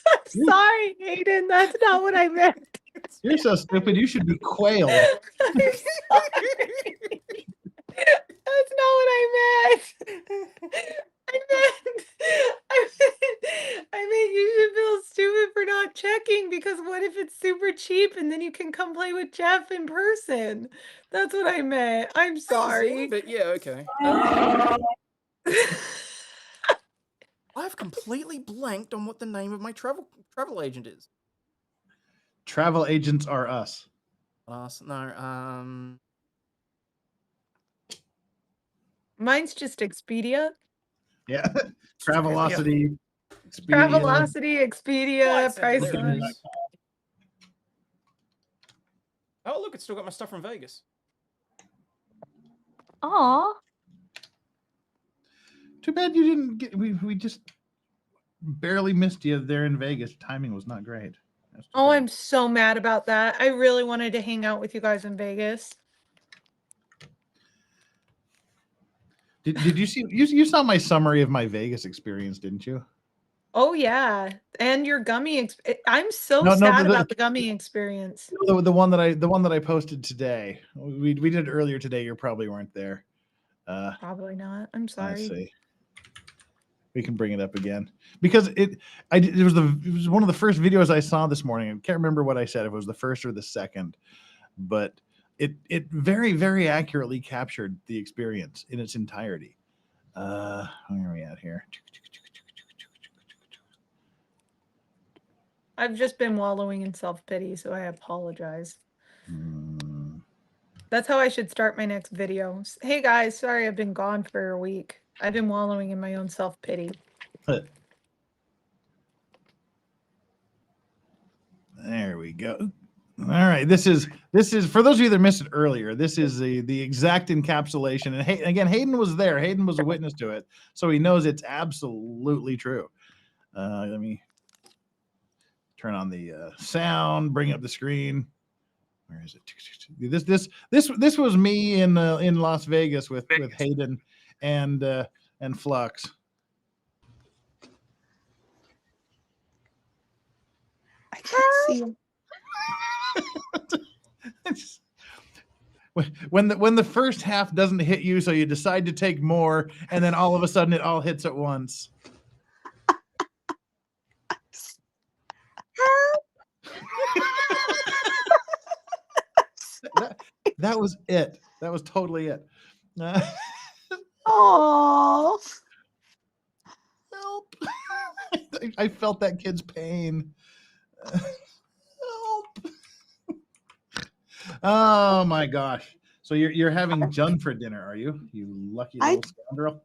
I'm sorry, Hayden. That's not what I meant. You're so stupid. You should be quailed. I'm sorry. That's not what I meant. I meant you should feel stupid for not checking because what if it's super cheap and then you can come play with Jeff in person? That's what I meant. I'm sorry. But yeah, okay. I've completely blanked on what the name of my travel agent is. Travel agents are us. No, Mine's just Expedia. Yeah. Travelocity. Expedia. Travelocity, Expedia, There it Priceline. is. Oh, look, it's still got my stuff from Vegas. Aw. Too bad you didn't get. We just barely missed you there in Vegas. Timing was not great. Oh, I'm so mad about that. I really wanted to hang out with you guys in Vegas. Did you see? You saw my summary of my Vegas experience, didn't you? Oh yeah, and your gummy. I'm so No, sad the- about the gummy experience. The one that I posted today. We did it earlier today. You probably weren't there. Probably not. I'm Let's sorry. see. We can bring it up again because it was one of the first videos I saw this morning. I can't remember what I said, if it was the first or the second, but it very, very accurately captured the experience in its entirety. Where are we at here? I've just been wallowing in self-pity, so I apologize. That's how I should start my next video. Hey guys, sorry I've been gone for a week. I've been wallowing in my own self-pity. There we go. All right, this is for those of you that missed it earlier. This is the exact encapsulation, and again, Hayden was there. Hayden was a witness to it, so he knows it's absolutely true. Let me turn on the sound, bring up the screen. Where is it? This was me in Las Vegas with Hayden and Flux. I can't see him. When the first half doesn't hit you, so you decide to take more, and then all of a sudden it all hits at once. That was it. That was totally it. Oh, Help. I felt that kid's pain. Help. Oh my gosh. So you're having Jun for dinner, are you? You lucky little scoundrel.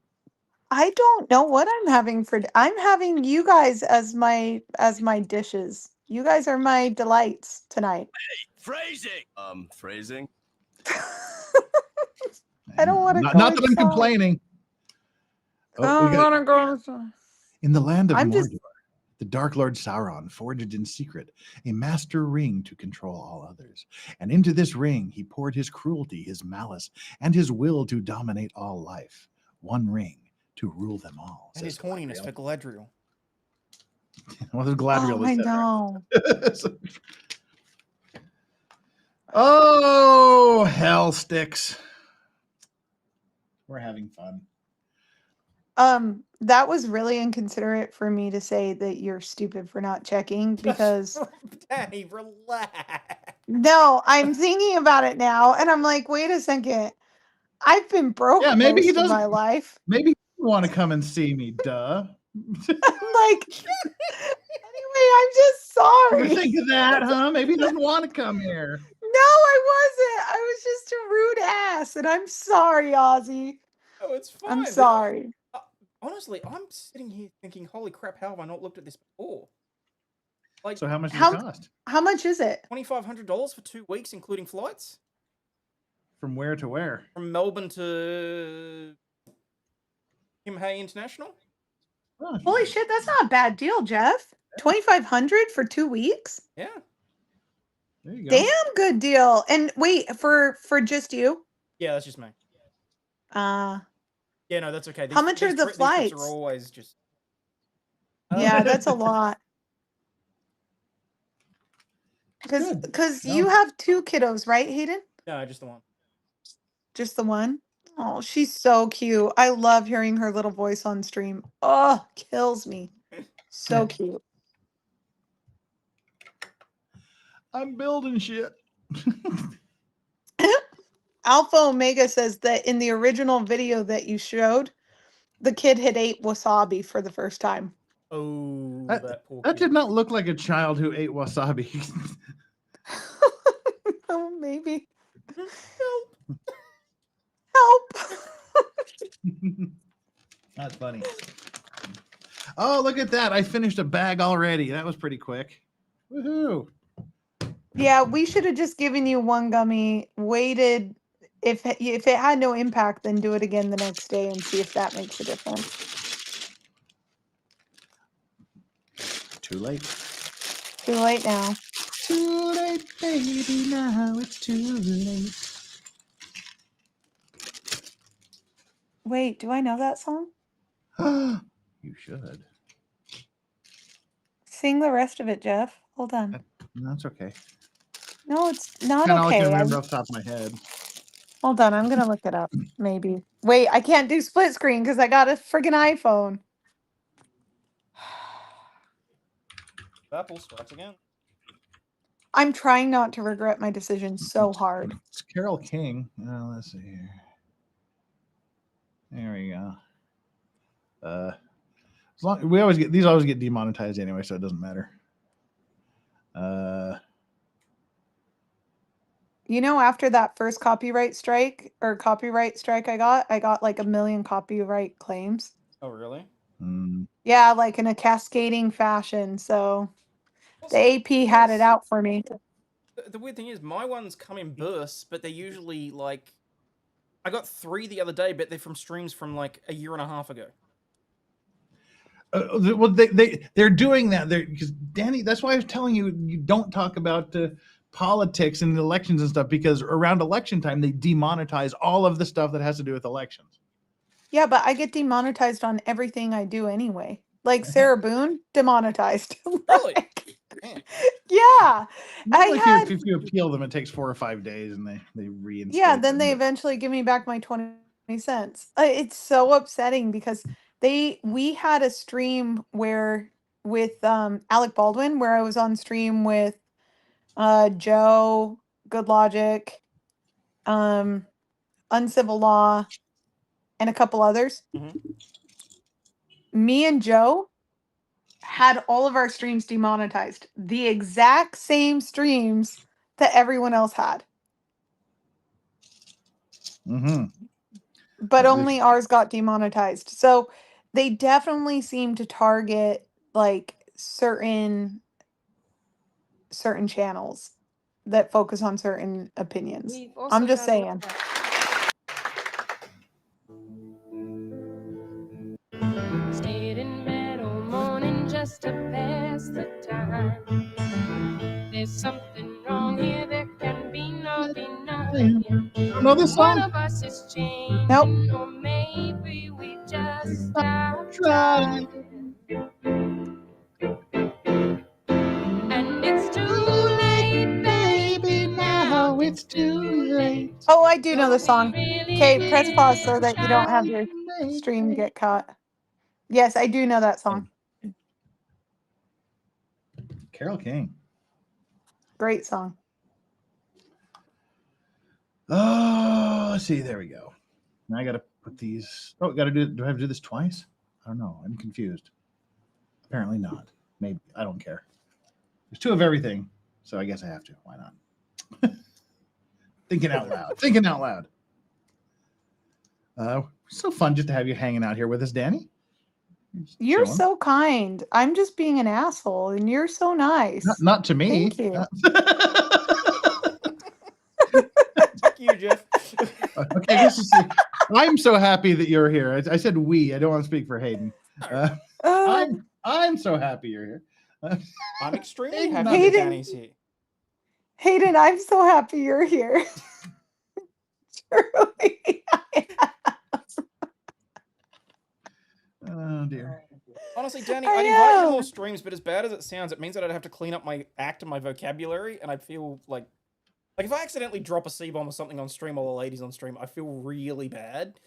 I don't know what I'm having for. I'm having you guys as my dishes. You guys are my delights tonight. Phrasing. Phrasing. I don't want to. Not that I'm complaining. Oh, we got- go. In the land of I'm Mordor, just- the Dark Lord Sauron forged in secret a master ring to control all others. And into this ring he poured his cruelty, his malice, and his will to dominate all life. One ring to rule them all. And his horniness for Galadriel. Well, there's Galadriel. Oh, I know. Oh, hell sticks. We're having fun. That was really inconsiderate for me to say that you're stupid for not checking because Danny, relax. no, I'm thinking about it now and I'm like, wait a second. I've been broke Maybe he most of doesn't. my life. Maybe he doesn't want to come and see me. Duh. Like, anyway, I'm just sorry. You think of that, huh? Maybe he doesn't want to come here. No, I wasn't. I was just a rude ass, and I'm sorry, Ozzy. Oh, it's fine. I'm sorry. Honestly, I'm sitting here thinking, holy crap, how have I not looked at this before? Like, So how much does it cost? How much is it? $2,500 for 2 weeks, including flights? From where to where? From Melbourne to Kim Hay International? Oh, Holy shit, that's not a bad deal, Jeff. 2,500 for 2 weeks? Yeah. There you go. Damn good deal. And wait, for just you? Yeah, that's just me. Uh Yeah, no, that's okay. How much are the These trips are flights? always just. Yeah, that's a lot. Good. Because No. you have 2 kiddos, right, Hayden? No, just the one. Just the one? Oh, she's so cute. I love hearing her little voice on stream. Oh, kills me. So cute. I'm building shit. Alpha Omega says that in the original video that you showed, the kid had ate wasabi for the first time. Oh, That, that poor that kid. did not look like a child who ate wasabi. Oh, maybe. Help. That's funny. Oh, look at that. I finished a bag already. That was pretty quick. Woohoo. Yeah, we should have just given you 1 gummy, waited. If it had no impact, then do it again the next day and see if that makes a difference. Too late. Too late now. Too late, baby. Now it's too late. Wait, do I know that song? You should. Sing the rest of it, Jeff. Hold on. That's okay. No, it's not Kind of all I okay. can remember off the top of my head. Hold on, I'm gonna look it up. Maybe. Wait, I can't do split screen because I got a friggin' iPhone. Apple starts again. I'm trying not to regret my decision so hard. It's Carole King. Let's see here. There we go. As long we always get these always get demonetized anyway, so it doesn't matter. You know, after that first copyright strike I got like 1 million copyright claims. Oh, really? Yeah, like in a cascading fashion. So the AP had it out for me. The weird thing is, my ones come in bursts, but they're usually like. I got 3 the other day, but they're from streams from like a year and a half ago. Well, they're doing that there because Danny. That's why I was telling you don't talk about politics and elections and stuff because around election time they demonetize all of the stuff that has to do with elections. Yeah, but I get demonetized on everything I do anyway. Like Sarah Boone, demonetized. Really? Yeah. If you appeal them, it takes 4 or 5 days and they reinstate. Yeah, then them, they but- eventually give me back my 20 cents. It's so upsetting because we had a stream where with Alec Baldwin where I was on stream with Joe, Good Logic, Uncivil Law, and a couple others. Me and Joe had all of our streams demonetized. The exact same streams that everyone else had. But only ours got demonetized. So they definitely seem to target like certain channels that focus on certain opinions. I'm just saying. Stayed in bed all morning just to pass the time. There's something wrong here, there can be no denying. You don't know this song? One of us is changing, Nope. or maybe we just stopped trying. And it's too late, baby, now it's too late. Oh, I do know the song. Okay, press pause so that you don't have your stream get caught. Yes, I do know that song. Carole King. Great song. Oh, let's see. There we go. Now I got to put these. Oh, got to do. Do I have to do this twice? I don't know. I'm confused. Apparently not. Maybe. I don't care. There's 2 of everything, so I guess I have to. Why not? Thinking out loud. Thinking out loud. So fun just to have you hanging out here with us, Danny. You're Chilling. so kind. I'm just being an asshole, and you're so nice. Not to me. Thank you. Fuck you, Jeff. Okay, this is. I'm so happy that you're here. I said we. I don't want to speak for Hayden. I'm so happy you're here. I'm extremely Hayden, happy that Hayden- Danny's here. Hayden, I'm so happy you're here. Truly. Oh dear. Honestly, Danny, I I'd invite you to am. more streams, but as bad as it sounds, it means that I'd have to clean up my act and my vocabulary, and I'd feel like if I accidentally drop a C-bomb or something on stream or the ladies on stream, I feel really bad.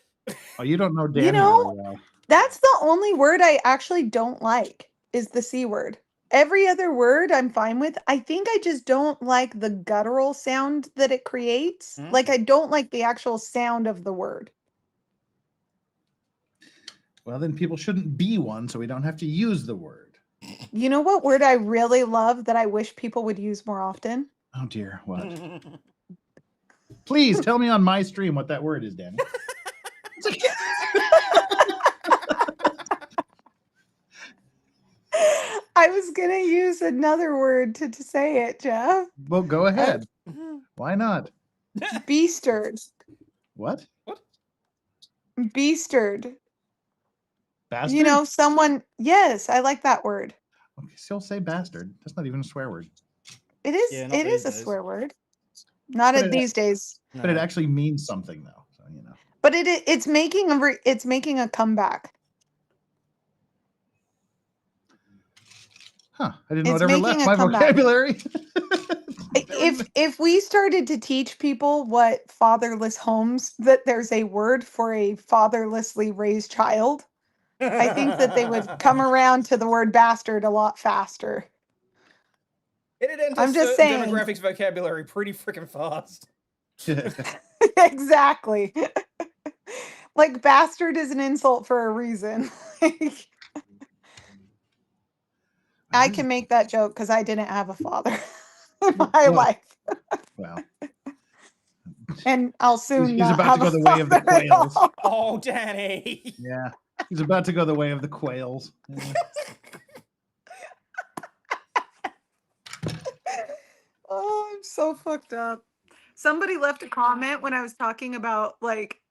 Oh, you don't know Danny You know, really well. that's the only word I actually don't like is the C word. Every other word I'm fine with. I think I just don't like the guttural sound that it creates. Hmm? Like I don't like the actual sound of the word. Well, then people shouldn't be one, so we don't have to use the word. You know what word I really love that I wish people would use more often? Oh dear, what? Please tell me on my stream what that word is, Danny. I was gonna use another word to say it, Jeff. Well, go ahead. Why not? Beastered. What? Beastered. Bastard? You know, someone. Yes, I like that word. Okay, still say bastard. That's not even a swear word. It is. Yeah, not It is these a days. swear word. Not But at these days. But it actually means something, though. So you know. But it's making a comeback. Huh? I didn't know It's it ever making left a my comeback. vocabulary. If we started to teach people what fatherless homes, that there's a word for a fatherlessly raised child, I think that they would come around to the word bastard a lot faster. It'd enter I'm just certain saying. demographics vocabulary pretty freaking fast. Exactly. Like bastard is an insult for a reason. I can make that joke because I didn't have a father in my Well, life. Well, And I'll soon he's not about have to go a the way of the father at quails. all. Oh, Danny. Yeah, he's about to go the way of the quails. Yeah. Oh, I'm so fucked up. Somebody left a comment when I was talking about like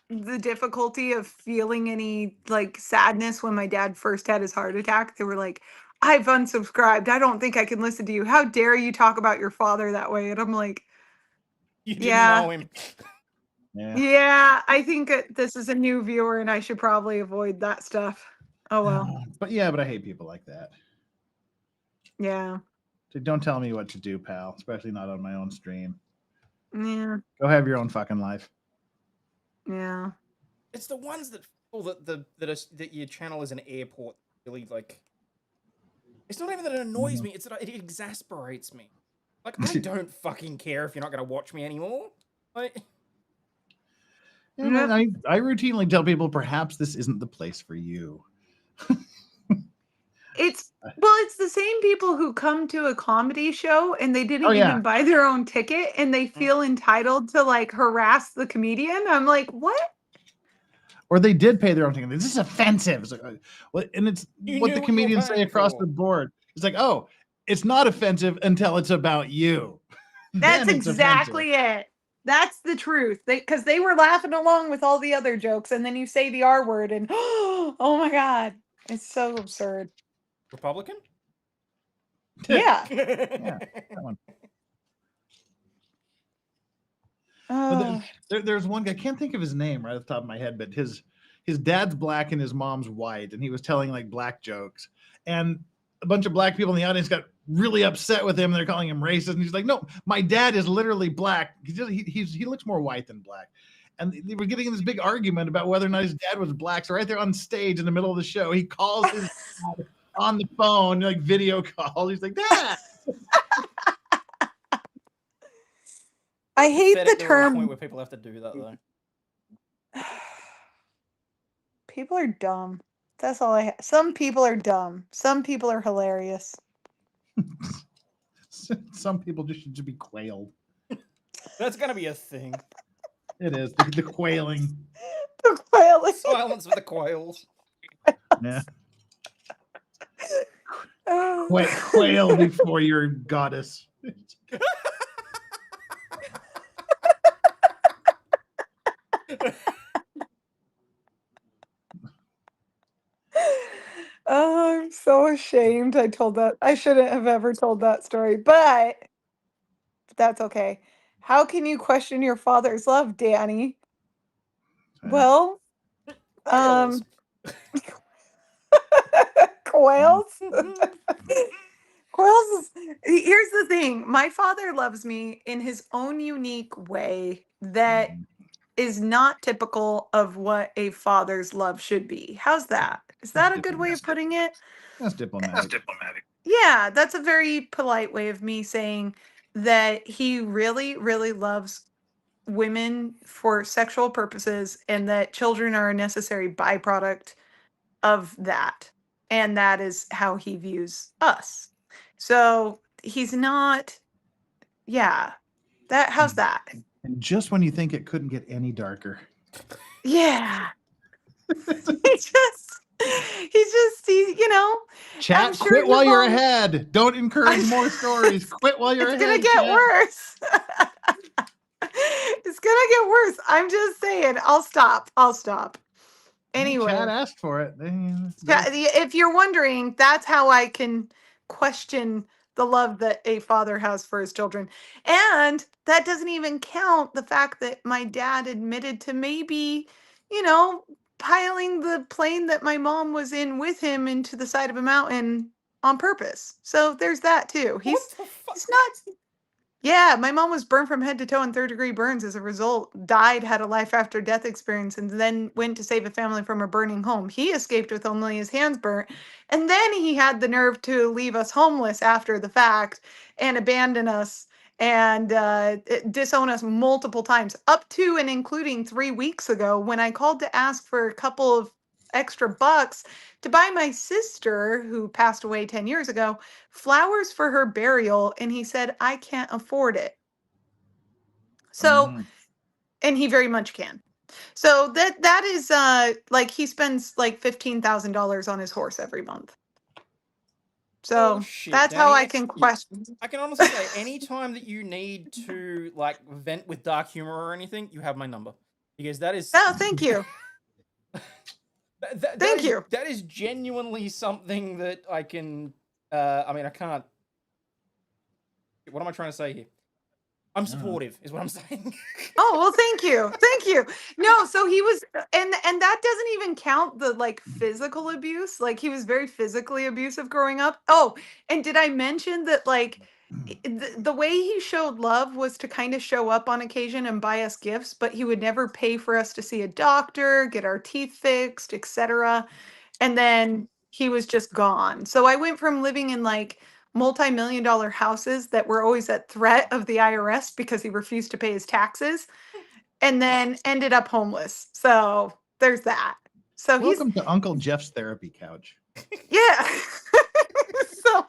the difficulty of feeling any like sadness when my dad first had his heart attack. They were like, I've unsubscribed. I don't think I can listen to you. How dare you talk about your father that way? And I'm like, You didn't yeah. know him. Yeah, I think this is a new viewer and I should probably avoid that stuff. Oh well. But I hate people like that. Yeah. So don't tell me what to do, pal. Especially not on my own stream. Yeah. Go have your own fucking life. Yeah. It's the ones that feel that your channel is an airport. Really, like, it's not even that it annoys me. It's that it exasperates me. Like, I don't fucking care if you're not going to watch me anymore. Like, Yeah, man, I routinely tell people perhaps this isn't the place for you. It's the same people who come to a comedy show and they didn't Oh, yeah. even buy their own ticket and they feel entitled to like harass the comedian. I'm like, what? Or they did pay their own ticket. This is offensive. It's like, and it's You what knew the what you were comedians say paying across for. the board. It's like, oh, it's not offensive until it's about you. That's Then it's exactly it. That's the truth. Because they were laughing along with all the other jokes, and then you say the R word, and oh my god, it's so absurd. Republican? Yeah. Yeah, that one. Oh. There's one guy, I can't think of his name right off the top of my head, but his dad's black and his mom's white, and he was telling like black jokes, and a bunch of black people in the audience got really upset with him. And they're calling him racist, and he's like, "No, my dad is literally black. He looks more white than black." And they were getting in this big argument about whether or not his dad was black. So right there on stage in the middle of the show, he calls his dad on the phone, like video call. He's like, "Dad." I hate the Pathetic there are a term. point where people have to do that though. People are dumb. That's all I. Some people are dumb. Some people are hilarious. Some people just should be quailed. That's gonna be a thing. It is the quailing. The quailing. Silence for the quails. Yeah. Oh. Quail before your goddess. Oh, I'm so ashamed I told that. I shouldn't have ever told that story, but That's okay. How can you question your father's love, Danny? Yeah. Well, Quails. Quails. Quails is, here's the thing. My father loves me in his own unique way that is not typical of what a father's love should be. How's that? Is That's that a good way of diplomatic. putting it? That's diplomatic. Yeah, that's a very polite way of me saying that he really, really loves women for sexual purposes and that children are a necessary byproduct of that. And that is how he views us. So he's not, yeah. That how's that? And just when you think it couldn't get any darker. Yeah. He's you know, Chat, I'm sure quit while you've you're all- ahead. Don't encourage more stories. Quit while you're it's ahead. gonna get chat. worse. It's gonna get worse. I'm just saying. I'll stop. Anyway, Chat asked for it. if you're wondering, that's how I can question the love that a father has for his children. And that doesn't even count the fact that my dad admitted to maybe, you know, piling the plane that my mom was in with him into the side of a mountain on purpose. So there's that too. He's not. Yeah, my mom was burned from head to toe in third-degree burns as a result, died, had a life after death experience, and then went to save a family from a burning home. He escaped with only his hands burnt, and then he had the nerve to leave us homeless after the fact and abandon us and disown us multiple times, up to and including 3 weeks ago when I called to ask for a couple of extra bucks to buy my sister, who passed away 10 years ago, flowers for her burial, and he said I can't afford it. So, and he very much can. So that is like he spends like $15,000 on his horse every month. So Shit, that's Danny, how I can question. I can honestly say, anytime that you need to like vent with dark humor or anything, you have my number, because that is. Oh, thank you. Thank you. That is genuinely something that I can. I mean, I can't. What am I trying to say here? I'm supportive, is what I'm saying. Oh, well, thank you. No, so he was, and that doesn't even count the like physical abuse. Like he was very physically abusive growing up. Oh, and did I mention that like the way he showed love was to kind of show up on occasion and buy us gifts, but he would never pay for us to see a doctor, get our teeth fixed, etc. And then he was just gone. So I went from living in like multi-million dollar houses that were always at threat of the IRS because he refused to pay his taxes, and then ended up homeless. So there's that. So Welcome to Uncle Jeff's therapy couch. yeah. So,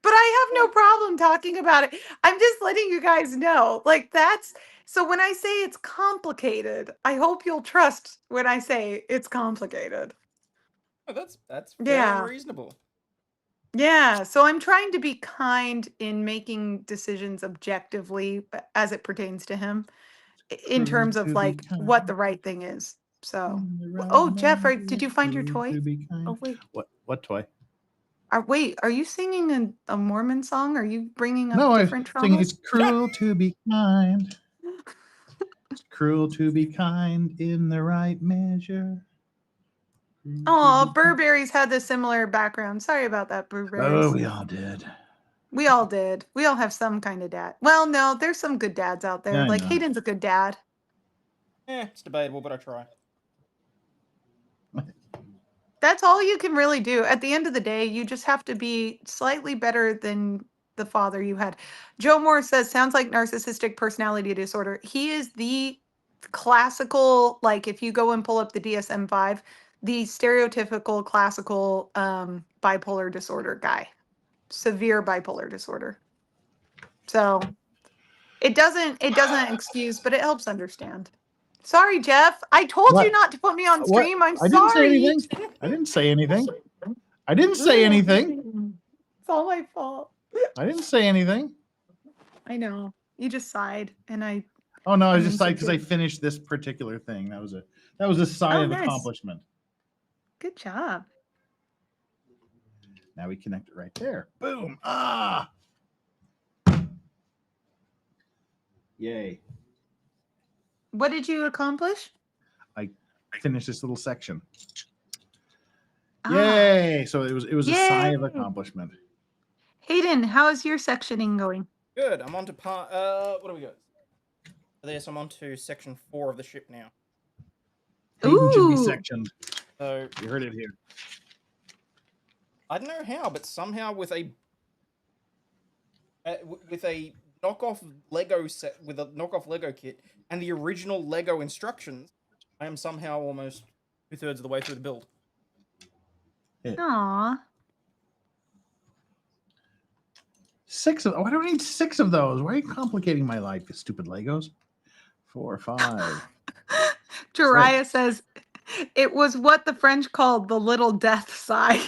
but I have no problem talking about it. I'm just letting you guys know. Like that's so when I say it's complicated, I hope you'll trust when I say it's complicated. Oh, that's fair Yeah. and reasonable. Yeah, so I'm trying to be kind in making decisions objectively as it pertains to him in terms of like what the right thing is. So, oh, Jeff, did you find your toy? Oh, wait. What toy? Wait, are you singing a Mormon song? Are you bringing up No, different I'm saying traumas? it's cruel to be kind. It's cruel to be kind in the right measure. Oh, Burberry's had this similar background. Sorry about that, Burberry's. Oh, we all did. We all did. We all have some kind of dad. Well, no, there's some good dads out there. Yeah, I Like know. Hayden's a good dad. It's debatable, but I try. That's all you can really do. At the end of the day, you just have to be slightly better than the father you had. Joe Moore says, sounds like narcissistic personality disorder. He is the classical, like if you go and pull up the DSM-5, the stereotypical classical bipolar disorder guy. Severe bipolar disorder. So it doesn't excuse, but it helps understand. Sorry, Jeff. I told you not to put me on stream. I'm I sorry. didn't say anything. I didn't say anything. I didn't say anything. It's all my fault. I didn't say anything. I know. You just sighed, and I. Oh no, I was mean, just like because I good. finished this particular thing. That was a sign of nice. accomplishment. Good job. Now we connect it right there. Boom. Ah. Yay! What did you accomplish? I finished this little section. Ah, Yay! So it was a sigh of yay. accomplishment. Hayden, how is your sectioning going? Good. I'm on to part. What do we got? Yes, I'm on to section 4 of the ship now. Hayden should be Ooh. sectioned. So You heard it here. I don't know how, but somehow with a knockoff Lego set with a knockoff Lego kit and the original Lego instructions, I am somehow almost 2/3 of the way through the build. Aw. 6 of. Why do I need 6 of those? Why are you complicating my life, you stupid Legos? 4 or 5. Jiraiya says, it was what the French called the little death sigh.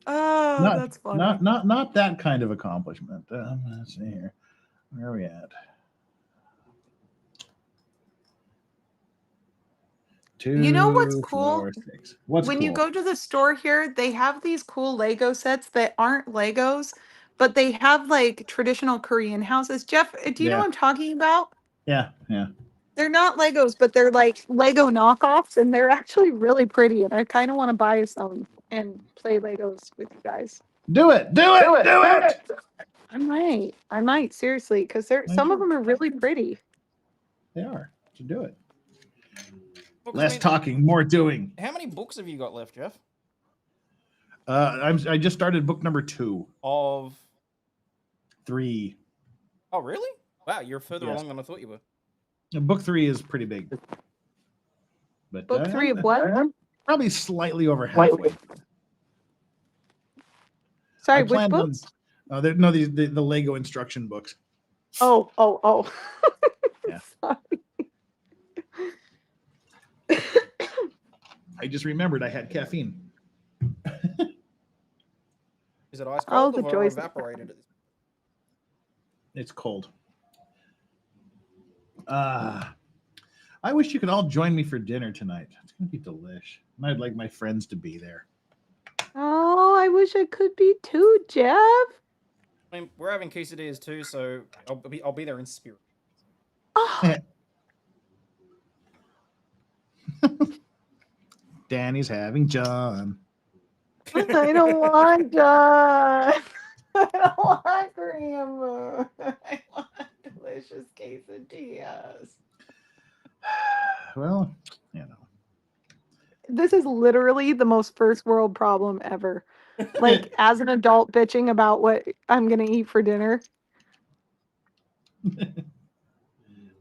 Oh, that's funny. Not that kind of accomplishment. Let's see here. Where are we at? 2. You know what's cool? 4, 6. What's when cool? you go to the store here, they have these cool Lego sets that aren't Legos, but they have like traditional Korean houses. Jeff, do you know what I'm talking about? Yeah. They're not Legos, but they're like Lego knockoffs, and they're actually really pretty. And I kind of want to buy some and play Legos with you guys. Do it! I might seriously, because some of them are really pretty. They are. So do it. Well, Less talking, more doing. How many books have you got left, Jeff? I just started book number 2 of 3. Oh, really? Wow, you're further Yes. along than I thought you were. Book 3 is pretty big. But Book 3 of what? Probably slightly over halfway. Sorry, I which planned on- books? the Lego instruction books. Oh. Yeah. Sorry. I just remembered I had caffeine. Is it ice Oh, cold the or joys of evaporated? It's cold. I wish you could all join me for dinner tonight. It's gonna be delish. And I'd like my friends to be there. Oh, I wish I could be too, Jeff. I mean, we're having quesadillas too, so I'll be there in spirit. Oh, Danny's having John. I don't want John. I don't want grandma. I want delicious quesadillas. Well, This is literally the most first world problem ever. Like, as an adult bitching about what I'm going to eat for dinner.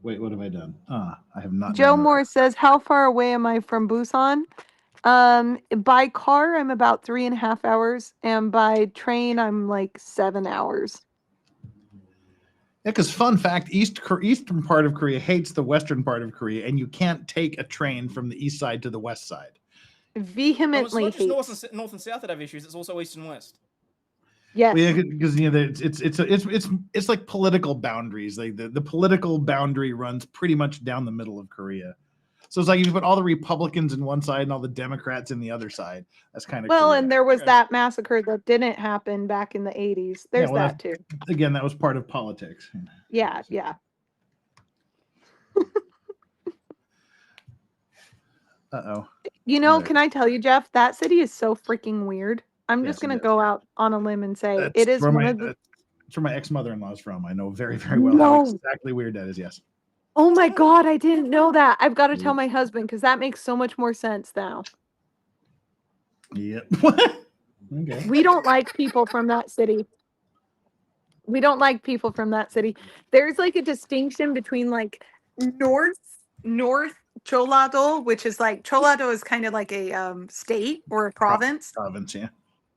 Wait, what have I done? I have not. Joe done that. Moore says, how far away am I from Busan? By car, I'm about 3.5 hours. And by train, I'm like 7 hours. Yeah, because fun fact, eastern part of Korea hates the western part of Korea, and you can't take a train from the east side to the west side. Vehemently it's not just north and south that have issues. It's also east and west. Yes. Well, yeah, because it's like political boundaries. Like the political boundary runs pretty much down the middle of Korea. So it's like if you put all the Republicans in one side and all the Democrats in the other side. That's kind of well, and there was that massacre that didn't happen back in the 80s. There's that too. Again, that was part of politics. Yeah. Uh-oh. You know, There. can I tell you, Jeff, that city is so freaking weird. I'm just Yes, it going to is. go out on a limb and say That's it is where one my, of the. that's where my ex-mother-in-law's from. I know very, very well how exactly weird that is. Yes. Oh my God, I didn't know that. I've got to tell my husband because that makes so much more sense now. Yep. Okay. We don't like people from that city. There's like a distinction between like north Cholado, which is like Cholado is kind of like a state or a province. Province, yeah.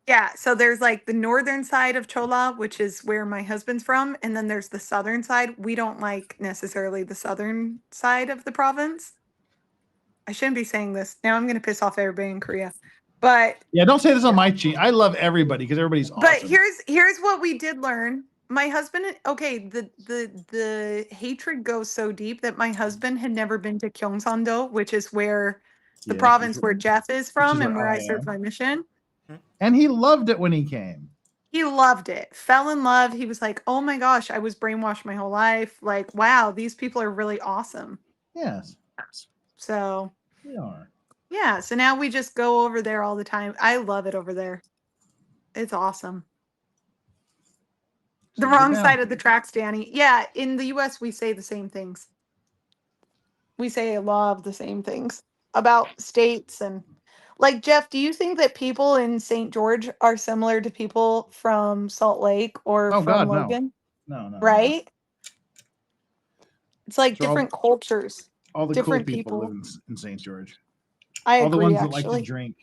Yeah, so there's like the northern side of Chola, which is where my husband's from, and then there's the southern side. We don't like necessarily the southern side of the province. I shouldn't be saying this. Now I'm going to piss off everybody in Korea. But yeah, don't say this on my cheat. I love everybody because everybody's awesome. But here's what we did learn. My husband, okay, the hatred goes so deep that my husband had never been to Gyeongsang-do, which is where the province where Jeff is from and where I served my mission. And he loved it when he came. He loved it. Fell in love. He was like, "Oh my gosh, I was brainwashed my whole life. Like, wow, these people are really awesome." Yes, So, they are. yeah, so now we just go over there all the time. I love it over there. It's awesome. The So get wrong down. side of the tracks, Danny. Yeah, in the US we say the same things. We say a lot of the same things about states and like Jeff, do you think that people in St. George are similar to people from Salt Lake or Oh from God, no, Logan? no. Right? It's like So different cultures, all the cool different people live people. in St. George. I All the agree, ones that like to actually. drink.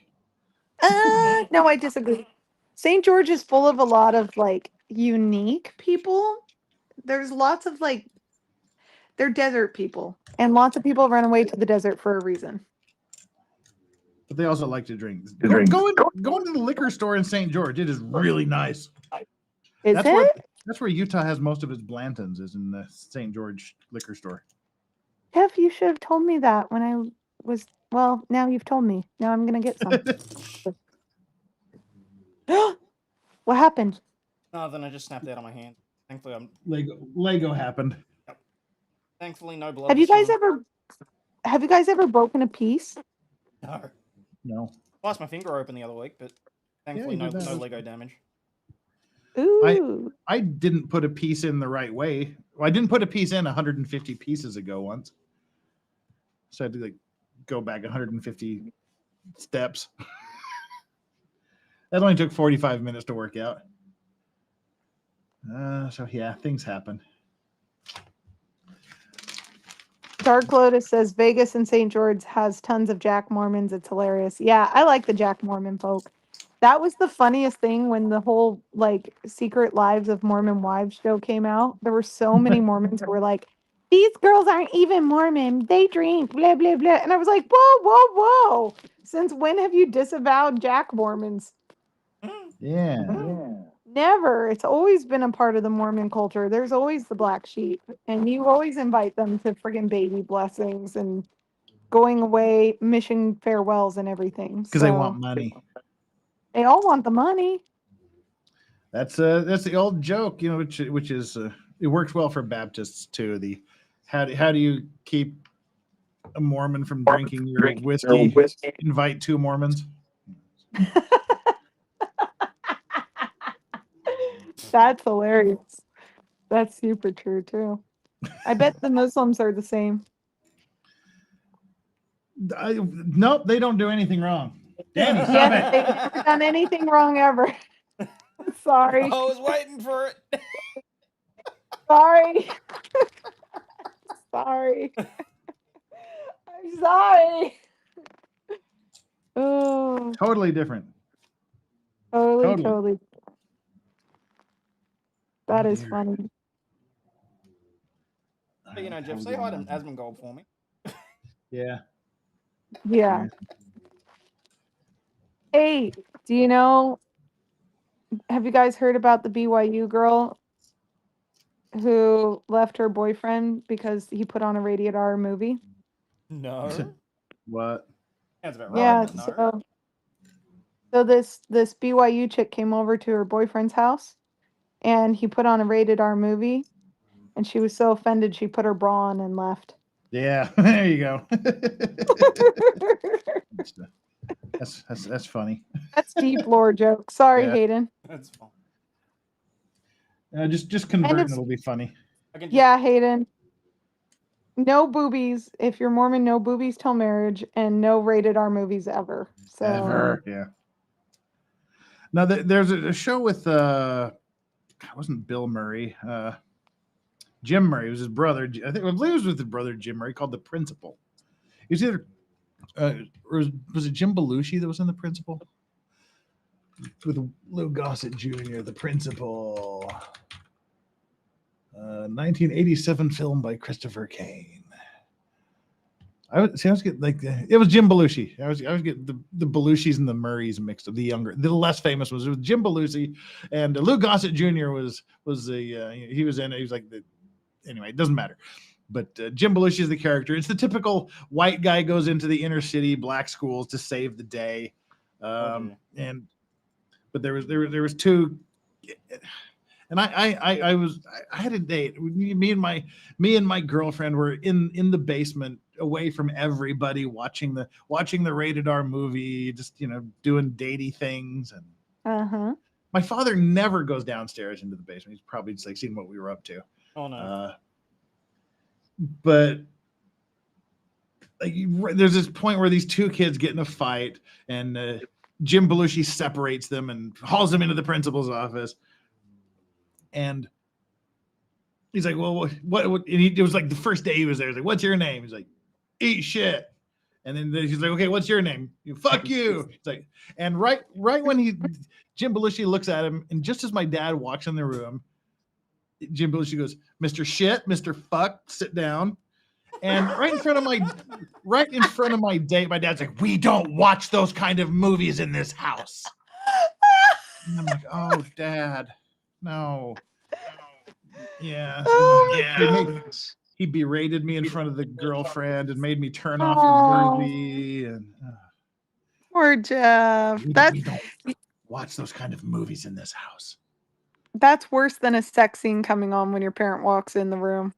No, I disagree. St. George is full of a lot of like unique people. There's lots of like they're desert people, and lots of people run away to the desert for a reason. But they also like to drink. Go to the liquor store in St. George. It is really nice. Is That's where Utah has most of its Blantons, is in the St. George liquor store. Jeff, you should have told me that when I was. Well, now you've told me. Now I'm gonna get some. What happened? Oh, then I just snapped out of my hand. Thankfully, Lego happened. Thankfully, no blood. Have you was guys shown. ever broken a piece? No. Lost my finger open the other week, but thankfully you no did that. Lego damage. Ooh. I didn't put a piece in the right way. Well, I didn't put a piece in 150 pieces ago once. So I had to like go back 150 steps. That only took 45 minutes to work out. So yeah, things happen. Dark Lotus says Vegas and St. George has tons of Jack Mormons. It's hilarious. Yeah, I like the Jack Mormon folk. That was the funniest thing when the whole like Secret Lives of Mormon Wives show came out. There were so many Mormons that were like, these girls aren't even Mormon. They drink, blah, blah, blah. And I was like, whoa, whoa, whoa. Since when have you disavowed Jack Mormons? Yeah. Never. It's always been a part of the Mormon culture. There's always the black sheep, and you always invite them to friggin' baby blessings and going away, mission farewells and everything. Because they want money. They all want the money. That's the old joke, you know, which is it works well for Baptists too. The how do you keep a Mormon from drinking your whiskey? Invite 2 Mormons. That's hilarious. That's super true too. I bet the Muslims are the same. Nope, they don't do anything wrong. Danny, stop Yes, it. they've never done anything wrong ever. Sorry. I was waiting for it. Sorry. Sorry. I'm sorry. Oh, Totally different. totally. That is dear. funny. But, you know, Jeff, say hi to Asmongold for me. Yeah. Yeah. Hey, do you know? Have you guys heard about the BYU girl who left her boyfriend because he put on a rated R movie? No. What? That's about right. Yeah. but no. So this BYU chick came over to her boyfriend's house, and he put on a rated R movie, and she was so offended she put her bra on and left. Yeah, there you go. That's funny. That's deep lore joke. Sorry, Yeah. Hayden. That's fine. Just convert of- and it'll be funny. I can just, Yeah, Hayden. No boobies. If you're Mormon, no boobies till marriage, and no rated R movies ever. So Ever. Yeah. Now there's a show with it wasn't Bill Murray. Jim Murray was his brother. I believe it was with his brother Jim Murray, called The Principal. He was either or was it Jim Belushi that was in The Principal? With Lou Gossett Jr., The Principal. 1987 film by Christopher Kane. I was getting like it was Jim Belushi. I was getting the Belushis and the Murrays mixed up. The less famous was Jim Belushi, and Lou Gossett Jr. was he was in it. He was like anyway, it doesn't matter. But Jim Belushi is the character. It's the typical white guy goes into the inner city black schools to save the day, but there was 2 and I had a date. Me and my girlfriend were in the basement, away from everybody, watching the rated R movie, just doing datey things. And my father never goes downstairs into the basement. He's probably just like seeing what we were up to. Oh no! But like, there's this point where these two kids get in a fight, and Jim Belushi separates them and hauls them into the principal's office. And he's like, "Well, what?" And it was like the first day he was there. He's like, "What's your name?" He's like, "Eat shit." And then he's like, "Okay, what's your name?" "Fuck you." It's like, and right when Jim Belushi looks at him, and just as my dad walks in the room, Jim Belushi goes, "Mr. Shit, Mr. Fuck, sit down." And right in front of my date, my dad's like, "We don't watch those kind of movies in this house." And I'm like, "Oh, Dad, no." Yeah. He berated me in front of the girlfriend and made me turn off the movie. And poor Jeff. we don't watch those kind of movies in this house. That's worse than a sex scene coming on when your parent walks in the room.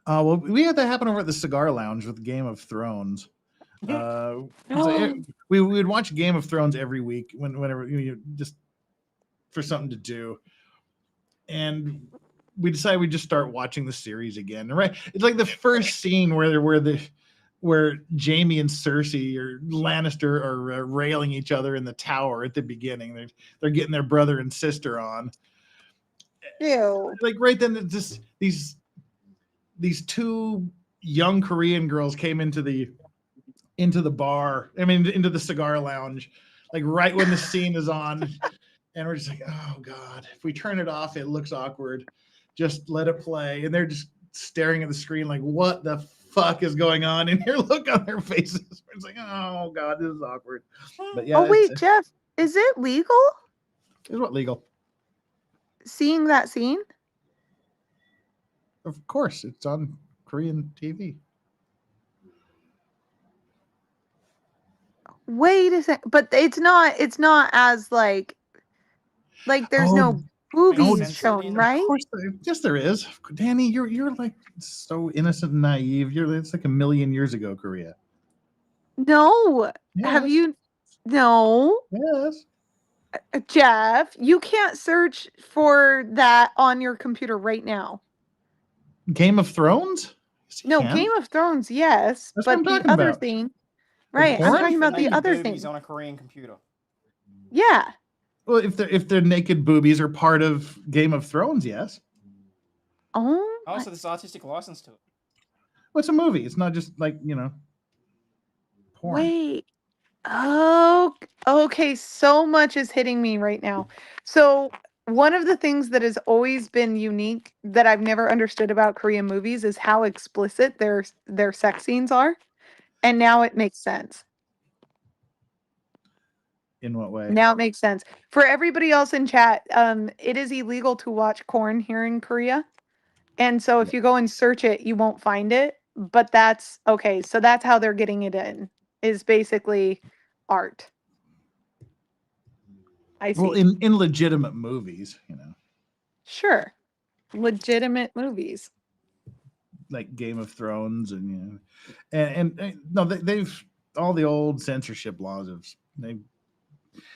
Well, we had that happen over at the Cigar Lounge with Game of Thrones. We would watch Game of Thrones every week whenever just for something to do, and we decided we'd just start watching the series again. Right, it's like the first scene where Jaime and Cersei or Lannister are railing each other in the tower at the beginning. They're getting their brother and sister on. Ew. Like right then, it's just these two young Korean girls came into the bar. I mean, into the Cigar Lounge, like right when the scene is on, and we're just like, "Oh God, if we turn it off, it looks awkward. Just let it play." And they're just staring at the screen like, "What the fuck is going on?" And your look on their faces, it's like, "Oh God, this is awkward." But yeah. Oh wait, Jeff, is it legal? Is what legal? Seeing that scene? Of course, it's on Korean TV. Wait a second, but it's not as like there's no boobies shown, right? Of course, yes, there is. Danny, you're like so innocent and naive. It's like a million years ago, Korea. No. Yes. Have you? No. Yes. Jeff, you can't search for that on your computer right now. Game of Thrones? Yes, No, can. Game of Thrones, yes, That's what but I'm the talking other about. thing, right? I'm talking about the Naked other boobies thing. on a Korean computer. Yeah. Well, if their naked boobies are part of Game of Thrones, yes. Oh. Oh, so there's artistic license to it. Well, it's a movie. It's not just like porn. Wait. Oh, okay. So much is hitting me right now. So one of the things that has always been unique that I've never understood about Korean movies is how explicit their sex scenes are, and now it makes sense. In what way? Now it makes sense. For everybody else in chat, it is illegal to watch porn here in Korea. And so if you go and search it, you won't find it. But that's okay. So that's how they're getting it in, is basically art. I see. Well, in legitimate movies, Sure. Legitimate movies. like Game of Thrones, and and no, they've all the old censorship laws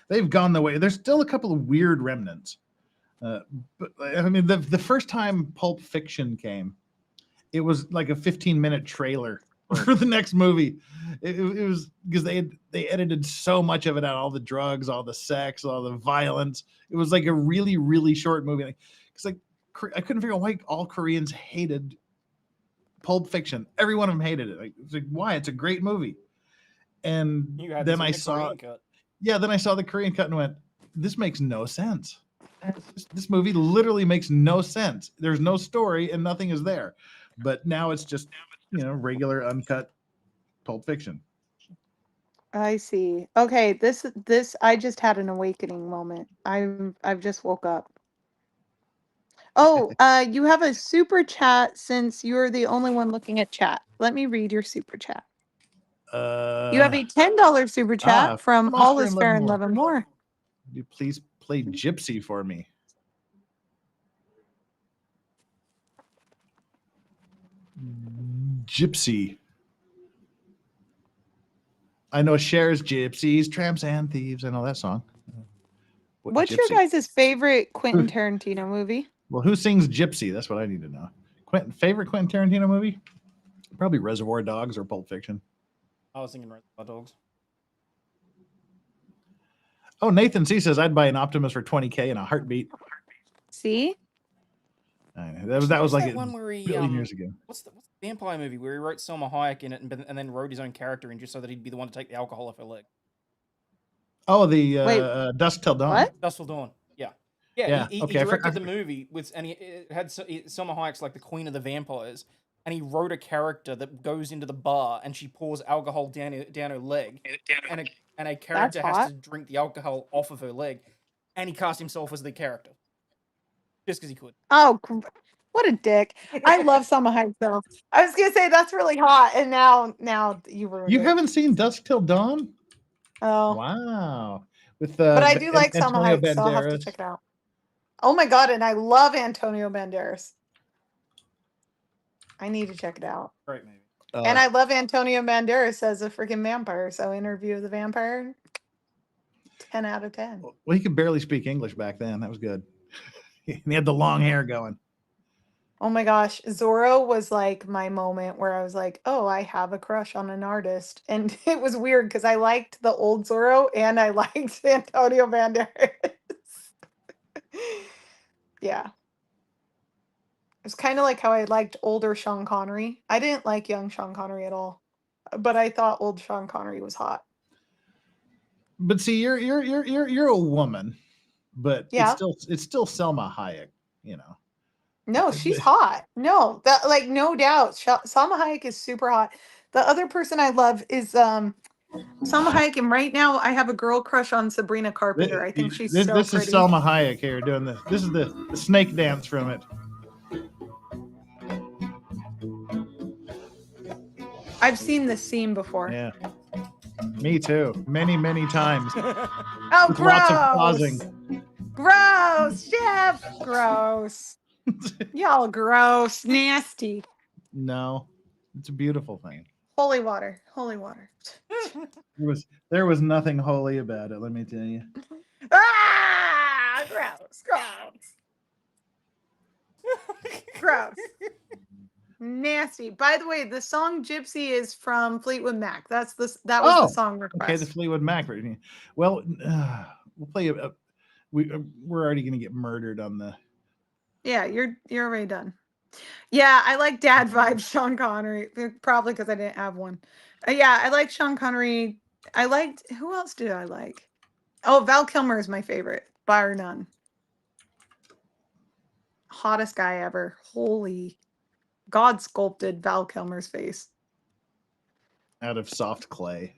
they've gone the way. There's still a couple of weird remnants, but I mean the first time Pulp Fiction came, it was like a 15-minute trailer for the next movie. It was because they edited so much of it out, all the drugs, all the sex, all the violence. It was like a really, really short movie. Because I couldn't figure out why all Koreans hated Pulp Fiction. Every one of them hated it. It's like, why? It's a great movie. And then I saw the Korean cut and went, this makes no sense. This movie literally makes no sense. There's no story and nothing is there. But now it's just regular uncut Pulp Fiction. I see. Okay, this I just had an awakening moment. I've just woke up. Oh, you have a super chat since you're the only one looking at chat. Let me read your super chat. You have a $10 super chat from All Is Fair and Love and More. Would you please Play Gypsy for me. Gypsy. I know Cher's Gypsies, Tramps, and Thieves. I know that song. What, What's your Gypsy? guys' favorite Quentin Tarantino movie? Well, who sings Gypsy? That's what I need to know. Favorite Quentin Tarantino movie? Probably Reservoir Dogs or Pulp Fiction. I was thinking Reservoir Dogs. Oh, Nathan C says I'd buy an Optimus for $20K in a heartbeat. See? I know. That was like that a one where he, billion years ago. What's the vampire movie where he wrote Selma Hayek in it and then wrote his own character in just so that he'd be the one to take the alcohol off her leg? Oh, the Dusk Till Dawn. What? Dusk Till Dawn. Yeah. Yeah, He okay, I directed the movie and it had Selma Hayek's like the queen of the vampires, and he wrote a character that goes into the bar and she pours alcohol down her leg, and a character has hot. to drink the alcohol off of her leg, and he cast himself as the character just because he could. Oh, what a dick! I love Selma Hayek though. I was gonna say that's really hot, and now you ruined You it. haven't seen Dusk Till Dawn? Oh, Wow. With but I do like Selma Antonio Hayek, so I'll have to Banderas. check it out. Oh my god, and I love Antonio Banderas. I need to check it out. Great movie. And I love Antonio Banderas as a freaking vampire. So Interview of the Vampire, 10 out of 10. Well, he could barely speak English back then. That was good. He had the long hair going. Oh my gosh, Zorro was like my moment where I was like, oh, I have a crush on an artist. And it was weird because I liked the old Zorro and I liked Antonio Banderas. Yeah. It's kind of like how I liked older Sean Connery. I didn't like young Sean Connery at all, but I thought old Sean Connery was hot. But see, you're a woman, but Yeah. it's still Selma Hayek, you know. No, she's hot. No, that like no doubt. Salma Hayek is super hot. The other person I love is Salma Hayek, and right now I have a girl crush on Sabrina Carpenter. I think she's so this pretty. is Selma Hayek here doing this. This is the snake dance from it. I've seen this scene before. Yeah, me too. Many times. Oh, With gross! lots of pausing. Gross, Jeff. Gross. Y'all gross, nasty. No, it's a beautiful thing. Holy water. Holy water. There was nothing holy about it. Let me tell you. Ah, gross, gross. Nasty. By the way, the song Gypsy is from Fleetwood Mac. That was the song request. Okay, the Fleetwood Mac version. Well, we'll play we're already going to get murdered on the. Yeah, you're already done. Yeah, I like dad vibes, Sean Connery. Probably because I didn't have one. Yeah, I like Sean Connery. I liked, who else did I like? Oh, Val Kilmer is my favorite, bar none. Hottest guy ever. Holy God sculpted Val Kilmer's face. Out of soft clay.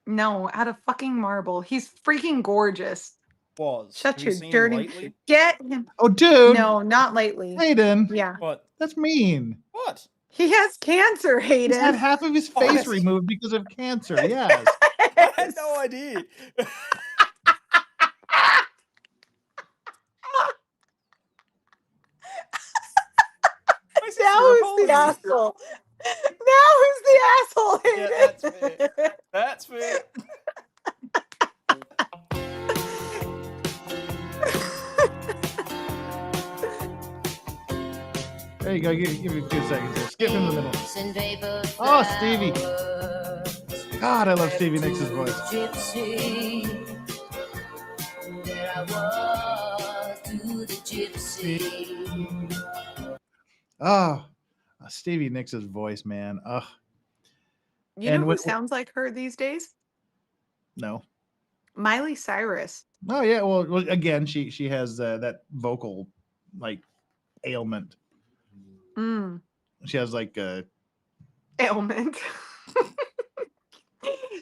No, out of fucking marble. He's freaking gorgeous. Have Shut you your seen him dirty. lately? Get him. Oh, dude. No, not lately. Hayden. Yeah. What? That's mean. What? He has cancer, He's had Hayden. half of his face removed because of cancer. Yes. I had no idea. Now who's the asshole? Now who's the asshole? Yeah, Hayden? that's fair. That's fair. There you go. Give me a few seconds here. Skip in the middle. Oh, Stevie. God, I love Stevie Nicks' voice. Gypsy, there I was to the gypsy. Oh, Stevie Nicks' voice, man. Oh, You know who sounds like her these days? no. Miley Cyrus. Oh, yeah. Well, again, she has that vocal like ailment. Mm. She has like Ailment.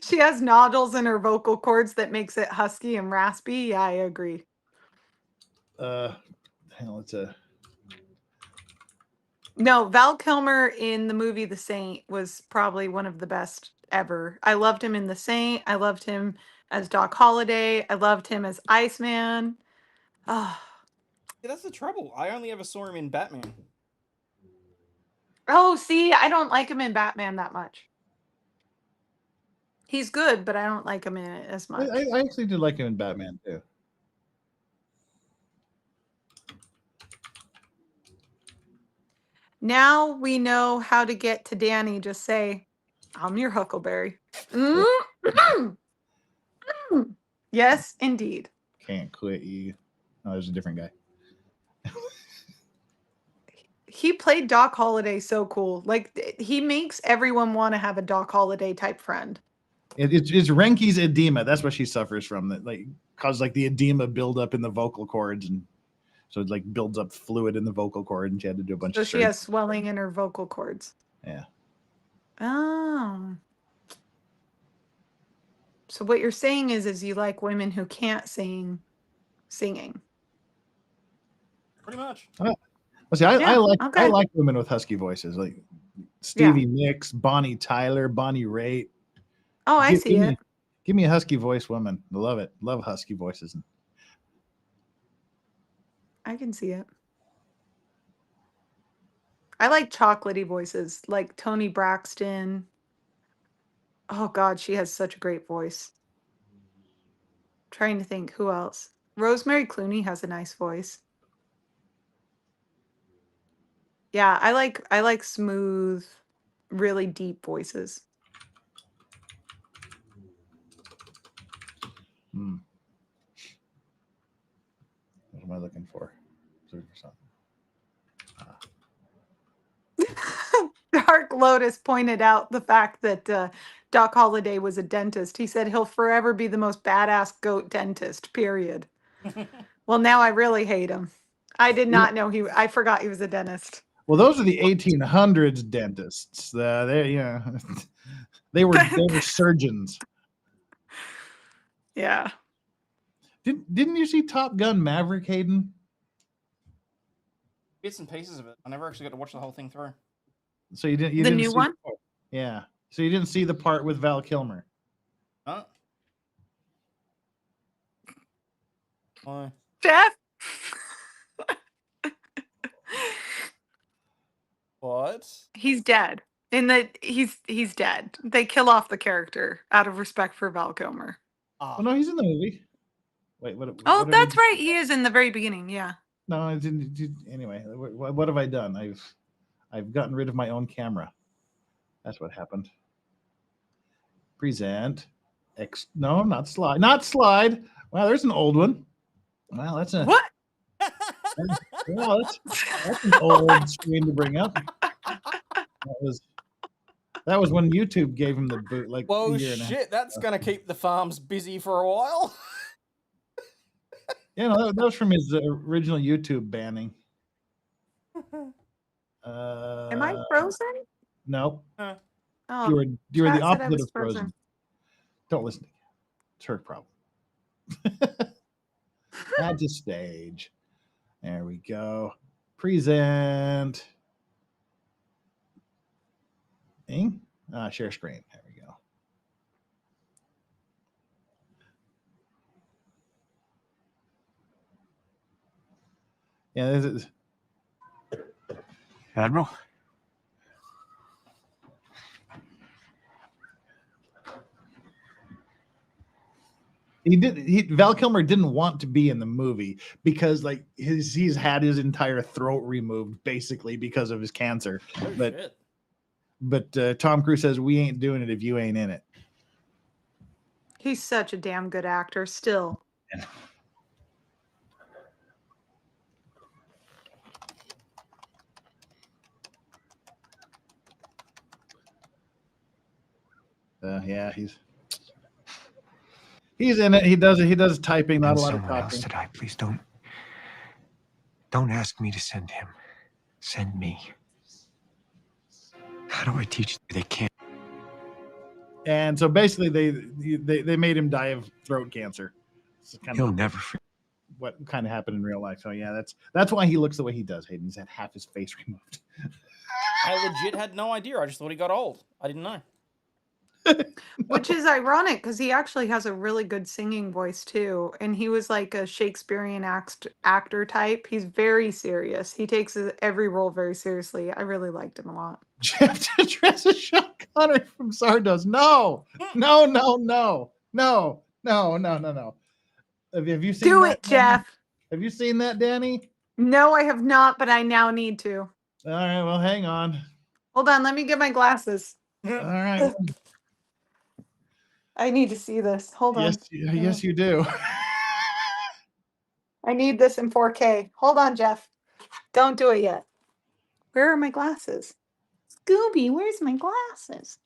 She has nodules in her vocal cords that makes it husky and raspy. Yeah, I agree. hell, it's a. No, Val Kilmer in the movie The Saint was probably one of the best ever. I loved him in The Saint. I loved him as Doc Holliday. I loved him as Iceman. Oh, Yeah, that's the trouble. I only ever saw him in Batman. oh, see, I don't like him in Batman that much. He's good, but I don't like him in it as much. I actually do like him in Batman too. Now we know how to get to Danny. Just say, I'm your Huckleberry. Mm. Yes, indeed. Can't quit you. Oh, there's a different guy. He played Doc Holliday so cool. Like, he makes everyone want to have a Doc Holliday type friend. It's Renke's edema. That's what she suffers from. That like cause like the edema build up in the vocal cords, and so it like builds up fluid in the vocal cord, and she had to do a bunch So of. she has swelling in her vocal cords. Yeah. Oh. So what you're saying is you like women who can't sing singing. Pretty much. Well, see, I Yeah, like okay. I like women with husky voices, like Stevie Nicks, Bonnie Tyler, Bonnie Raitt. Oh, I see it. Give me a husky voice woman. I love it. Love husky voices. I can see it. I like chocolatey voices, like Toni Braxton. Oh God, she has such a great voice. Trying to think who else. Rosemary Clooney has a nice voice. Yeah, I like smooth, really deep voices. What am I looking for? Looking for something. Dark Lotus pointed out the fact that Doc Holliday was a dentist. He said he'll forever be the most badass goat dentist, period. Well, now I really hate him. I did not know I forgot he was a dentist. Well, those are the 1800s dentists. They were surgeons. Yeah. Didn't you see Top Gun Maverick, Hayden? Bits and pieces of it. I never actually got to watch the whole thing through. So you didn't. The new one? Yeah. So you didn't see the part with Val Kilmer. Huh? Why? Jeff. What? He's dead. He's dead. They kill off the character out of respect for Val Kilmer. Oh no, he's in the movie. Wait, what? Oh, that's right. He is in the very beginning. Yeah. No, anyway. What have I done? I've gotten rid of my own camera. That's what happened. Present. No, not slide. Not slide. Wow, there's an old one. Well, that's a what? Well, that's an old screen to bring up. That was when YouTube gave him the boot. Like, whoa, a year and a half. shit! That's gonna keep the farms busy for a while. Yeah, no, that was from his original YouTube banning. Am I frozen? No. Oh, You were the Chat said I opposite was of frozen. Don't listen to me. It's her problem. Add to stage. There we go. Present. Share screen. There we go. Yeah, this is Admiral? Val Kilmer didn't want to be in the movie because like he's had his entire throat removed basically because of his cancer. Oh, but shit. but Tom Cruise says we ain't doing it if you ain't in it. he's such a damn good actor still. Yeah, he's in it. He does typing, not a lot of someone else talking. today. Please don't ask me to send him. Send me. How do I teach them they can't? And so basically, they made him die of throat cancer. It's kind He'll of never forget. what kind of happened in real life. So yeah, that's why he looks the way he does. Hayden, he's had half his face removed. I legit had no idea. I just thought he got old. I didn't know. Which is ironic because he actually has a really good singing voice too. And he was like a Shakespearean actor type. He's very serious. He takes every role very seriously. I really liked him a lot. Jeff to dress as Sean Connery from Zardos. No. Have you seen Do that, it, Jeff. Have you seen that, Danny? No, I have not, but I now need to. All right, well, hang on. Hold on, let me get my glasses. All right. I need to see this. Hold on. Yes, you do. I need this in 4K. Hold on, Jeff. Don't do it yet. Where are my glasses? Scooby, where's my glasses?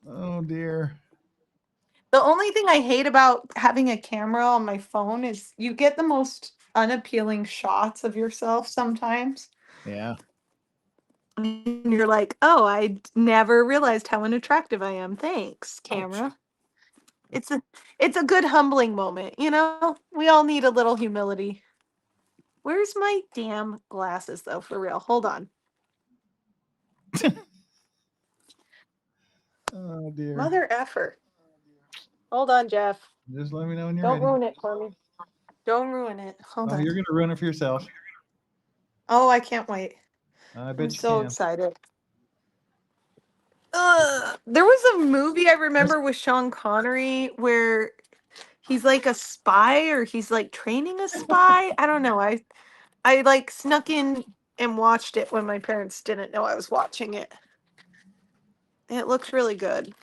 Oh dear. The only thing I hate about having a camera on my phone is you get the most unappealing shots of yourself sometimes. Yeah. And you're like, oh, I never realized how unattractive I am. Thanks, camera. It's a good humbling moment, you know? We all need a little humility. Where's my damn glasses though, for real? Hold on. Oh dear. Mother effer. Hold on, Jeff. Just let me know when you're Don't ready. ruin it for me. Don't ruin it. Hold on. You're gonna ruin it for yourself. Oh, I can't wait. I bet I'm you so can. excited. There was a movie I remember with Sean Connery where he's like a spy or he's like training a spy. I don't know. I like snuck in and watched it when my parents didn't know I was watching it. It looks really good.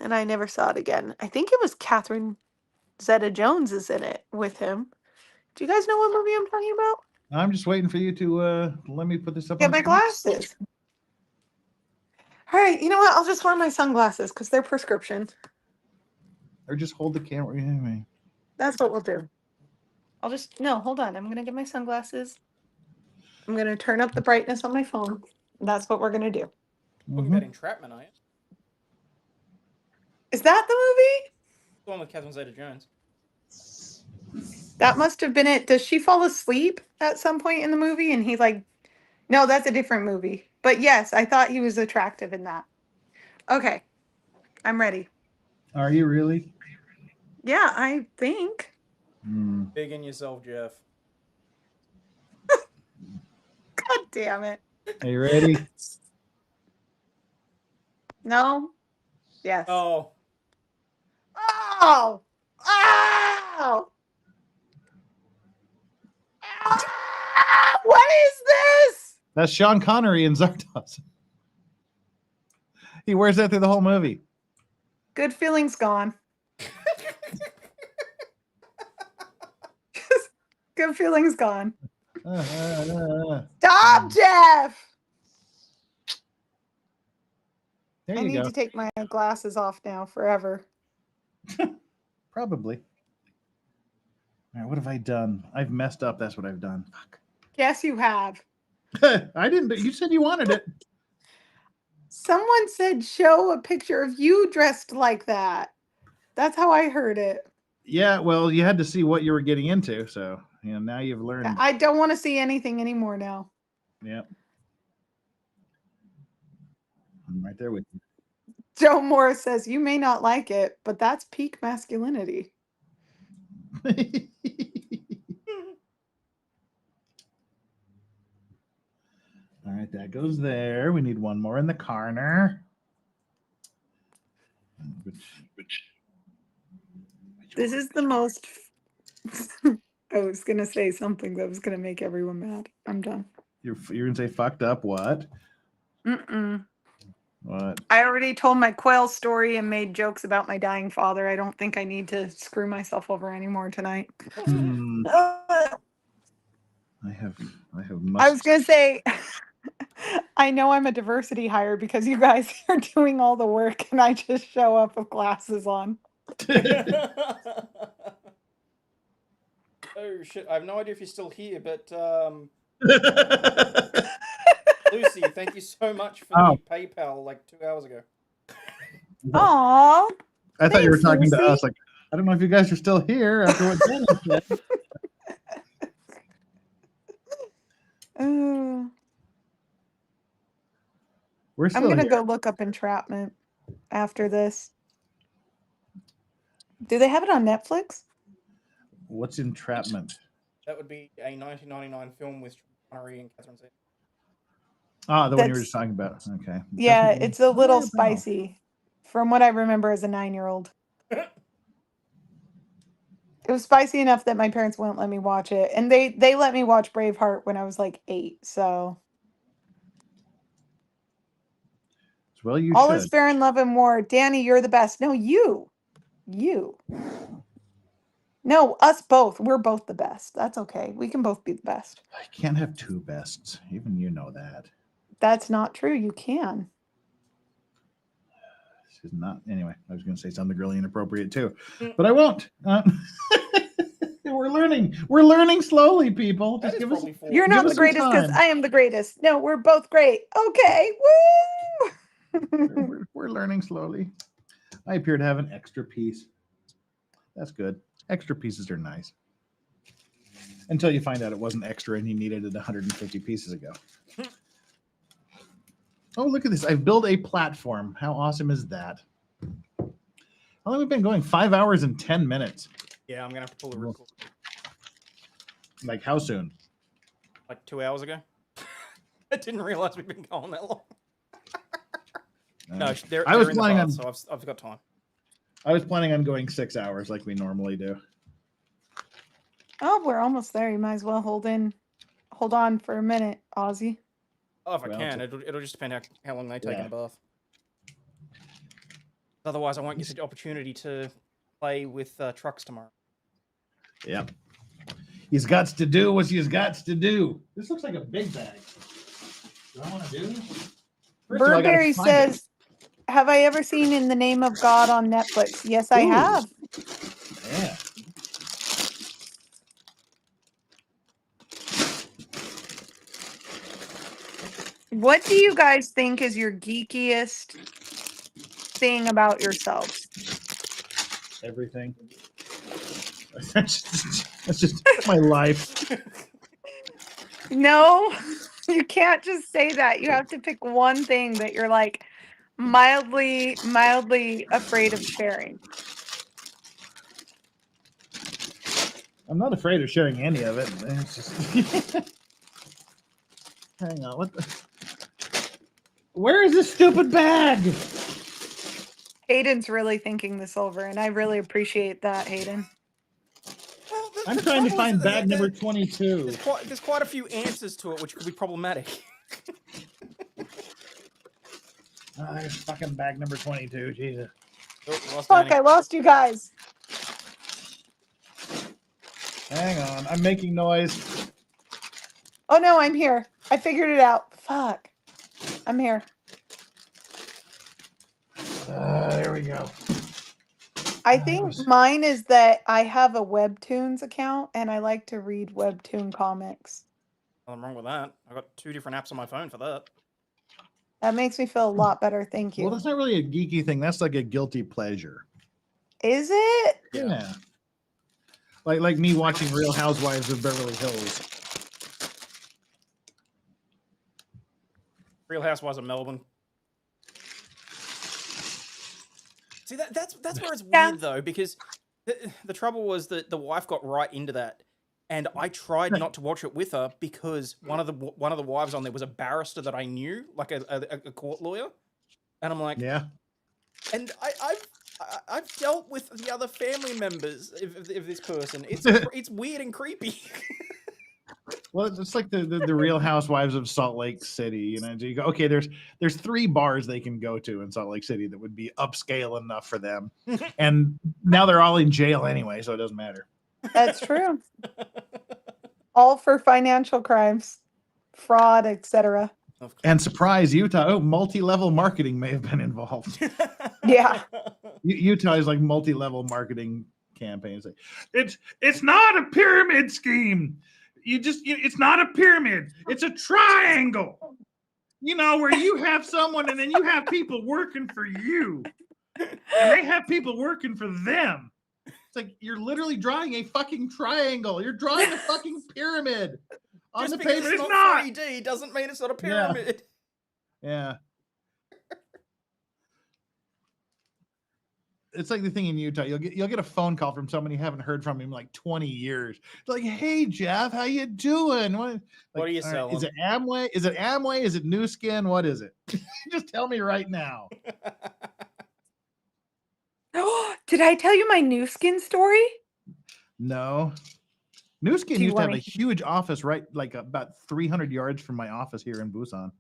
And I never saw it again. I think it was Catherine Zeta-Jones is in it with him. Do you guys know what movie I'm talking about? I'm just waiting for you to let me put this up Get on my the screen. glasses. All right, you know what? I'll just wear my sunglasses because they're prescription. Or just hold the camera. Anyway. That's what we'll do. No, hold on. I'm going to get my sunglasses. I'm going to turn up the brightness on my phone. That's what we're going to do. Talking about entrapment, are you? Is that the movie? The one with Catherine Zeta-Jones. That must have been it. Does she fall asleep at some point in the movie? And he's like, no, that's a different movie. But yes, I thought he was attractive in that. Okay. I'm ready. Are you really? Yeah, I think. Big in yourself, Jeff. God damn it. Are you ready? No? Yes. Oh. Oh! Oh! Ah! What is this? That's Sean Connery in Zardos. He wears that through the whole movie. Good feelings gone. Good feelings gone. Stop, Jeff! There I you need go. to take my glasses off now forever. Probably. All right, what have I done? I've messed up. That's what I've done. Fuck. Yes, you have. I didn't. You said you wanted it. Someone said show a picture of you dressed like that. That's how I heard it. Yeah, well, you had to see what you were getting into, so now you've learned. I don't want to see anything anymore now. Yep. I'm right there with you. Joe Morris says, you may not like it, but that's peak masculinity. All right, that goes there. We need one more in the corner. This is the most... I was going to say something that was going to make everyone mad. I'm done. You're going to say fucked up what? Mm-mm. What? I already told my quail story and made jokes about my dying father. I don't think I need to screw myself over anymore tonight. I have I was going to say... I know I'm a diversity hire because you guys are doing all the work and I just show up with glasses on. Oh shit! I have no idea if you're still here, but Lucy, thank you so much for the PayPal like 2 hours ago. Aww. I thought you were talking Lucy. to us. Like, I don't know if you guys are still here after what Danny said. I'm We're still going to here. go look up entrapment. after this. Do they have it on Netflix? What's Entrapment? That would be a 1999 film with Connery and Catherine Zeta. Ah, the one you were That's- just talking about. Okay. Yeah, Doesn't ring it's a little bell. spicy from what I remember as a 9-year-old. It was spicy enough that my parents wouldn't let me watch it. And they let me watch Braveheart when I was like 8. So Well, you all should. is fair in love and war. Danny, you're the best. No, you. No, us both. We're both the best. That's okay. We can both be the best. I can't have two bests. Even you know that. That's not true. You can. This is not. Anyway, I was going to say something really inappropriate too, but I won't. We're learning. We're learning slowly, people. Just give us. You're give not us the some greatest because time. I am the greatest. No, we're both great. Okay. Woo! We're learning slowly. I appear to have an extra piece. That's good. Extra pieces are nice. Until you find out it wasn't extra and you needed it 150 pieces ago. Oh, look at this. I've built a platform. How awesome is that? How long have we been going? 5 hours and 10 minutes. Yeah, I'm going to have to pull the record. Like how soon? Like 2 hours ago. I didn't realize we've been going that long. No, they're I was in the planning bath, on. so I've got time. I was planning on going 6 hours like we normally do. Oh, we're almost there. You might as well hold on for a minute, Ozzy. Oh, if I Well, can. It'll just depend how long they take in the bath. Otherwise, I won't get the opportunity to play with trucks tomorrow. Yep. He's got to do what he's got to do. This looks like a big bag. Do I want to do this? Burberry says, have I ever seen In the Name of God on Netflix? Yes, I have. Yeah. What do you guys think is your geekiest thing about yourselves? Everything. That's just my life. No, you can't just say that. You have to pick one thing that you're like mildly afraid of sharing. I'm not afraid of sharing any of it. It's just... Hang on. What the... Where is this stupid bag? Hayden's really thinking this over, and I really appreciate that, Hayden. Well, I'm trying to find bag number 22. There's quite a few answers to it, which could be problematic. There's fucking bag number 22. Jesus. Oh, Fuck, I lost you guys. Hang on. I'm making noise. Oh no, I'm here. I figured it out. Fuck. I'm here. There we go. I think mine is that I have a Webtoons account and I like to read Webtoon comics. Nothing wrong with that. I've got 2 different apps on my phone for that. That makes me feel a lot better. Thank you. Well, that's not really a geeky thing. That's like a guilty pleasure. Is it? Yeah. Like me watching Real Housewives of Beverly Hills. Real Housewives of Melbourne. See, that's where it's weird though, because the trouble was that the wife got right into that, and I tried not to watch it with her because one of the wives on there was a barrister that I knew, like a court lawyer, and I'm like, yeah. And I've dealt with the other family members of this person. It's weird and creepy. Well, it's like the Real Housewives of Salt Lake City. You know, you go, okay, there's 3 bars they can go to in Salt Lake City that would be upscale enough for them, and now they're all in jail anyway, so it doesn't matter. That's true. All for financial crimes, fraud, etc. And surprise, Utah! Oh, multi-level marketing may have been involved. Yeah, Utah is like multi-level marketing campaigns. It's not a pyramid scheme. It's not a pyramid. It's a triangle. You know, where you have someone and then you have people working for you. And they have people working for them. It's like you're literally drawing a fucking triangle. You're drawing a fucking pyramid. On Just the because paper, it's not 3D doesn't mean it's not a pyramid. Yeah. it's like the thing in Utah. You'll get a phone call from somebody you haven't heard from in like 20 years. Like, hey Jeff, how you doing? What are you all right, selling? is it Amway? Is it Amway? Is it New Skin? What is it? Just tell me right now. Did I tell you my new skin story? No. New Skin Do you used to have wanna a huge office right like about 300 yards from my office here in Busan.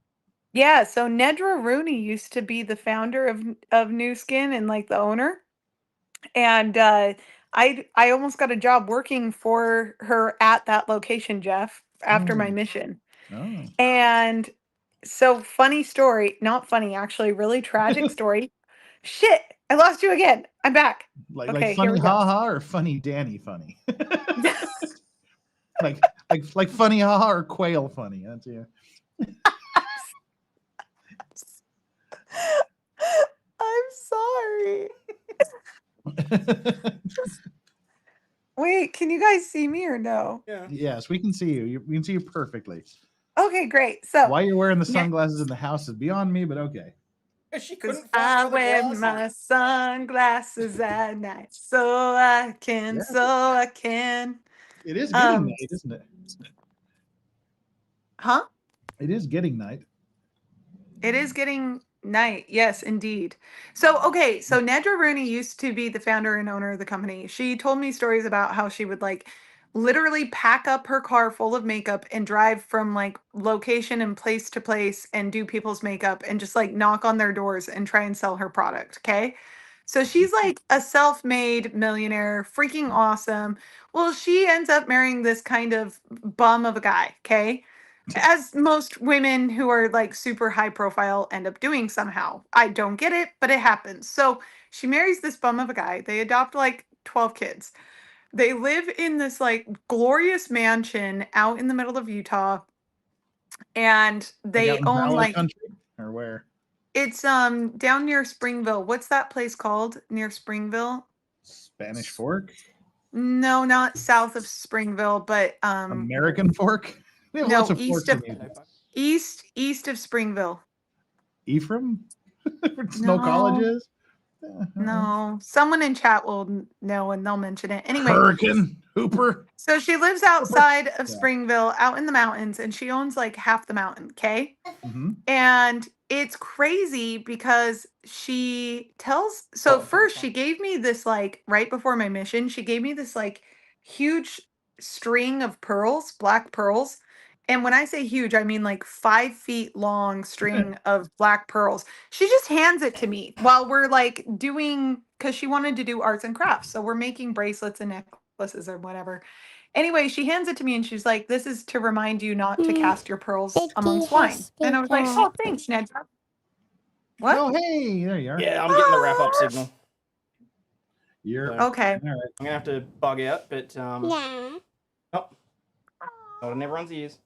Yeah, so Nedra Rooney used to be the founder of New Skin and like the owner. And I almost got a job working for her at that location, Jeff, after my mission. Oh. And so funny story, not funny, actually, really tragic story. Shit, I lost you again. I'm back. Like Okay, here funny we go. haha or funny Danny funny? like funny haha or quail funny. That's yeah. I'm sorry. Wait, can you guys see me or no? Yeah. Yes, we can see you. We can see you perfectly. Okay, great. So Why you're wearing the sunglasses in the house is beyond me, but okay. She because couldn't find I other wear glasses. my sunglasses at night, so I can, It is getting night, isn't it? Huh? It is getting night. It is getting night. Yes, indeed. So, okay. So Nedra Rooney used to be the founder and owner of the company. She told me stories about how she would like literally pack up her car full of makeup and drive from like location and place to place and do people's makeup and just like knock on their doors and try and sell her product. Okay. So she's like a self-made millionaire, freaking awesome. Well, she ends up marrying this kind of bum of a guy. Okay. As most women who are like super high profile end up doing somehow. I don't get it, but it happens. So she marries this bum of a guy. They adopt like 12 kids. They live in this like glorious mansion out in the middle of Utah. And Like out they in own Valley like country or where? it's down near Springville. What's that place called near Springville? Spanish Fork? No, not south of Springville, but American Fork? They have no, lots of east forks of in Utah. east of Springville. Ephraim? Snow No. Colleges? No, someone in chat will know and they'll mention it. Anyway, Hurricane Hooper. so she lives outside of Yeah. Springville, out in the mountains, and she owns like half the mountain, okay? Mm-hmm. And it's crazy because she tells so first she gave me this like right before my mission, she gave me this like huge string of pearls, black pearls. And when I say huge, I mean like 5 feet long string of black pearls. She just hands it to me while we're like doing, because she wanted to do arts and crafts. So we're making bracelets and necklaces or whatever. Anyway, she hands it to me and she's like, this is to remind you not to cast your pearls among swine. And I was like, oh, thanks, Ned. What? Oh, hey, there you are. Yeah, I'm getting the wrap up signal. You're okay. All right. I'm gonna have to bug out, but Yeah. oh, not in everyone's ears.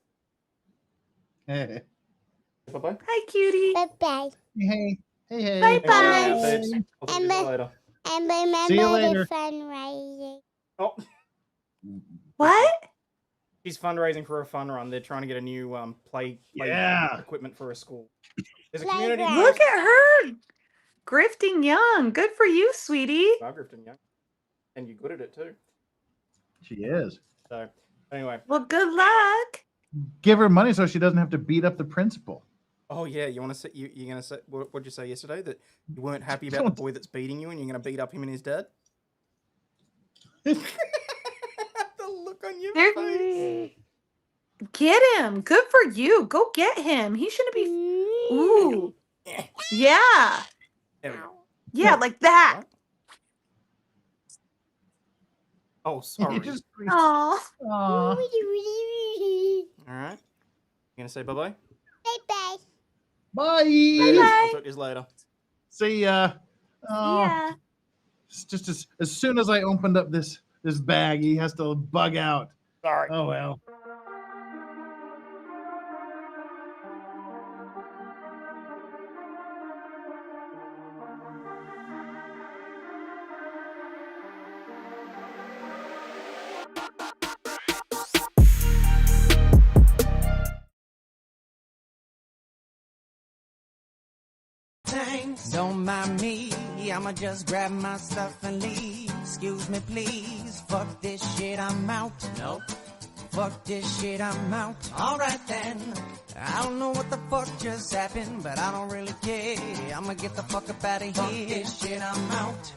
Hey, Bye bye. Hi, cutie. Bye-bye. hey, hey, hey. Bye-bye. I'll talk to you later. And remember See you later. the fundraising. Oh, What? she's fundraising for a fun run. They're trying to get a new play Yeah. equipment for a school. There's a Playground. community. Look at her. Grifting young. Good for you, sweetie. Grifting, yeah. And you're good at it too. She is. So anyway. Well, good luck. Give her money so she doesn't have to beat up the principal. Oh yeah, you want to say you're gonna say what'd you say yesterday, that you weren't happy about the boy that's beating you and you're gonna beat up him and his dad? The look on your There- face. Get him. Good for you. Go get him. He shouldn't be. Ooh. Yeah. There we go. Yeah, like that. What? Oh, sorry. Just- Aw. Aw. All right. You gonna say bye bye? Bye-bye. Bye. I'll talk to you later. See ya. Oh, Yeah. it's just as soon as I opened up this bag, he has to bug out. Sorry. Oh well. Don't mind me I'ma just grab my stuff and leave. Excuse me, please. Fuck this shit, I'm out. Nope. Fuck this shit, I'm out. Alright then. I don't know what the fuck just happened, but I don't really care. I'ma get the fuck up out of here. Fuck this shit, I'm out.